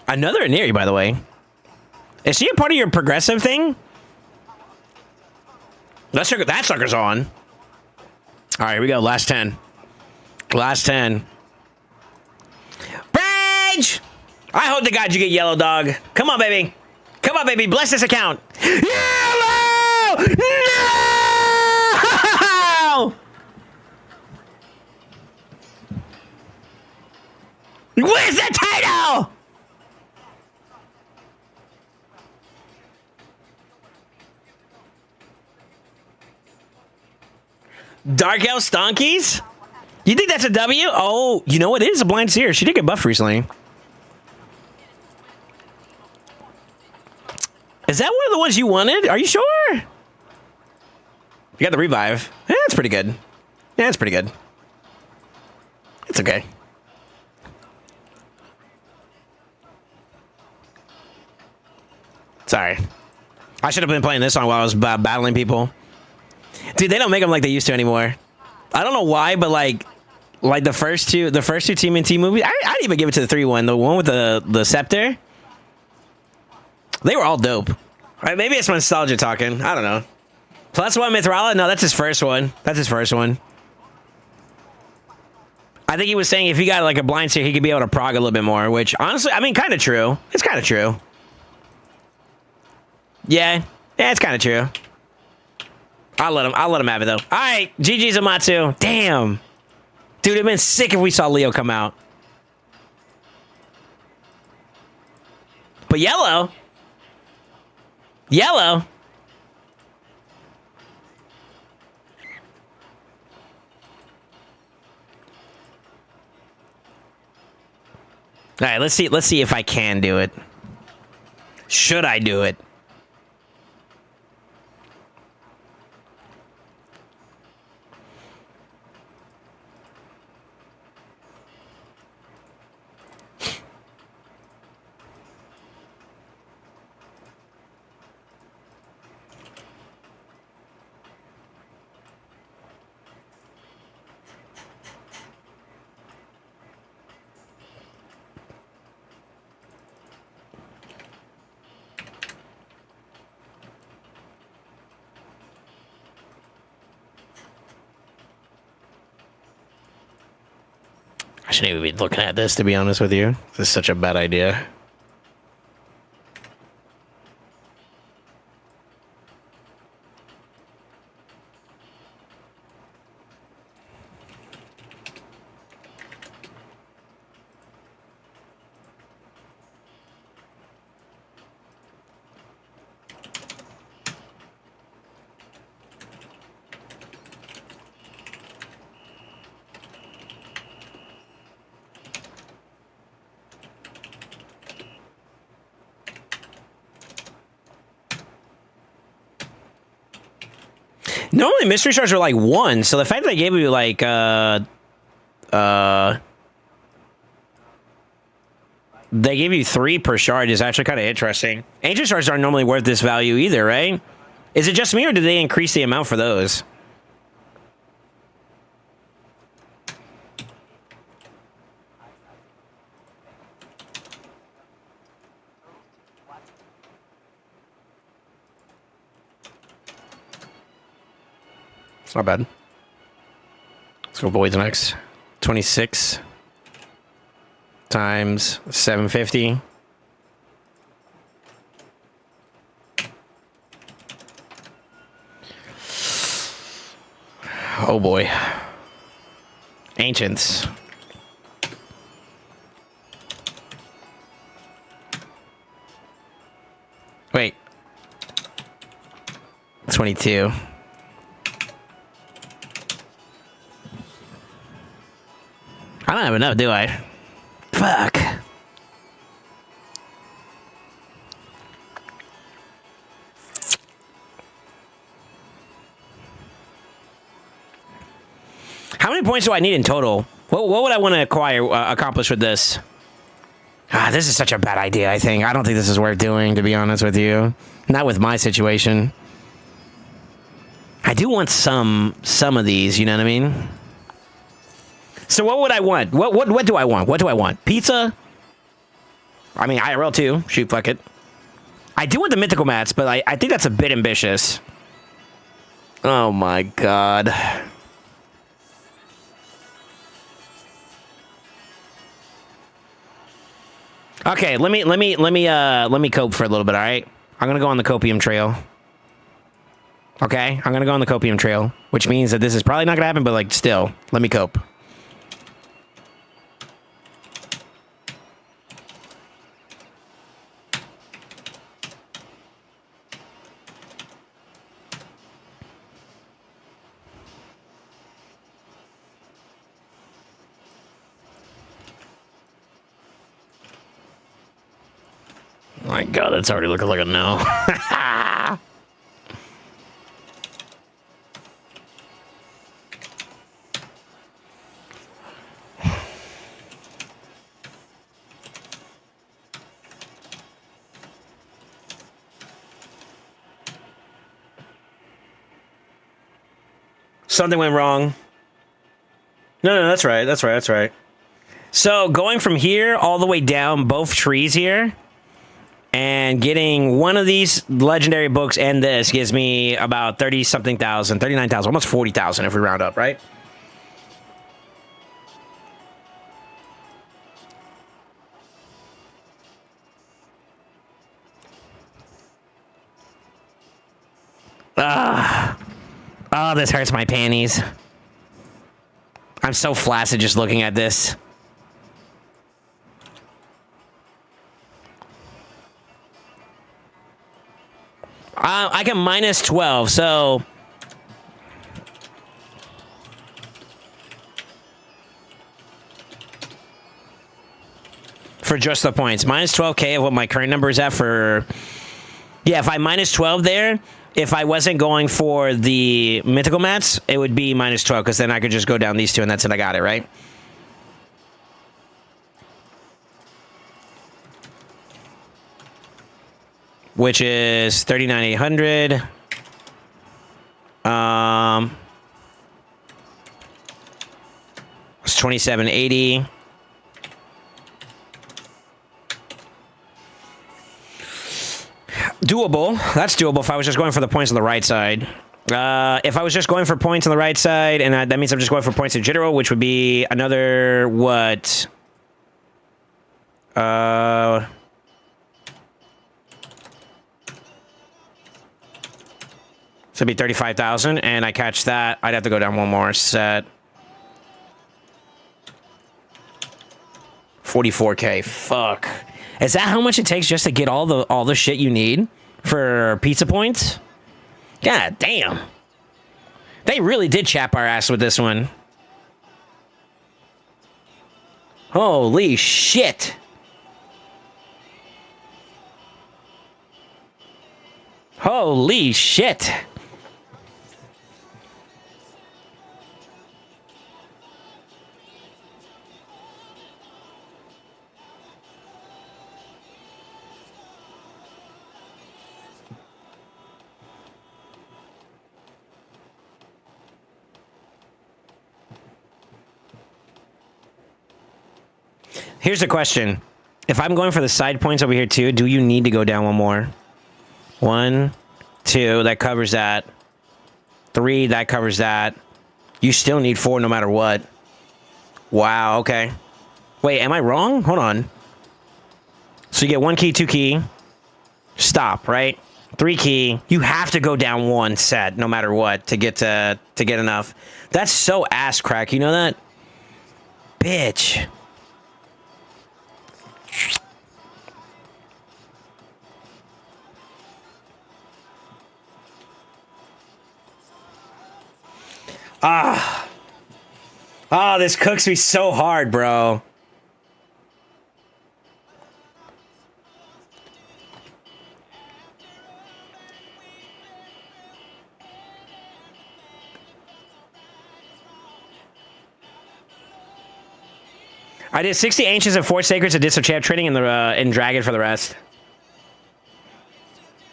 Another Iniri, by the way. Is she a part of your progressive thing? That sucker's on. All right, here we go. Last 10. Last 10. Bridge! I hope to God you get yellow, dog. Come on, baby. Come on, baby. Bless this account. Yellow! No! Where's the title? Dark Elf Stonkies? You think that's a W? Oh, you know what? It is a blind seer. She did get buffed recently. Is that one of the ones you wanted? Are you sure? You got the revive. Yeah, that's pretty good. Yeah, it's pretty good. It's okay. Sorry. I should have been playing this song while I was battling people. Dude, they don't make them like they used to anymore. I don't know why, but like the first two TMNT movies, I'd even give it to the 3-1, the one with the scepter. They were all dope. Right, maybe it's nostalgia talking. I don't know. Plus one Mithrala? No, that's his first one. That's his first one. I think he was saying if he got like a blind seer, he could be able to prog a little bit more, which honestly, I mean, kind of true. It's kind of true. Yeah, it's kind of true. I'll let him have it though. All right, GG's Amatsu. Damn, dude, it'd been sick if we saw Leo come out. But yellow. All right, let's see if I can do it. Should I do it? I shouldn't even be looking at this, to be honest with you. This is such a bad idea. Normally mystery shards are like 1, so the fact that they gave you like they give you 3 per shard is actually kind of interesting. Ancient shards aren't normally worth this value either, right? Is it just me, or do they increase the amount for those? It's not bad. Let's go voids next. 26 times 750. Oh boy. Ancients. Wait. 22. I don't have enough, do I? Fuck. How many points do I need in total? What would I want to accomplish with this? This is such a bad idea, I think. I don't think this is worth doing, to be honest with you. Not with my situation. I do want some of these, you know what I mean? So what would I want? What do I want? What do I want? Pizza? I mean, IRL too. Shoot, fuck it. I do want the mythical mats, but I think that's a bit ambitious. Oh my god. Okay, let me cope for a little bit, all right? I'm gonna go on the copium trail. Okay, I'm gonna go on the copium trail, which means that this is probably not gonna happen, but like, still, let me cope. My god, that's already looking like a no. Something went wrong. No, that's right. That's right. That's right. So going from here all the way down both trees here and getting one of these legendary books and this gives me about 30-something thousand, 39,000, almost 40,000 if we round up, right? Oh, this hurts my panties. I'm so flaccid just looking at this. I can minus 12, so... For just the points. Minus 12k of what my current number is at for... Yeah, if I minus 12 there, if I wasn't going for the mythical mats, it would be minus 12, because then I could just go down these two, and that's it, I got it, right? Which is 39,800. It's 2780. Doable. That's doable if I was just going for the points on the right side. If I was just going for points on the right side, and that means I'm just going for points in general, which would be another, what? So it'd be 35,000, and I catch that. I'd have to go down one more set. 44k. Fuck. Is that how much it takes just to get all the shit you need for pizza points? God damn. They really did chap our ass with this one. Holy shit. Holy shit. Here's the question. If I'm going for the side points over here too, do you need to go down one more? 1, 2, that covers that. 3, that covers that. You still need 4 no matter what. Wow, okay. Wait, am I wrong? Hold on. So you get 1 key, 2 key. Stop, right? 3 key. You have to go down 1 set no matter what to get enough. That's so ass crack, you know that? Bitch. Oh, this cooks me so hard, bro. I did 60 Ancients and 4 Sacreds and did some champ training in Dragon for the rest.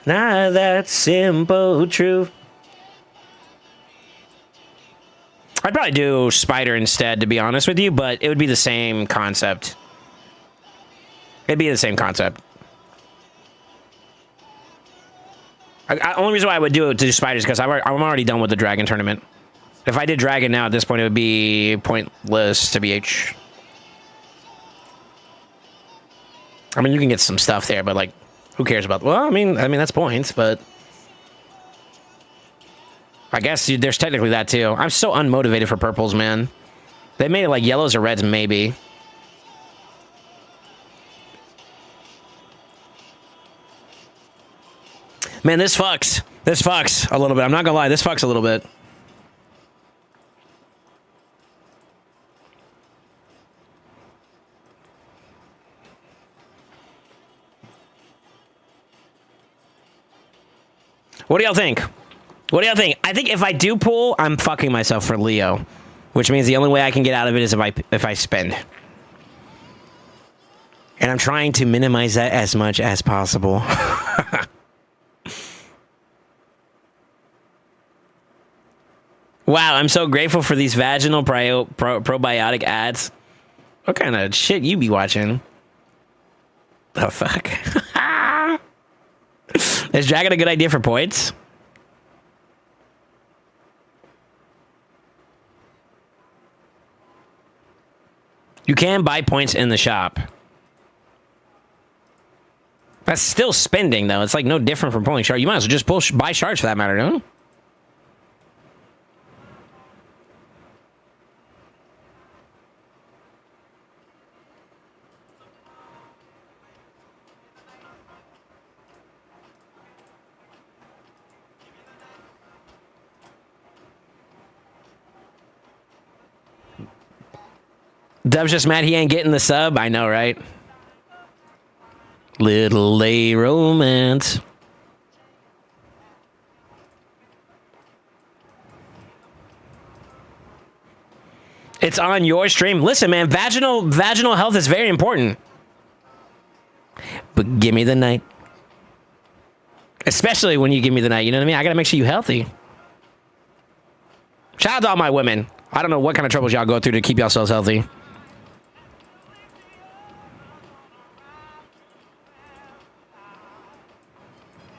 Nah, that's simple truth. I'd probably do Spider instead, to be honest with you, but it would be the same concept. It'd be the same concept. Only reason why I would do Spider is because I'm already done with the Dragon tournament. If I did Dragon now at this point, it would be pointless to BH. I mean, you can get some stuff there, but like, who cares about? Well, I mean that's points, but I guess there's technically that too. I'm so unmotivated for purples, man. They made it like yellows or reds, maybe. Man, this fucks. This fucks a little bit. I'm not gonna lie, this fucks a little bit. What do y'all think? What do y'all think? I think if I do pull, I'm fucking myself for Leo, which means the only way I can get out of it is if I spend. And I'm trying to minimize that as much as possible. Wow, I'm so grateful for these vaginal probiotic ads. What kind of shit you be watching? The fuck? Is Dragon a good idea for points? You can buy points in the shop. That's still spending, though. It's like no different from pulling shards. You might as well just buy shards for that matter, no? Dub's just mad he ain't getting the sub. I know, right? Little lay romance. It's on your stream. Listen, man, vaginal health is very important. But give me the night. Especially when you give me the night, you know what I mean? I gotta make sure you're healthy. Shout out to all my women. I don't know what kind of troubles y'all go through to keep yourselves healthy.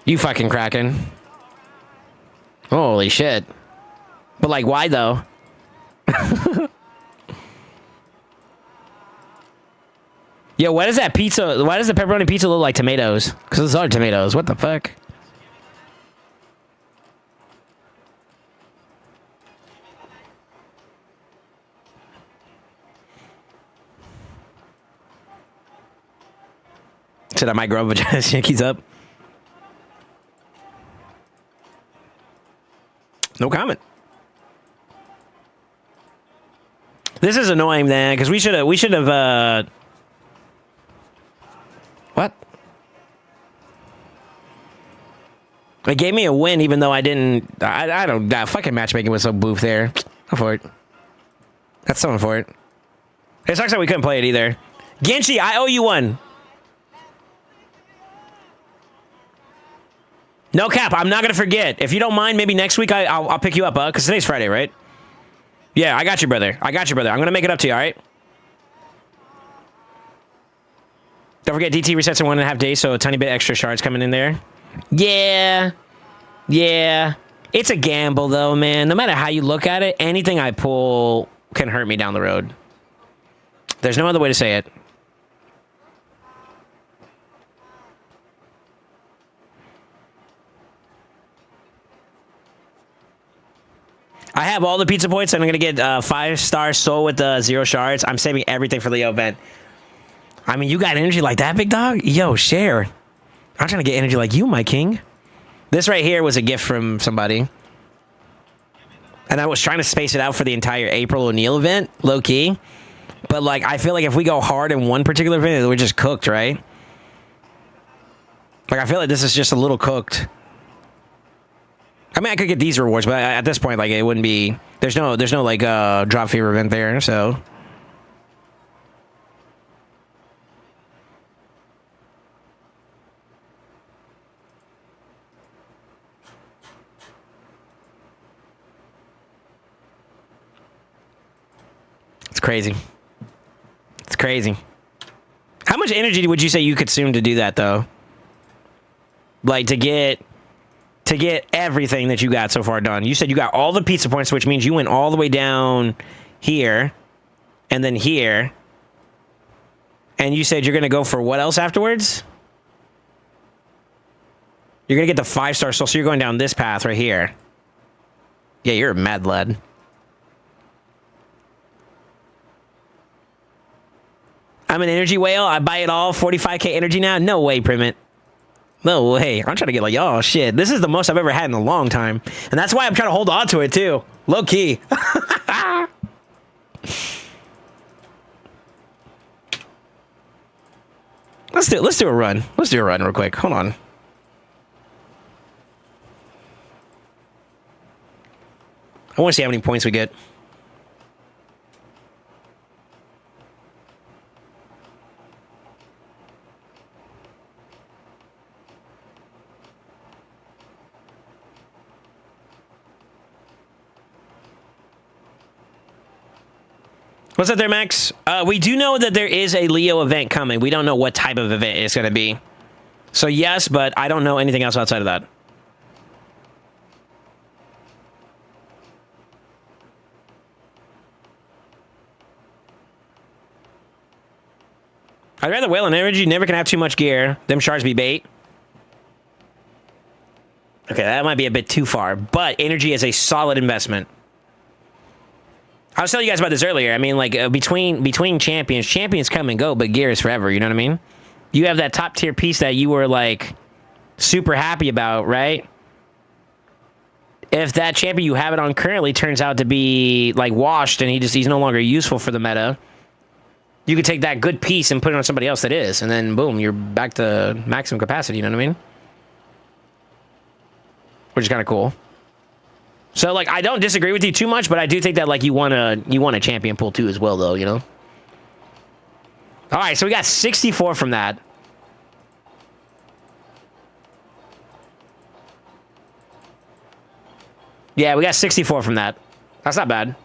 You fucking cracking. Holy shit. But like, why though? Yo, why does that pizza, why does the pepperoni pizza look like tomatoes? Because those are tomatoes. What the fuck? Said I might grow up with Yankees up. No comment. This is annoying, man, because we should have, what? It gave me a win, even though I didn't, I don't, that fucking matchmaking was so boof there. Go for it. That's someone for it. It sucks that we couldn't play it either. Genshi, I owe you one. No cap, I'm not gonna forget. If you don't mind, maybe next week I'll pick you up, because today's Friday, right? Yeah, I got you, brother. I got you, brother. I'm gonna make it up to you, all right? Don't forget DT resets in 1.5 days, so a tiny bit extra shards coming in there. Yeah. Yeah. It's a gamble, though, man. No matter how you look at it, anything I pull can hurt me down the road. There's no other way to say it. I have all the pizza points, and I'm going to get 5-star soul with the 0 shards. I'm saving everything for the event. I mean, you got energy like that, big dog? Yo, share. I'm trying to get energy like you, my king. This right here was a gift from somebody. And I was trying to space it out for the entire April O'Neil event, low-key. But, like, I feel like if we go hard in one particular event, we're just cooked, right? Like, I feel like this is just a little cooked. I mean, I could get these rewards, but at this point, like, it wouldn't be... There's no like, drop fever event there, so... It's crazy. It's crazy. How much energy would you say you consume to do that, though? Like, to get everything that you got so far done. You said you got all the pizza points, which means you went all the way down here, and then here. And you said you're going to go for what else afterwards? You're going to get the 5-star soul, so you're going down this path right here. Yeah, you're a mad lad. I'm an energy whale. I buy it all. 45k energy now? No way, Primit. No way. I'm trying to get like, oh, shit. This is the most I've ever had in a long time. And that's why I'm trying to hold on to it, too. Low key. Let's do a run. Let's do a run real quick. Hold on. I want to see how many points we get. What's up there, Max? We do know that there is a Leo event coming. We don't know what type of event it's going to be. So yes, but I don't know anything else outside of that. I'd rather whale and energy. Never can have too much gear. Them shards be bait. Okay, that might be a bit too far, but energy is a solid investment. I was telling you guys about this earlier. I mean, like, between champions come and go, but gear is forever, you know what I mean? You have that top tier piece that you were, like, super happy about, right? If that champion you have it on currently turns out to be, like, washed and he's no longer useful for the meta, you could take that good piece and put it on somebody else that is, and then, boom, you're back to maximum capacity, you know what I mean? Which is kind of cool. So, like, I don't disagree with you too much, but I do think that, like, you want a champion pool too as well, though, you know? All right, so we got 64 from that. Yeah, we got 64 from that. That's not bad.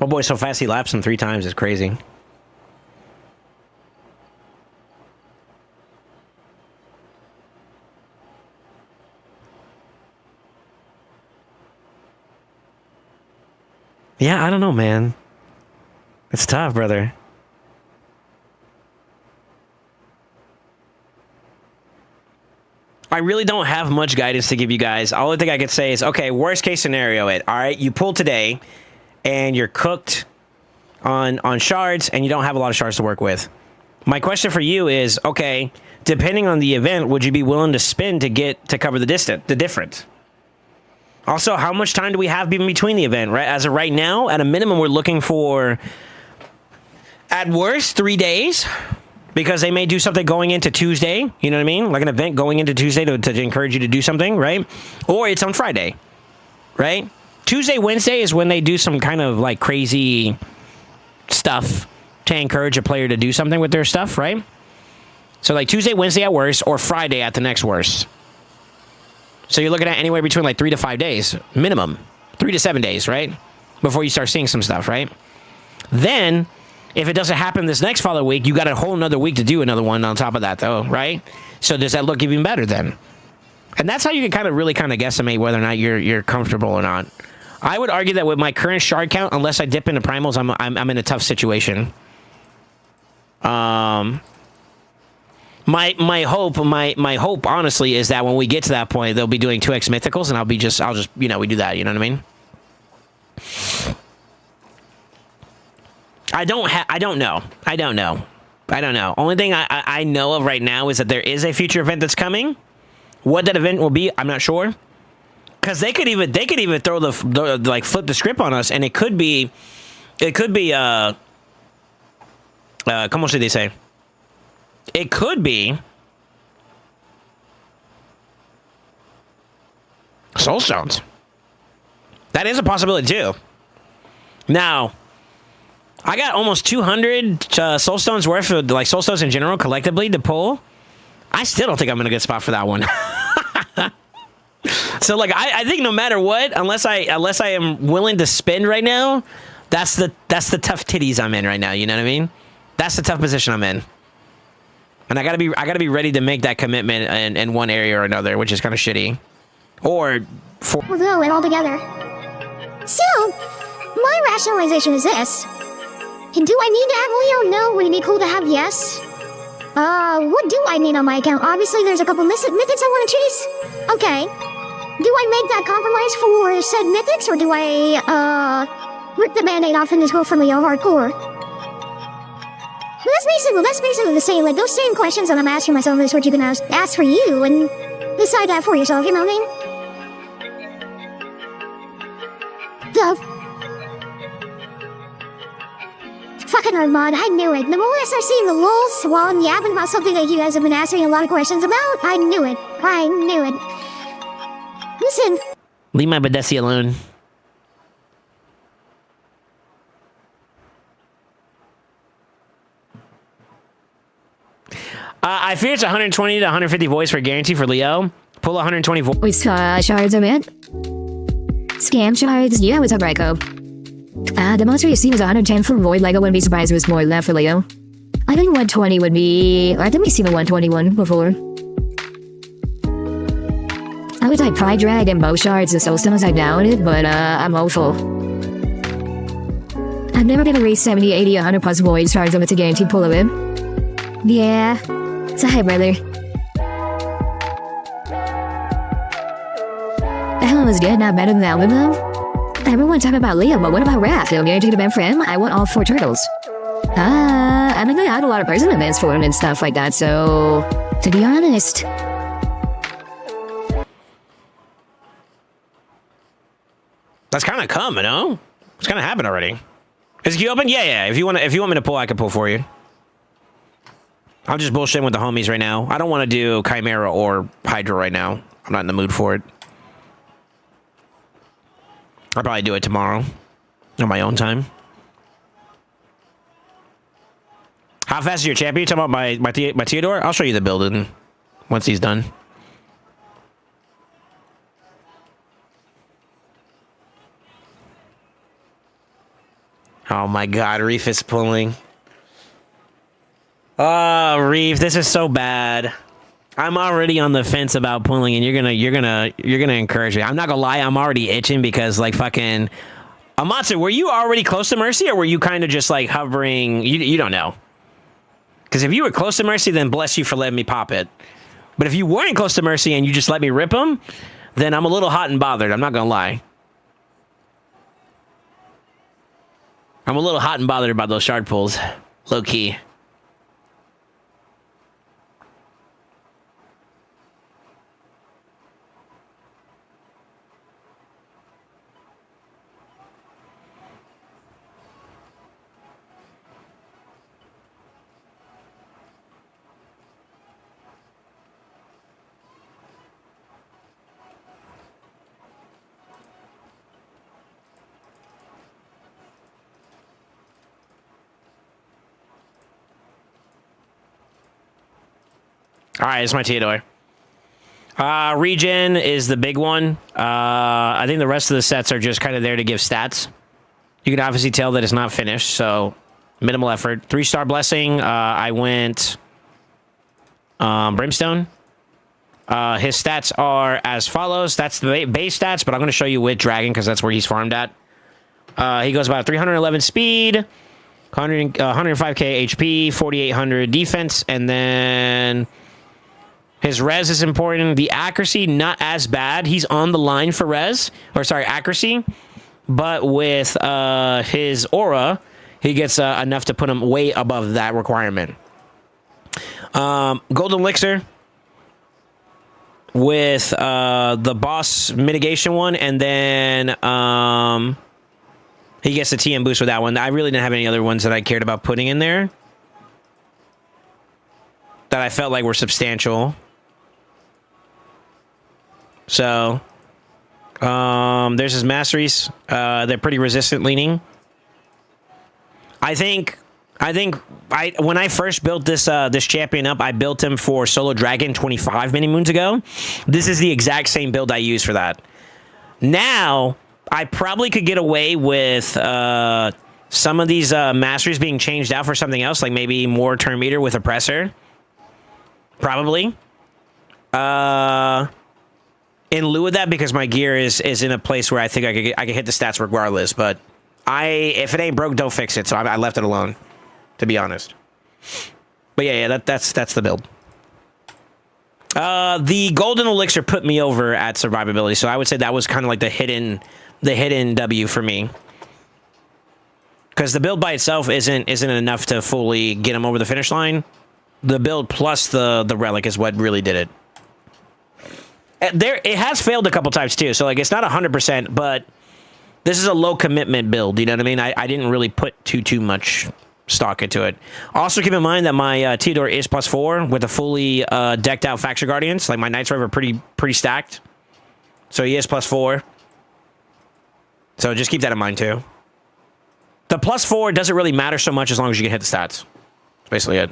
My boy so fast he laps him 3 times is crazy. Yeah, I don't know, man. It's tough, brother. I really don't have much guidance to give you guys. All I think I could say is, okay, worst case scenario it. All right, you pull today, and you're cooked on shards, and you don't have a lot of shards to work with. My question for you is, okay, depending on the event, would you be willing to spend to cover the difference? Also, how much time do we have in between the event, right? As of right now, at a minimum, we're looking for, at worst, 3 days. Because they may do something going into Tuesday, you know what I mean? Like an event going into Tuesday to encourage you to do something, right? Or it's on Friday, right? Tuesday, Wednesday is when they do some kind of like crazy stuff to encourage a player to do something with their stuff, right? So like Tuesday, Wednesday at worst, or Friday at the next worst. So you're looking at anywhere between like 3 to 5 days, minimum. 3 to 7 days, right? Before you start seeing some stuff, right? Then, if it doesn't happen this next following week, you got a whole another week to do another one on top of that, though, right? So does that look even better then? And that's how you can kind of really kind of guesstimate whether or not you're comfortable or not. I would argue that with my current shard count, unless I dip into primals, I'm in a tough situation. My hope honestly is that when we get to that point, they'll be doing 2x mythicals, and I'll just we do that. You know what I mean? I don't know. Only thing I know of right now is that there is a future event that's coming. What that event will be, I'm not sure. Because they could even throw the like flip the script on us, and it could be como se dice? It could be Soulstones. That is a possibility too. Now, I got almost 200 Soulstones worth of like Soulstones in general collectively to pull. I still don't think I'm in a good spot for that one. So like I think no matter what, unless I am willing to spend right now, that's the tough titties I'm in right now. You know what I mean? That's the tough position I'm in. And I gotta be ready to make that commitment in one area or another, which is kind of shitty. Or for Although and all together. So, my rationalization is this. And do I need to have Leo? No. Would it be cool to have yes? What do I need on my account? Obviously, there's a couple mythics I want to chase. Okay. Do I make that compromise for said mythics, or do I, rip the band-aid off and just go for Leo hardcore? That's basically the same, like, those same questions that I'm asking myself is what you can ask for you, and decide that for yourself, you know what I mean? Fucking Armand, I knew it. The moment I start seeing the lulz while I'm yapping about something that you guys have been asking a lot of questions about, I knew it. Listen. Leave my Bday alone. I fear it's 120 to 150 voice for guarantee for Leo. Pull 120 voice. With shards of it. Scam shards. Yeah, what's up, Ryko? The most we've seen is 110 for Void. Like, I wouldn't be surprised if it was more than that for Leo. I think 120 would be... I think we've seen a 121 before. I would type Pride Drag and Bow Shards and Soulstones. I doubt it, but I'm hopeful. I'm never gonna raise 70, 80, 100 plus Void Shards of it to guarantee pull of it. Yeah. It's a hi, brother. The hell was good, not better than the album though. Everyone talking about Leo, but what about Raph? No guaranteed event for him? I want all 4 turtles. I mean, I had a lot of person events for him and stuff like that, so... To be honest... That's kind of coming, no? It's kind of happened already. Is the queue open? Yeah. If you want me to pull, I can pull for you. I'm just bullshitting with the homies right now. I don't want to do Chimera or Hydra right now. I'm not in the mood for it. I'll probably do it tomorrow on my own time. How fast is your champion? You talking about my Theodore? I'll show you the building once he's done. Oh my God, Reef is pulling. Oh, Reef, this is so bad. I'm already on the fence about pulling, and you're gonna encourage me. I'm not gonna lie, I'm already itching because like fucking Amatsu, were you already close to Mercy, or were you kind of just like hovering? You don't know. Because if you were close to Mercy, then bless you for letting me pop it. But if you weren't close to Mercy and you just let me rip him, then I'm a little hot and bothered. I'm not gonna lie. I'm a little hot and bothered about those shard pulls, low key. All right, it's my Theodore. Regen is the big one. I think the rest of the sets are just kind of there to give stats. You can obviously tell that it's not finished, so minimal effort. 3-star blessing. I went Brimstone. His stats are as follows. That's the base stats, but I'm going to show you with Dragon because that's where he's farmed at. He goes about 311 speed, 105k HP, 4800 defense, and then his res is important. The accuracy, not as bad. He's on the line for res, or sorry, accuracy. But with his aura, he gets enough to put him way above that requirement. Golden Elixir with the boss mitigation one, and then he gets the TM boost with that one. I really didn't have any other ones that I cared about putting in there that I felt like were substantial. So, there's his masteries. They're pretty resistant leaning. I think when I first built this this champion up, I built him for Solo Dragon 25 mini moons ago. This is the exact same build I use for that. Now, I probably could get away with some of these masteries being changed out for something else, like maybe more turn meter with Oppressor. Probably. In lieu of that, because my gear is in a place where I think I could hit the stats regardless. But if it ain't broke, don't fix it. So I left it alone, to be honest. But yeah, that's the build. The Golden Elixir put me over at survivability, so I would say that was kind of like the hidden W for me. Because the build by itself isn't enough to fully get him over the finish line. The build plus the relic is what really did it. It has failed a couple times too, so like it's not 100%, but this is a low commitment build. You know what I mean? I didn't really put too much stock into it. Also, keep in mind that my Theodore is +4 with a fully decked out Faction Guardians. Like my Knights are pretty stacked, so he is +4. So just keep that in mind too. The +4 doesn't really matter so much as long as you can hit the stats. That's basically it.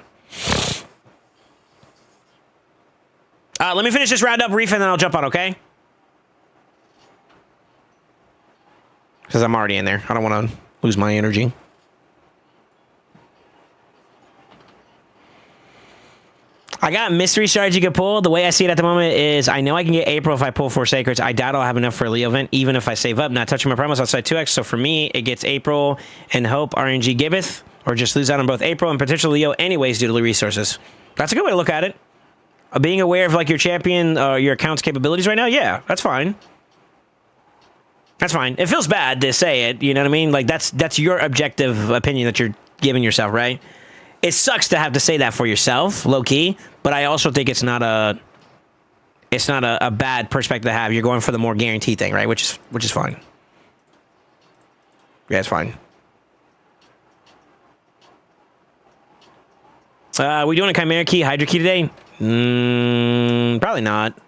Let me finish this round up, Reef, and then I'll jump on, okay? Because I'm already in there. I don't want to lose my energy. I got mystery shards you can pull. The way I see it at the moment is I know I can get April if I pull 4 Sacreds. I doubt I'll have enough for a Leo event, even if I save up. Not touching my promos outside 2x. So for me, it gets April and Hope RNG giveth, or just lose out on both April and potential Leo anyways due to resources. That's a good way to look at it. Being aware of like your champion, your account's capabilities right now, yeah, that's fine. That's fine. It feels bad to say it, you know what I mean? Like that's your objective opinion that you're giving yourself, right? It sucks to have to say that for yourself, low key, but I also think it's not a bad perspective to have. You're going for the more guaranteed thing, right? Which is fine. Yeah, it's fine. We doing a Chimera key, Hydra key today? Probably not.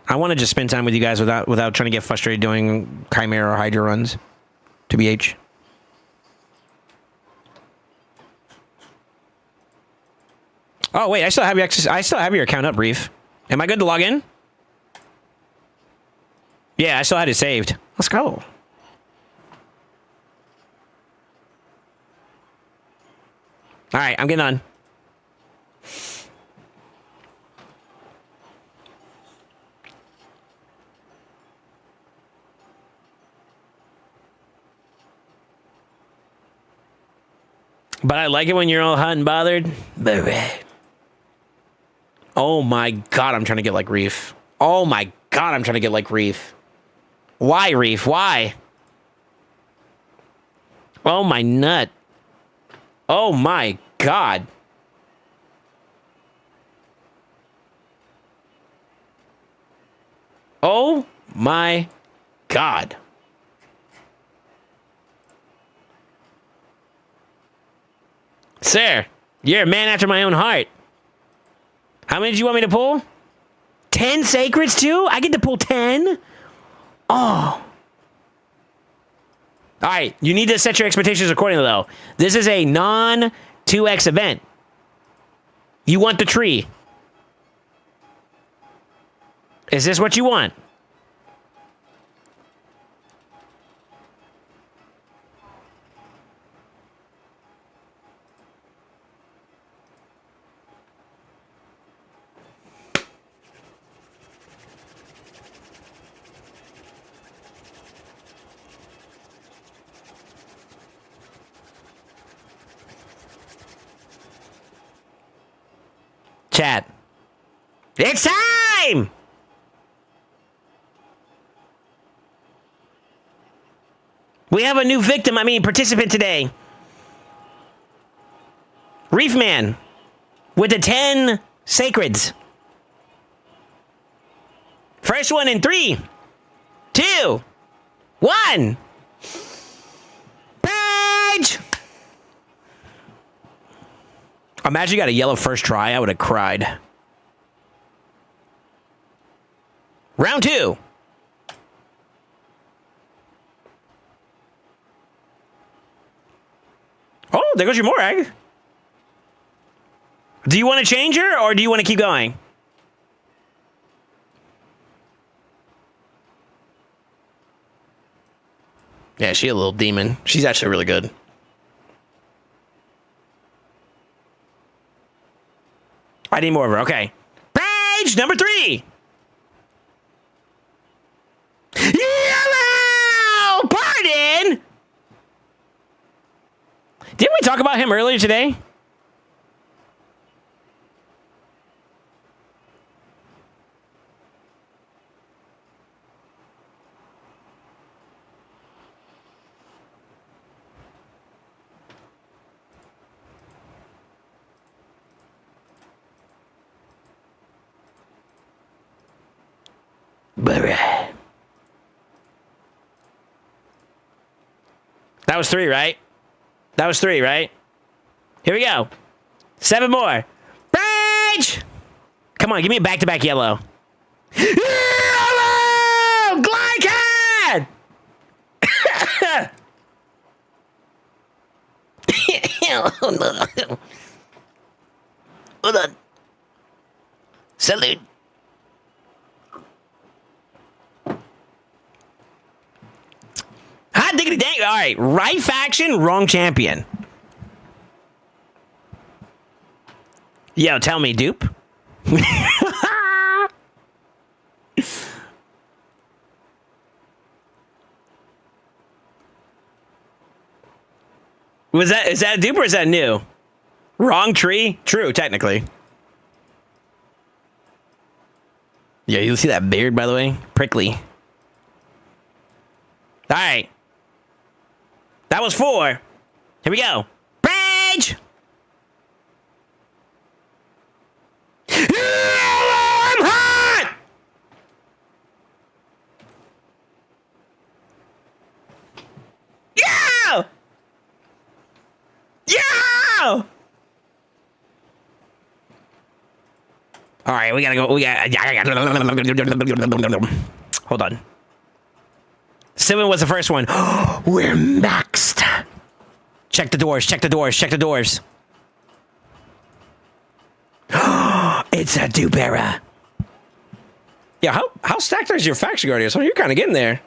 I want to just spend time with you guys without trying to get frustrated doing Chimera or Hydra runs. To BH. Oh wait, I still have your account up, Reef. Am I good to log in? Yeah, I still had it saved. Let's go. All right, I'm getting on. But I like it when you're all hot and bothered. Baby. Oh my god, I'm trying to get like Reef. Oh my god, I'm trying to get like Reef. Why, Reef? Why? Oh my nut. Oh my god. Oh my god. Sir, you're a man after my own heart. How many did you want me to pull? 10 sacreds too? I get to pull 10? Oh. All right, you need to set your expectations accordingly, though. This is a non-2x event. You want the tree. Is this what you want? Chat. It's time! We have a new participant today. Reef Man with the 10 sacreds. First one in 3, 2, 1. Page! Imagine you got a yellow first try. I would have cried. Round 2. Oh, there goes your Morag. Do you want to change her, or do you want to keep going? Yeah, she's a little demon. She's actually really good. I need more of her. Okay. Page number 3. Yellow! Pardon! Didn't we talk about him earlier today? That was 3, right? That was 3, right? Here we go. 7 more. Rage! Come on, give me a back-to-back yellow. Yellow! Glycan! Hold on. Salute. Hot diggity dang. All right. Right faction, wrong champion. Yo, tell me, dupe. Is that a dupe or is that new? Wrong tree? True, technically. Yeah, you see that beard, by the way? Prickly. All right. That was 4. Here we go. Page! I'm hot! Yeah! Yeah! All right, we gotta go. Hold on. 7 was the first one. We're maxed. Check the doors. Check the doors. Check the doors. It's a dupe era. Yeah, how stacked is your faction guardian? So you're kind of getting there.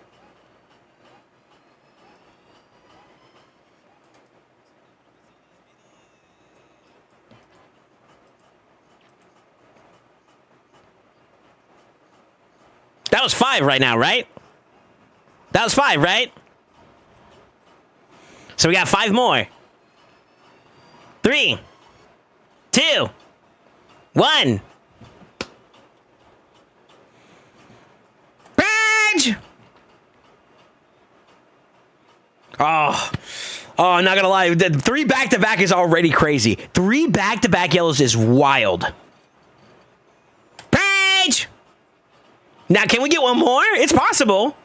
That was 5 right now, right? That was 5, right? So we got 5 more. 3, 2, 1. Badge! Oh, I'm not gonna lie. The 3 back-to-back is already crazy. 3 back-to-back yellows is wild. Page! Now, can we get one more? It's possible.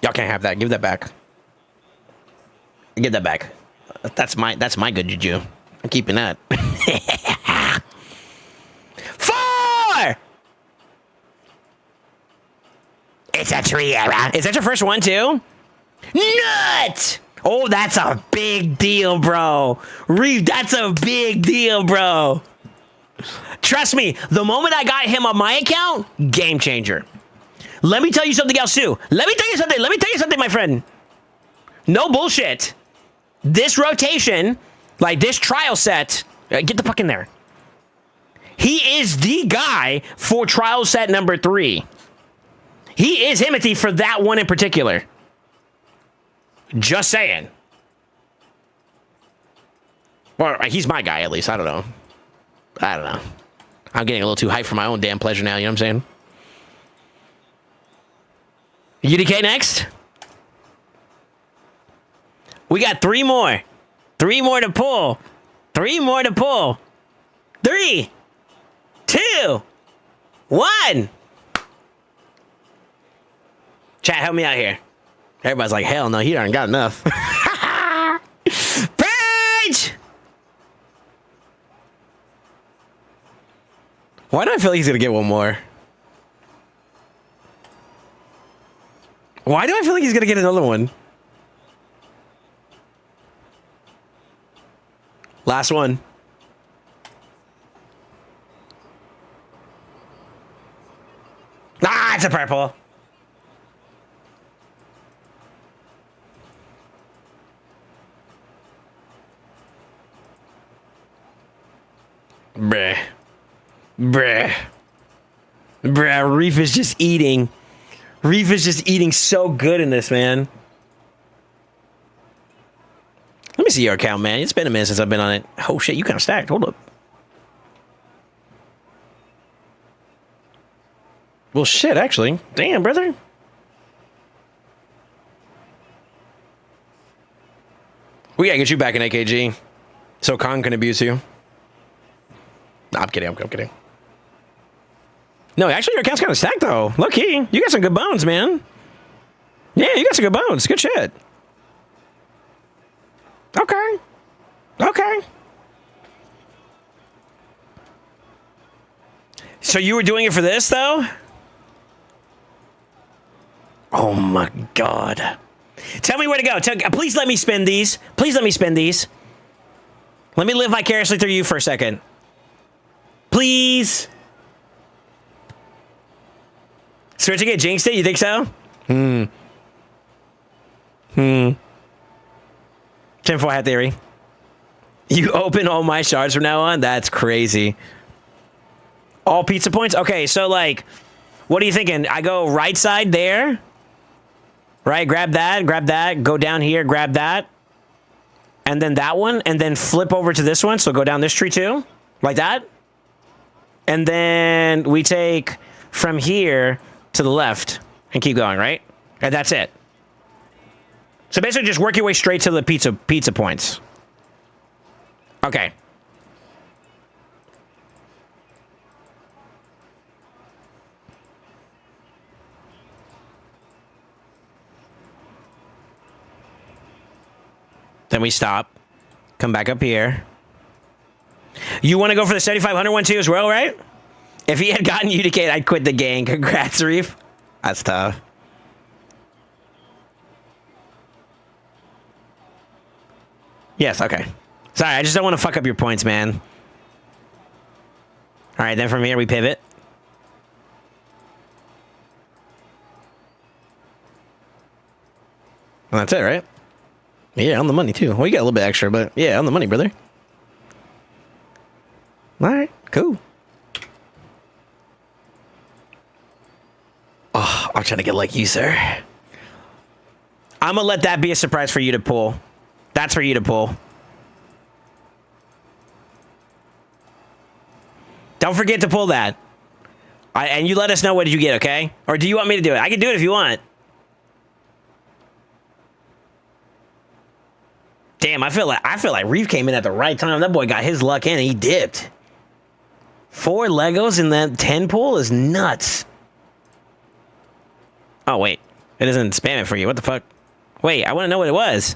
Y'all can't have that. Give that back. Give that back. That's my good juju. I'm keeping that. 4! It's a tree era. Is that your first one too? Nut! Oh, that's a big deal, bro. Reeve, that's a big deal, bro. Trust me, the moment I got him on my account, game changer. Let me tell you something else too. Let me tell you something, my friend. No bullshit. This rotation, like this trial set, get the fuck in there. He is the guy for trial set number 3. He is Himothy for that one in particular. Just saying. Well, he's my guy at least. I don't know. I'm getting a little too hyped for my own damn pleasure now. You know what I'm saying? UDK next. We got 3 more. 3 more to pull. 3 more to pull. 3, 2, 1. Chat, help me out here. Everybody's like, hell no, he done got enough. Page! Why do I feel like he's gonna get one more? Why do I feel like he's gonna get another one? Last one. Ah, it's a purple. Bruh. Bruh. Bruh, Reef is just eating. Reef is just eating so good in this, man. Let me see your account, man. It's been a minute since I've been on it. Oh, shit, you kind of stacked. Hold up. Well, shit, actually. Damn, brother. We gotta get you back in AKG so Kong can abuse you. Nah, I'm kidding. I'm kidding. No, actually, your account's kind of stacked, though. Look, you got some good bones, man. Yeah, you got some good bones. Good shit. Okay. Okay. So you were doing it for this, though? Oh, my God. Tell me where to go. Please let me spend these. Please let me spend these. Let me live vicariously through you for a second. Please. Switching it jinxed it? You think so? Tinfoil hat theory. You open all my shards from now on? That's crazy. All pizza points? Okay, so like, what are you thinking? I go right side there. Right, grab that, go down here, grab that. And then that one, and then flip over to this one. So go down this tree too, like that. And then we take from here to the left and keep going, right? And that's it. So basically just work your way straight to the pizza points. Okay. Then we stop. Come back up here. You want to go for the 7,500 one too as well, right? If he had gotten UDK, I'd quit the gang. Congrats, Reef. That's tough. Yes, okay. Sorry, I just don't want to fuck up your points, man. All right, then from here we pivot. Well, that's it, right? Yeah, on the money, too. Well, you got a little bit extra, but yeah, on the money, brother. All right, cool. Oh, I'm trying to get like you, sir. I'm going to let that be a surprise for you to pull. That's for you to pull. Don't forget to pull that. And you let us know what did you get, okay? Or do you want me to do it? I can do it if you want. Damn, I feel like Reef came in at the right time. That boy got his luck in and he dipped. 4 Legos in that 10 pool is nuts. Oh, wait. It doesn't spam it for you. What the fuck? Wait, I want to know what it was.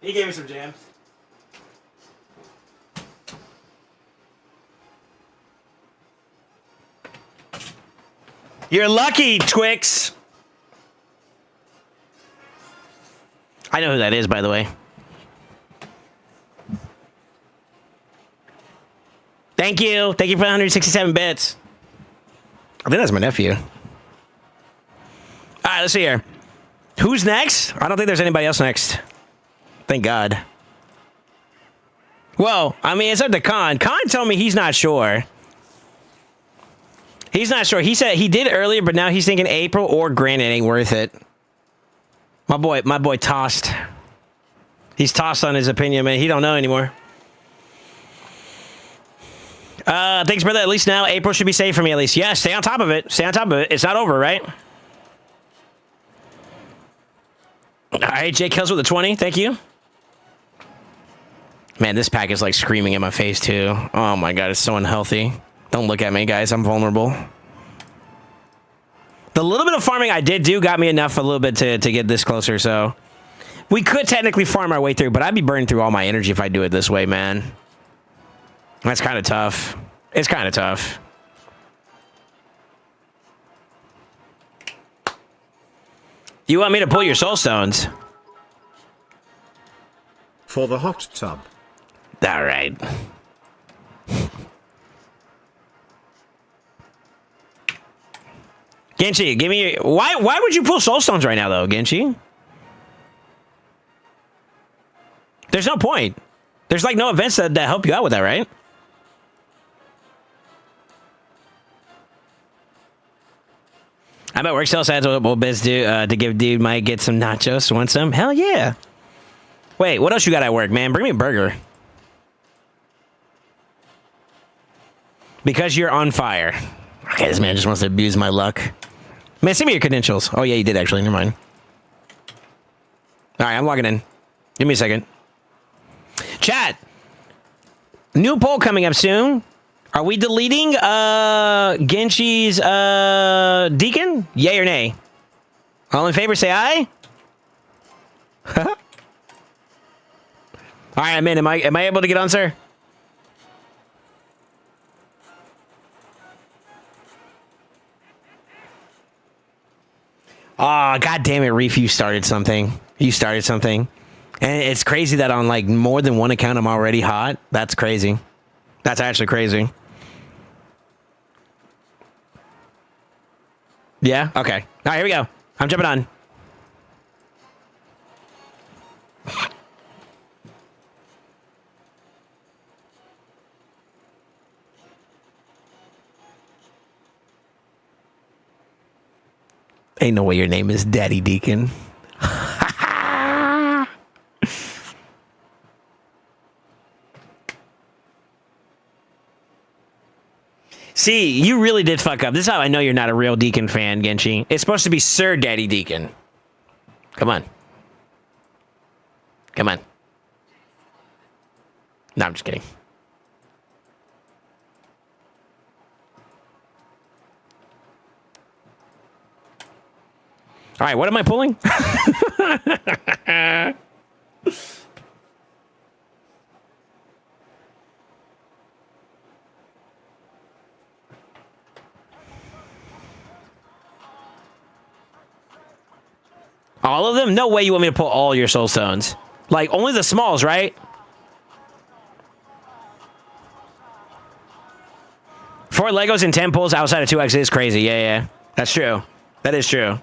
He gave me some jams. You're lucky, Twix. I know who that is, by the way. Thank you. Thank you for 167 bits. I think that's my nephew. All right, let's see here. Who's next? I don't think there's anybody else next. Thank God. Well, I mean, it's up to Khan. Khan told me he's not sure. He's not sure. He said he did earlier, but now he's thinking April or Granite ain't worth it. My boy tossed. He's tossed on his opinion, man. He don't know anymore. Thanks, brother. At least now April should be safe for me, at least. Yeah, stay on top of it. Stay on top of it. It's not over, right? All right, Jake Kills with the 20. Thank you. Man, this pack is like screaming in my face, too. Oh, my God. It's so unhealthy. Don't look at me, guys. I'm vulnerable. The little bit of farming I did do got me enough a little bit to get this closer, so... We could technically farm our way through, but I'd be burning through all my energy if I do it this way, man. That's kind of tough. It's kind of tough. You want me to pull your soul stones? For the hot tub. All right. Genchi, give me your... Why would you pull soul stones right now, though, Genchi? There's no point. There's, like, no events that help you out with that, right? I bet work sales ads will biz do to give dude might get some nachos. Want some? Hell yeah. Wait, what else you got at work, man? Bring me a burger. Because you're on fire. Okay, this man just wants to abuse my luck. Man, send me your credentials. Oh, yeah, you did, actually. Never mind. All right, I'm logging in. Give me a second. Chat. New poll coming up soon. Are we deleting Genshi's Deacon? Yay or nay? All in favor, say aye. All right, I'm in. Am I able to get on, sir? Oh, God damn it, Reef, you started something. You started something. And it's crazy that on, like, more than one account I'm already hot. That's crazy. That's actually crazy. Yeah? Okay. All right, here we go. I'm jumping on. Ain't no way your name is Daddy Deacon. See, you really did fuck up. This is how I know you're not a real Deacon fan, Genshi. It's supposed to be Sir Daddy Deacon. Come on. Come on. No, I'm just kidding. All right, what am I pulling? All of them? No way you want me to pull all your soul stones. Like, only the smalls, right? 4 Legos and 10 pulls outside of 2X is crazy. Yeah, yeah. That's true. That is true.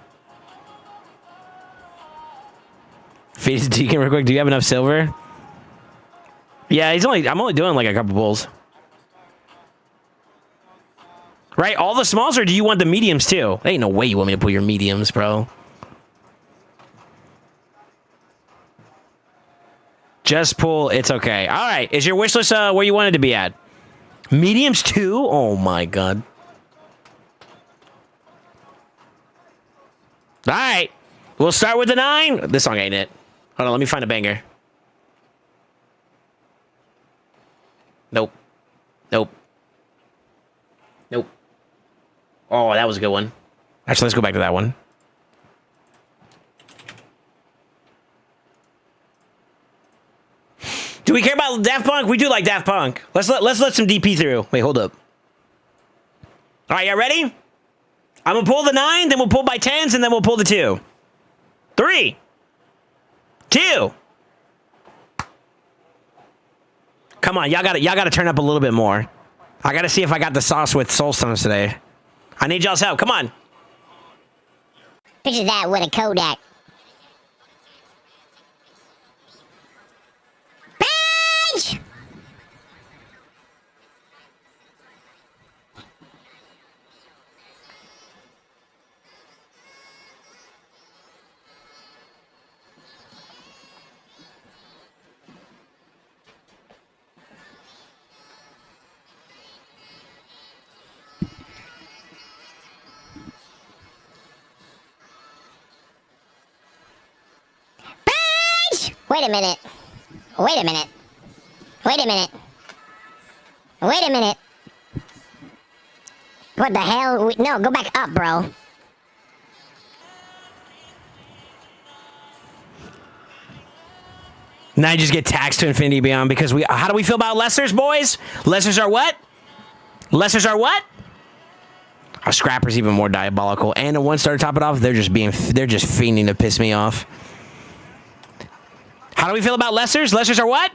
Feed his Deacon real quick. Do you have enough silver? Yeah, I'm only doing like a couple pulls. Right? All the smalls, or do you want the mediums too? There ain't no way you want me to pull your mediums, bro. Just pull. It's okay. All right. Is your wish list where you wanted to be at? Mediums too? Oh my God. All right. We'll start with the 9. This song ain't it. Hold on. Let me find a banger. Nope. Nope. Nope. Oh, that was a good one. Actually, let's go back to that one. we care about Daft Punk? We do like Daft Punk. Let's let some DP through. Wait, hold up. All right, y'all ready? I'm gonna pull the 9, then we'll pull by 10s, and then we'll pull the 2. 3, 2. Come on, y'all gotta turn up a little bit more. I gotta see if I got the sauce with SoulSaint today. I need y'all's help. Come on. Picture that with a Kodak. Page! Wait a minute. Wait a minute. Wait a minute. Wait a minute. What the hell? No, go back up, bro. Now you just get taxed to infinity beyond because we. How do we feel about lessers, boys? Lessers are what? Lessers are what? Our scrapper's even more diabolical. And a 1-star to top it off, they're just fiending to piss me off. How do we feel about lessers? Lessers are what?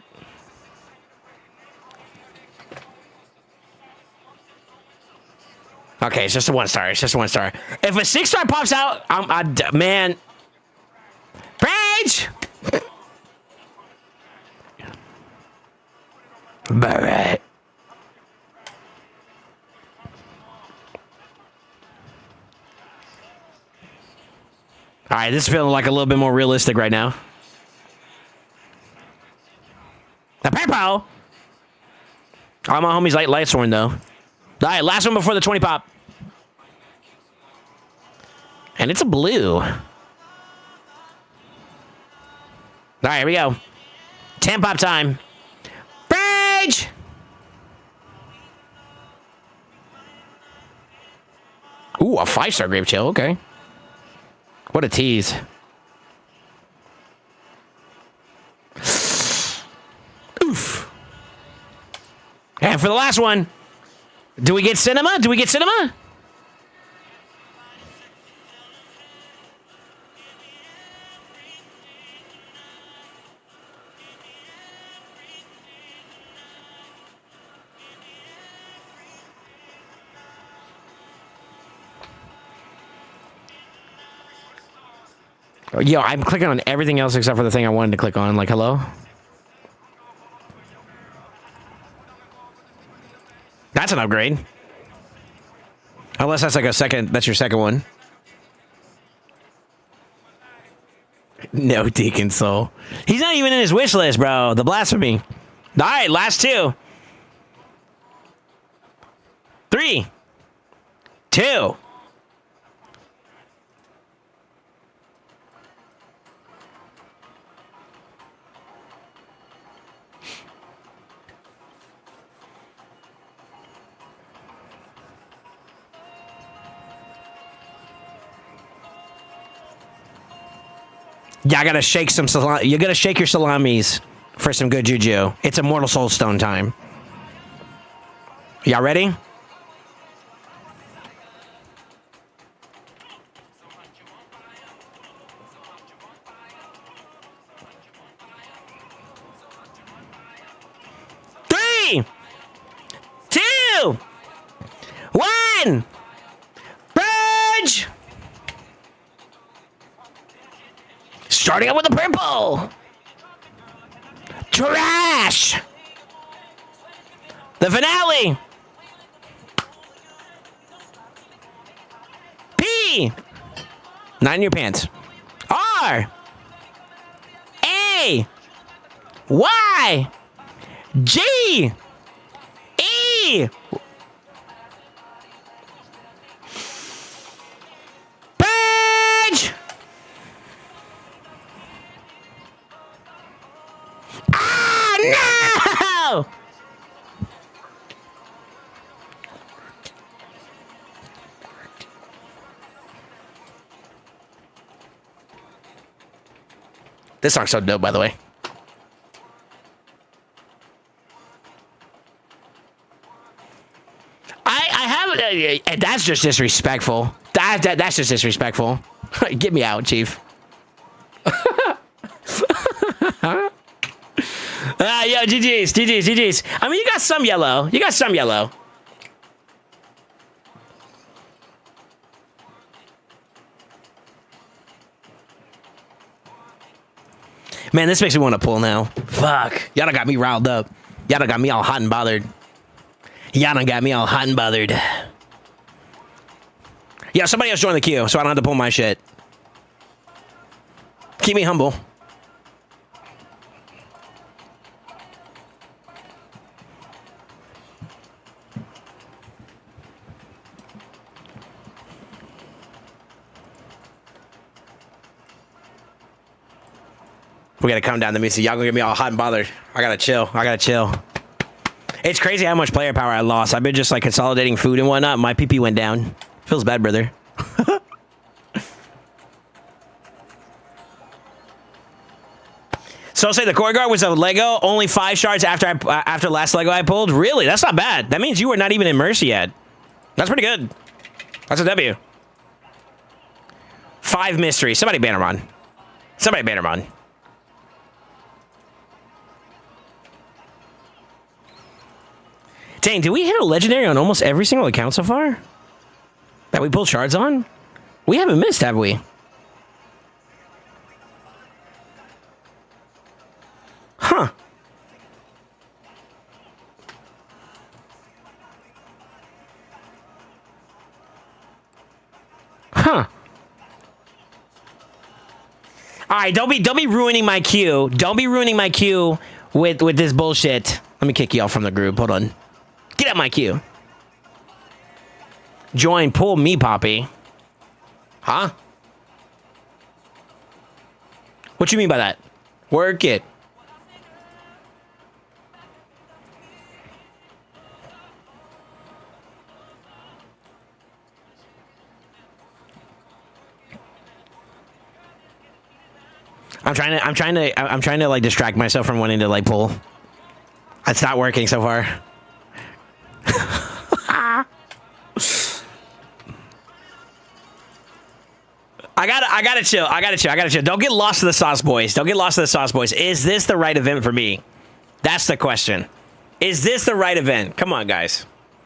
Okay, it's just a 1-star. It's just a 1-star. If a 6-star pops out, man. Page! Alright. Alright, this is feeling like a little bit more realistic right now. The purple. All my homies like Lightsworn though. All right, last one before the 20 pop. And it's a blue. All right, here we go. 10 pop time. Rage! Ooh, a 5-star Grave Chill. Okay. What a tease. Oof. And for the last one, do we get cinema? Do we get cinema? Yo, I'm clicking on everything else except for the thing I wanted to click on. Like, hello? That's an upgrade. Unless that's like that's your second one. No Deacon Soul. He's not even in his wish list, bro. The blasphemy. All right, last 2. 3, 2. Yeah, I gotta shake some salami. You gotta shake your salamis for some good juju. It's Immortal Soulstone time. Y'all ready? Three, 2, 1. Purge! Starting out with the purple. Trash. The finale. P. Not in your pants. R. A. Y. G. E. Purge. No! This song's so dope, by the way. That's just disrespectful. That's just disrespectful. Get me out, Chief. Yo, GG's. I mean, you got some yellow. Man, this makes me want to pull now. Fuck. Y'all done got me riled up. Y'all done got me all hot and bothered. Yeah, somebody else join the queue so I don't have to pull my shit. Keep me humble. We gotta come down to me, so y'all gonna get me all hot and bothered. I gotta chill. It's crazy how much player power I lost. I've been just like consolidating food and whatnot. My PP went down. Feels bad, brother. So I'll say the core guard was a Lego, only 5 shards after last Lego I pulled. Really? That's not bad. That means you were not even in Mercy yet. That's pretty good. That's a W. 5 mysteries. Somebody ban him on. Dang, did we hit a legendary on almost every single account so far? That we pulled shards on? We haven't missed, have we? Huh. Alright, don't be ruining my queue. Don't be ruining my queue with this bullshit. Let me kick you off from the group. Hold on. Get out my queue. Join, pull me, Poppy. Huh? What you mean by that? Work it. I'm trying to like distract myself from wanting to like pull. It's not working so far. I gotta chill. Don't get lost to the sauce, boys. Is this the right event for me? That's the question. Is this the right event? Come on, guys.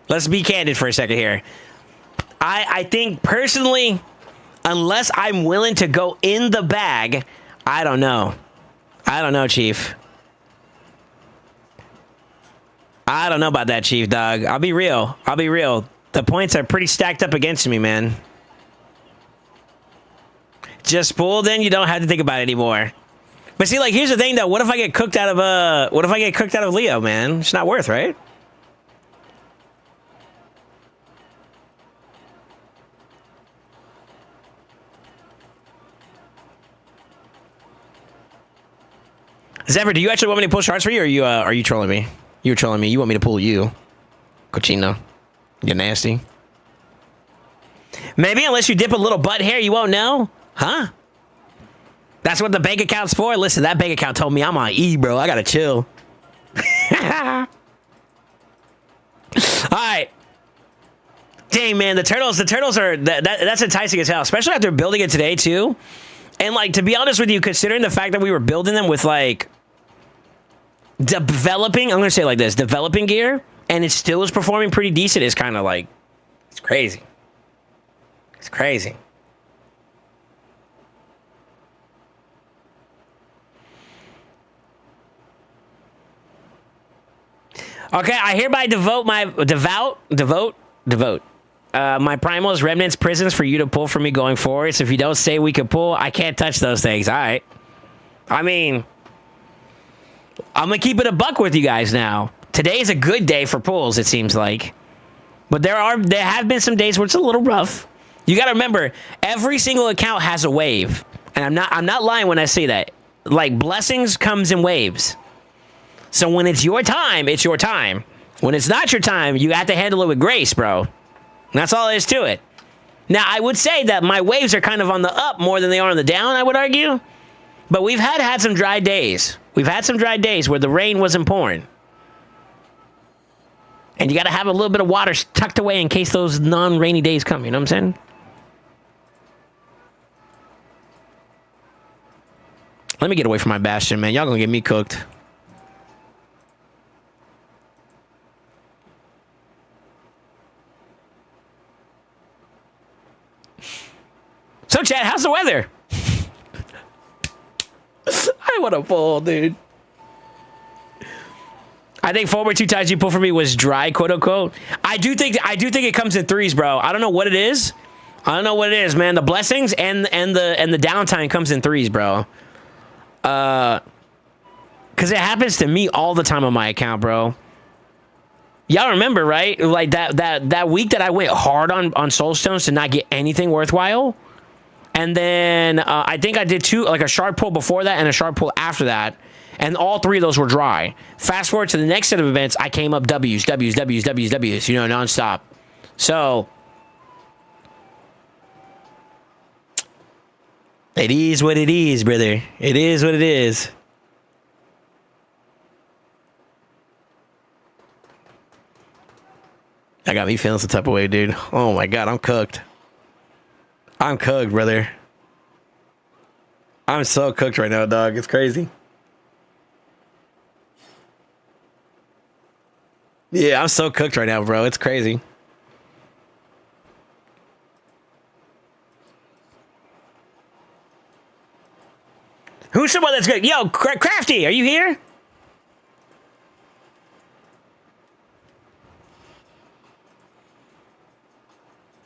Let's be candid for a second here. I think personally, unless I'm willing to go in the bag, I don't know, Chief. I don't know about that, Chief, dog. I'll be real. The points are pretty stacked up against me, man. Just pull, then you don't have to think about it anymore. But see, like, here's the thing, though. What if I get cooked out of Leo, man? It's not worth, right? Zephyr, do you actually want me to pull shards for you, or are you trolling me? You're trolling me. You want me to pull you. Cochino. You're nasty. Maybe unless you dip a little butt hair, you won't know? Huh? That's what the bank account's for? Listen, that bank account told me I'm on E, bro. I gotta chill. Alright. Dang, man, the turtles are... That's enticing as hell. Especially after building it today, too. And, like, to be honest with you, considering the fact that we were building them with, like... developing, I'm gonna say it like this, developing gear, and it still is performing pretty decent, is kind of like, it's crazy. Okay, I hereby devote my my primals, remnants, prisons for you to pull for me going forward. So if you don't say we can pull, I can't touch those things. All right. I mean, I'm gonna keep it a buck with you guys now. Today is a good day for pulls, it seems like. But there have been some days where it's a little rough. You gotta remember, every single account has a wave. And I'm not lying when I say that. Like, blessings comes in waves. So when it's your time, it's your time. When it's not your time, you have to handle it with grace, bro. And that's all there is to it. Now, I would say that my waves are kind of on the up more than they are on the down, I would argue. But we've had some dry days. We've had some dry days where the rain wasn't pouring. And you got to have a little bit of water tucked away in case those non-rainy days come. You know what I'm saying? Let me get away from my Bastion, man. Y'all gonna get me cooked. So, Chad, how's the weather? I want to pull, dude. I think forward 2 times you pull for me was dry, quote unquote. I do think it comes in threes, bro. I don't know what it is. I don't know what it is, man. The blessings and the downtime comes in threes, bro. Cause it happens to me all the time on my account, bro. Y'all remember, right? Like that week that I went hard on soul stones to not get anything worthwhile. And then I think I did 2, like a sharp pull before that and a sharp pull after that. And all 3 of those were dry. Fast forward to the next set of events, I came up W's, you know, nonstop. So it is what it is, brother. It is what it is. That got me feeling some type of way, dude. Oh my God, I'm cooked. I'm cooked, brother. I'm so cooked right now, dog. It's crazy. Yeah, I'm so cooked right now, bro. It's crazy. Who's someone that's good? Yo, Crafty, are you here?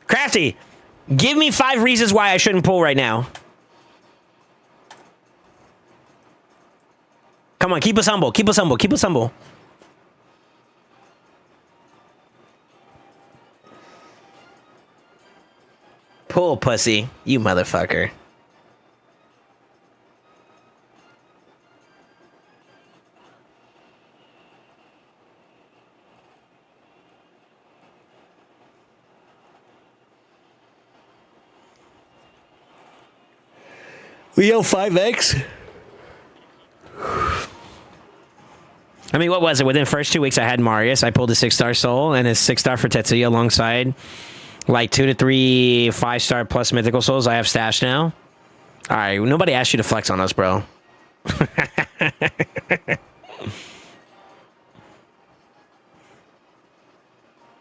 Crafty, give me 5 reasons why I shouldn't pull right now. Come on, keep us humble. Keep us humble. Keep us humble. Pull, pussy. You motherfucker. We owe 5x. I mean, what was it? Within the first 2 weeks, I had Marius. I pulled a 6-star soul and a 6-star for Tetsuya alongside like 2 to 3 5-star plus mythical souls I have stashed now. All right, nobody asked you to flex on us, bro.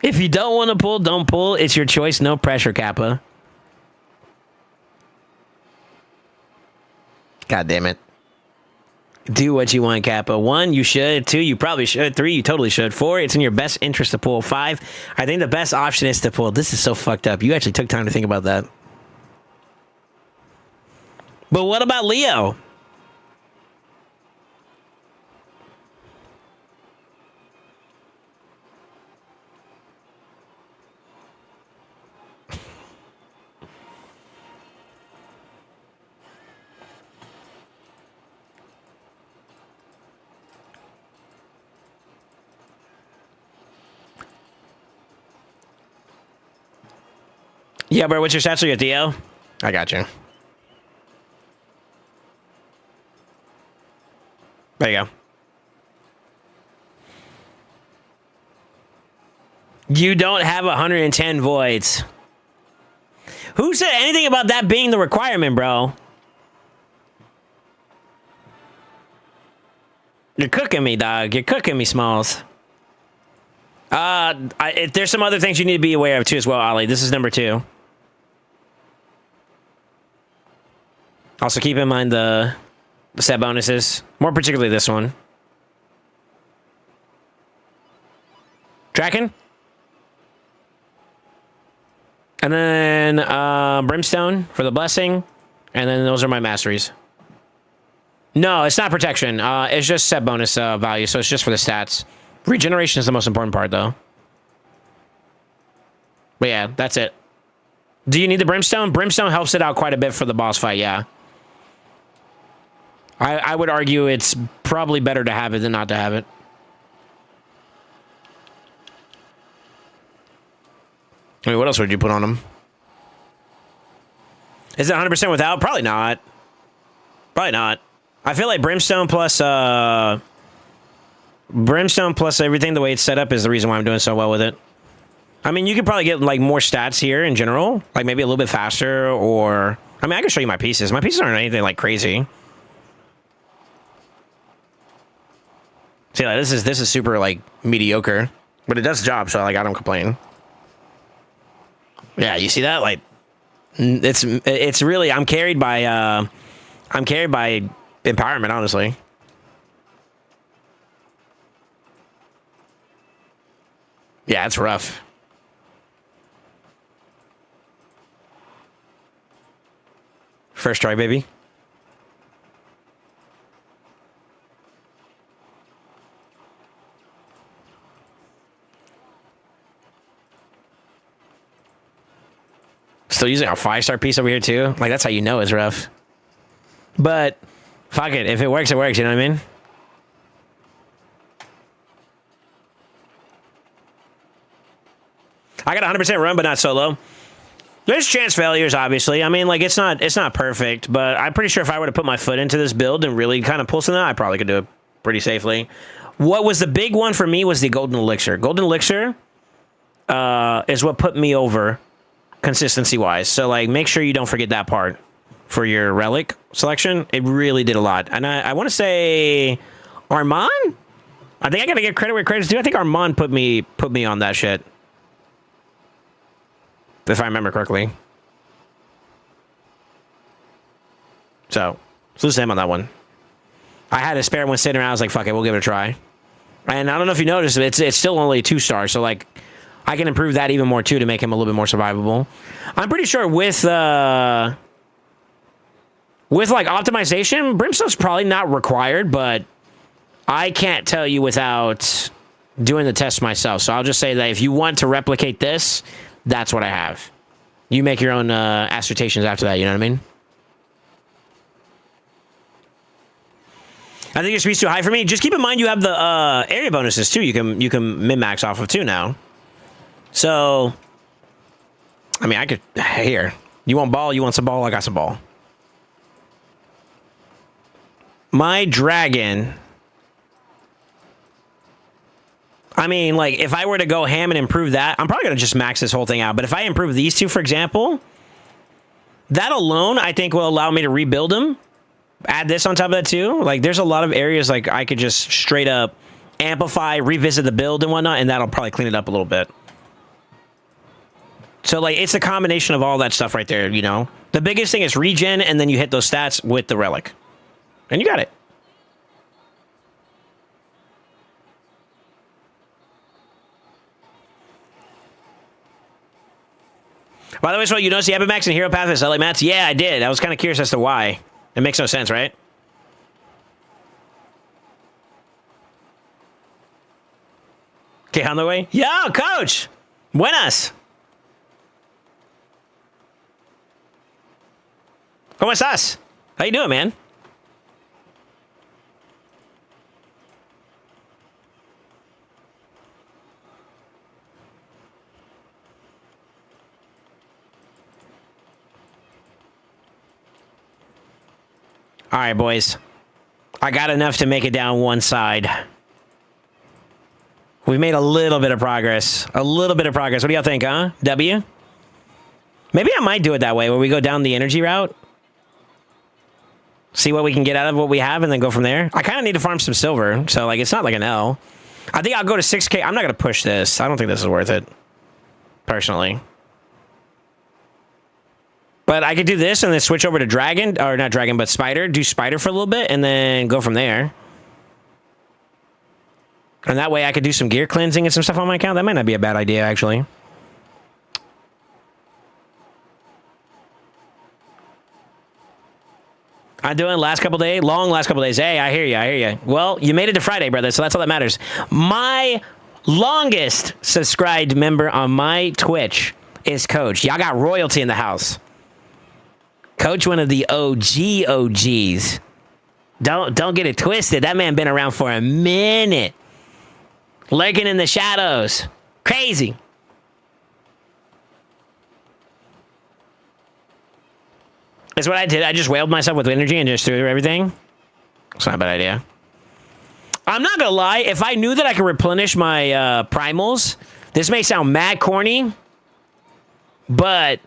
If you don't want to pull, don't pull. It's your choice. No pressure, Kappa. God damn it. Do what you want, Kappa. 1, you should. 2, you probably should. 3, you totally should. 4, it's in your best interest to pull. 5, I think the best option is to pull. This is so fucked up. You actually took time to think about that. But what about Leo? Yeah, bro, what's your stats for your Theo? I got you. There you go. You don't have 110 voids. Who said anything about that being the requirement, bro? You're cooking me, dog. You're cooking me, Smalls. There's some other things you need to be aware of, too, as well, Ollie. This is number 2. Also, keep in mind the set bonuses. More particularly this one. Tracking? And then Brimstone for the blessing. And then those are my masteries. No, it's not protection. It's just set bonus value, so it's just for the stats. Regeneration is the most important part, though. But yeah, that's it. Do you need the Brimstone? Brimstone helps it out quite a bit for the boss fight, yeah. I would argue it's probably better to have it than not to have it. I mean, what else would you put on them? Is it 100% without? Probably not. Probably not. I feel like Brimstone plus Brimstone plus everything, the way it's set up, is the reason why I'm doing so well with it. I mean, you could probably get, like, more stats here in general. Like, maybe a little bit faster, or... I mean, I can show you my pieces. My pieces aren't anything, like, crazy. See, like, this is super, like, mediocre. But it does the job, so, like, I don't complain. Yeah, you see that? Like, it's really... I'm carried by empowerment, honestly. Yeah, it's rough. First try, baby. Still using a 5-star piece over here, too. Like, that's how you know it's rough. But, fuck it. If it works, it works. You know what I mean? I got 100% run, but not solo. There's chance failures, obviously. I mean, like, it's not perfect, but I'm pretty sure if I were to put my foot into this build and really kind of pull something out, I probably could do it pretty safely. What was the big one for me was the Golden Elixir. Golden Elixir is what put me over consistency-wise. So, like, make sure you don't forget that part for your relic selection. It really did a lot. And I want to say Armand? I think I got to give credit where credit's due. I think Armand put me on that shit. If I remember correctly. So lose him on that one. I had a spare one sitting around. I was like, fuck it, we'll give it a try. And I don't know if you noticed, it's still only a 2-star. So, like, I can improve that even more, too, to make him a little bit more survivable. I'm pretty sure with like, optimization, Brimstone's probably not required, but I can't tell you without doing the test myself. So I'll just say that if you want to replicate this, that's what I have. You make your own assertions after that, you know what I mean? I think your speed's too high for me. Just keep in mind you have the area bonuses, too. You can min-max off of, too, now. So, I mean, I could... Here. You want ball? You want some ball? I got some ball. My dragon... I mean, like, if I were to go ham and improve that, I'm probably going to just max this whole thing out. But if I improve these two, for example, that alone, I think, will allow me to rebuild them. Add this on top of that, too. Like, there's a lot of areas, like, I could just straight up amplify, revisit the build and whatnot, and that'll probably clean it up a little bit. So, like, it's a combination of all that stuff right there, you know? The biggest thing is regen, and then you hit those stats with the relic. And you got it. By the way, so you noticed the Epic Max and Hero Path is LA Mats? Yeah, I did. I was kind of curious as to why. It makes no sense, right? Okay, on the way. Yo, coach! Buenas! ¿Cómo estás? How you doing, man? All right, boys. I got enough to make it down one side. We've made a little bit of progress. A little bit of progress. What do y'all think, huh? W? Maybe I might do it that way, where we go down the energy route. See what we can get out of what we have, and then go from there. I kind of need to farm some silver, so, like, it's not like an L. I think I'll go to 6K. I'm not going to push this. I don't think this is worth it, personally. But I could do this and then switch over to Dragon, or not Dragon, but Spider. Do Spider for a little bit and then go from there. And that way I could do some gear cleansing and some stuff on my account. That might not be a bad idea, actually. I'm doing last couple days, last couple days. Hey, I hear you. Well, you made it to Friday, brother, so that's all that matters. My longest subscribed member on my Twitch is Coach. Y'all got royalty in the house. Coach, one of the OGs. Don't get it twisted. That man been around for a minute. Lurking in the shadows. Crazy. That's what I did. I just whaled myself with energy and just threw everything. It's not a bad idea. I'm not gonna lie. If I knew that I could replenish my primals, this may sound mad corny, but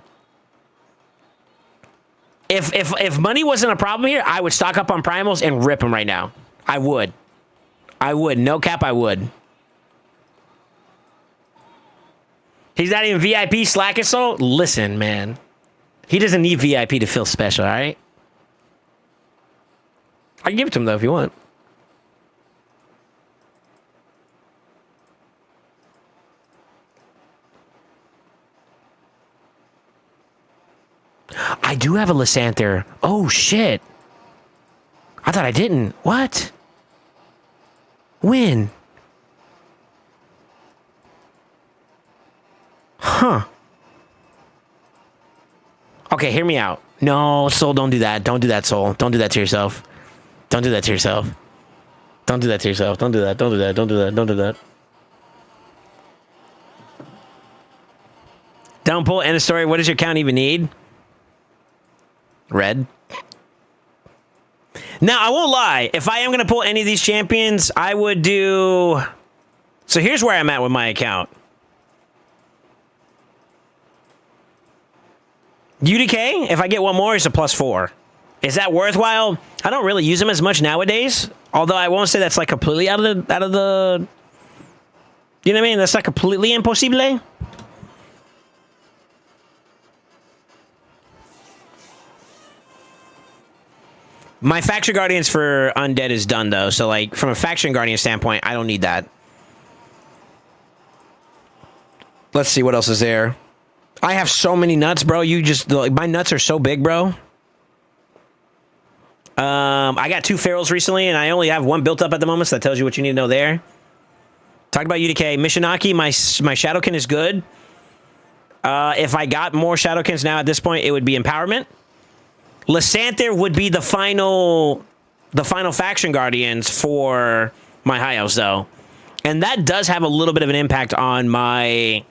if money wasn't a problem here, I would stock up on primals and rip them right now. I would. No cap, I would. He's not even VIP Slack and Soul? Listen, man. He doesn't need VIP to feel special, all right? I can give it to him, though, if you want. I do have a Lysanther. Oh, shit. I thought I didn't. What? When? Huh. Okay, hear me out. No, Soul, don't do that. Don't do that, Soul. Don't do that to yourself. Don't do that to yourself. Don't do that to yourself. Don't do that. Don't do that. Don't do that. Don't do that. Down pull, end of story. What does your count even need? Red. Now, I won't lie. If I am going to pull any of these champions, I would do... So here's where I'm at with my account. UDK, if I get one more, it's a +4. Is that worthwhile? I don't really use them as much nowadays. Although I won't say that's like completely out of the... You know what I mean? That's not completely impossible. My Faction Guardians for Undead is done, though. So, like, from a Faction Guardian standpoint, I don't need that. Let's see what else is there. I have so many nuts, bro. You just... Like, my nuts are so big, bro. I got 2 ferals recently, and I only have 1 built up at the moment, so that tells you what you need to know there. Talked about UDK. Mishinaki, my Shadowkin is good. If I got more Shadowkins now at this point, it would be Empowerment. Lysanther would be the final Faction Guardians for my High Elves, though. And that does have a little bit of an impact on my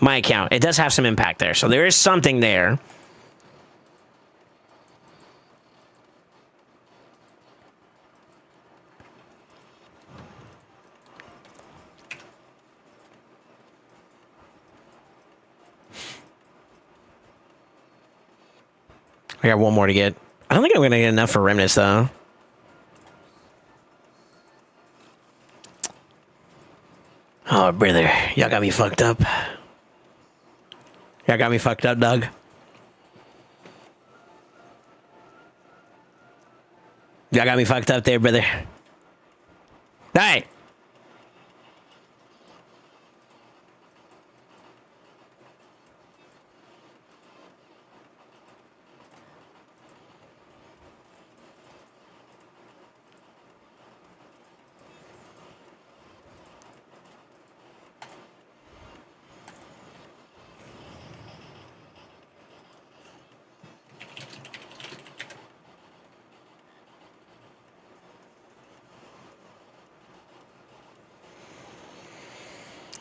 account. It does have some impact there. So there is something there. I got 1 more to get. I don't think I'm going to get enough for Remnants, though. Oh, brother. Y'all got me fucked up. Y'all got me fucked up, dog. Y'all got me fucked up there, brother. Hey!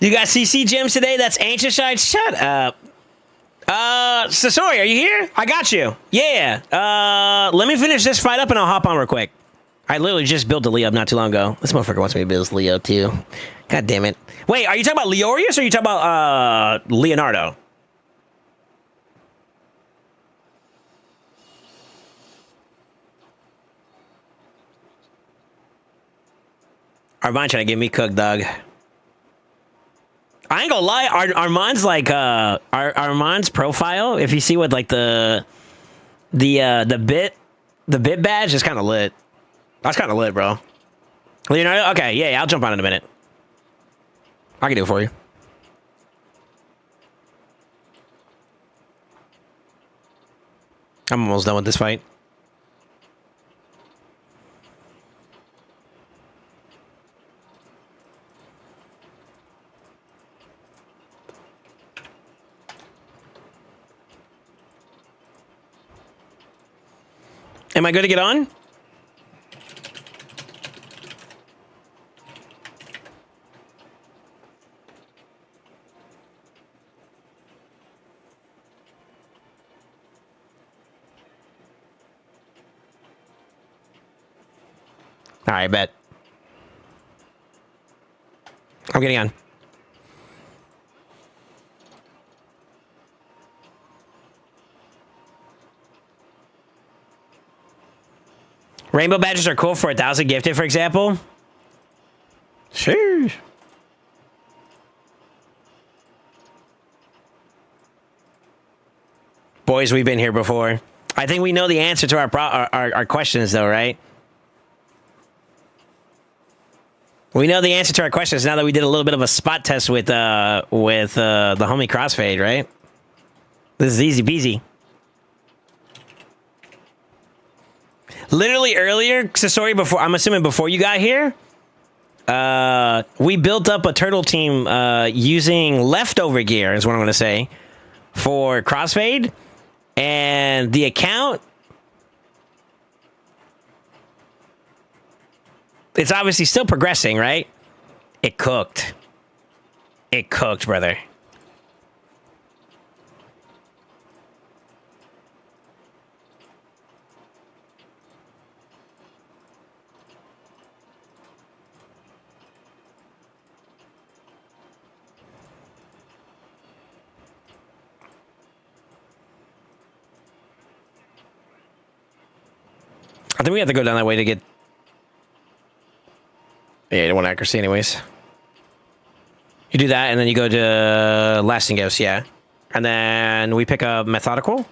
You got CC gems today? That's Ancient Shine? Shut up. Sasori, are you here? I got you. Yeah. Let me finish this fight up and I'll hop on real quick. I literally just built a Leo up not too long ago. This motherfucker wants me to build this Leo too. God damn it. Wait, are you talking about Leorius or are you talking about Leonardo? Armand trying to get me cooked, dog. I ain't gonna lie, Armand's like Armand's profile. If you see what like the bit badge is kind of lit. That's kind of lit, bro. Leonardo, okay, yeah, I'll jump on in a minute. I can do it for you. I'm almost done with this fight. Am I good to get on? All right, bet. I'm getting on. Rainbow badges are cool for 1,000 gifted, for example. Sure. Boys, we've been here before. I think we know the answer to our questions, though, right? We know the answer to our questions now that we did a little bit of a spot test with the homie Crossfade, right? This is easy peasy. Literally earlier, Sasori, before I'm assuming before you got here, we built up a turtle team using leftover gear, is what I'm going to say, for Crossfade, and the account. It's obviously still progressing, right? It cooked. It cooked, brother. I think we have to go down that way to get... Yeah, you don't want accuracy anyways. You do that, and then you go to Lasting Ghost, yeah. And then we pick up Methodical.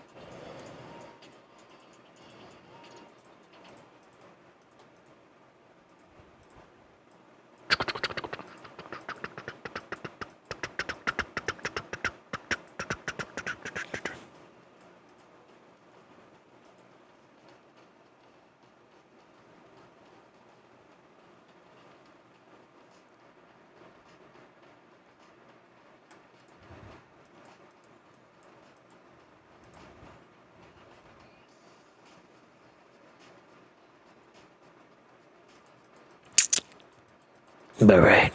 But right.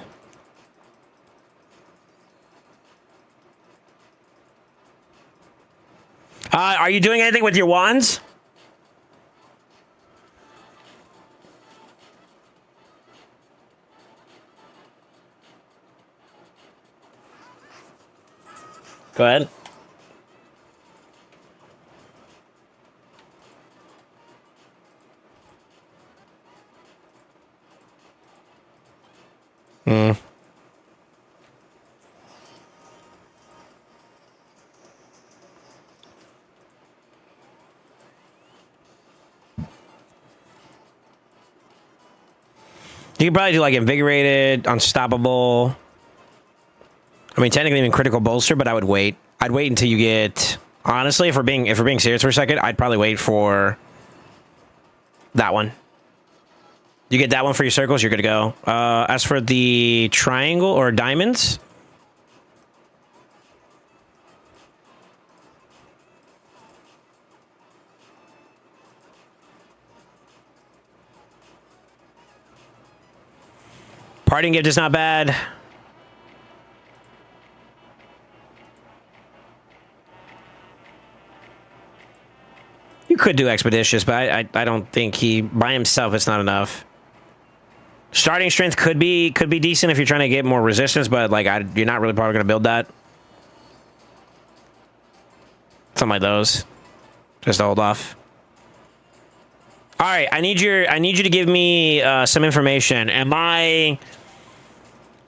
Are you doing anything with your wands? Go ahead. You could probably do like Invigorated, Unstoppable. I mean, technically even Critical Bolster, but I would wait. I'd wait until you get... Honestly, if we're being serious for a second, I'd probably wait for that one. You get that one for your circles, you're good to go. As for the triangle or diamonds... Parting gift is not bad. You could do Expeditious, but I don't think by himself it's not enough. Starting strength could be decent if you're trying to get more resistance, but like you're not really probably gonna build that. Something like those. Just to hold off. All right, I need you to give me some information. Who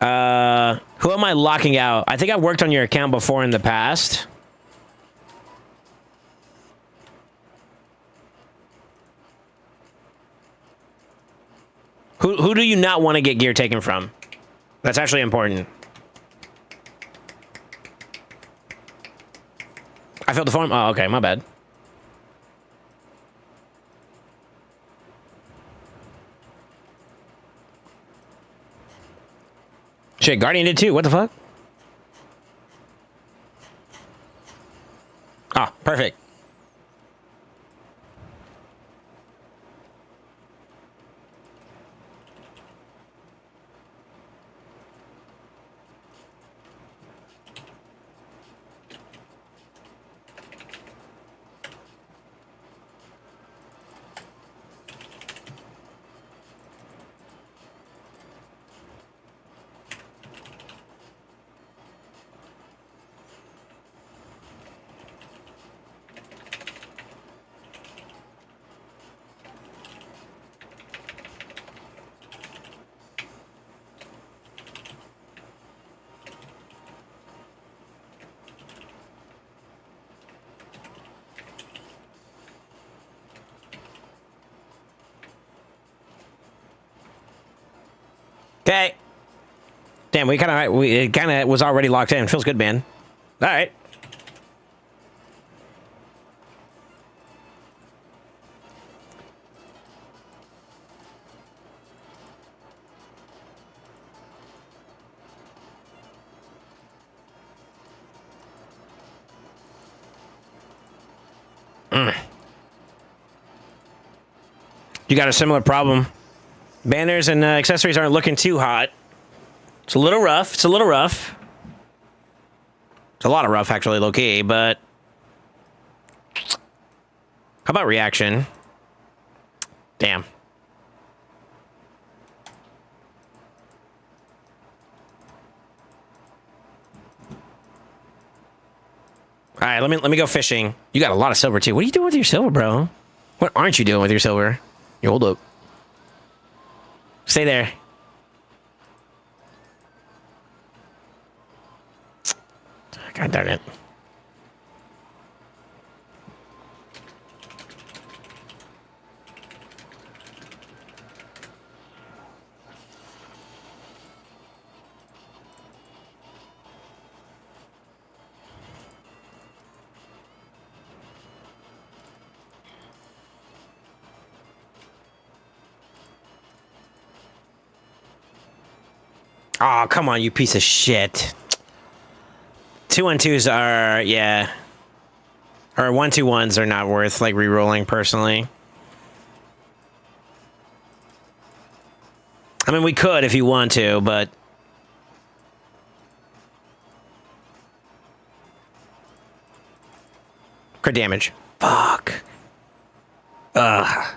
am I locking out? I think I worked on your account before in the past. Who do you not want to get gear taken from? That's actually important. I filled the form? Oh, okay, my bad. Shit, Guardian did too. What the fuck? Ah, perfect. Okay. Damn, it kind of was already locked in. Feels good, man. All right. You got a similar problem. Banners and accessories aren't looking too hot. It's a little rough. It's a little rough. It's a lot of rough, actually, low-key, but... How about reaction? Damn. All right, let me go fishing. You got a lot of silver, too. What are you doing with your silver, bro? What aren't you doing with your silver? You hold up. Stay there. God darn it. Oh, come on, you piece of shit. 2-1-2s are, yeah. Or 1-2-1s are not worth, like, re-rolling, personally. I mean, we could if you want to, but... Crit damage. Fuck. Ugh.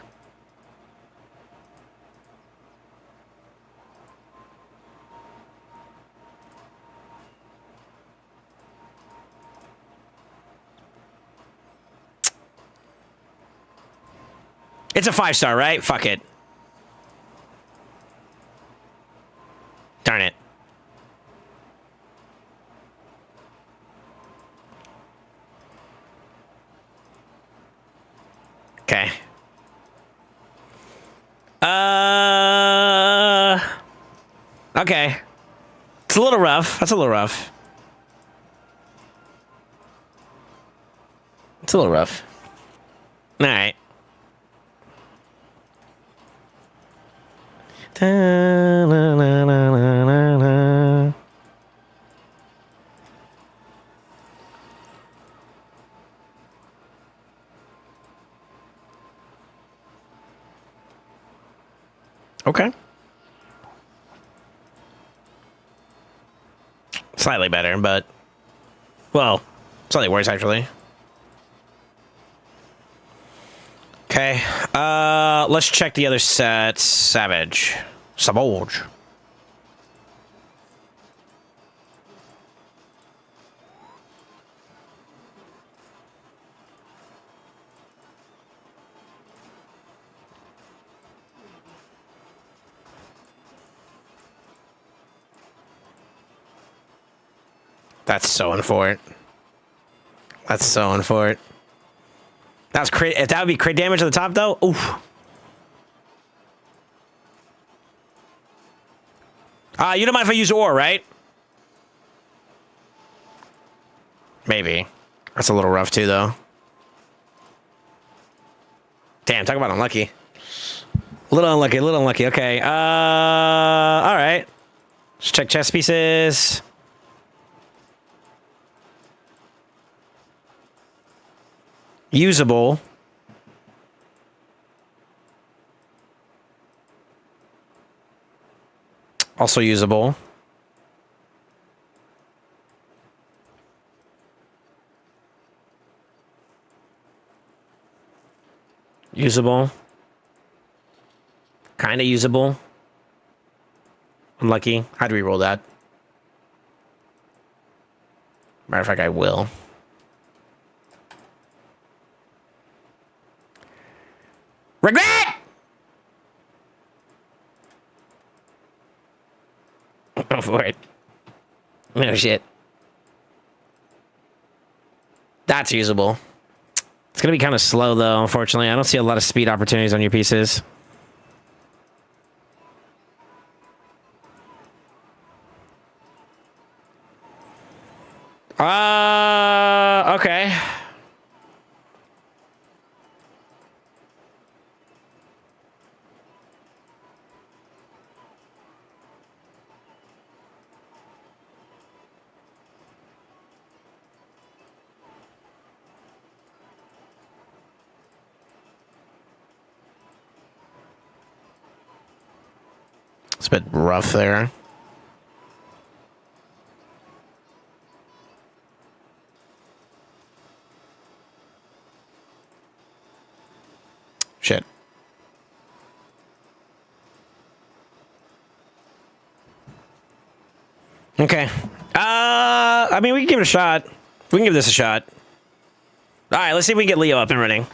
It's a 5-star, right? Fuck it. Darn it. Okay. Okay. It's a little rough. That's a little rough. It's a little rough. All right. Okay. Slightly better, but... Well, slightly worse, actually. Okay. Let's check the other set. Savage. Savage. That's so unfortunate. That's so unfortunate. That's crit. If that would be crit damage at the top, though. Oof. You don't mind if I use ore, right? Maybe. That's a little rough, too, though. Damn, talk about unlucky. A little unlucky, a little unlucky. Okay. All right. Let's check chest pieces. Usable. Also usable. Usable. Kind of usable. Unlucky. How do we roll that? Matter of fact, I will. Regret! Go for it. No shit. That's usable. It's gonna be kind of slow, though, unfortunately. I don't see a lot of speed opportunities on your pieces. Okay. It's a bit rough there. Shit. Okay. I mean, we can give it a shot. We can give this a shot. All right, let's see if we can get Leo up and running.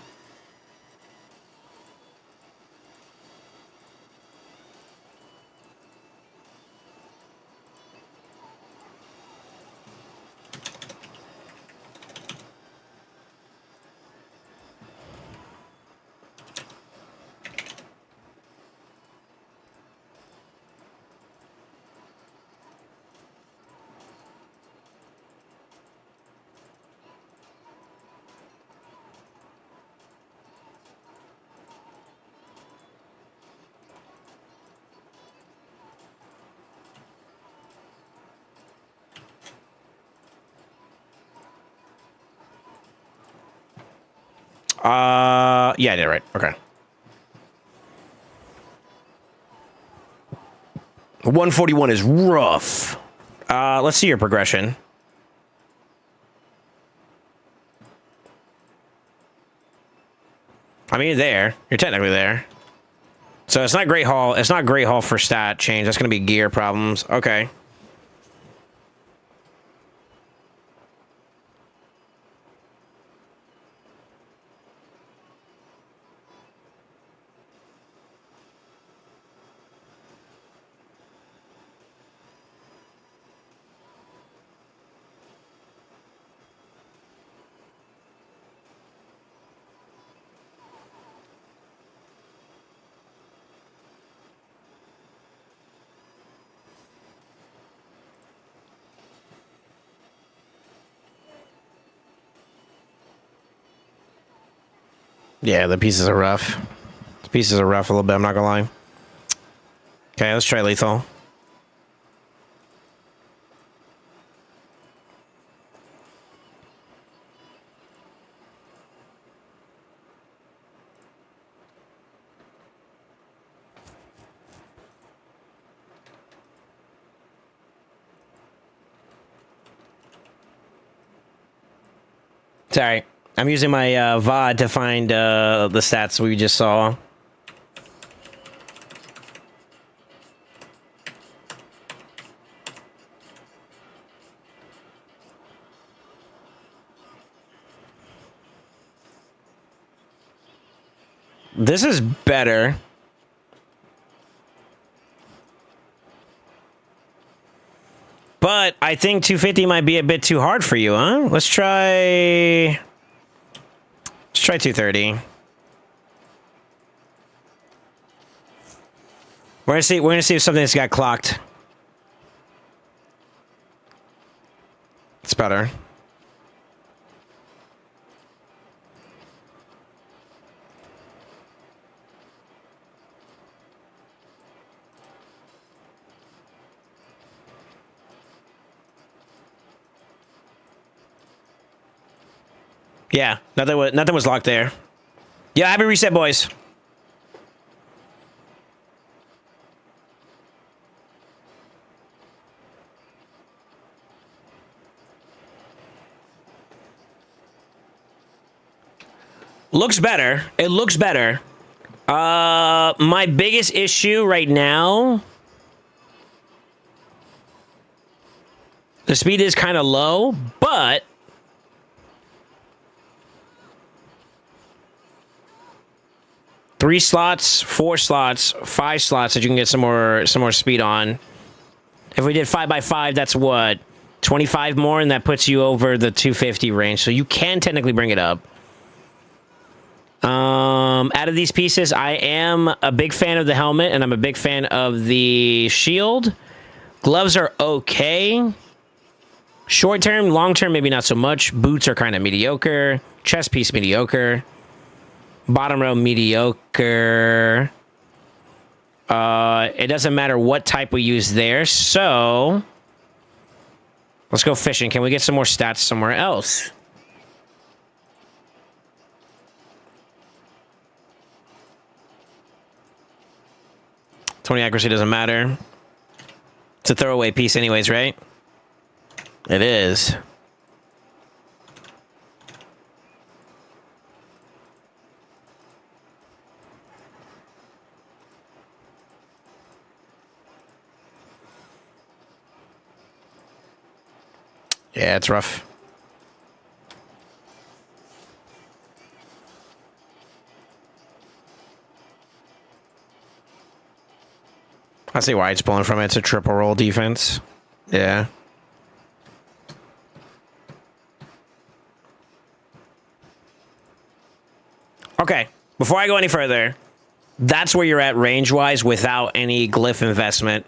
Yeah, I did it right. Okay. 141 is rough. Let's see your progression. I mean, you're there. You're technically there. So it's not Great Hall. It's not Great Hall for stat change. That's going to be gear problems. Okay. Yeah, the pieces are rough. The pieces are rough a little bit, I'm not gonna lie. Okay, let's try lethal. Sorry. I'm using my VOD to find the stats we just saw. This is better. But I think 250 might be a bit too hard for you, huh? Let's try 230. We're gonna see if something's got clocked. It's better. Yeah, nothing was locked there. Yeah, happy reset, boys. Looks better. It looks better. My biggest issue right now, the speed is kind of low, but three slots, 4 slots, 5 slots that you can get some more speed on. If we did 5x5, that's what, 25 more, and that puts you over the 250 range. So you can technically bring it up. Out of these pieces, I am a big fan of the helmet, and I'm a big fan of the shield. Gloves are okay. Short term, long term, maybe not so much. Boots are kind of mediocre. Chest piece, mediocre. Bottom row, mediocre. It doesn't matter what type we use there, so let's go fishing. Can we get some more stats somewhere else? .20 accuracy doesn't matter. It's a throwaway piece anyways, right? It is. Yeah, it's rough. I see why it's pulling from it. It's a triple roll defense. Yeah. Okay, before I go any further, that's where you're at range-wise without any glyph investment.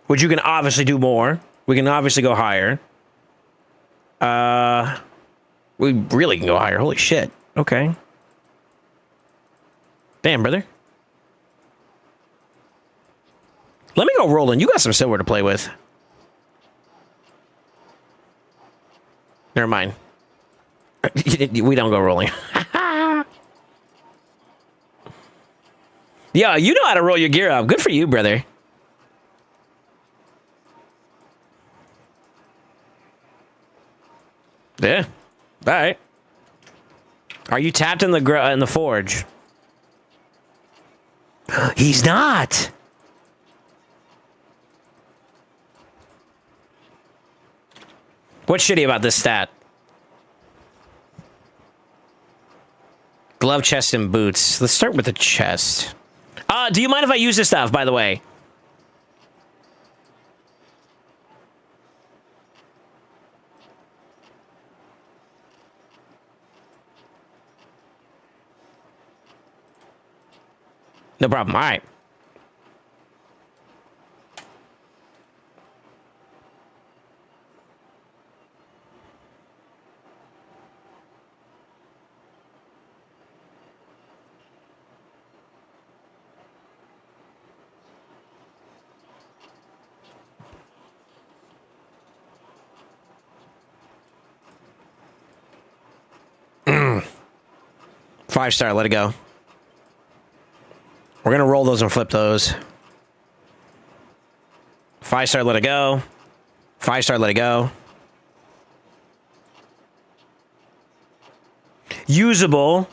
Which you can obviously do more. We can obviously go higher. We really can go higher. Holy shit. Okay. Damn, brother. Let me go rolling. You got some silver to play with. Never mind. We don't go rolling. Yeah, you know how to roll your gear up. Good for you, brother. Yeah. All right. Are you tapped in the forge? He's not. What's shitty about this stat? Glove, chest, and boots. Let's start with the chest. Do you mind if I use this stuff, by the way? No problem. All right. Five star, let it go. We're gonna roll those and flip those. 5 star, let it go. 5 star, let it go. Usable,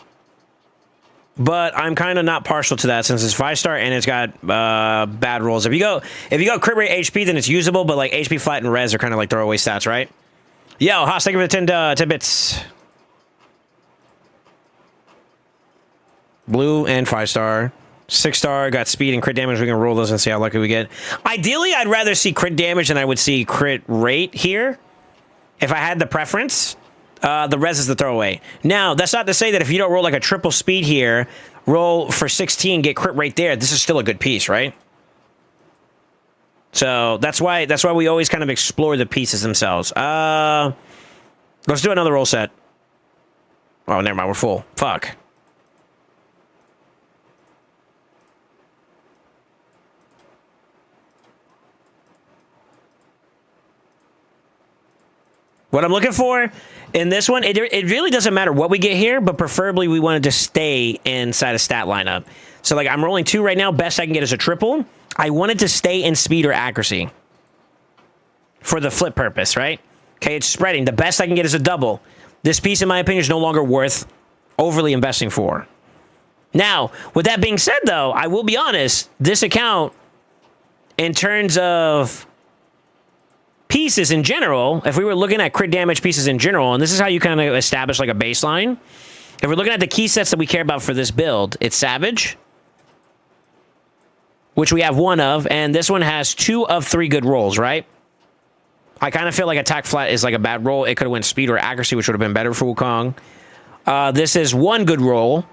but I'm kind of not partial to that since it's 5 star and it's got bad rolls. If you go crit rate HP, then it's usable, but like HP flat and res are kind of like throwaway stats, right? Yo, Haas, thank you for the 10 bits. Blue and 5 star. 6 star, got speed and crit damage. We can roll those and see how lucky we get. Ideally, I'd rather see crit damage than I would see crit rate here. If I had the preference, the res is the throwaway. Now, that's not to say that if you don't roll like a triple speed here, roll for 16, get crit rate there, this is still a good piece, right? So that's why we always kind of explore the pieces themselves. Let's do another roll set. Oh, never mind, we're full. Fuck. What I'm looking for in this one, it really doesn't matter what we get here, but preferably we wanted to stay inside a stat lineup. So, like, I'm rolling 2 right now. Best I can get is a triple. I wanted to stay in speed or accuracy for the flip purpose, right? Okay, it's spreading. The best I can get is a double. This piece, in my opinion, is no longer worth overly investing for. Now, with that being said, though, I will be honest. This account, in terms of pieces in general, if we were looking at crit damage pieces in general, and this is how you kind of establish like a baseline. If we're looking at the key sets that we care about for this build, it's Savage, which we have 1 of, and this one has 2 of 3 good rolls, right? I kind of feel like attack flat is like a bad roll. It could have went speed or accuracy, which would have been better for Wukong. This is 1 good roll,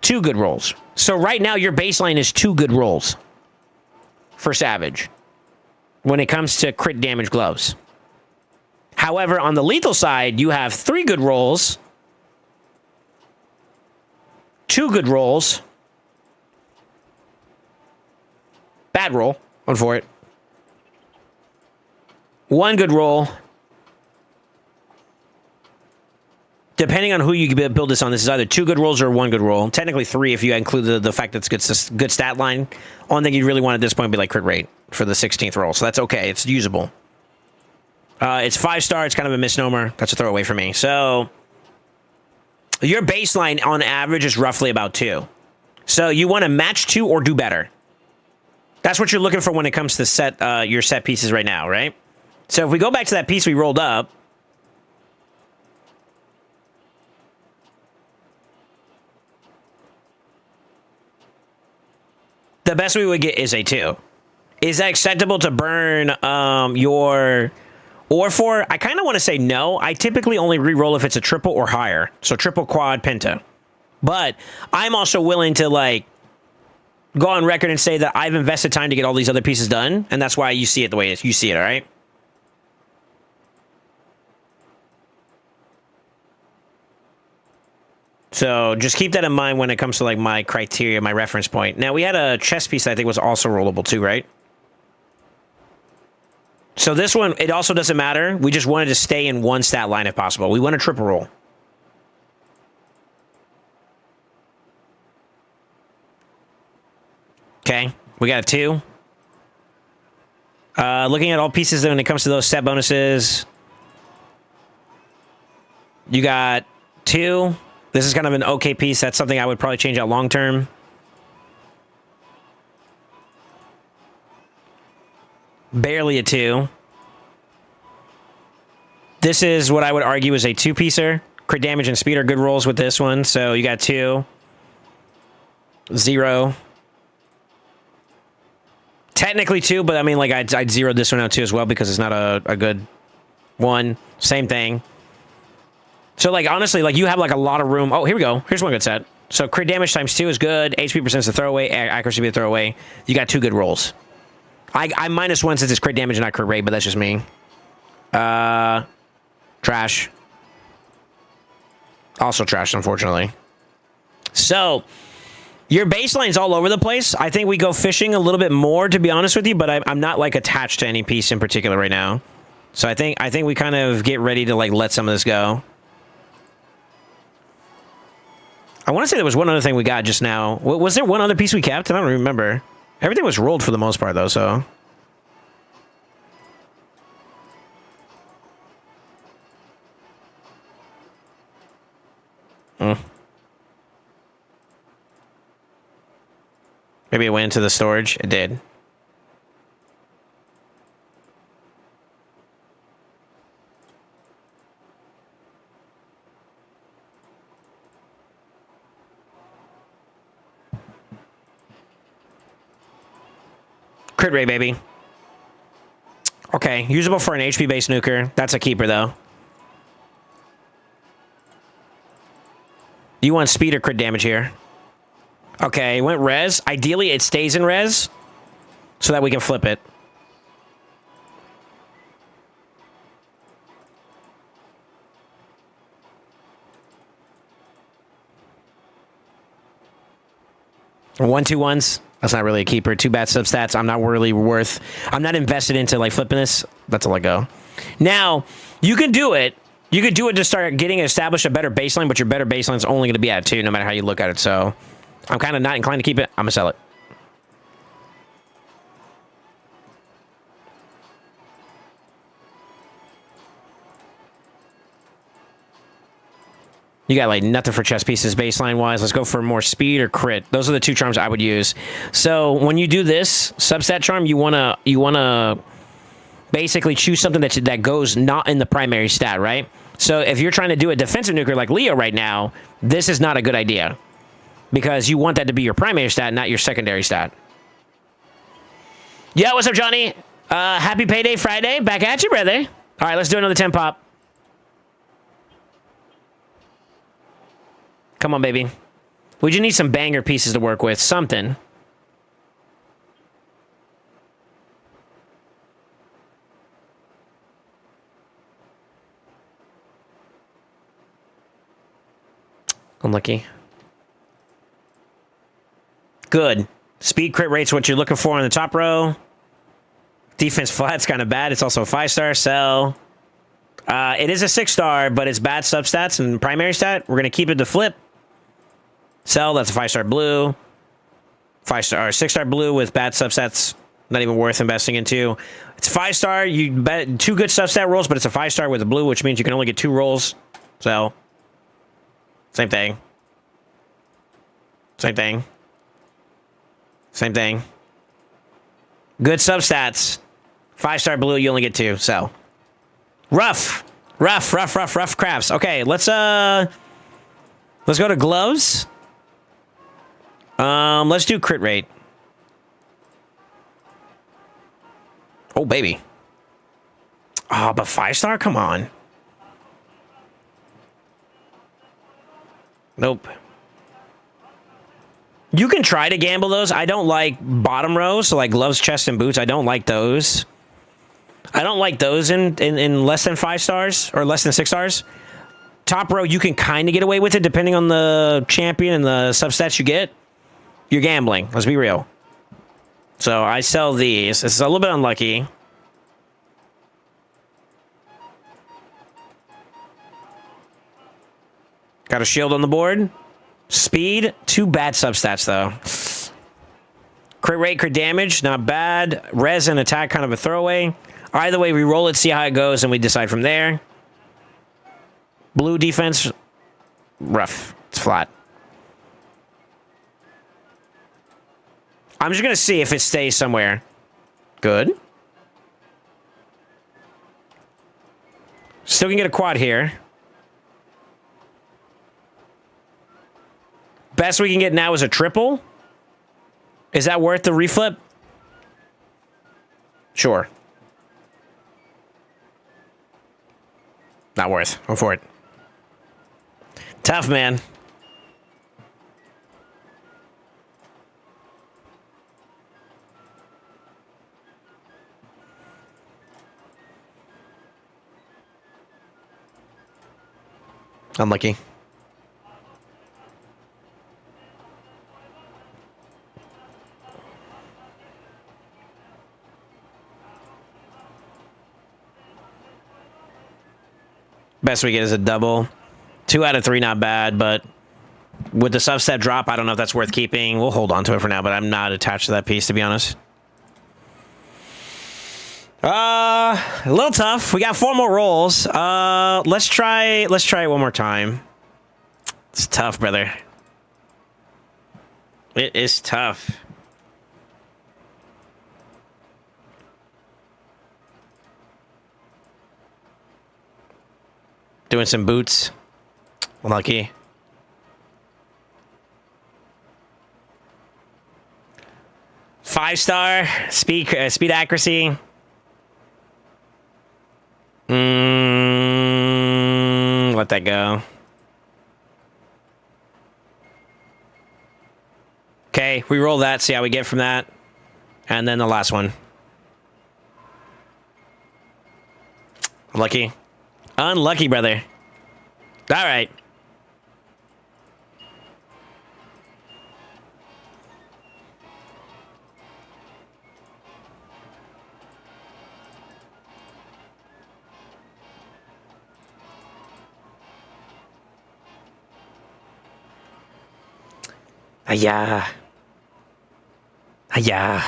2 good rolls. So right now your baseline is 2 good rolls for Savage. when it comes to crit damage gloves. However, on the lethal side, you have 3 good rolls, 2 good rolls, bad roll, one for it, 1 good roll. Depending on who you build this on, this is either 2 good rolls or 1 good roll. Technically 3 if you include the fact that it's good stat line. Only thing you'd really want at this point would be like crit rate for the 16th roll. So that's okay. It's usable. It's 5-star. It's kind of a misnomer. That's a throwaway for me. So your baseline on average is roughly about 2. So you want to match 2 or do better. That's what you're looking for when it comes to your set pieces right now, right? So if we go back to that piece we rolled up, the best we would get is a 2. Is that acceptable to burn your ore for? I kind of want to say no. I typically only re-roll if it's a triple or higher. So triple, quad, penta. But I'm also willing to like go on record and say that I've invested time to get all these other pieces done. And that's why you see it the way you see it, all right? So just keep that in mind when it comes to like my criteria, my reference point. Now we had a chest piece that I think was also rollable too, right? So this one, it also doesn't matter. We just wanted to stay in 1 stat line if possible. We want a triple roll. Okay, we got a 2. Looking at all pieces when it comes to those stat bonuses, you got 2. This is kind of an okay piece. That's something I would probably change out long term. Barely a 2. This is what I would argue is a 2-piecer. Crit damage and speed are good rolls with this one. So you got 2. 0. Technically 2, but I mean, like, I'd zero this one out too as well because it's not a good one. Same thing. So, like, honestly, like, you have, like, a lot of room. Oh, here we go. Here's one good set. So, crit damage times 2 is good. HP percent is a throwaway. Accuracy be a throwaway. You got 2 good rolls. I -1 since it's crit damage and not crit rate, but that's just me. Trash. Also trash, unfortunately. So, your baseline's all over the place. I think we go fishing a little bit more, to be honest with you, but I'm not, like, attached to any piece in particular right now. So, I think we kind of get ready to, like, let some of this go. I want to say there was one other thing we got just now. Was there one other piece we kept? I don't remember. Everything was rolled for the most part, though, so. Maybe it went into the storage. It did. Crit rate, baby. Okay, usable for an HP-based nuker. That's a keeper, though. You want speed or crit damage here? Okay, it went res. Ideally, it stays in res so that we can flip it. One, 2 ones. That's not really a keeper. 2 bad substats. I'm not really worth. I'm not invested into like flipping this. That's a let go. Now you can do it. You could do it to start getting established a better baseline, but your better baseline is only going to be at 2, no matter how you look at it. So I'm kind of not inclined to keep it. I'm gonna sell it. You got like nothing for chess pieces baseline wise. Let's go for more speed or crit. Those are the 2 charms I would use. So when you do this substat charm, you wanna basically choose something that goes not in the primary stat, right? So if you're trying to do a defensive nuker like Leo right now, this is not a good idea because you want that to be your primary stat, not your secondary stat. Yo, what's up, Johnny? Happy Payday Friday. Back at you, brother. All right, let's do another 10 pop. Come on, baby. We just need some banger pieces to work with. Something. Unlucky. Good. Speed crit rate's what you're looking for on the top row. Defense flat's kind of bad. It's also a 5-star. Sell. It is a 6-star, but it's bad substats and primary stat. We're going to keep it to flip. Sell. That's a 5-star blue. 5-star, 6-star blue with bad substats. Not even worth investing into. It's 5-star. You bet 2 good substat rolls, but it's a 5-star with a blue, which means you can only get 2 rolls. So, same thing. Same thing. Same thing. Good substats. 5-star blue, you only get 2. So, rough crafts. Okay, let's go to gloves. Let's do crit rate. Oh, baby. Oh, but 5-star? Come on. Nope. You can try to gamble those. I don't like bottom rows, so like gloves, chest, and boots. I don't like those. I don't like those in less than 5 stars or less than 6 stars. Top row, you can kind of get away with it depending on the champion and the substats you get. You're gambling. Let's be real. So I sell these. This is a little bit unlucky. Got a shield on the board. Speed. 2 bad substats, though. Crit rate, crit damage. Not bad. Res and attack, kind of a throwaway. Either way, we roll it, see how it goes, and we decide from there. Blue defense. Rough. It's flat. I'm just going to see if it stays somewhere. Good. Still can get a quad here. Best we can get now is a triple. Is that worth the reflip? Sure. Not worth. Go for it. Tough, man. Unlucky. Best we get is a double. 2 out of 3, not bad, but with the subset drop, I don't know if that's worth keeping. We'll hold on to it for now, but I'm not attached to that piece, to be honest. A little tough. We got 4 more rolls. Let's try it one more time. It's tough, brother. It is tough. Doing some boots. Lucky. Five-star speed accuracy. Let that go. Okay, we roll that, see how we get from that. And then the last one. Lucky. Unlucky, brother. All right. Ayah. Ayah.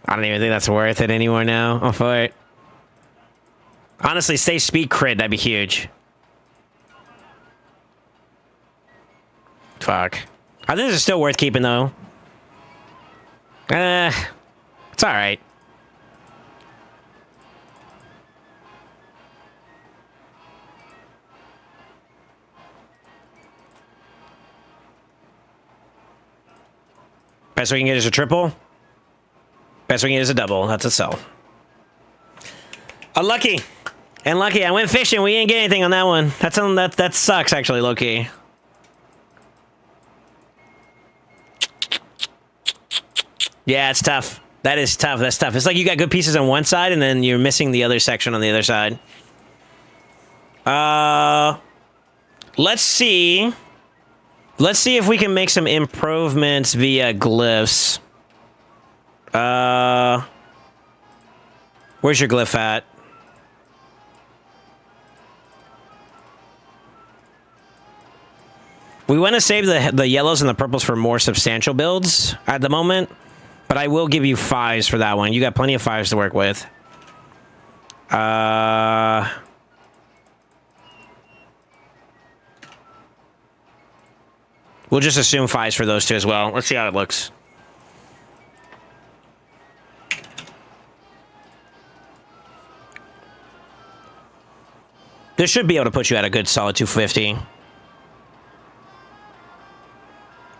I don't even think that's worth it anymore now. I'm for it. Honestly, stay speed crit. That'd be huge. Fuck. I think this is still worth keeping, though. It's alright. Best we can get is a triple. Best we can get is a double. That's a sell. Unlucky. And lucky. I went fishing. We didn't get anything on that one. That sucks, actually, low-key. Yeah, it's tough. That is tough. That's tough. It's like you got good pieces on one side, and then you're missing the other section on the other side. Let's see. Let's see if we can make some improvements via glyphs. Where's your glyph at? We want to save the yellows and the purples for more substantial builds at the moment, but I will give you 5s for that one. You got plenty of 5s to work with. We'll just assume 5s for those two as well. Let's see how it looks. This should be able to put you at a good solid 250.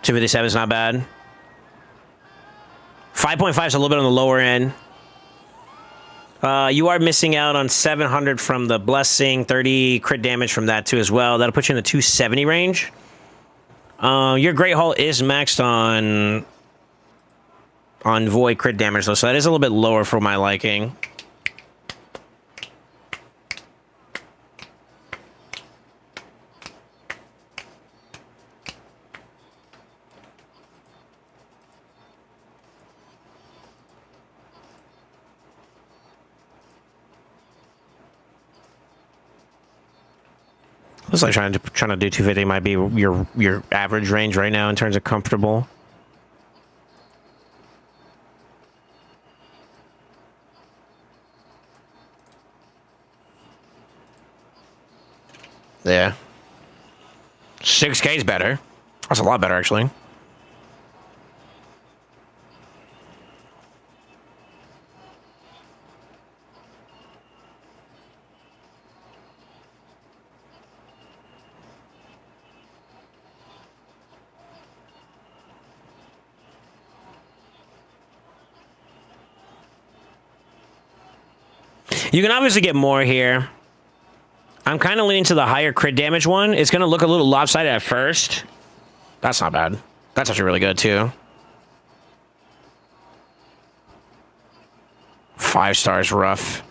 257 is not bad. 5.5 is a little bit on the lower end. You are missing out on 700 from the blessing, 30 crit damage from that too as well. That'll put you in the 270 range. Your Great Hall is maxed on void crit damage though, so that is a little bit lower for my liking. Looks like trying to do 250 might be your average range right now in terms of comfortable. Yeah. 6K is better. That's a lot better, actually. You can obviously get more here. I'm kind of leaning to the higher crit damage one. It's going to look a little lopsided at first. That's not bad. That's actually really good, too. 5 stars rough.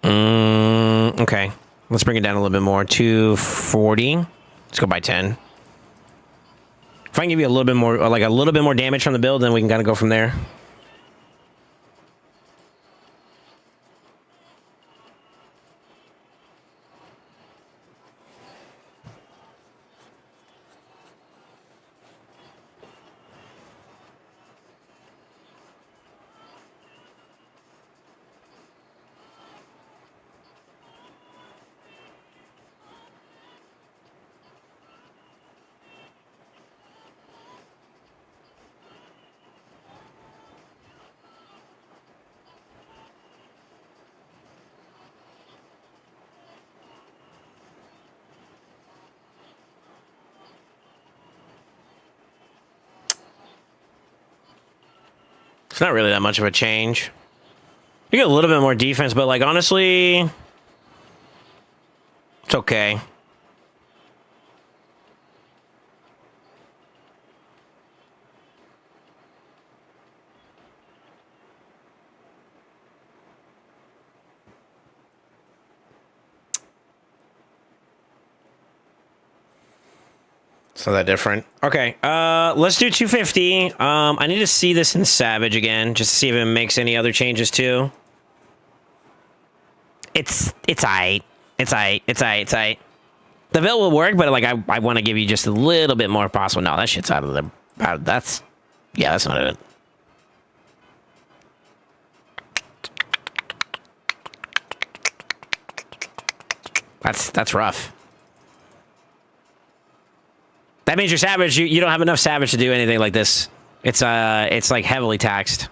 Okay. Let's bring it down a little bit more. 240. Let's go by 10. If I can give you a little bit more, like a little bit more damage from the build, then we can kind of go from there. It's not really that much of a change. You get a little bit more defense, but like honestly, it's okay. It's not that different. Okay, let's do 250. I need to see this in Savage again, just to see if it makes any other changes too. It's aight. It's aight. The build will work, but like I want to give you just a little bit more possible. No, that shit's out of the. That's not it. That's rough. That means you're Savage. You don't have enough Savage to do anything like this. It's like heavily taxed.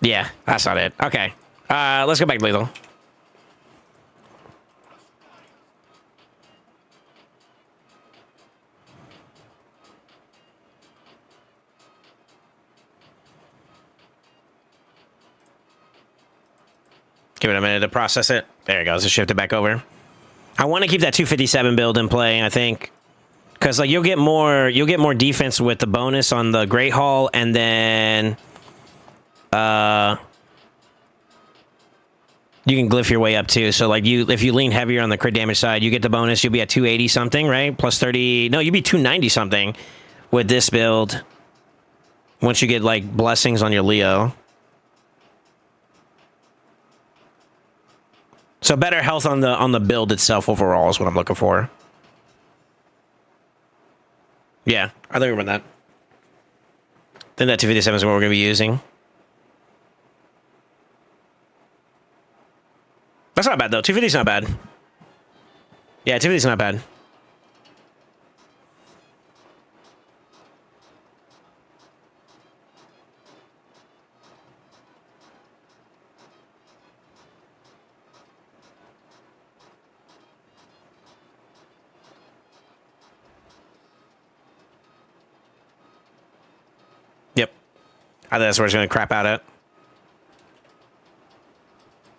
Yeah, that's not it. Okay. Let's go back to lethal. Give it a minute to process it. There it goes. Let's shift it back over. I want to keep that 257 build in play, I think. Because like you'll get more defense with the bonus on the Great Hall, and then you can glyph your way up too. So like if you lean heavier on the crit damage side, you get the bonus. You'll be at 280 something, right? Plus 30. No, you'll be 290 something with this build. Once you get like blessings on your Leo. So better health on the build itself overall is what I'm looking for. Yeah, I think we're about that. Then that 257 is what we're going to be using. That's not bad, though. 250 is not bad. Yeah, 250 is not bad. Yep. I think that's where it's going to crap out at.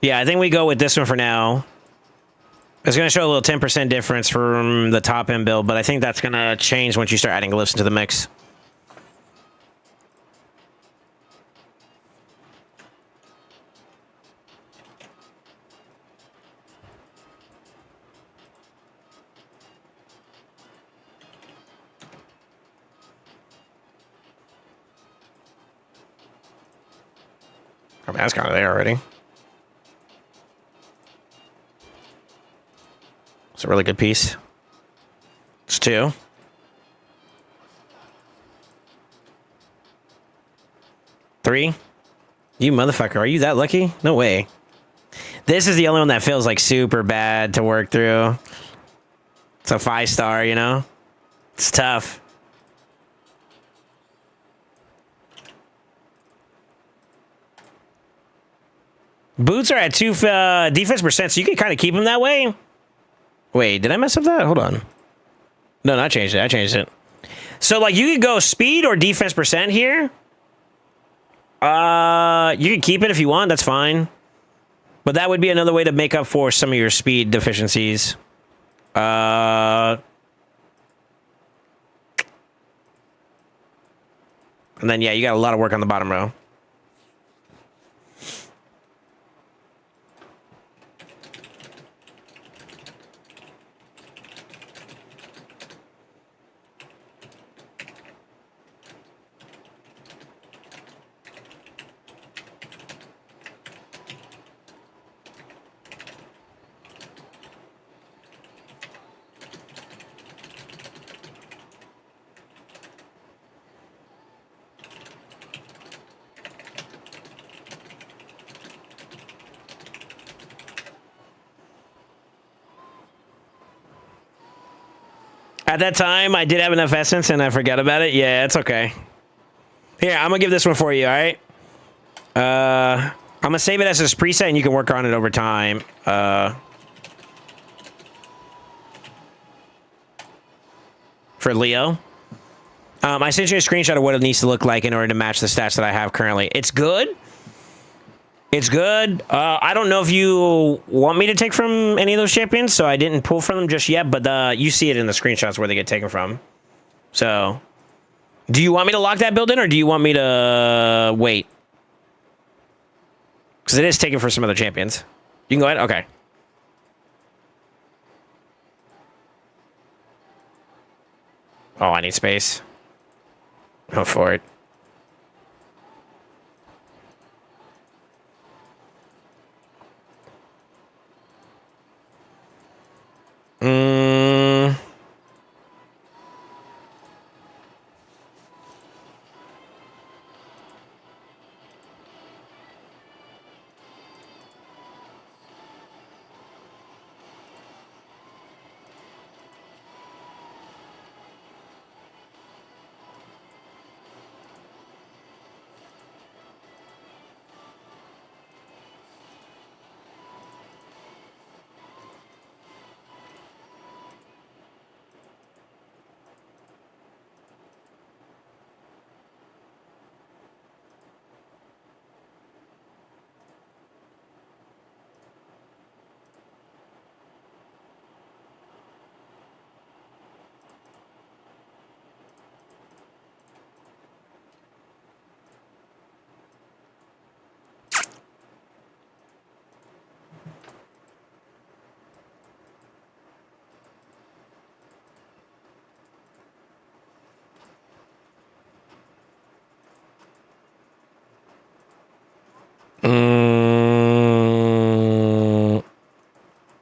Yeah, I think we go with this one for now. It's going to show a little 10% difference from the top end build, but I think that's going to change once you start adding glyphs into the mix. I mean, that's kind of there already. It's a really good piece. It's 2. Three? You motherfucker, are you that lucky? No way. This is the only one that feels like super bad to work through. It's a 5-star, you know? It's tough. Boots are at 2 defense percent, so you can kind of keep them that way. Wait, did I mess up that? Hold on. No, I changed it. I changed it. So, like, you could go speed or defense percent here. You can keep it if you want. That's fine. But that would be another way to make up for some of your speed deficiencies. And then, yeah, you got a lot of work on the bottom row. At that time, I did have enough essence and I forgot about it. Yeah, it's okay. Here, I'm gonna give this one for you, alright? I'm gonna save it as a preset and you can work on it over time. For Leo. I sent you a screenshot of what it needs to look like in order to match the stats that I have currently. It's good. It's good. I don't know if you want me to take from any of those champions, so I didn't pull from them just yet, but you see it in the screenshots where they get taken from. So, do you want me to lock that build in, or do you want me to wait? Because it is taken for some other champions. You can go ahead? Okay. Oh, I need space. Go for it.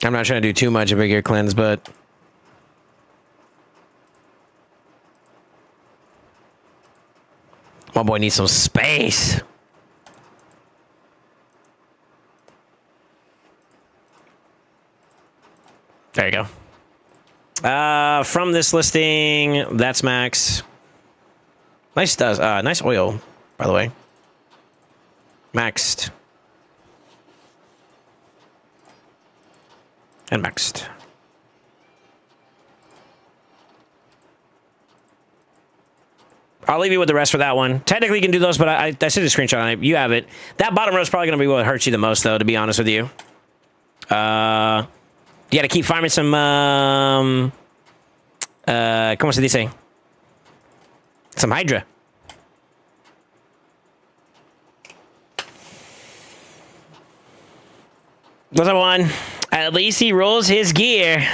I'm not trying to do too much of a gear cleanse, but my boy needs some space. There you go. From this listing, that's max. Nice nice oil, by the way. Maxed. And maxed. I'll leave you with the rest for that one. Technically, you can do those, but I sent a screenshot on it. You have it. That bottom row is probably going to be what hurts you the most, though, to be honest with you. You got to keep farming some, ¿cómo se dice? Some Hydra. What's up, one? At least he rolls his gear.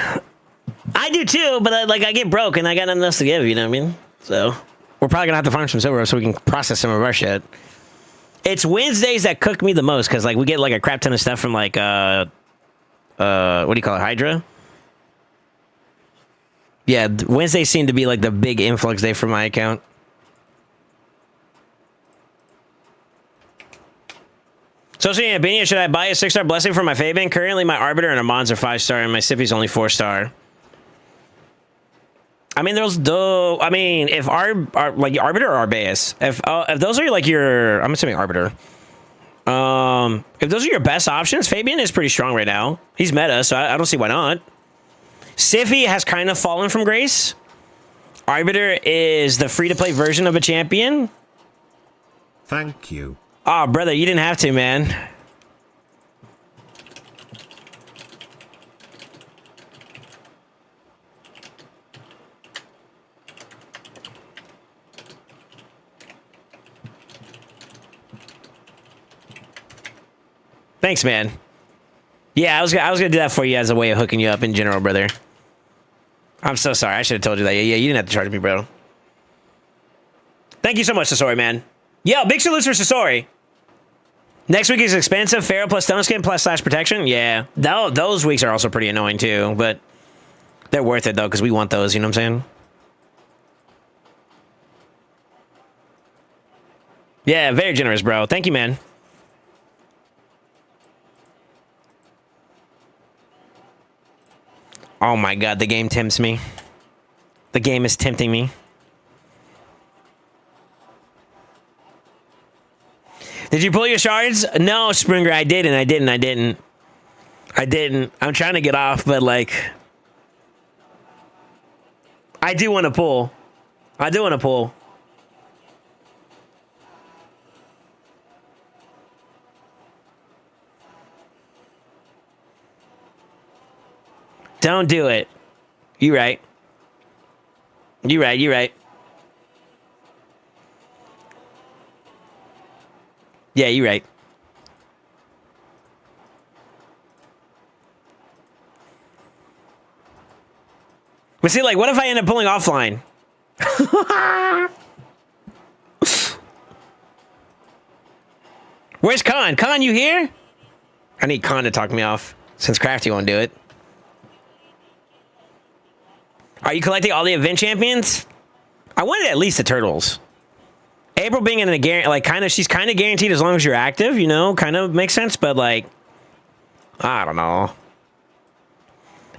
I do too, but I get broke and I got nothing else to give, you know what I mean? So, we're probably gonna have to farm some silver so we can process some of our shit. It's Wednesdays that cook me the most, because, like, we get, like, a crap ton of stuff from, like, what do you call it, Hydra? Yeah, Wednesdays seem to be, like, the big influx day for my account. So, opinion, should I buy a 6-star blessing for my Fabian? Currently, my Arbiter and Amons are 5-star, and my Sippy's only 4-star. I mean, if like Arbiter or Arbaeus, if those are like your, I'm assuming Arbiter. If those are your best options, Fabian is pretty strong right now. He's meta, so I don't see why not. Siffy has kind of fallen from grace. Arbiter is the free-to-play version of a champion. Thank you. Oh, brother, you didn't have to, man. Thanks, man. Yeah, I was gonna do that for you as a way of hooking you up in general, brother. I'm so sorry. I should have told you that. Yeah, you didn't have to charge me, bro. Thank you so much, Sasori, man. Yo, big salutes for Sasori. Next week is expensive. Pharaoh plus stone skin plus slash protection. Yeah, those weeks are also pretty annoying too, but they're worth it though because we want those. You know what I'm saying? Yeah, very generous, bro. Thank you, man. Oh my god, the game tempts me. The game is tempting me. Did you pull your shards? No, Springer, I didn't. I'm trying to get off, but like, I do want to pull. Don't do it. You right. You right. Yeah, you're right. But see, like, what if I end up pulling offline? Where's Khan? Khan, you here? I need Khan to talk me off, since Crafty won't do it. Are you collecting all the event champions? I wanted at least the turtles. April being in a guarantee, like, she's kind of guaranteed as long as you're active, you know, kind of makes sense, but, like, I don't know.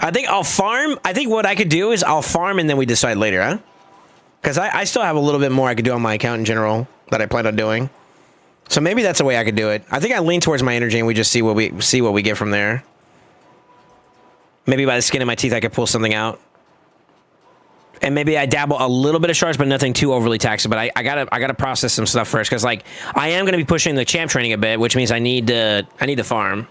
I think I'll farm. I think what I could do is I'll farm and then we decide later, huh? Because I still have a little bit more I could do on my account in general that I plan on doing. So maybe that's a way I could do it. I think I lean towards my energy and we just see what we get from there. Maybe by the skin of my teeth I could pull something out. And maybe I dabble a little bit of shards, but nothing too overly taxing. But I gotta process some stuff first, because like I am gonna be pushing the champ training a bit, which means I need to farm.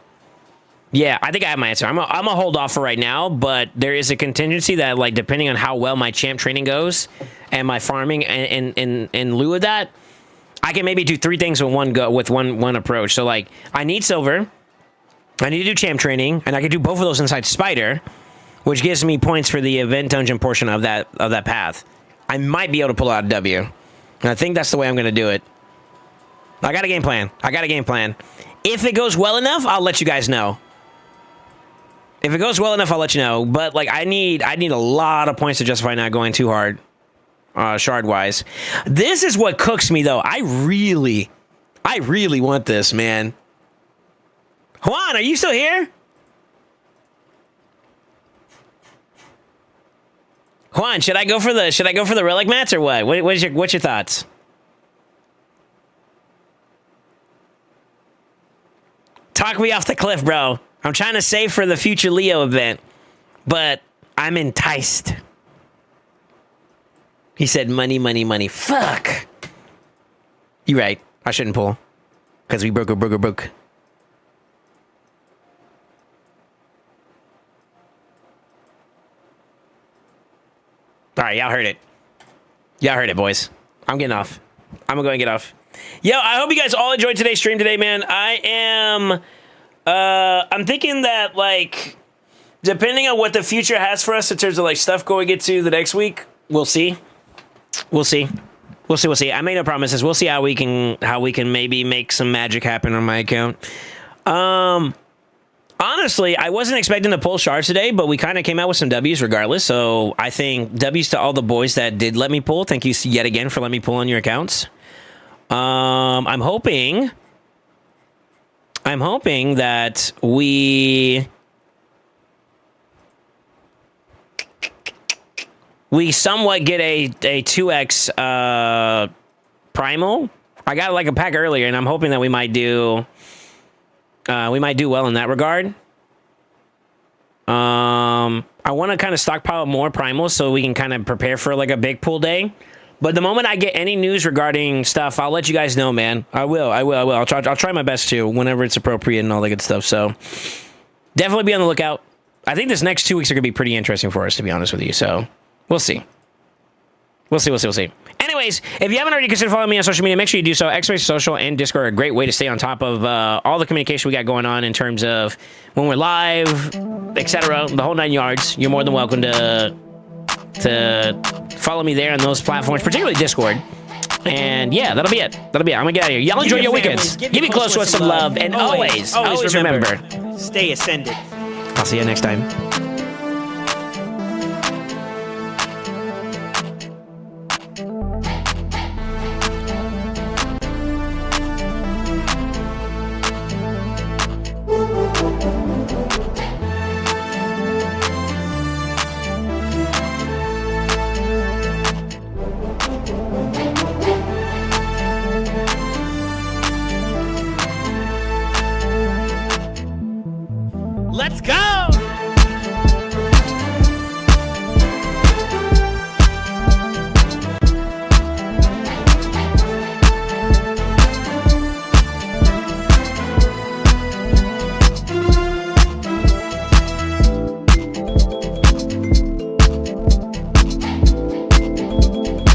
Yeah, I think I have my answer. I'm gonna hold off for right now, but there is a contingency that, like, depending on how well my champ training goes and my farming, and in lieu of that, I can maybe do 3 things with one approach. So like I need silver, I need to do champ training, and I can do both of those inside Spider, which gives me points for the event dungeon portion of that path. I might be able to pull out a W. And I think that's the way I'm going to do it. I got a game plan. If it goes well enough, I'll let you guys know. If it goes well enough, I'll let you know. But like, I need a lot of points to justify not going too hard, shard wise. This is what cooks me though. I really want this, man. Juan, are you still here? Juan, should I go for the relic mats or what? What's your thoughts? Talk me off the cliff, bro. I'm trying to save for the future Leo event, but I'm enticed. He said money, money, money. Fuck. You right. I shouldn't pull. Because we broke. All right, y'all heard it. Y'all heard it, boys. I'm getting off. I'm going to get off. Yo, I hope you guys all enjoyed today's stream today, man. I'm thinking that, like, depending on what the future has for us in terms of, like, stuff going into the next week, we'll see. We'll see. I made no promises. We'll see how we can maybe make some magic happen on my account. Honestly, I wasn't expecting to pull shards today, but we kind of came out with some W's regardless. So I think W's to all the boys that did let me pull. Thank you yet again for letting me pull on your accounts. I'm hoping that we somewhat get a 2x primal. I got like a pack earlier, and I'm hoping that we might do well in that regard. I want to kind of stockpile more primals so we can kind of prepare for like a big pool day. But the moment I get any news regarding stuff, I'll let you guys know, man. I will. I'll try my best to whenever it's appropriate and all that good stuff. So definitely be on the lookout. I think this next 2 weeks are going to be pretty interesting for us, to be honest with you. So we'll see. We'll see. Anyways, if you haven't already considered following me on social media, make sure you do so. X-Space Social and Discord are a great way to stay on top of all the communication we got going on in terms of when we're live, etc. The whole 9 yards. You're more than welcome to follow me there on those platforms, particularly Discord. And yeah, that'll be it. I'm gonna get out of here. Y'all enjoy your weekends. Give me close with some love, and always remember, stay ascended. I'll see you next time.